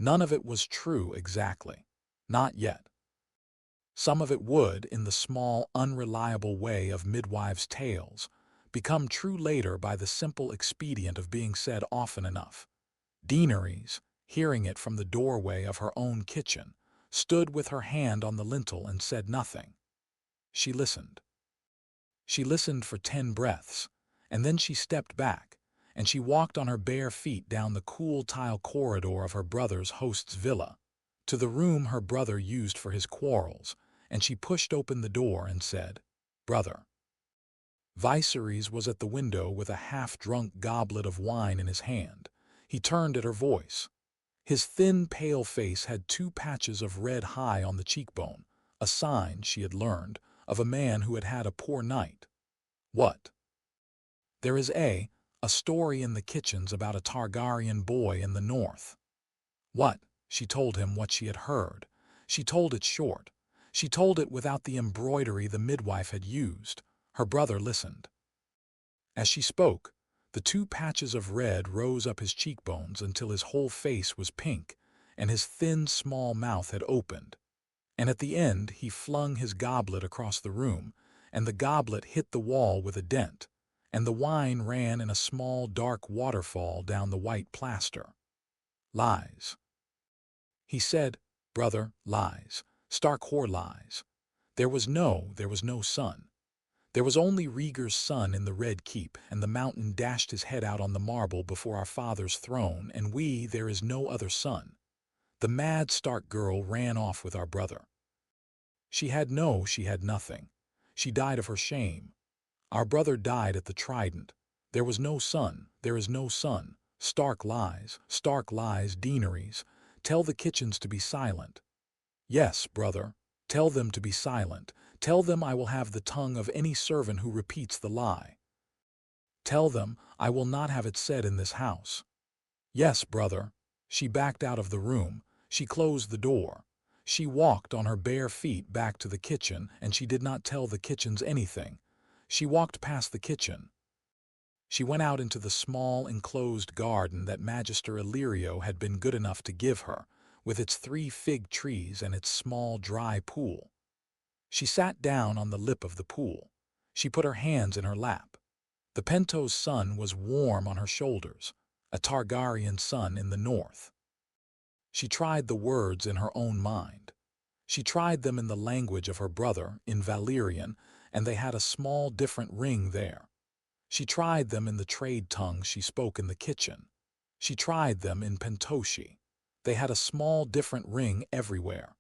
None of it was true exactly. Not yet. Some of it would, in the small, unreliable way of midwives' tales, become true later by the simple expedient of being said often enough. Daenerys, hearing it from the doorway of her own kitchen, stood with her hand on the lintel and said nothing. She listened. She listened for 10 breaths, and then she stepped back, and she walked on her bare feet down the cool tile corridor of her brother's host's villa, to the room her brother used for his quarrels, and she pushed open the door and said, "Brother." Viserys was at the window with a half-drunk goblet of wine in his hand. He turned at her voice. His thin, pale face had 2 patches of red high on the cheekbone, a sign, she had learned, of a man who had had a poor night. "What?" "There is a story in the kitchens about a Targaryen boy in the north." "What?" She told him what she had heard. She told it short. She told it without the embroidery the midwife had used. Her brother listened. As she spoke, the 2 patches of red rose up his cheekbones until his whole face was pink, and his thin, small mouth had opened. And at the end he flung his goblet across the room, and the goblet hit the wall with a dent, and the wine ran in a small, dark waterfall down the white plaster. "Lies." He said, "Brother, lies. Stark whore lies. There was no son. There was only Rhaegar's son in the Red Keep, and the mountain dashed his head out on the marble before our father's throne, and there is no other son. The mad Stark girl ran off with our brother. She had nothing. She died of her shame. Our brother died at the Trident. There was no son. There is no son. Stark lies. Stark lies. Daenerys, tell the kitchens to be silent." "Yes, brother. Tell them to be silent. Tell them I will have the tongue of any servant who repeats the lie. Tell them I will not have it said in this house. Yes, brother." She backed out of the room. She closed the door. She walked on her bare feet back to the kitchen, and she did not tell the kitchens anything. She walked past the kitchen. She went out into the small enclosed garden that Magister Illyrio had been good enough to give her, with its 3 fig trees and its small dry pool. She sat down on the lip of the pool. She put her hands in her lap. The Pento's sun was warm on her shoulders, a Targaryen sun in the north. She tried the words in her own mind. She tried them in the language of her brother, in Valyrian, and they had a small different ring there. She tried them in the trade tongue she spoke in the kitchen. She tried them in Pentoshi. They had a small different ring everywhere.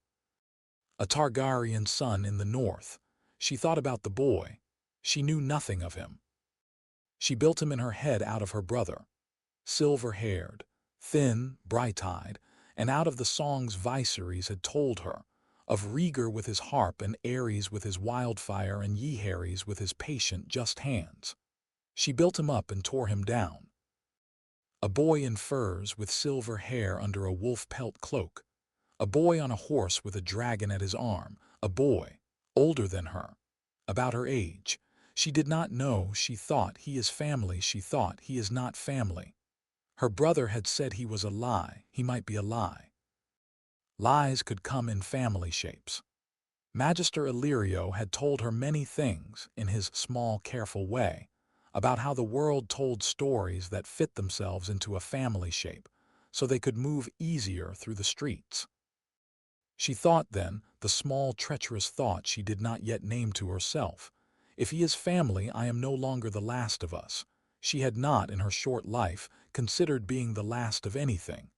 A Targaryen son in the north. She thought about the boy. She knew nothing of him. She built him in her head out of her brother. Silver-haired, thin, bright-eyed, and out of the songs Viserys had told her, of Rhaegar with his harp and Ares with his wildfire and Jaehaerys with his patient just hands. She built him up and tore him down. A boy in furs with silver hair under a wolf pelt cloak. A boy on a horse with a dragon at his arm. A boy, older than her, about her age. She did not know. She thought he is family. She thought he is not family. Her brother had said he was a lie. He might be a lie. Lies could come in family shapes. Magister Illyrio had told her many things, in his small, careful way, about how the world told stories that fit themselves into a family shape, so they could move easier through the streets. She thought then, the small treacherous thought she did not yet name to herself, if he is family, I am no longer the last of us. She had not, in her short life, considered being the last of anything.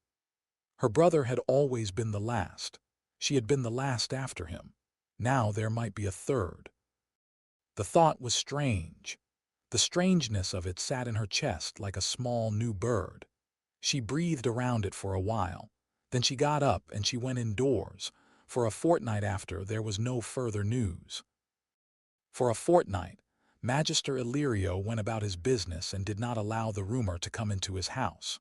Her brother had always been the last. She had been the last after him. Now there might be a third. The thought was strange. The strangeness of it sat in her chest like a small new bird. She breathed around it for a while. Then she got up and she went indoors. For a fortnight after, there was no further news. For a fortnight, Magister Illyrio went about his business and did not allow the rumor to come into his house.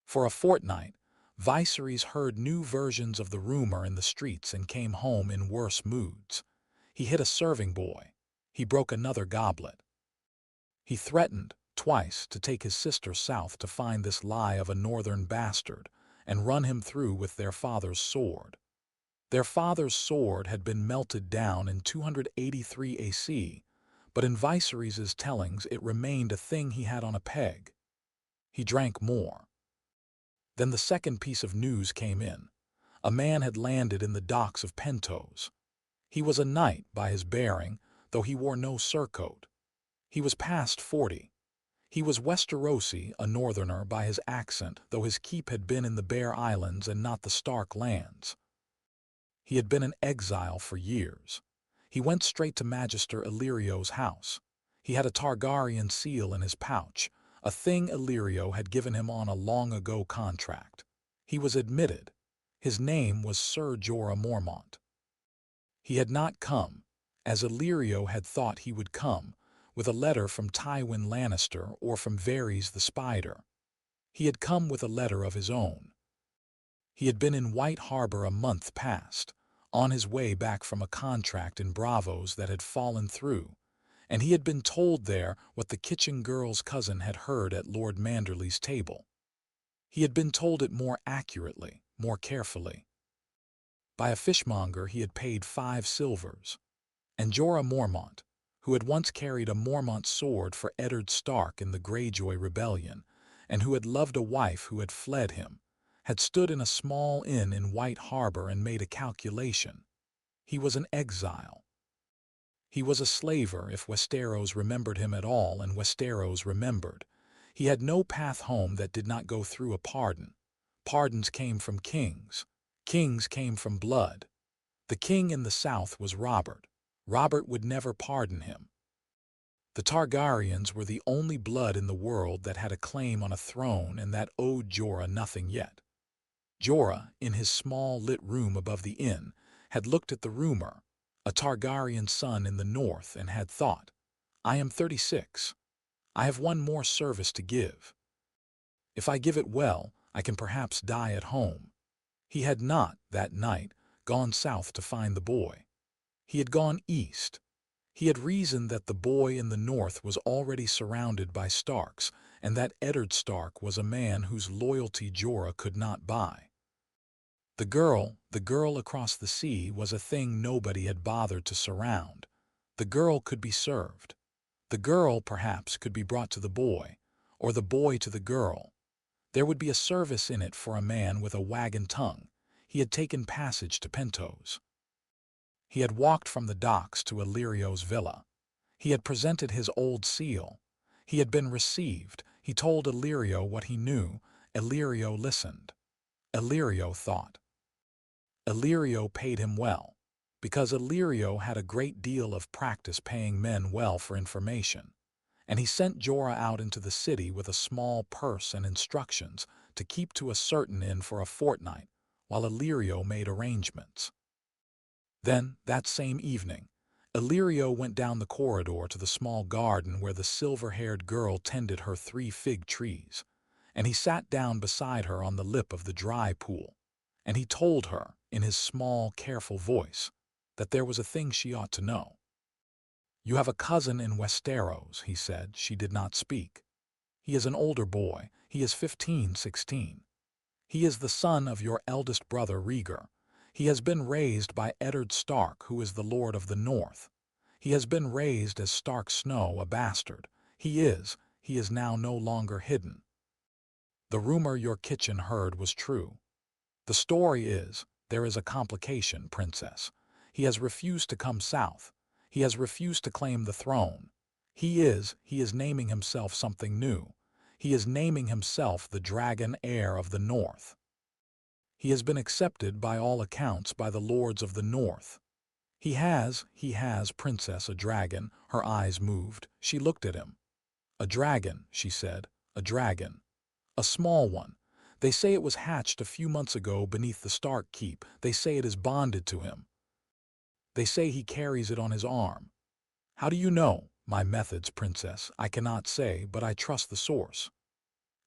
For a fortnight, Viserys heard new versions of the rumor in the streets and came home in worse moods. He hit a serving boy. He broke another goblet. He threatened, twice, to take his sister south to find this lie of a northern bastard and run him through with their father's sword. Their father's sword had been melted down in 283 AC, but in Viserys' tellings it remained a thing he had on a peg. He drank more. Then the second piece of news came in. A man had landed in the docks of Pentos. He was a knight by his bearing, though he wore no surcoat. He was past 40. He was Westerosi, a northerner, by his accent, though his keep had been in the Bare Islands and not the Stark lands. He had been an exile for years. He went straight to Magister Illyrio's house. He had a Targaryen seal in his pouch, a thing Illyrio had given him on a long-ago contract. He was admitted. His name was Sir Jorah Mormont. He had not come, as Illyrio had thought he would come, with a letter from Tywin Lannister or from Varys the Spider. He had come with a letter of his own. He had been in White Harbor a month past, on his way back from a contract in Bravos that had fallen through, and he had been told there what the kitchen girl's cousin had heard at Lord Manderley's table. He had been told it more accurately, more carefully. By a fishmonger he had paid 5 silvers, and Jorah Mormont, who had once carried a Mormont sword for Eddard Stark in the Greyjoy Rebellion, and who had loved a wife who had fled him, had stood in a small inn in White Harbor and made a calculation. He was an exile. He was a slaver if Westeros remembered him at all, and Westeros remembered. He had no path home that did not go through a pardon. Pardons came from kings. Kings came from blood. The king in the south was Robert. Robert would never pardon him. The Targaryens were the only blood in the world that had a claim on a throne and that owed Jorah nothing yet. Jorah, in his small lit room above the inn, had looked at the rumor. a Targaryen son in the north, and had thought, I am 36. I have one more service to give. If I give it well, I can perhaps die at home. He had not, that night, gone south to find the boy. He had gone east. He had reasoned that the boy in the north was already surrounded by Starks, and that Eddard Stark was a man whose loyalty Jorah could not buy. The girl across the sea was a thing nobody had bothered to surround. The girl could be served. The girl, perhaps, could be brought to the boy, or the boy to the girl. There would be a service in it for a man with a wagon tongue. He had taken passage to Pentos. He had walked from the docks to Illyrio's villa. He had presented his old seal. He had been received. He told Illyrio what he knew. Illyrio listened. Illyrio thought. Illyrio paid him well, because Illyrio had a great deal of practice paying men well for information, and he sent Jorah out into the city with a small purse and instructions to keep to a certain inn for a fortnight, while Illyrio made arrangements. Then, that same evening, Illyrio went down the corridor to the small garden where the silver-haired girl tended her 3 fig trees, and he sat down beside her on the lip of the dry pool, and he told her, in his small, careful voice, that there was a thing she ought to know. You have a cousin in Westeros, he said. She did not speak. He is an older boy. He is 15, 16. He is the son of your eldest brother Rhaegar. He has been raised by Eddard Stark, who is the Lord of the North. He has been raised as Stark Snow, a bastard. He is now no longer hidden. The rumor your kitchen heard was true. The story is, there is a complication, Princess. He has refused to come south. He has refused to claim the throne. He is naming himself something new. He is naming himself the Dragon Heir of the North. He has been accepted by all accounts by the lords of the North. He has, Princess, a dragon. Her eyes moved. She looked at him. A dragon, she said, a dragon. A small one. They say it was hatched a few months ago beneath the Stark keep. They say it is bonded to him. They say he carries it on his arm. How do you know? My methods, Princess, I cannot say, but I trust the source.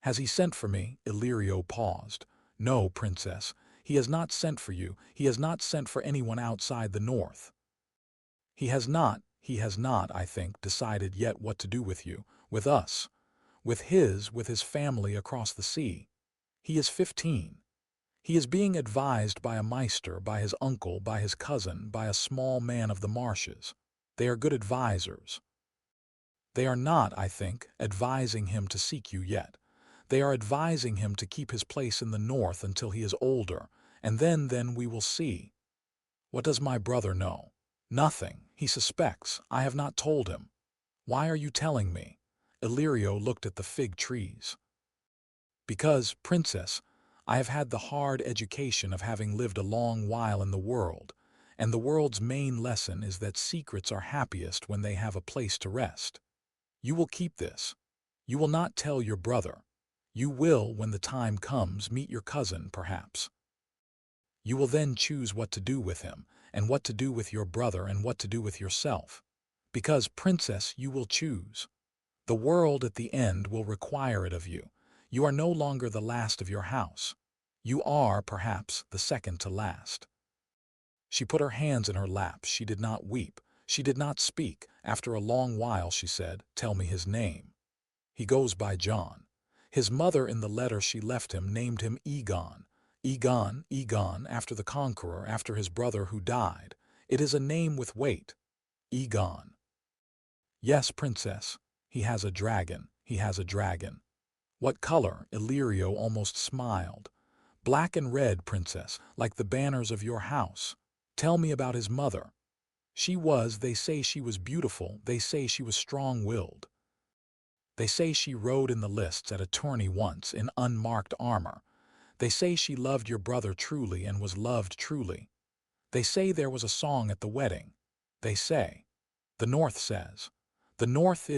Has he sent for me? Illyrio paused. No, Princess, he has not sent for you. He has not sent for anyone outside the North. He has not, I think, decided yet what to do with you, with us, with his family across the sea. He is 15. He is being advised by a maester, by his uncle, by his cousin, by a small man of the marshes. They are good advisers. They are not, I think, advising him to seek you yet. They are advising him to keep his place in the North until he is older, and then we will see. What does my brother know? Nothing. He suspects. I have not told him. Why are you telling me? Illyrio looked at the fig trees. Because, Princess, I have had the hard education of having lived a long while in the world, and the world's main lesson is that secrets are happiest when they have a place to rest. You will keep this. You will not tell your brother. You will, when the time comes, meet your cousin, perhaps. You will then choose what to do with him, and what to do with your brother, and what to do with yourself. Because, Princess, you will choose. The world at the end will require it of you. You are no longer the last of your house. You are, perhaps, the second to last. She put her hands in her lap. She did not weep. She did not speak. After a long while she said, "Tell me his name." He goes by Jon. His mother in the letter she left him named him Aegon. Aegon, after the conqueror, after his brother who died. It is a name with weight. Aegon. Yes, Princess. He has a dragon. He has a dragon. What color? Illyrio almost smiled. Black and red, Princess, like the banners of your house. Tell me about his mother. They say she was beautiful. They say she was strong-willed. They say she rode in the lists at a tourney once in unmarked armor. They say she loved your brother truly and was loved truly. They say there was a song at the wedding. They say. The North says. The North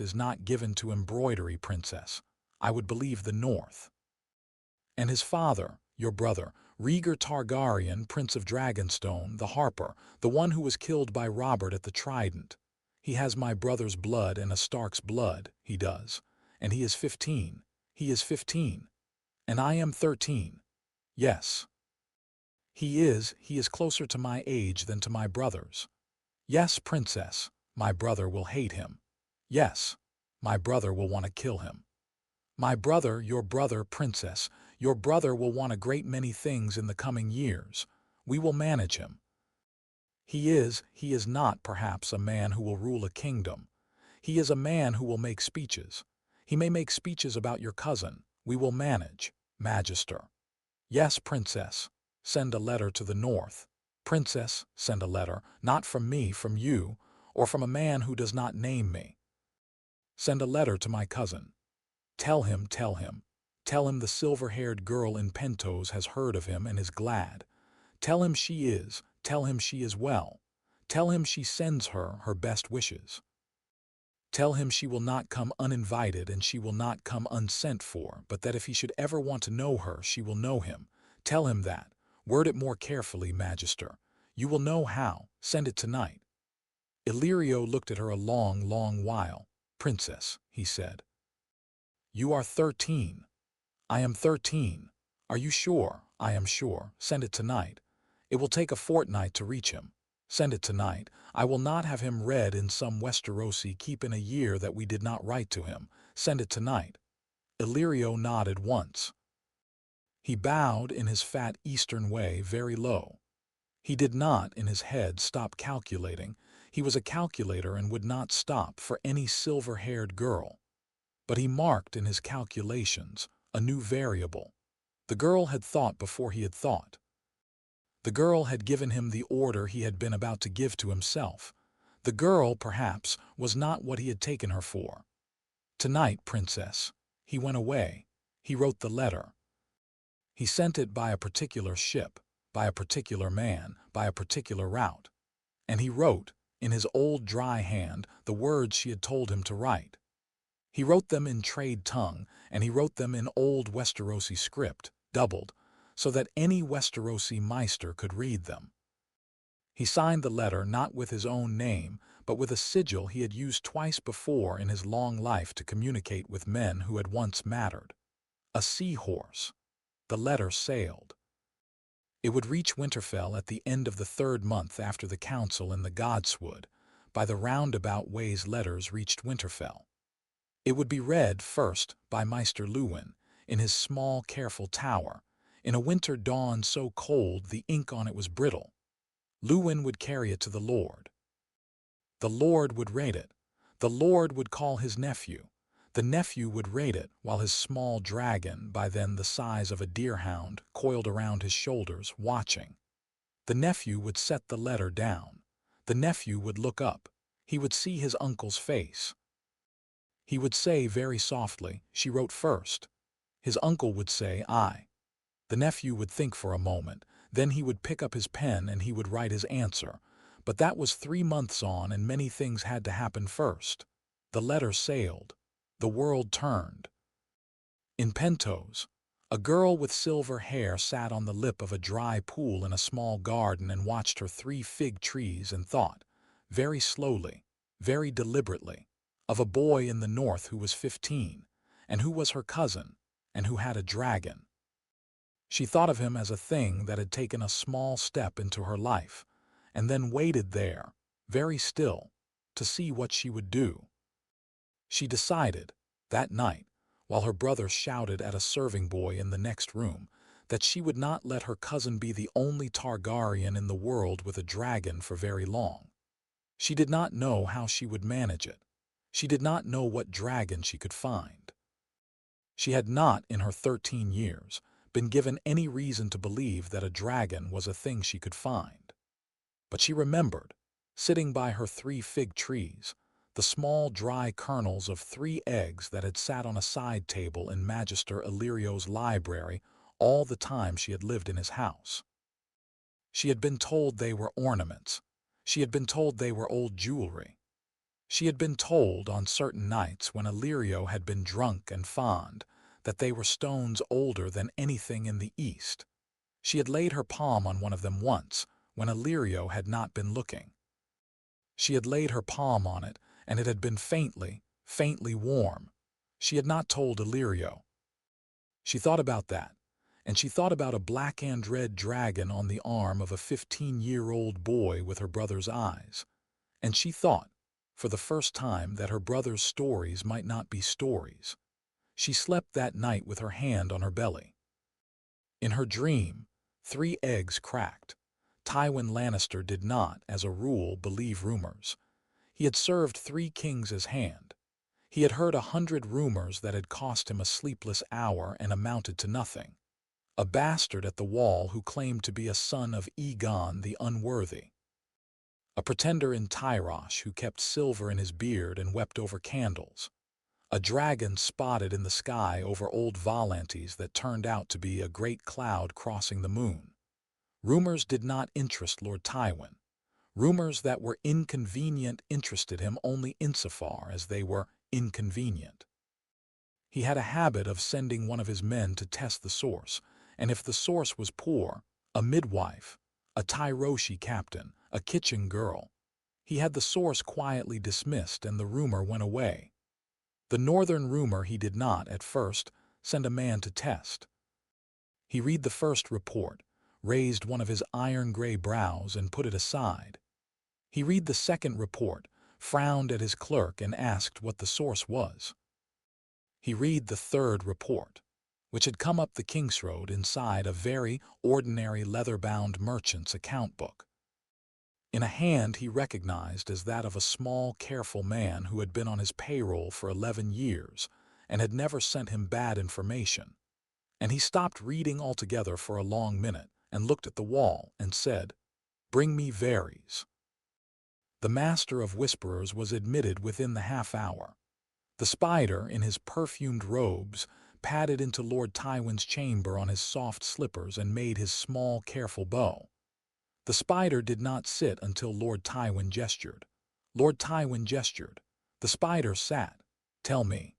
is not given to embroidery, Princess. I would believe the North. And his father, your brother, Rhaegar Targaryen, Prince of Dragonstone, the Harper, the one who was killed by Robert at the Trident. He has my brother's blood and a Stark's blood, he does. And he is 15. He is 15. And I am 13. Yes. He is closer to my age than to my brother's. Yes, princess, my brother will hate him. Yes, my brother will want to kill him. My brother, your brother, princess, your brother will want a great many things in the coming years. We will manage him. He is not perhaps a man who will rule a kingdom. He is a man who will make speeches. He may make speeches about your cousin. We will manage, Magister. Yes, princess, send a letter to the north. Princess, send a letter, not from me, from you, or from a man who does not name me. Send a letter to my cousin. Tell him the silver-haired girl in Pentos has heard of him and is glad. Tell him she is well. Tell him she sends her best wishes. Tell him she will not come uninvited and she will not come unsent for, but that if he should ever want to know her, she will know him. Tell him that. Word it more carefully, Magister. You will know how. Send it tonight. Illyrio looked at her a long, long while. Princess, he said. You are 13. I am 13. Are you sure? I am sure. Send it tonight. It will take a fortnight to reach him. Send it tonight. I will not have him read in some Westerosi keep in a year that we did not write to him. Send it tonight. Illyrio nodded once. He bowed in his fat Eastern way very low. He did not, in his head, stop calculating. He was a calculator and would not stop for any silver-haired girl. But he marked in his calculations a new variable. The girl had thought before he had thought. The girl had given him the order he had been about to give to himself. The girl, perhaps, was not what he had taken her for. Tonight, princess. He went away. He wrote the letter. He sent it by a particular ship, by a particular man, by a particular route. And he wrote, in his old dry hand, the words she had told him to write. He wrote them in trade tongue, and he wrote them in old Westerosi script, doubled, so that any Westerosi meister could read them. He signed the letter not with his own name, but with a sigil he had used twice before in his long life to communicate with men who had once mattered. A seahorse. The letter sailed. It would reach Winterfell at the end of the 3rd month after the council in the Godswood. By the roundabout ways letters reached Winterfell. It would be read first by Maester Luwin, in his small, careful tower, in a winter dawn so cold the ink on it was brittle. Luwin would carry it to the Lord. The Lord would read it. The Lord would call his nephew. The nephew would read it while his small dragon, by then the size of a deerhound, coiled around his shoulders, watching. The nephew would set the letter down. The nephew would look up. He would see his uncle's face. He would say very softly, "She wrote first." His uncle would say, "I." The nephew would think for a moment. Then he would pick up his pen and he would write his answer. But that was 3 months on and many things had to happen first. The letter sailed. The world turned. In Pentos, a girl with silver hair sat on the lip of a dry pool in a small garden and watched her 3 fig trees and thought, very slowly, very deliberately, of a boy in the north who was 15, and who was her cousin, and who had a dragon. She thought of him as a thing that had taken a small step into her life, and then waited there, very still, to see what she would do. She decided, that night, while her brother shouted at a serving boy in the next room, that she would not let her cousin be the only Targaryen in the world with a dragon for very long. She did not know how she would manage it. She did not know what dragon she could find. She had not, in her 13 years, been given any reason to believe that a dragon was a thing she could find. But she remembered, sitting by her 3 fig trees, the small dry kernels of 3 eggs that had sat on a side table in Magister Illyrio's library all the time she had lived in his house. She had been told they were ornaments. She had been told they were old jewelry. She had been told on certain nights when Illyrio had been drunk and fond that they were stones older than anything in the East. She had laid her palm on one of them once, when Illyrio had not been looking. She had laid her palm on it, and it had been faintly warm. She had not told Illyrio. She thought about that, and she thought about a black and red dragon on the arm of a 15-year-old boy with her brother's eyes. And she thought, for the first time, that her brother's stories might not be stories. She slept that night with her hand on her belly. In her dream, 3 eggs cracked. Tywin Lannister did not, as a rule, believe rumors. He had served 3 kings as hand. He had heard 100 rumors that had cost him a sleepless hour and amounted to nothing. A bastard at the wall who claimed to be a son of Aegon the Unworthy. A pretender in Tyrosh who kept silver in his beard and wept over candles. A dragon spotted in the sky over old Volantes that turned out to be a great cloud crossing the moon. Rumors did not interest Lord Tywin. Rumors that were inconvenient interested him only insofar as they were inconvenient. He had a habit of sending one of his men to test the source, and if the source was poor, a midwife, a Tyroshi captain, a kitchen girl, he had the source quietly dismissed and the rumor went away. The northern rumor he did not, at first, send a man to test. He read the first report, raised one of his iron-gray brows and put it aside. He read the second report, frowned at his clerk and asked what the source was. He read the third report, which had come up the King's Road inside a very ordinary leather-bound merchant's account book. In a hand he recognized as that of a small, careful man who had been on his payroll for 11 years and had never sent him bad information. And he stopped reading altogether for a long minute and looked at the wall and said, "Bring me Varys." The master of whisperers was admitted within the half-hour. The spider, in his perfumed robes, padded into Lord Tywin's chamber on his soft slippers and made his small, careful bow. The spider did not sit until Lord Tywin gestured. Lord Tywin gestured. The spider sat. "Tell me,"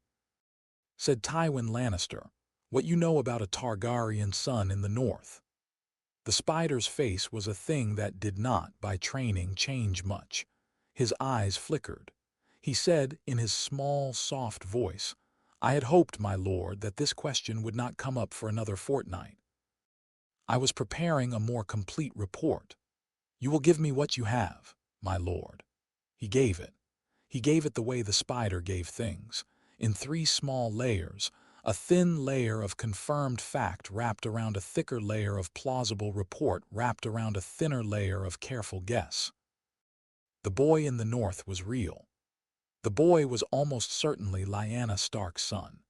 said Tywin Lannister, "what you know about a Targaryen son in the north." The spider's face was a thing that did not, by training, change much. His eyes flickered. He said, in his small, soft voice, "I had hoped, my lord, that this question would not come up for another fortnight. I was preparing a more complete report. You will give me what you have, my lord." He gave it. He gave it the way the spider gave things, in 3 small layers, a thin layer of confirmed fact wrapped around a thicker layer of plausible report wrapped around a thinner layer of careful guess. The boy in the north was real. The boy was almost certainly Lyanna Stark's son.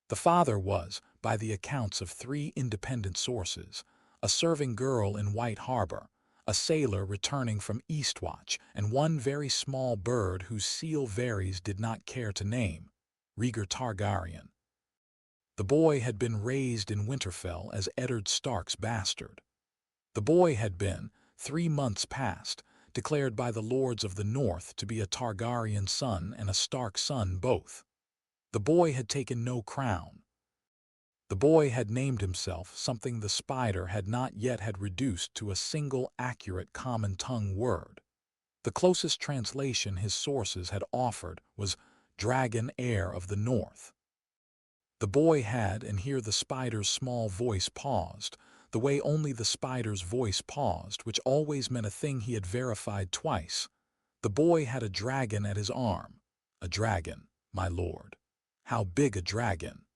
The father was, by the accounts of 3 independent sources, a serving girl in White Harbor, a sailor returning from Eastwatch, and one very small bird whose seal Varys did not care to name, Rhaegar Targaryen. The boy had been raised in Winterfell as Eddard Stark's bastard. The boy had been, 3 months past, declared by the lords of the north to be a Targaryen son and a Stark son both. The boy had taken no crown. The boy had named himself something the spider had not yet had reduced to a single accurate common tongue word. The closest translation his sources had offered was Dragon Heir of the North. The boy had, and here the spider's small voice paused, the way only the spider's voice paused, which always meant a thing he had verified twice. The boy had a dragon at his arm. A dragon, my lord. How big a dragon?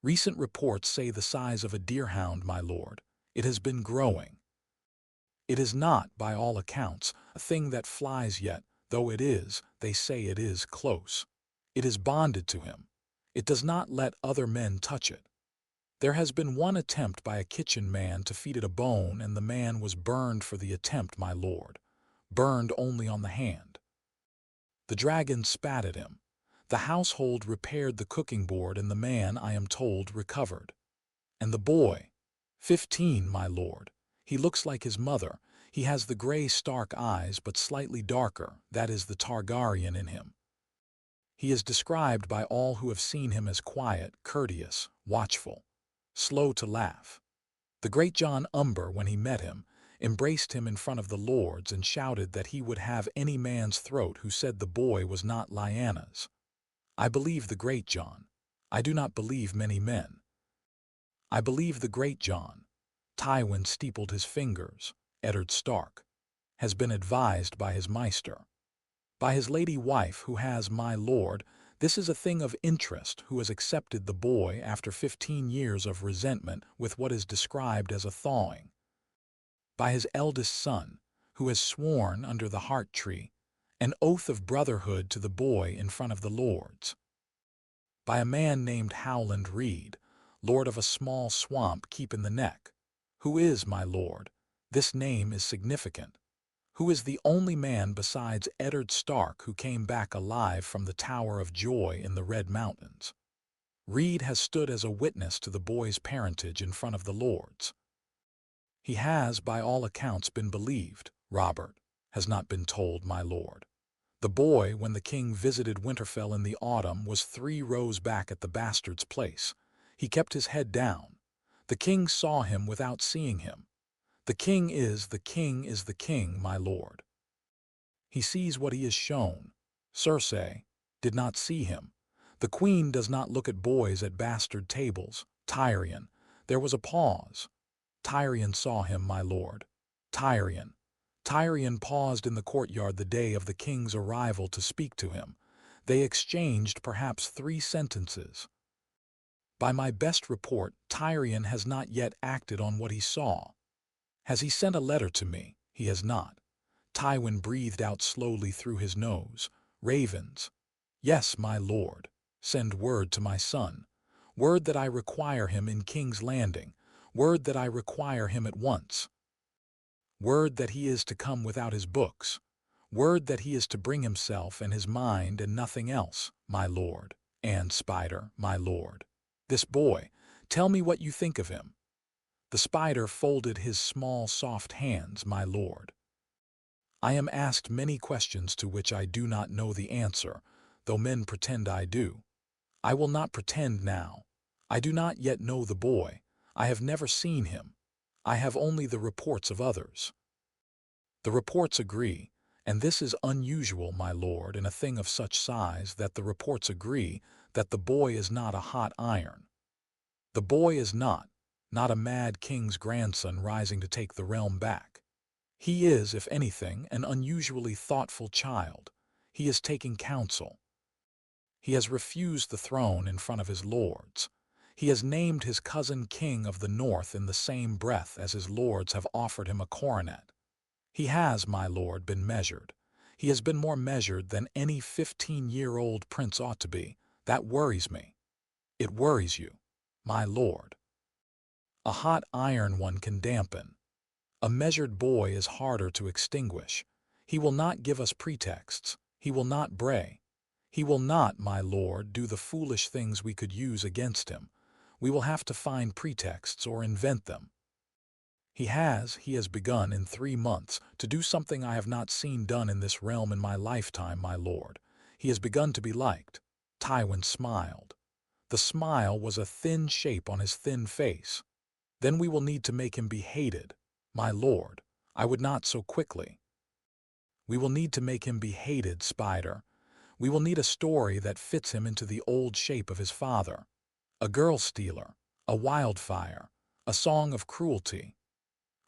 Recent reports say the size of a deerhound, my lord. It has been growing. It is not, by all accounts, a thing that flies yet, though it is, they say it is, close. It is bonded to him. It does not let other men touch it. There has been one attempt by a kitchen man to feed it a bone, and the man was burned for the attempt, my lord. Burned only on the hand. The dragon spat at him. The household repaired the cooking board, and the man, I am told, recovered. And the boy, 15, my lord. He looks like his mother. He has the gray Stark eyes, but slightly darker. That is the Targaryen in him. He is described by all who have seen him as quiet, courteous, watchful, slow to laugh. The great Jon Umber, when he met him, embraced him in front of the lords and shouted that he would have any man's throat who said the boy was not Lyanna's. I believe the great Jon. I do not believe many men. I believe the great Jon. Tywin steepled his fingers. Eddard Stark has been advised by his maester, by his lady wife who has, my lord, this is a thing of interest, who has accepted the boy after 15 years of resentment with what is described as a thawing, by his eldest son, who has sworn under the heart tree an oath of brotherhood to the boy in front of the lords, by a man named Howland Reed, lord of a small swamp keep in the neck, who is, my lord, this name is significant, who is the only man besides Eddard Stark who came back alive from the Tower of Joy in the Red Mountains. Reed has stood as a witness to the boy's parentage in front of the lords. He has, by all accounts, been believed. Robert has not been told, my lord. The boy, when the king visited Winterfell in the autumn, was 3 rows back at the bastard's place. He kept his head down. The king saw him without seeing him. The king is the king, my lord. He sees what he is shown. Cersei did not see him. The queen does not look at boys at bastard tables. Tyrion. There was a pause. Tyrion saw him, my lord. Tyrion. Tyrion paused in the courtyard the day of the king's arrival to speak to him. They exchanged perhaps 3 sentences. By my best report, Tyrion has not yet acted on what he saw. Has he sent a letter to me? He has not. Tywin breathed out slowly through his nose. Ravens. Yes, my lord. Send word to my son. Word that I require him in King's Landing. Word that I require him at once. Word that he is to come without his books. Word that he is to bring himself and his mind and nothing else, my lord. And Spider, my lord. This boy, tell me what you think of him. The spider folded his small, soft hands, my lord. I am asked many questions to which I do not know the answer, though men pretend I do. I will not pretend now. I do not yet know the boy. I have never seen him. I have only the reports of others. The reports agree, and this is unusual, my lord, in a thing of such size, that the reports agree that the boy is not a hot iron. The boy is not a mad king's grandson rising to take the realm back. He is, if anything, an unusually thoughtful child. He is taking counsel. He has refused the throne in front of his lords. He has named his cousin king of the north in the same breath as his lords have offered him a coronet. He has, my lord, been measured. He has been more measured than any 15-year-old prince ought to be. That worries me. It worries you, my lord. A hot iron one can dampen. A measured boy is harder to extinguish. He will not give us pretexts. He will not bray. He will not, my lord, do the foolish things we could use against him. We will have to find pretexts or invent them. He has begun in 3 months to do something I have not seen done in this realm in my lifetime, my lord. He has begun to be liked. Tywin smiled. The smile was a thin shape on his thin face. Then we will need to make him be hated. My lord, I would not so quickly. We will need to make him be hated, Spider. We will need a story that fits him into the old shape of his father. A girl stealer, a wildfire, a song of cruelty.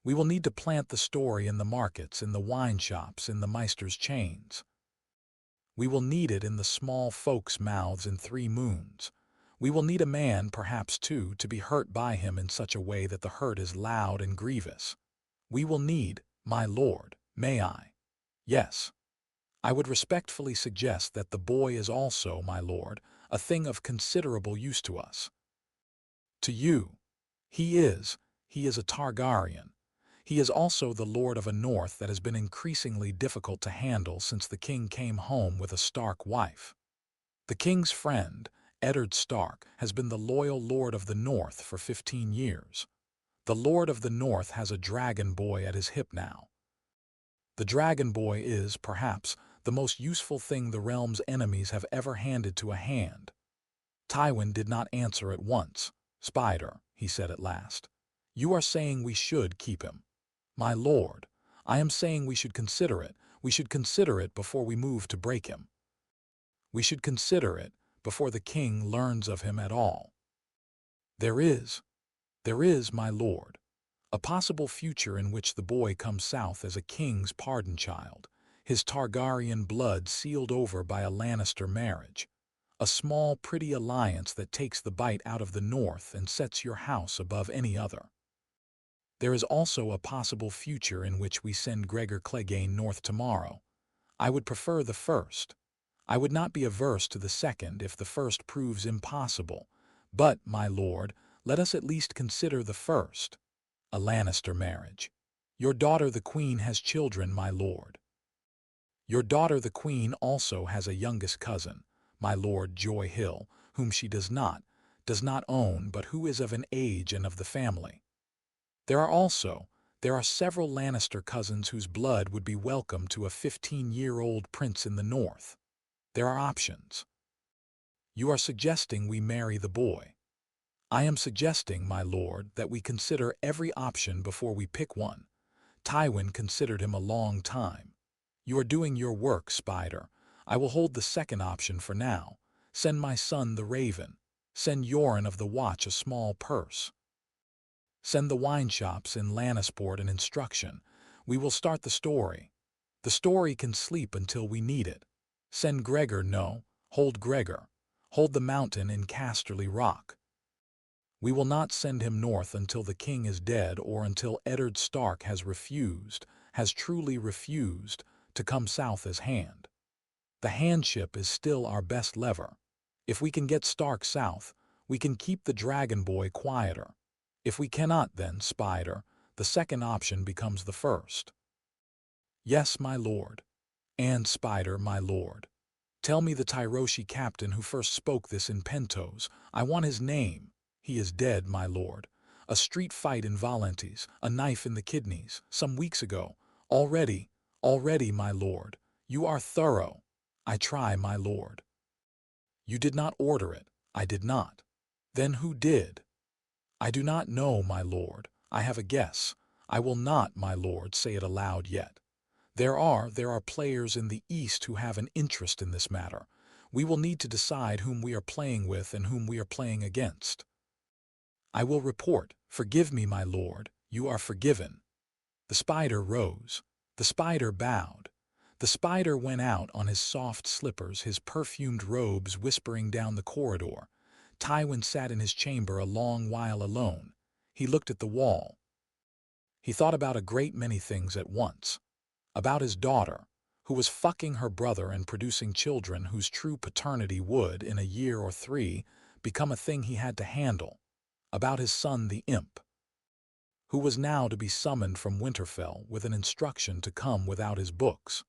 We will need to plant the story in the markets, in the wine shops, in the meister's chains. We will need it in the small folks' mouths in 3 moons. We will need a man, perhaps 2, to be hurt by him in such a way that the hurt is loud and grievous. We will need, my lord, may I? Yes. I would respectfully suggest that the boy is also, my lord, a thing of considerable use to us. To you. He is a Targaryen. He is also the lord of a north that has been increasingly difficult to handle since the king came home with a Stark wife. The king's friend, Eddard Stark, has been the loyal lord of the north for 15 years. The lord of the north has a dragon boy at his hip now. The dragon boy is, perhaps, the most useful thing the realm's enemies have ever handed to a hand. Tywin did not answer at once. Spider, he said at last. You are saying we should keep him. My lord, I am saying we should consider it. We should consider it before we move to break him. We should consider it before the king learns of him at all. There is, my lord, a possible future in which the boy comes south as a king's pardon child, his Targaryen blood sealed over by a Lannister marriage, a small, pretty alliance that takes the bite out of the north and sets your house above any other. There is also a possible future in which we send Gregor Clegane north tomorrow. I would prefer the first. I would not be averse to the second if the first proves impossible. But, my lord, let us at least consider the first. A Lannister marriage. Your daughter the queen has children, my lord. Your daughter the queen also has a youngest cousin, my lord Joy Hill, whom she does not own, but who is of an age and of the family. There are several Lannister cousins whose blood would be welcome to a 15-year-old prince in the north. There are options. You are suggesting we marry the boy. I am suggesting, my lord, that we consider every option before we pick one. Tywin considered him a long time. You are doing your work, Spider. I will hold the second option for now. Send my son the Raven. Send Yoren of the Watch a small purse. Send the wine shops in Lannisport an instruction. We will start the story. The story can sleep until we need it. Send Gregor, hold Gregor. Hold the mountain in Casterly Rock. We will not send him north until the king is dead or until Eddard Stark has truly refused, to come south as hand. The handship is still our best lever. If we can get Stark south, we can keep the dragon boy quieter. If we cannot, then, Spider, the second option becomes the first. Yes, my lord. And Spider, my lord. Tell me the Tyroshi captain who first spoke this in Pentos. I want his name. He is dead, my lord. A street fight in Valentes, a knife in the kidneys, some weeks ago. Already, my lord. You are thorough. I try, my lord. You did not order it. I did not. Then who did? I do not know, my lord. I have a guess. I will not, my lord, say it aloud yet. There are players in the East who have an interest in this matter. We will need to decide whom we are playing with and whom we are playing against. I will report. Forgive me, my lord. You are forgiven. The spider rose. The spider bowed. The spider went out on his soft slippers, his perfumed robes whispering down the corridor. Tywin sat in his chamber a long while alone. He looked at the wall. He thought about a great many things at once. About his daughter, who was fucking her brother and producing children whose true paternity would, in a year or 3, become a thing he had to handle. About his son the imp, who was now to be summoned from Winterfell with an instruction to come without his books.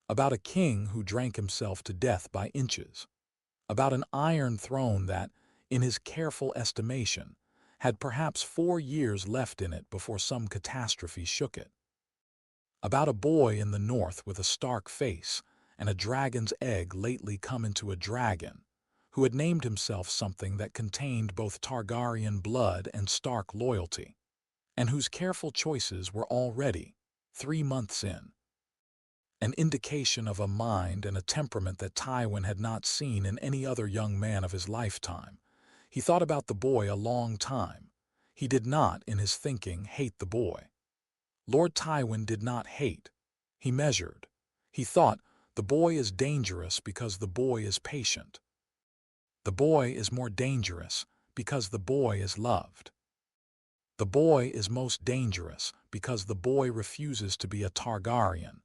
About a king who drank himself to death by inches. About an iron throne that, in his careful estimation, had perhaps 4 years left in it before some catastrophe shook it. About a boy in the north with a Stark face and a dragon's egg lately come into a dragon, who had named himself something that contained both Targaryen blood and Stark loyalty, and whose careful choices were already, 3 months in, an indication of a mind and a temperament that Tywin had not seen in any other young man of his lifetime. He thought about the boy a long time. He did not, in his thinking, hate the boy. Lord Tywin did not hate. He measured. He thought, the boy is dangerous because the boy is patient. The boy is more dangerous because the boy is loved. The boy is most dangerous because the boy refuses to be a Targaryen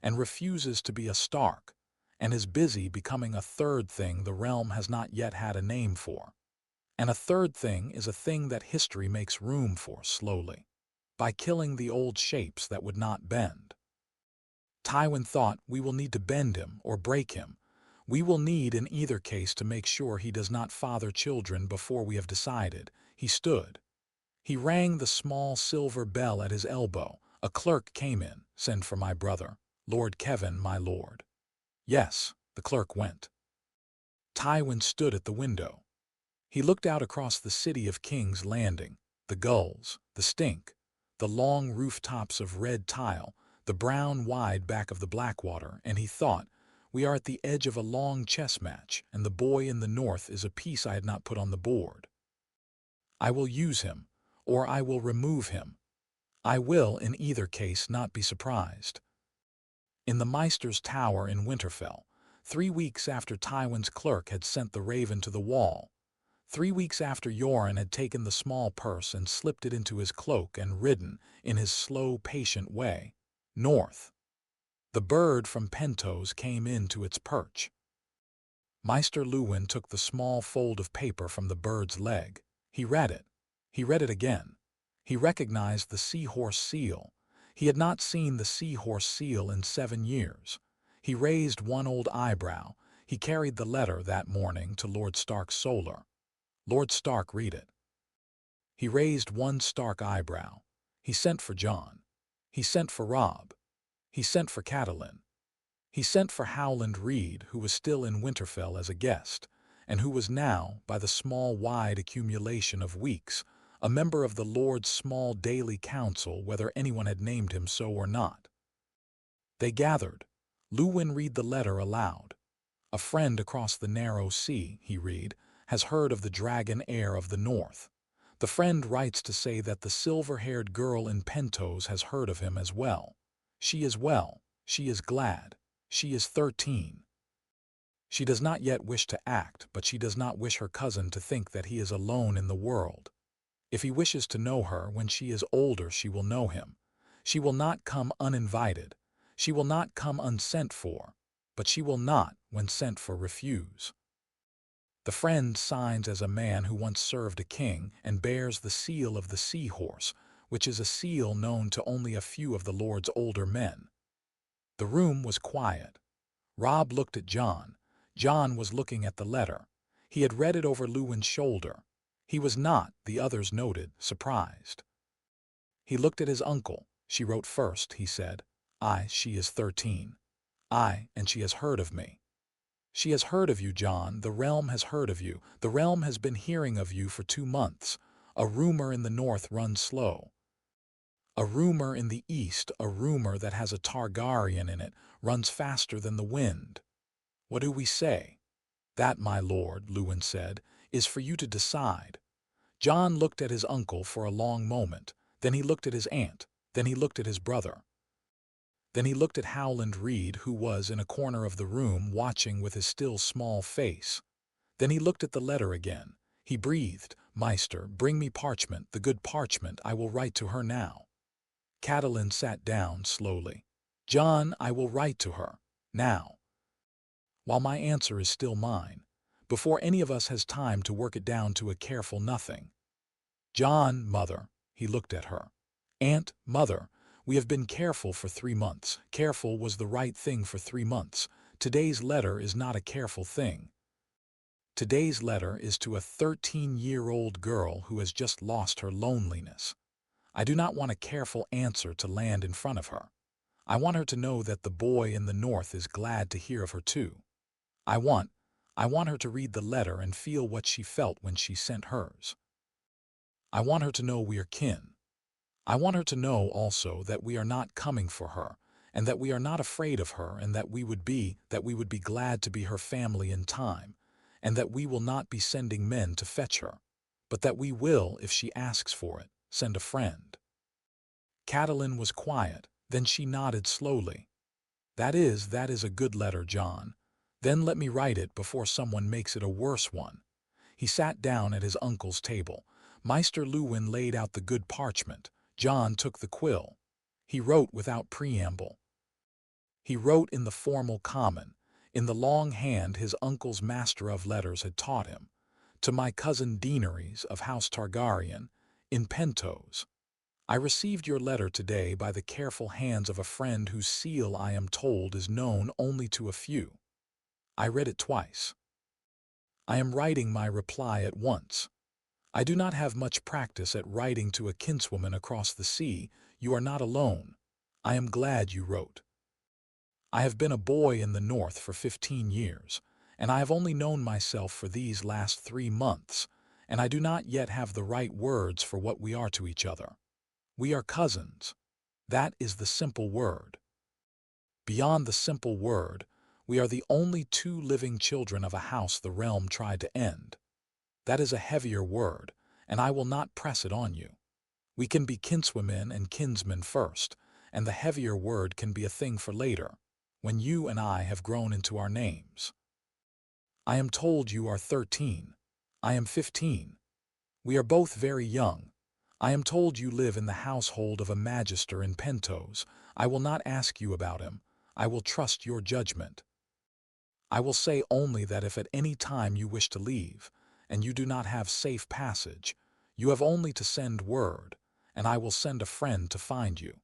and refuses to be a Stark, and is busy becoming a third thing the realm has not yet had a name for. And a third thing is a thing that history makes room for slowly, by killing the old shapes that would not bend. Tywin thought, we will need to bend him or break him. We will need in either case to make sure he does not father children before we have decided. He stood. He rang the small silver bell at his elbow. A clerk came in. Send for my brother. Lord Kevin, my lord. Yes, the clerk went. Tywin stood at the window. He looked out across the city of King's Landing. The gulls, the stink, the long rooftops of red tile, the brown wide back of the Blackwater, and he thought, we are at the edge of a long chess match, and the boy in the north is a piece I had not put on the board. I will use him, or I will remove him. I will, in either case, not be surprised. In the Maester's tower in Winterfell, 3 weeks after Tywin's clerk had sent the raven to the wall, 3 weeks after Yoren had taken the small purse and slipped it into his cloak and ridden, in his slow, patient way, north, the bird from Pentos came in to its perch. Maester Luwin took the small fold of paper from the bird's leg. He read it. He read it again. He recognized the seahorse seal. He had not seen the seahorse seal in 7 years. He raised one old eyebrow. He carried the letter that morning to Lord Stark's solar. Lord Stark, read it. He raised one Stark eyebrow. He sent for Jon. He sent for Robb. He sent for Catelyn. He sent for Howland Reed, who was still in Winterfell as a guest, and who was now, by the small wide accumulation of weeks, a member of the Lord's small daily council, whether anyone had named him so or not. They gathered. Luwin read the letter aloud. A friend across the narrow sea, he read, has heard of the dragon heir of the north. The friend writes to say that the silver-haired girl in Pentos has heard of him as well. She is well. She is glad. She is 13. She does not yet wish to act, but she does not wish her cousin to think that he is alone in the world. If he wishes to know her when she is older, she will know him. She will not come uninvited. She will not come unsent for, but she will not, when sent for, refuse. The friend signs as a man who once served a king and bears the seal of the seahorse, which is a seal known to only a few of the Lord's older men. The room was quiet. Robb looked at Jon. Jon was looking at the letter. He had read it over Luwin's shoulder. He was not, the others noted, surprised. He looked at his uncle. She wrote first, he said. She is 13. And she has heard of me. She has heard of you, Jon. The realm has heard of you. The realm has been hearing of you for 2 months. A rumor in the north runs slow. A rumor in the east, a rumor that has a Targaryen in it, runs faster than the wind. What do we say? That, my lord, Luwin said, is for you to decide. Jon looked at his uncle for a long moment. Then he looked at his aunt. Then he looked at his brother. Then he looked at Howland Reed, who was in a corner of the room watching with his still small face. Then he looked at the letter again. He breathed, Maester, bring me parchment, the good parchment. I will write to her now. Catelyn sat down slowly. Jon, I will write to her, now. While my answer is still mine, before any of us has time to work it down to a careful nothing. Jon, mother, he looked at her. Aunt, mother, we have been careful for 3 months. Careful was the right thing for 3 months. Today's letter is not a careful thing. Today's letter is to a 13-year-old girl who has just lost her loneliness. I do not want a careful answer to land in front of her. I want her to know that the boy in the north is glad to hear of her too. I want her to read the letter and feel what she felt when she sent hers. I want her to know we are kin. I want her to know also that we are not coming for her, and that we are not afraid of her, and that we would be glad to be her family in time, and that we will not be sending men to fetch her, but that we will, if she asks for it, send a friend. Catelyn was quiet, then she nodded slowly. That is a good letter, Jon. Then let me write it before someone makes it a worse one. He sat down at his uncle's table. Maester Luwin laid out the good parchment. Jon took the quill. He wrote without preamble. He wrote in the formal common, in the long hand his uncle's master of letters had taught him. To my cousin Daenerys of House Targaryen, in Pentos. I received your letter today by the careful hands of a friend whose seal, I am told, is known only to a few. I read it twice. I am writing my reply at once. I do not have much practice at writing to a kinswoman across the sea. You are not alone. I am glad you wrote. I have been a boy in the north for 15 years, and I have only known myself for these last 3 months, and I do not yet have the right words for what we are to each other. We are cousins. That is the simple word. Beyond the simple word, we are the only two living children of a house the realm tried to end. That is a heavier word, and I will not press it on you. We can be kinswomen and kinsmen first, and the heavier word can be a thing for later, when you and I have grown into our names. I am told you are 13. I am 15. We are both very young. I am told you live in the household of a magister in Pentos. I will not ask you about him. I will trust your judgment. I will say only that if at any time you wish to leave, and you do not have safe passage, you have only to send word, and I will send a friend to find you.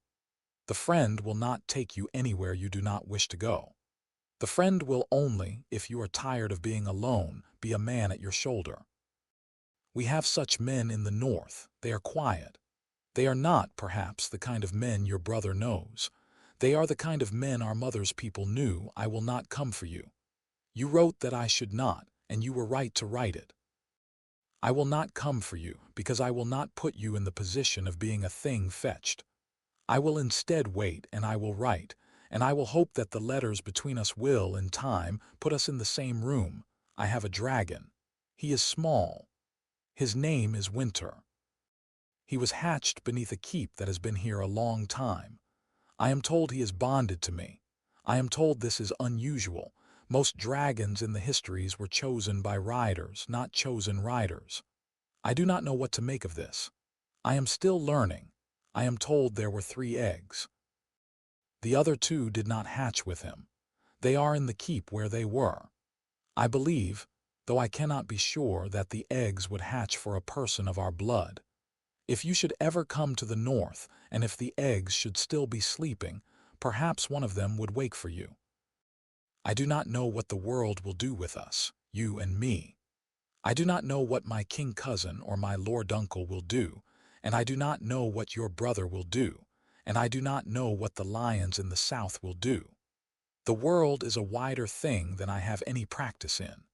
The friend will not take you anywhere you do not wish to go. The friend will only, if you are tired of being alone, be a man at your shoulder. We have such men in the north. They are quiet. They are not, perhaps, the kind of men your brother knows. They are the kind of men our mother's people knew. I will not come for you. You wrote that I should not, and you were right to write it. I will not come for you, because I will not put you in the position of being a thing fetched. I will instead wait, and I will write, and I will hope that the letters between us will, in time, put us in the same room. I have a dragon. He is small. His name is Winter. He was hatched beneath a keep that has been here a long time. I am told he is bonded to me. I am told this is unusual. Most dragons in the histories were chosen by riders, not chosen riders. I do not know what to make of this. I am still learning. I am told there were 3 eggs. The other 2 did not hatch with him. They are in the keep where they were. I believe, though I cannot be sure, that the eggs would hatch for a person of our blood. If you should ever come to the north, and if the eggs should still be sleeping, perhaps one of them would wake for you. I do not know what the world will do with us, you and me. I do not know what my king cousin or my lord uncle will do, and I do not know what your brother will do, and I do not know what the lions in the south will do. The world is a wider thing than I have any practice in.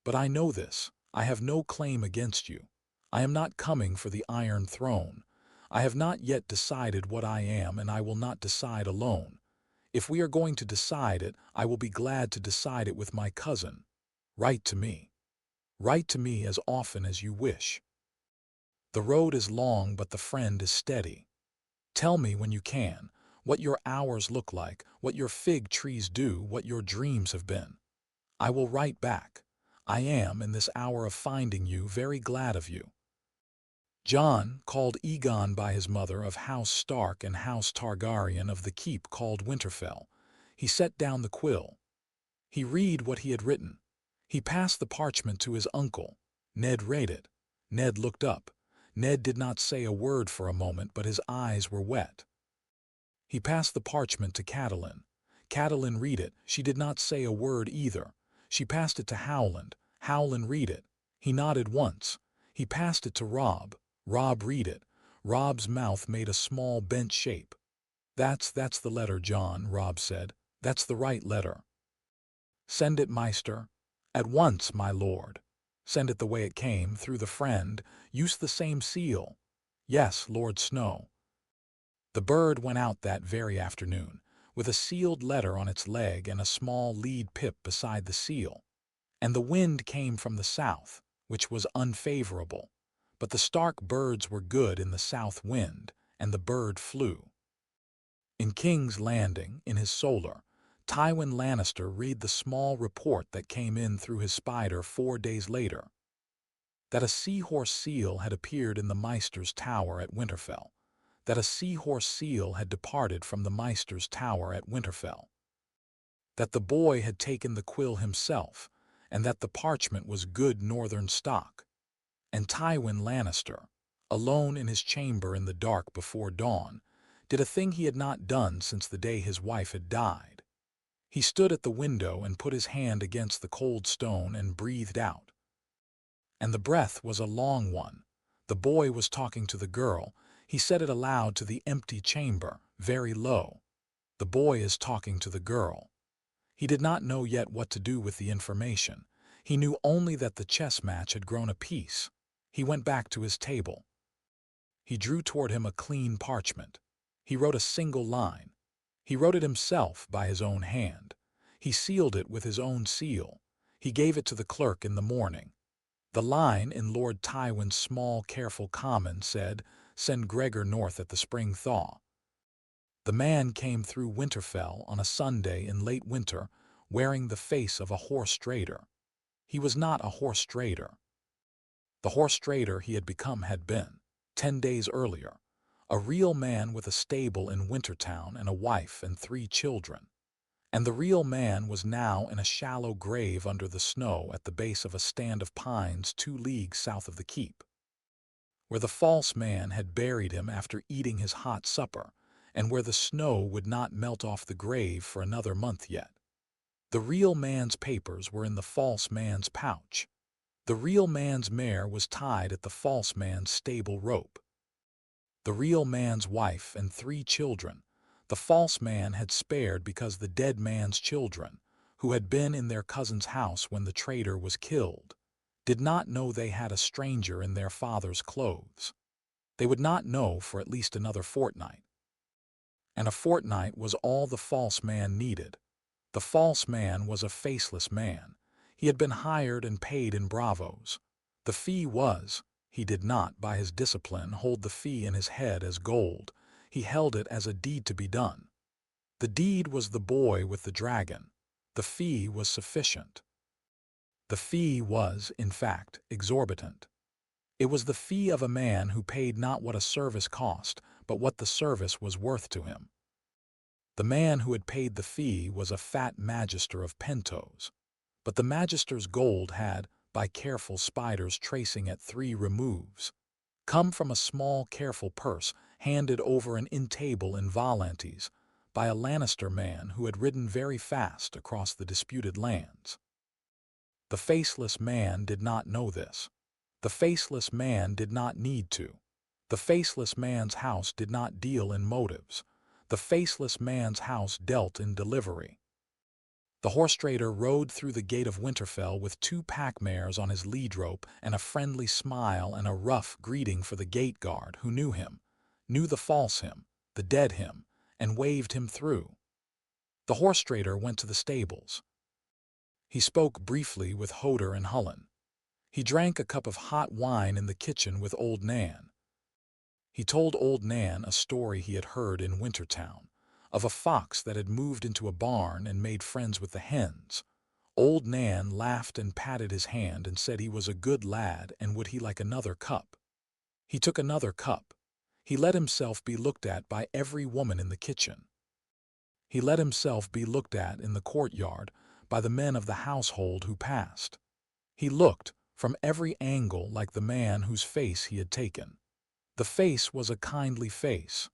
But I know this. I have no claim against you. I am not coming for the Iron Throne. I have not yet decided what I am, and I will not decide alone. If we are going to decide it, I will be glad to decide it with my cousin. Write to me. Write to me as often as you wish. The road is long, but the friend is steady. Tell me when you can, what your hours look like, what your fig trees do, what your dreams have been. I will write back. I am, in this hour of finding you, very glad of you. Jon, called Aegon by his mother, of House Stark and House Targaryen, of the keep called Winterfell. He set down the quill. He read what he had written. He passed the parchment to his uncle. Ned read it. Ned looked up. Ned did not say a word for a moment, but his eyes were wet. He passed the parchment to Catelyn. Catelyn read it. She did not say a word either. She passed it to Howland. Howland read it. He nodded once. He passed it to Robb. Robb read it. Robb's mouth made a small bent shape. That's the letter, Jon, Robb said. That's the right letter. Send it, Maester. At once, my lord. Send it the way it came, through the friend. Use the same seal. Yes, Lord Snow. The bird went out that very afternoon, with a sealed letter on its leg and a small lead pip beside the seal. And the wind came from the south, which was unfavorable. But the Stark birds were good in the south wind, and the bird flew. In King's Landing, in his solar, Tywin Lannister read the small report that came in through his spider 4 days later. That a seahorse seal had appeared in the Maester's tower at Winterfell. That a seahorse seal had departed from the Maester's tower at Winterfell. That the boy had taken the quill himself, and that the parchment was good northern stock. And Tywin Lannister, alone in his chamber in the dark before dawn, did a thing he had not done since the day his wife had died. He stood at the window and put his hand against the cold stone and breathed out. And the breath was a long one. The boy was talking to the girl. He said it aloud to the empty chamber, very low. The boy is talking to the girl. He did not know yet what to do with the information. He knew only that the chess match had grown apace. He went back to his table. He drew toward him a clean parchment. He wrote a single line. He wrote it himself by his own hand. He sealed it with his own seal. He gave it to the clerk in the morning. The line in Lord Tywin's small, careful common said, "Send Gregor north at the spring thaw." The man came through Winterfell on a Sunday in late winter, wearing the face of a horse trader. He was not a horse trader. The horse trader he had become had been, 10 days earlier, a real man with a stable in Wintertown and a wife and 3 children. And the real man was now in a shallow grave under the snow at the base of a stand of pines 2 leagues south of the keep, where the false man had buried him after eating his hot supper, and where the snow would not melt off the grave for another month yet. The real man's papers were in the false man's pouch. The real man's mare was tied at the false man's stable rope. The real man's wife and 3 children, the false man had spared because the dead man's children, who had been in their cousin's house when the traitor was killed, did not know they had a stranger in their father's clothes. They would not know for at least another fortnight. And a fortnight was all the false man needed. The false man was a faceless man. He had been hired and paid in bravos. The fee was, he did not, by his discipline, hold the fee in his head as gold. He held it as a deed to be done. The deed was the boy with the dragon. The fee was sufficient. The fee was, in fact, exorbitant. It was the fee of a man who paid not what a service cost, but what the service was worth to him. The man who had paid the fee was a fat magister of Pentos, but the magister's gold had, by careful spiders tracing at 3 removes, come from a small careful purse handed over an in-table in Volantes by a Lannister man who had ridden very fast across the disputed lands. The faceless man did not know this. The faceless man did not need to. The faceless man's house did not deal in motives. The faceless man's house dealt in delivery. The horse trader rode through the gate of Winterfell with 2 pack mares on his lead rope and a friendly smile and a rough greeting for the gate guard who knew him, knew the false him, the dead him, and waved him through. The horse trader went to the stables. He spoke briefly with Hodor and Hullen. He drank a cup of hot wine in the kitchen with old Nan. He told old Nan a story he had heard in Wintertown, of a fox that had moved into a barn and made friends with the hens. Old Nan laughed and patted his hand and said he was a good lad and would he like another cup. He took another cup. He let himself be looked at by every woman in the kitchen. He let himself be looked at in the courtyard by the men of the household who passed. He looked from every angle like the man whose face he had taken. The face was a kindly face.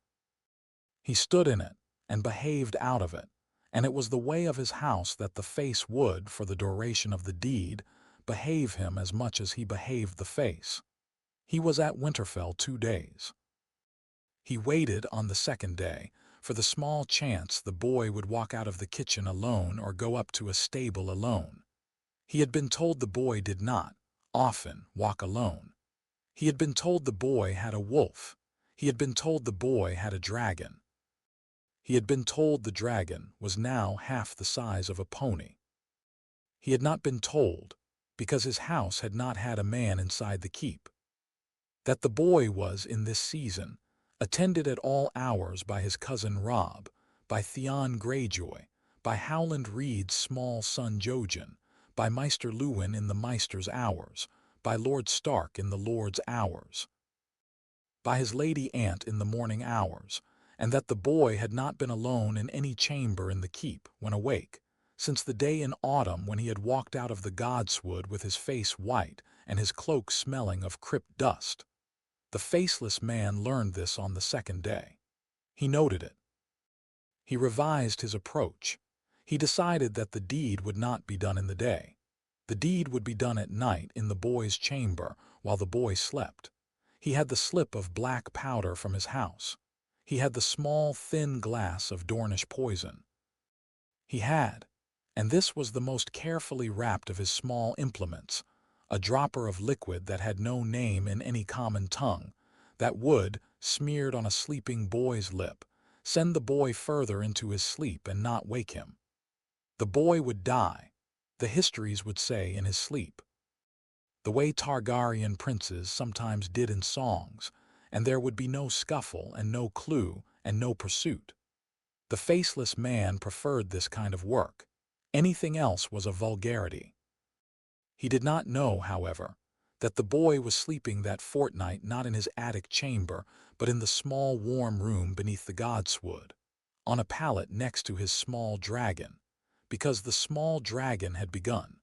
He stood in it and behaved out of it, and it was the way of his house that the face would, for the duration of the deed, behave him as much as he behaved the face. He was at Winterfell 2 days. He waited on the 2nd day for the small chance the boy would walk out of the kitchen alone or go up to a stable alone. He had been told the boy did not, often, walk alone. He had been told the boy had a wolf. He had been told the boy had a dragon. He had been told the dragon was now half the size of a pony. He had not been told, because his house had not had a man inside the keep, that the boy was, in this season, attended at all hours by his cousin Robb, by Theon Greyjoy, by Howland Reed's small son Jojen, by Maester Luwin in the Maester's hours, by Lord Stark in the Lord's hours, by his lady aunt in the morning hours, and that the boy had not been alone in any chamber in the keep when awake, since the day in autumn when he had walked out of the godswood with his face white and his cloak smelling of crypt dust. The faceless man learned this on the 2nd day. He noted it. He revised his approach. He decided that the deed would not be done in the day. The deed would be done at night in the boy's chamber while the boy slept. He had the slip of black powder from his house. He had the small, thin glass of Dornish poison. He had, And this was the most carefully wrapped of his small implements, a dropper of liquid that had no name in any common tongue, that would, smeared on a sleeping boy's lip, send the boy further into his sleep and not wake him. The boy would die, the histories would say, in his sleep, the way Targaryen princes sometimes did in songs, and there would be no scuffle and no clue and no pursuit. The faceless man preferred this kind of work. Anything else was a vulgarity. He did not know, however, that the boy was sleeping that fortnight not in his attic chamber, but in the small warm room beneath the godswood, on a pallet next to his small dragon, because the small dragon had begun,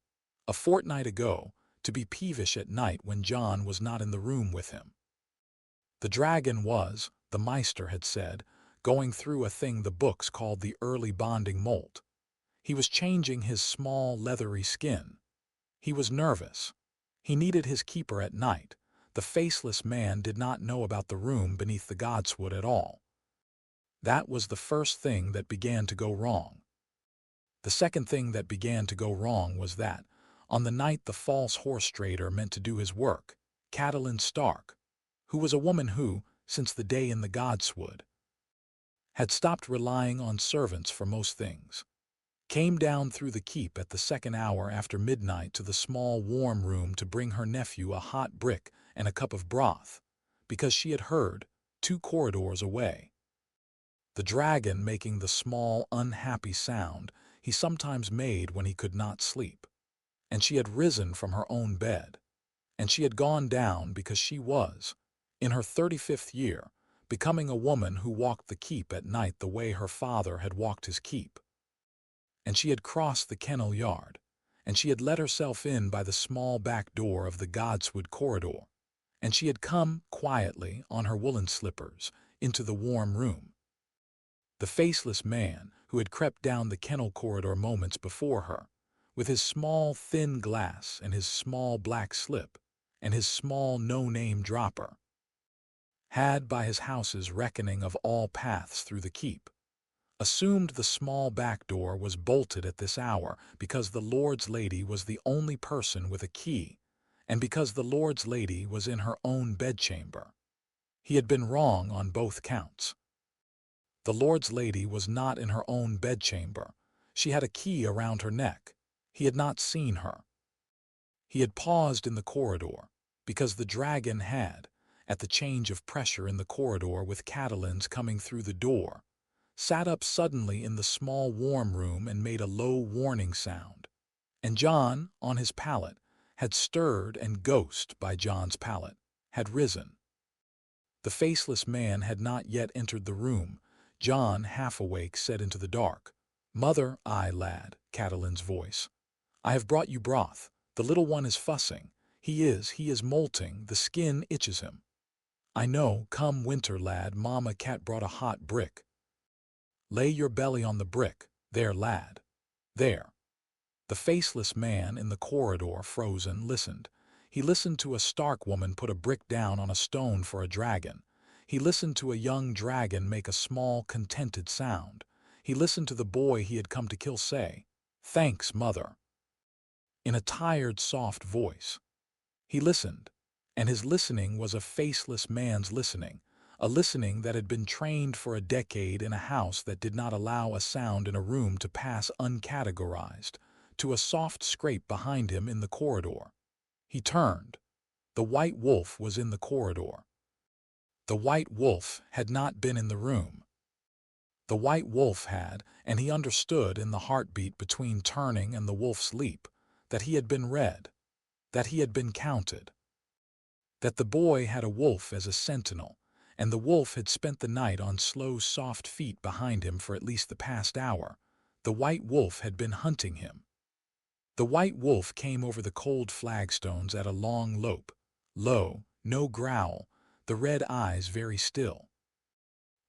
a fortnight ago, to be peevish at night when Jon was not in the room with him. The dragon was, the Maester had said, going through a thing the books called the early bonding molt. He was changing his small leathery skin. He was nervous. He needed his keeper at night. The faceless man did not know about the room beneath the godswood at all. That was the first thing that began to go wrong. The second thing that began to go wrong was that, on the night the false horse-trader meant to do his work, Lyanna Stark, who was a woman who, since the day in the godswood, had stopped relying on servants for most things, came down through the keep at the second hour after midnight to the small warm room to bring her nephew a hot brick and a cup of broth, because she had heard, 2 corridors away, the dragon making the small, unhappy sound he sometimes made when he could not sleep. And she had risen from her own bed, and she had gone down because she was, in her 35th year, becoming a woman who walked the keep at night the way her father had walked his keep. And she had crossed the kennel yard, and she had let herself in by the small back door of the godswood corridor, and she had come quietly on her woolen slippers into the warm room. The faceless man, who had crept down the kennel corridor moments before her, with his small thin glass and his small black slip and his small no-name dropper, had, by his house's reckoning of all paths through the keep, assumed the small back door was bolted at this hour because the Lord's Lady was the only person with a key, and because the Lord's Lady was in her own bedchamber. He had been wrong on both counts. The Lord's Lady was not in her own bedchamber. She had a key around her neck. He had not seen her. He had paused in the corridor, because the dragon had, at the change of pressure in the corridor with Catelyn's coming through the door, sat up suddenly in the small warm room and made a low warning sound. And Jon, on his pallet, had stirred, and Ghost, by Jon's pallet, had risen. The faceless man had not yet entered the room. Jon, half awake, said into the dark, "Mother, aye, lad," Catelyn's voice. "I have brought you broth. The little one is fussing. He is molting. The skin itches him." "I know. Come, winter, lad. Mama Cat brought a hot brick." "Lay your belly on the brick. There, lad. There." The faceless man in the corridor, frozen, listened. He listened to a Stark woman put a brick down on a stone for a dragon. He listened to a young dragon make a small, contented sound. He listened to the boy he had come to kill say, "Thanks, mother," in a tired, soft voice. He listened, and his listening was a faceless man's listening, a listening that had been trained for a decade in a house that did not allow a sound in a room to pass uncategorized, to a soft scrape behind him in the corridor. He turned. The white wolf was in the corridor. The white wolf had not been in the room. The white wolf had, and he understood in the heartbeat between turning and the wolf's leap, that he had been read, that he had been counted, that the boy had a wolf as a sentinel, and the wolf had spent the night on slow, soft feet behind him for at least the past hour. The white wolf had been hunting him. The white wolf came over the cold flagstones at a long lope, low, no growl, the red eyes very still.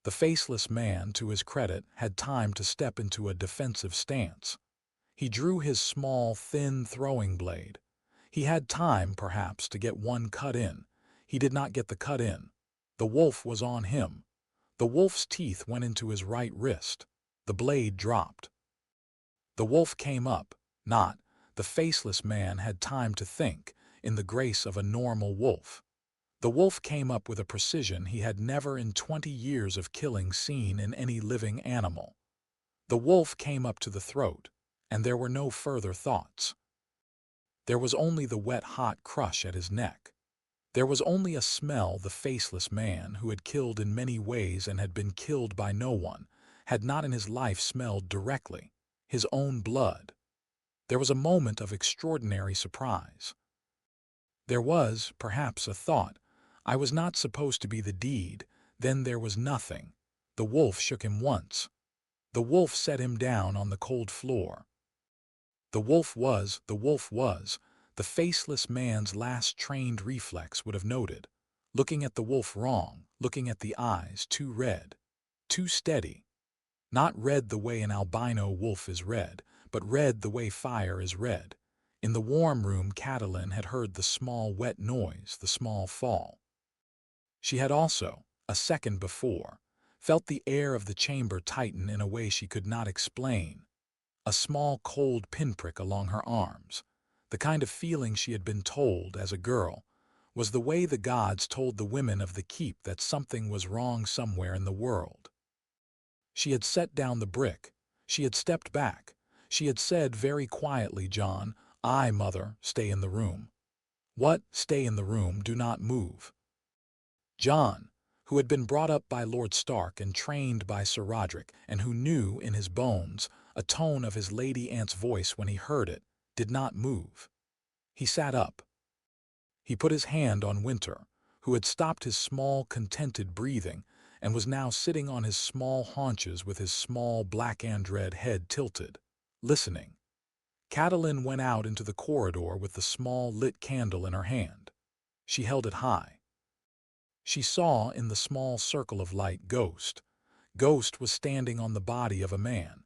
The faceless man, to his credit, had time to step into a defensive stance. He drew his small, thin throwing blade. He had time, perhaps, to get one cut in. He did not get the cut in. The wolf was on him. The wolf's teeth went into his right wrist. The blade dropped. The wolf came up, not. The faceless man had time to think, in the grace of a normal wolf. The wolf came up with a precision he had never in 20 years of killing seen in any living animal. The wolf came up to the throat, and there were no further thoughts. There was only the wet hot crush at his neck. There was only a smell. The faceless man, who had killed in many ways and had been killed by no one, had not in his life smelled directly his own blood. There was a moment of extraordinary surprise. There was, perhaps, a thought. I was not supposed to be the deed. Then there was nothing. The wolf shook him once. The wolf set him down on the cold floor. The wolf was, the faceless man's last trained reflex would have noted. Looking at the wolf wrong, looking at the eyes too red, too steady. Not red the way an albino wolf is red, but red the way fire is red. In the warm room, Catelyn had heard the small wet noise, the small fall. She had also, a second before, felt the air of the chamber tighten in a way she could not explain. A small cold pinprick along her arms, the kind of feeling she had been told as a girl, was the way the gods told the women of the keep that something was wrong somewhere in the world. She had set down the brick. She had stepped back. She had said very quietly, "Jon, mother, stay in the room." What? Stay in the room, do not move. Jon, who had been brought up by Lord Stark and trained by Sir Roderick, and who knew in his bones a tone of his lady aunt's voice when he heard it, did not move. He sat up. He put his hand on Winter, who had stopped his small, contented breathing and was now sitting on his small haunches with his small black and red head tilted, listening. Catelyn went out into the corridor with the small lit candle in her hand. She held it high. She saw in the small circle of light Ghost. Ghost was standing on the body of a man.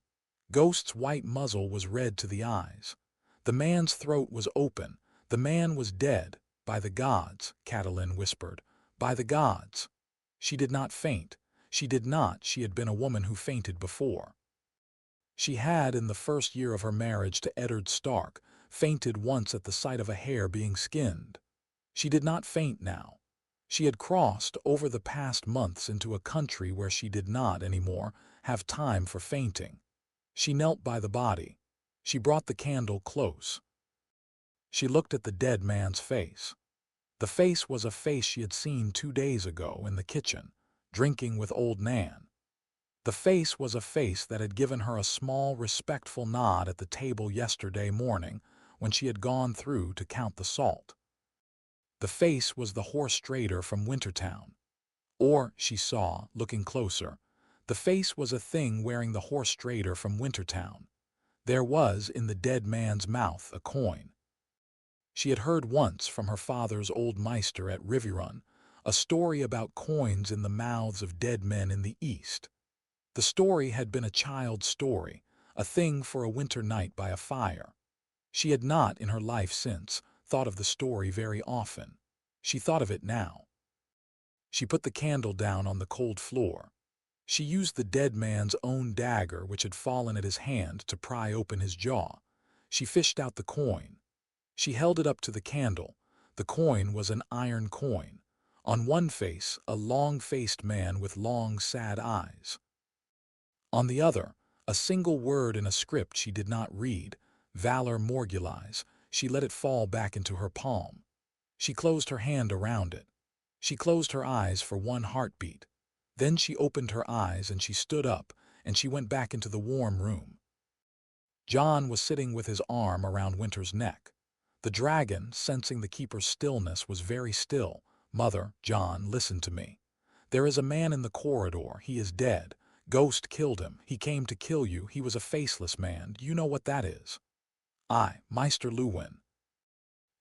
Ghost's white muzzle was red to the eyes. The man's throat was open. The man was dead. By the gods, Catelyn whispered. By the gods. She did not faint. She did not. She had been a woman who fainted before. She had, in the first year of her marriage to Eddard Stark, fainted once at the sight of a hare being skinned. She did not faint now. She had crossed over the past months into a country where she did not anymore have time for fainting. She knelt by the body. She brought the candle close. She looked at the dead man's face. The face was a face she had seen 2 days ago in the kitchen, drinking with old Nan. The face was a face that had given her a small, respectful nod at the table yesterday morning when she had gone through to count the salt. The face was the horse trader from Wintertown. Or, she saw, looking closer, the face was a thing wearing the horse trader from Wintertown. There was in the dead man's mouth a coin. She had heard once from her father's old meister at Riverrun a story about coins in the mouths of dead men in the East. The story had been a child's story, a thing for a winter night by a fire. She had not, in her life since, thought of the story very often. She thought of it now. She put the candle down on the cold floor. She used the dead man's own dagger which had fallen at his hand to pry open his jaw. She fished out the coin. She held it up to the candle. The coin was an iron coin. On one face, a long-faced man with long, sad eyes. On the other, a single word in a script she did not read, Valor Morgulis. She let it fall back into her palm. She closed her hand around it. She closed her eyes for one heartbeat. Then she opened her eyes and she stood up, and she went back into the warm room. Jon was sitting with his arm around Winter's neck. The dragon, sensing the keeper's stillness, was very still. "Mother, Jon, listen to me. There is a man in the corridor. He is dead. Ghost killed him. He came to kill you. He was a faceless man. Do you know what that is?" "Aye, Maester Luwin."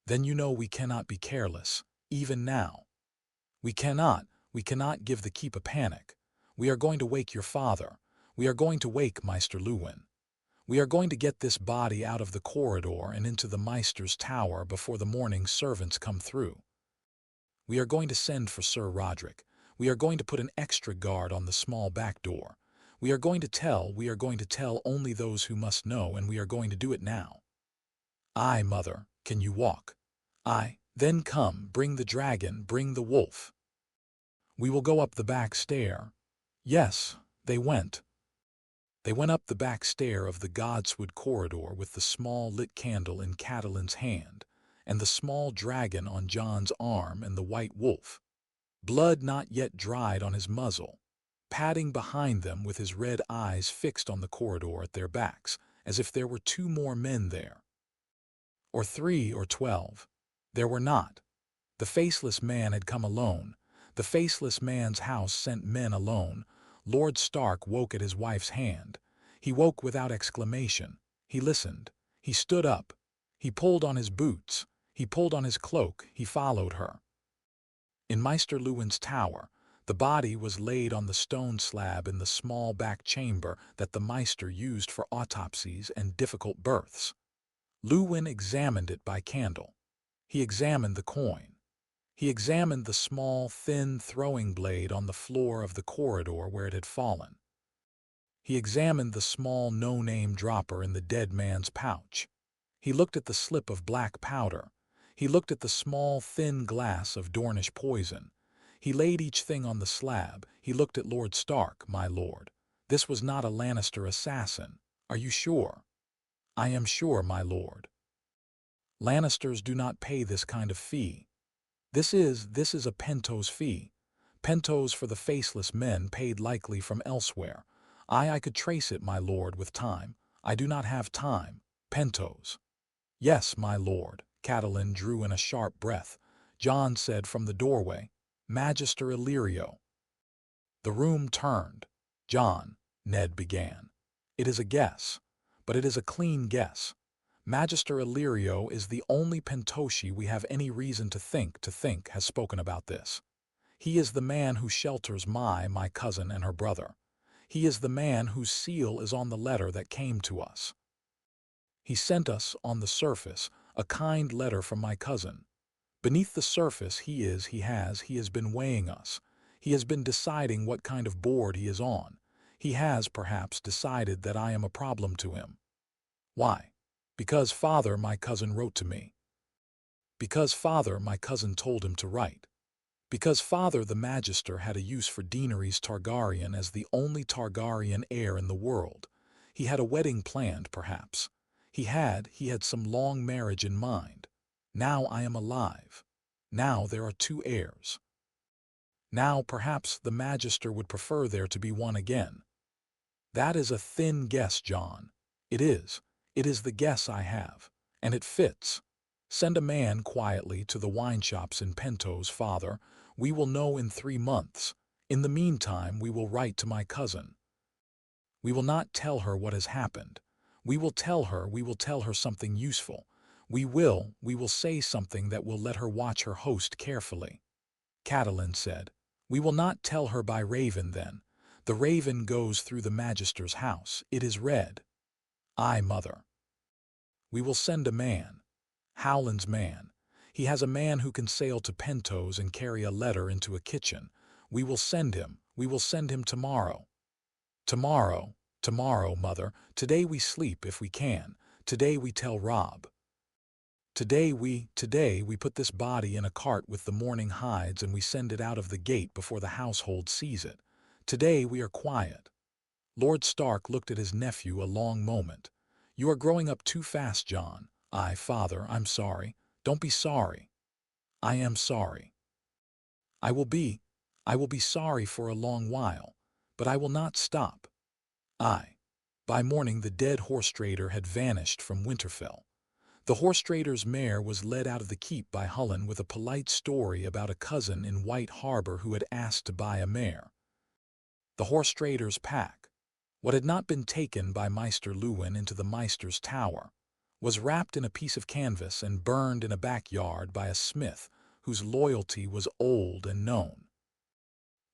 "Then you know we cannot be careless, even now. We cannot give the keep a panic. We are going to wake your father. We are going to wake Maester Luwin. We are going to get this body out of the corridor and into the Maester's tower before the morning servants come through. We are going to send for Sir Roderick. We are going to put an extra guard on the small back door. We are going to tell only those who must know, and we are going to do it now. Aye, mother, can you walk? Aye, then come, bring the dragon, bring the wolf. We will go up the back stair. Yes, they went. They went up the back stair of the godswood corridor with the small lit candle in Catelyn's hand, and the small dragon on Jon's arm and the white wolf, blood not yet dried on his muzzle, padding behind them with his red eyes fixed on the corridor at their backs, as if there were 2 more men there. Or 3 or 12. There were not. The faceless man had come alone. The faceless man's house sent men alone. Lord Stark woke at his wife's hand. He woke without exclamation. He listened. He stood up. He pulled on his boots. He pulled on his cloak. He followed her. In Maester Luwin's tower, the body was laid on the stone slab in the small back chamber that the Maester used for autopsies and difficult births. Luwin examined it by candle. He examined the coin. He examined the small, thin throwing blade on the floor of the corridor where it had fallen. He examined the small no-name dropper in the dead man's pouch. He looked at the slip of black powder. He looked at the small, thin glass of Dornish poison. He laid each thing on the slab. He looked at Lord Stark. My lord, this was not a Lannister assassin. Are you sure? I am sure, my lord. Lannisters do not pay this kind of fee. This is a pentos fee. Pentos for the faceless men, paid likely from elsewhere. I could trace it, my lord, with time. I do not have time. Pentos. Yes, my lord. Catelyn drew in a sharp breath. Jon said from the doorway, Magister Illyrio. The room turned. Jon, Ned began. It is a guess, but it is a clean guess. Magister Illyrio is the only Pentoshi we have any reason to think has spoken about this. He is the man who shelters my cousin and her brother. He is the man whose seal is on the letter that came to us. He sent us, on the surface, a kind letter from my cousin. Beneath the surface he has been weighing us. He has been deciding what kind of board he is on. He has, perhaps, decided that I am a problem to him. Why? Because father, my cousin, wrote to me. Because father, my cousin, told him to write. Because father, the Magister, had a use for Daenerys Targaryen as the only Targaryen heir in the world. He had a wedding planned, perhaps. He had some long marriage in mind. Now I am alive. Now there are 2 heirs. Now perhaps the Magister would prefer there to be one again. That is a thin guess, Jon. It is. It is the guess I have. And it fits. Send a man quietly to the wine shops in Pentos, father. We will know in 3 months. In the meantime, we will write to my cousin. We will not tell her what has happened. We will tell her something useful. We will say something that will let her watch her host carefully. Catelyn said, We will not tell her by raven then. The raven goes through the Magister's house. It is red. Aye, mother. We will send a man. Howland's man. He has a man who can sail to Pentos and carry a letter into a kitchen. We will send him tomorrow. Tomorrow, mother. Today we sleep if we can. Today we tell Robb. Today we put this body in a cart with the mourning hides and we send it out of the gate before the household sees it. Today we are quiet. Lord Stark looked at his nephew a long moment. You are growing up too fast, Jon. Aye, father, I'm sorry. Don't be sorry. I am sorry. I will be sorry for a long while, but I will not stop. Aye. By morning the dead horse-trader had vanished from Winterfell. The horse-trader's mare was led out of the keep by Hullen with a polite story about a cousin in White Harbor who had asked to buy a mare. The horse-trader's pack, what had not been taken by Maester Luwin into the Maester's tower, was wrapped in a piece of canvas and burned in a backyard by a smith whose loyalty was old and known.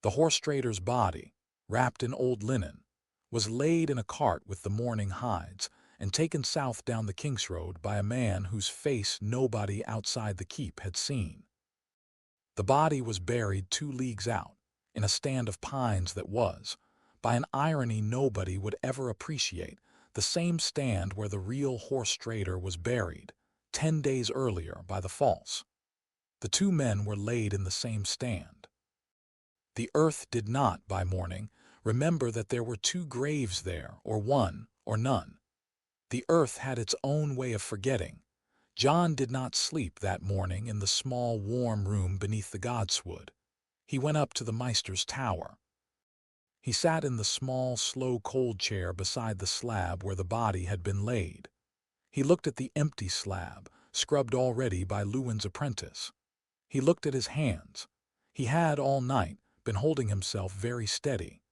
The horse-trader's body, wrapped in old linen, was laid in a cart with the mourning hides and taken south down the King's Road by a man whose face nobody outside the keep had seen. The body was buried 2 leagues out, in a stand of pines that was, by an irony nobody would ever appreciate, the same stand where the real horse trader was buried, 10 days earlier by the false. The two men were laid in the same stand. The earth did not, by morning, remember that there were two graves there, or one, or none. The earth had its own way of forgetting. Jon did not sleep that morning in the small, warm room beneath the godswood. He went up to the Maester's tower. He sat in the small, slow, cold chair beside the slab where the body had been laid. He looked at the empty slab, scrubbed already by Luwin's apprentice. He looked at his hands. He had, all night, been holding himself very steady.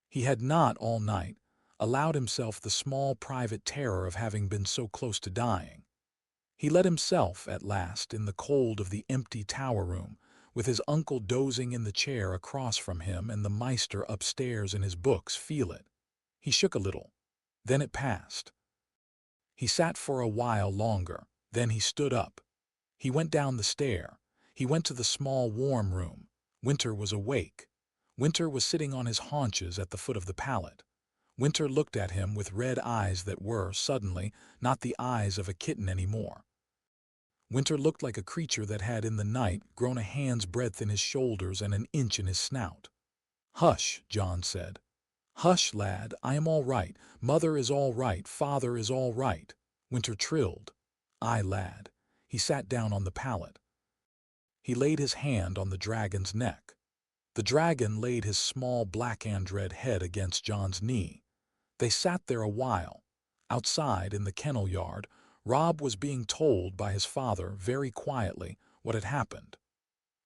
He had not, all night, allowed himself the small private terror of having been so close to dying. He let himself, at last, in the cold of the empty tower room, with his uncle dozing in the chair across from him and the Maester upstairs in his books, feel it. He shook a little. Then it passed. He sat for a while longer. Then he stood up. He went down the stair. He went to the small warm room. Winter was awake. Winter was sitting on his haunches at the foot of the pallet. Winter looked at him with red eyes that were, suddenly, not the eyes of a kitten anymore. Winter looked like a creature that had in the night grown a hand's breadth in his shoulders and an inch in his snout. "Hush," Jon said. "Hush, lad, I am all right. Mother is all right. Father is all right." Winter trilled. "Aye, lad." He sat down on the pallet. He laid his hand on the dragon's neck. The dragon laid his small blackhand red head against Jon's knee. They sat there a while. Outside, in the kennel yard, Robb was being told by his father, very quietly, what had happened.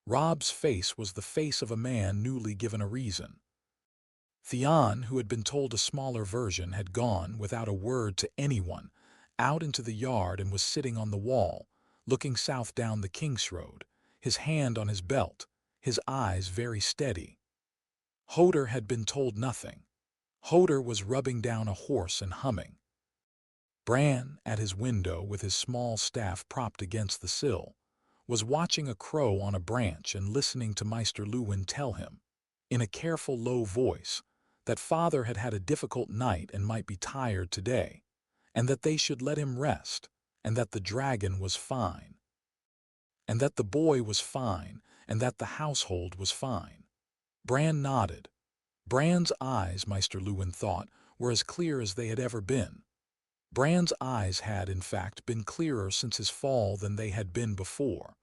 Robb's face was the face of a man newly given a reason. Theon, who had been told a smaller version, had gone, without a word to anyone, out into the yard and was sitting on the wall, looking south down the King's Road, his hand on his belt, his eyes very steady. Hoder had been told nothing. Hoder was rubbing down a horse and humming. Bran, at his window with his small staff propped against the sill, was watching a crow on a branch and listening to Maester Luwin tell him, in a careful low voice, that father had had a difficult night and might be tired today, and that they should let him rest, and that the dragon was fine, and that the boy was fine, and that the household was fine. Bran nodded. Bran's eyes, Maester Luwin thought, were as clear as they had ever been. Bran's eyes had, in fact, been clearer since his fall than they had been before.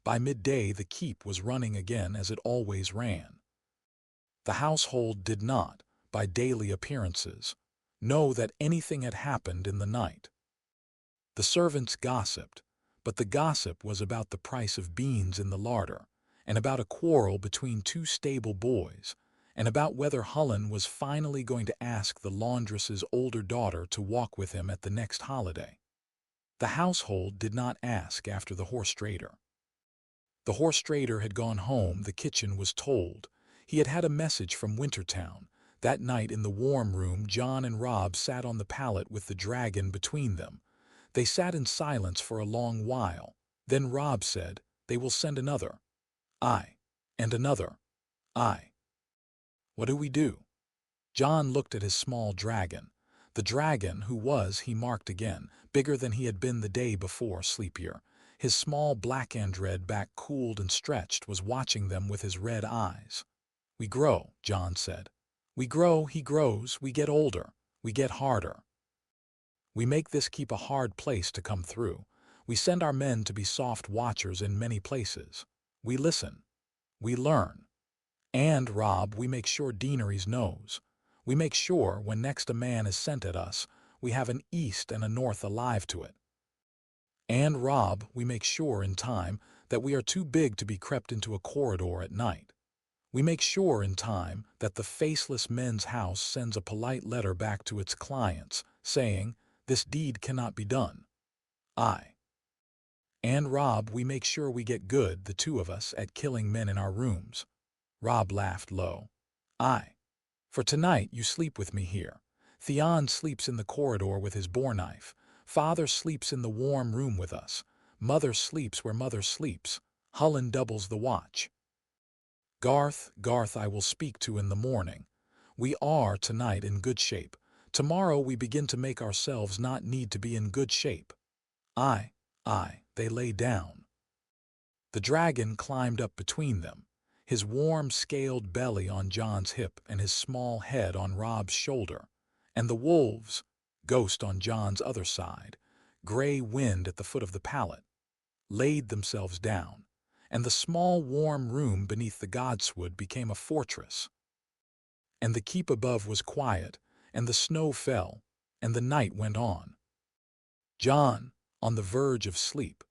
By midday the keep was running again as it always ran. The household did not, by daily appearances, know that anything had happened in the night. The servants gossiped, but the gossip was about the price of beans in the larder, and about a quarrel between two stable boys, and about whether Hullen was finally going to ask the laundress's older daughter to walk with him at the next holiday. The household did not ask after the horse trader. The horse trader had gone home, the kitchen was told. He had had a message from Wintertown. That night in the warm room, Jon and Robb sat on the pallet with the dragon between them. They sat in silence for a long while. Then Robb said, "They will send another." "Aye." "And another." "Aye." "What do we do?" Jon looked at his small dragon. The dragon, who was, he marked again, bigger than he had been the day before, sleepier. His small black-and-red back cooled and stretched, was watching them with his red eyes. "We grow," Jon said. "We grow, he grows, we get older, we get harder. We make this keep a hard place to come through. We send our men to be soft watchers in many places. We listen. We learn. And, Robb, we make sure Daenerys knows. We make sure, when next a man is sent at us, we have an east and a north alive to it. And, Robb, we make sure, in time, that we are too big to be crept into a corridor at night. We make sure, in time, that the faceless men's house sends a polite letter back to its clients, saying, 'This deed cannot be done.' Aye. And, Robb, we make sure we get good, the two of us, at killing men in our rooms." Robb laughed low. "Aye. For tonight you sleep with me here. Theon sleeps in the corridor with his boar knife. Father sleeps in the warm room with us. Mother sleeps where mother sleeps. Hullen doubles the watch. Garth I will speak to in the morning. We are tonight in good shape. Tomorrow we begin to make ourselves not need to be in good shape. They lay down. The dragon climbed up between them, his warm scaled belly on Jon's hip and his small head on Rob's shoulder, and the wolves, ghost on Jon's other side, gray wind at the foot of the pallet, laid themselves down, and the small warm room beneath the godswood became a fortress. And the keep above was quiet, and the snow fell, and the night went on. Jon, on the verge of sleep,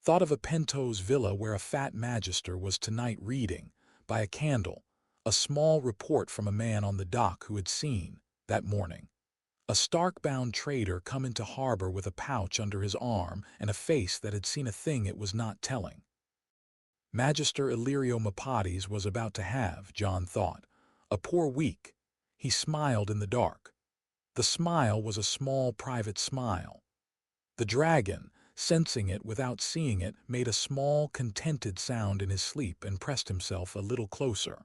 thought of a Pentos villa where a fat magister was tonight reading, by a candle, a small report from a man on the dock who had seen, that morning, a Stark-bound trader come into harbor with a pouch under his arm and a face that had seen a thing it was not telling. Magister Illyrio Mapades was about to have, Jon thought, a poor week. He smiled in the dark. The smile was a small private smile. The dragon, sensing it without seeing it, made a small, contented sound in his sleep and pressed himself a little closer.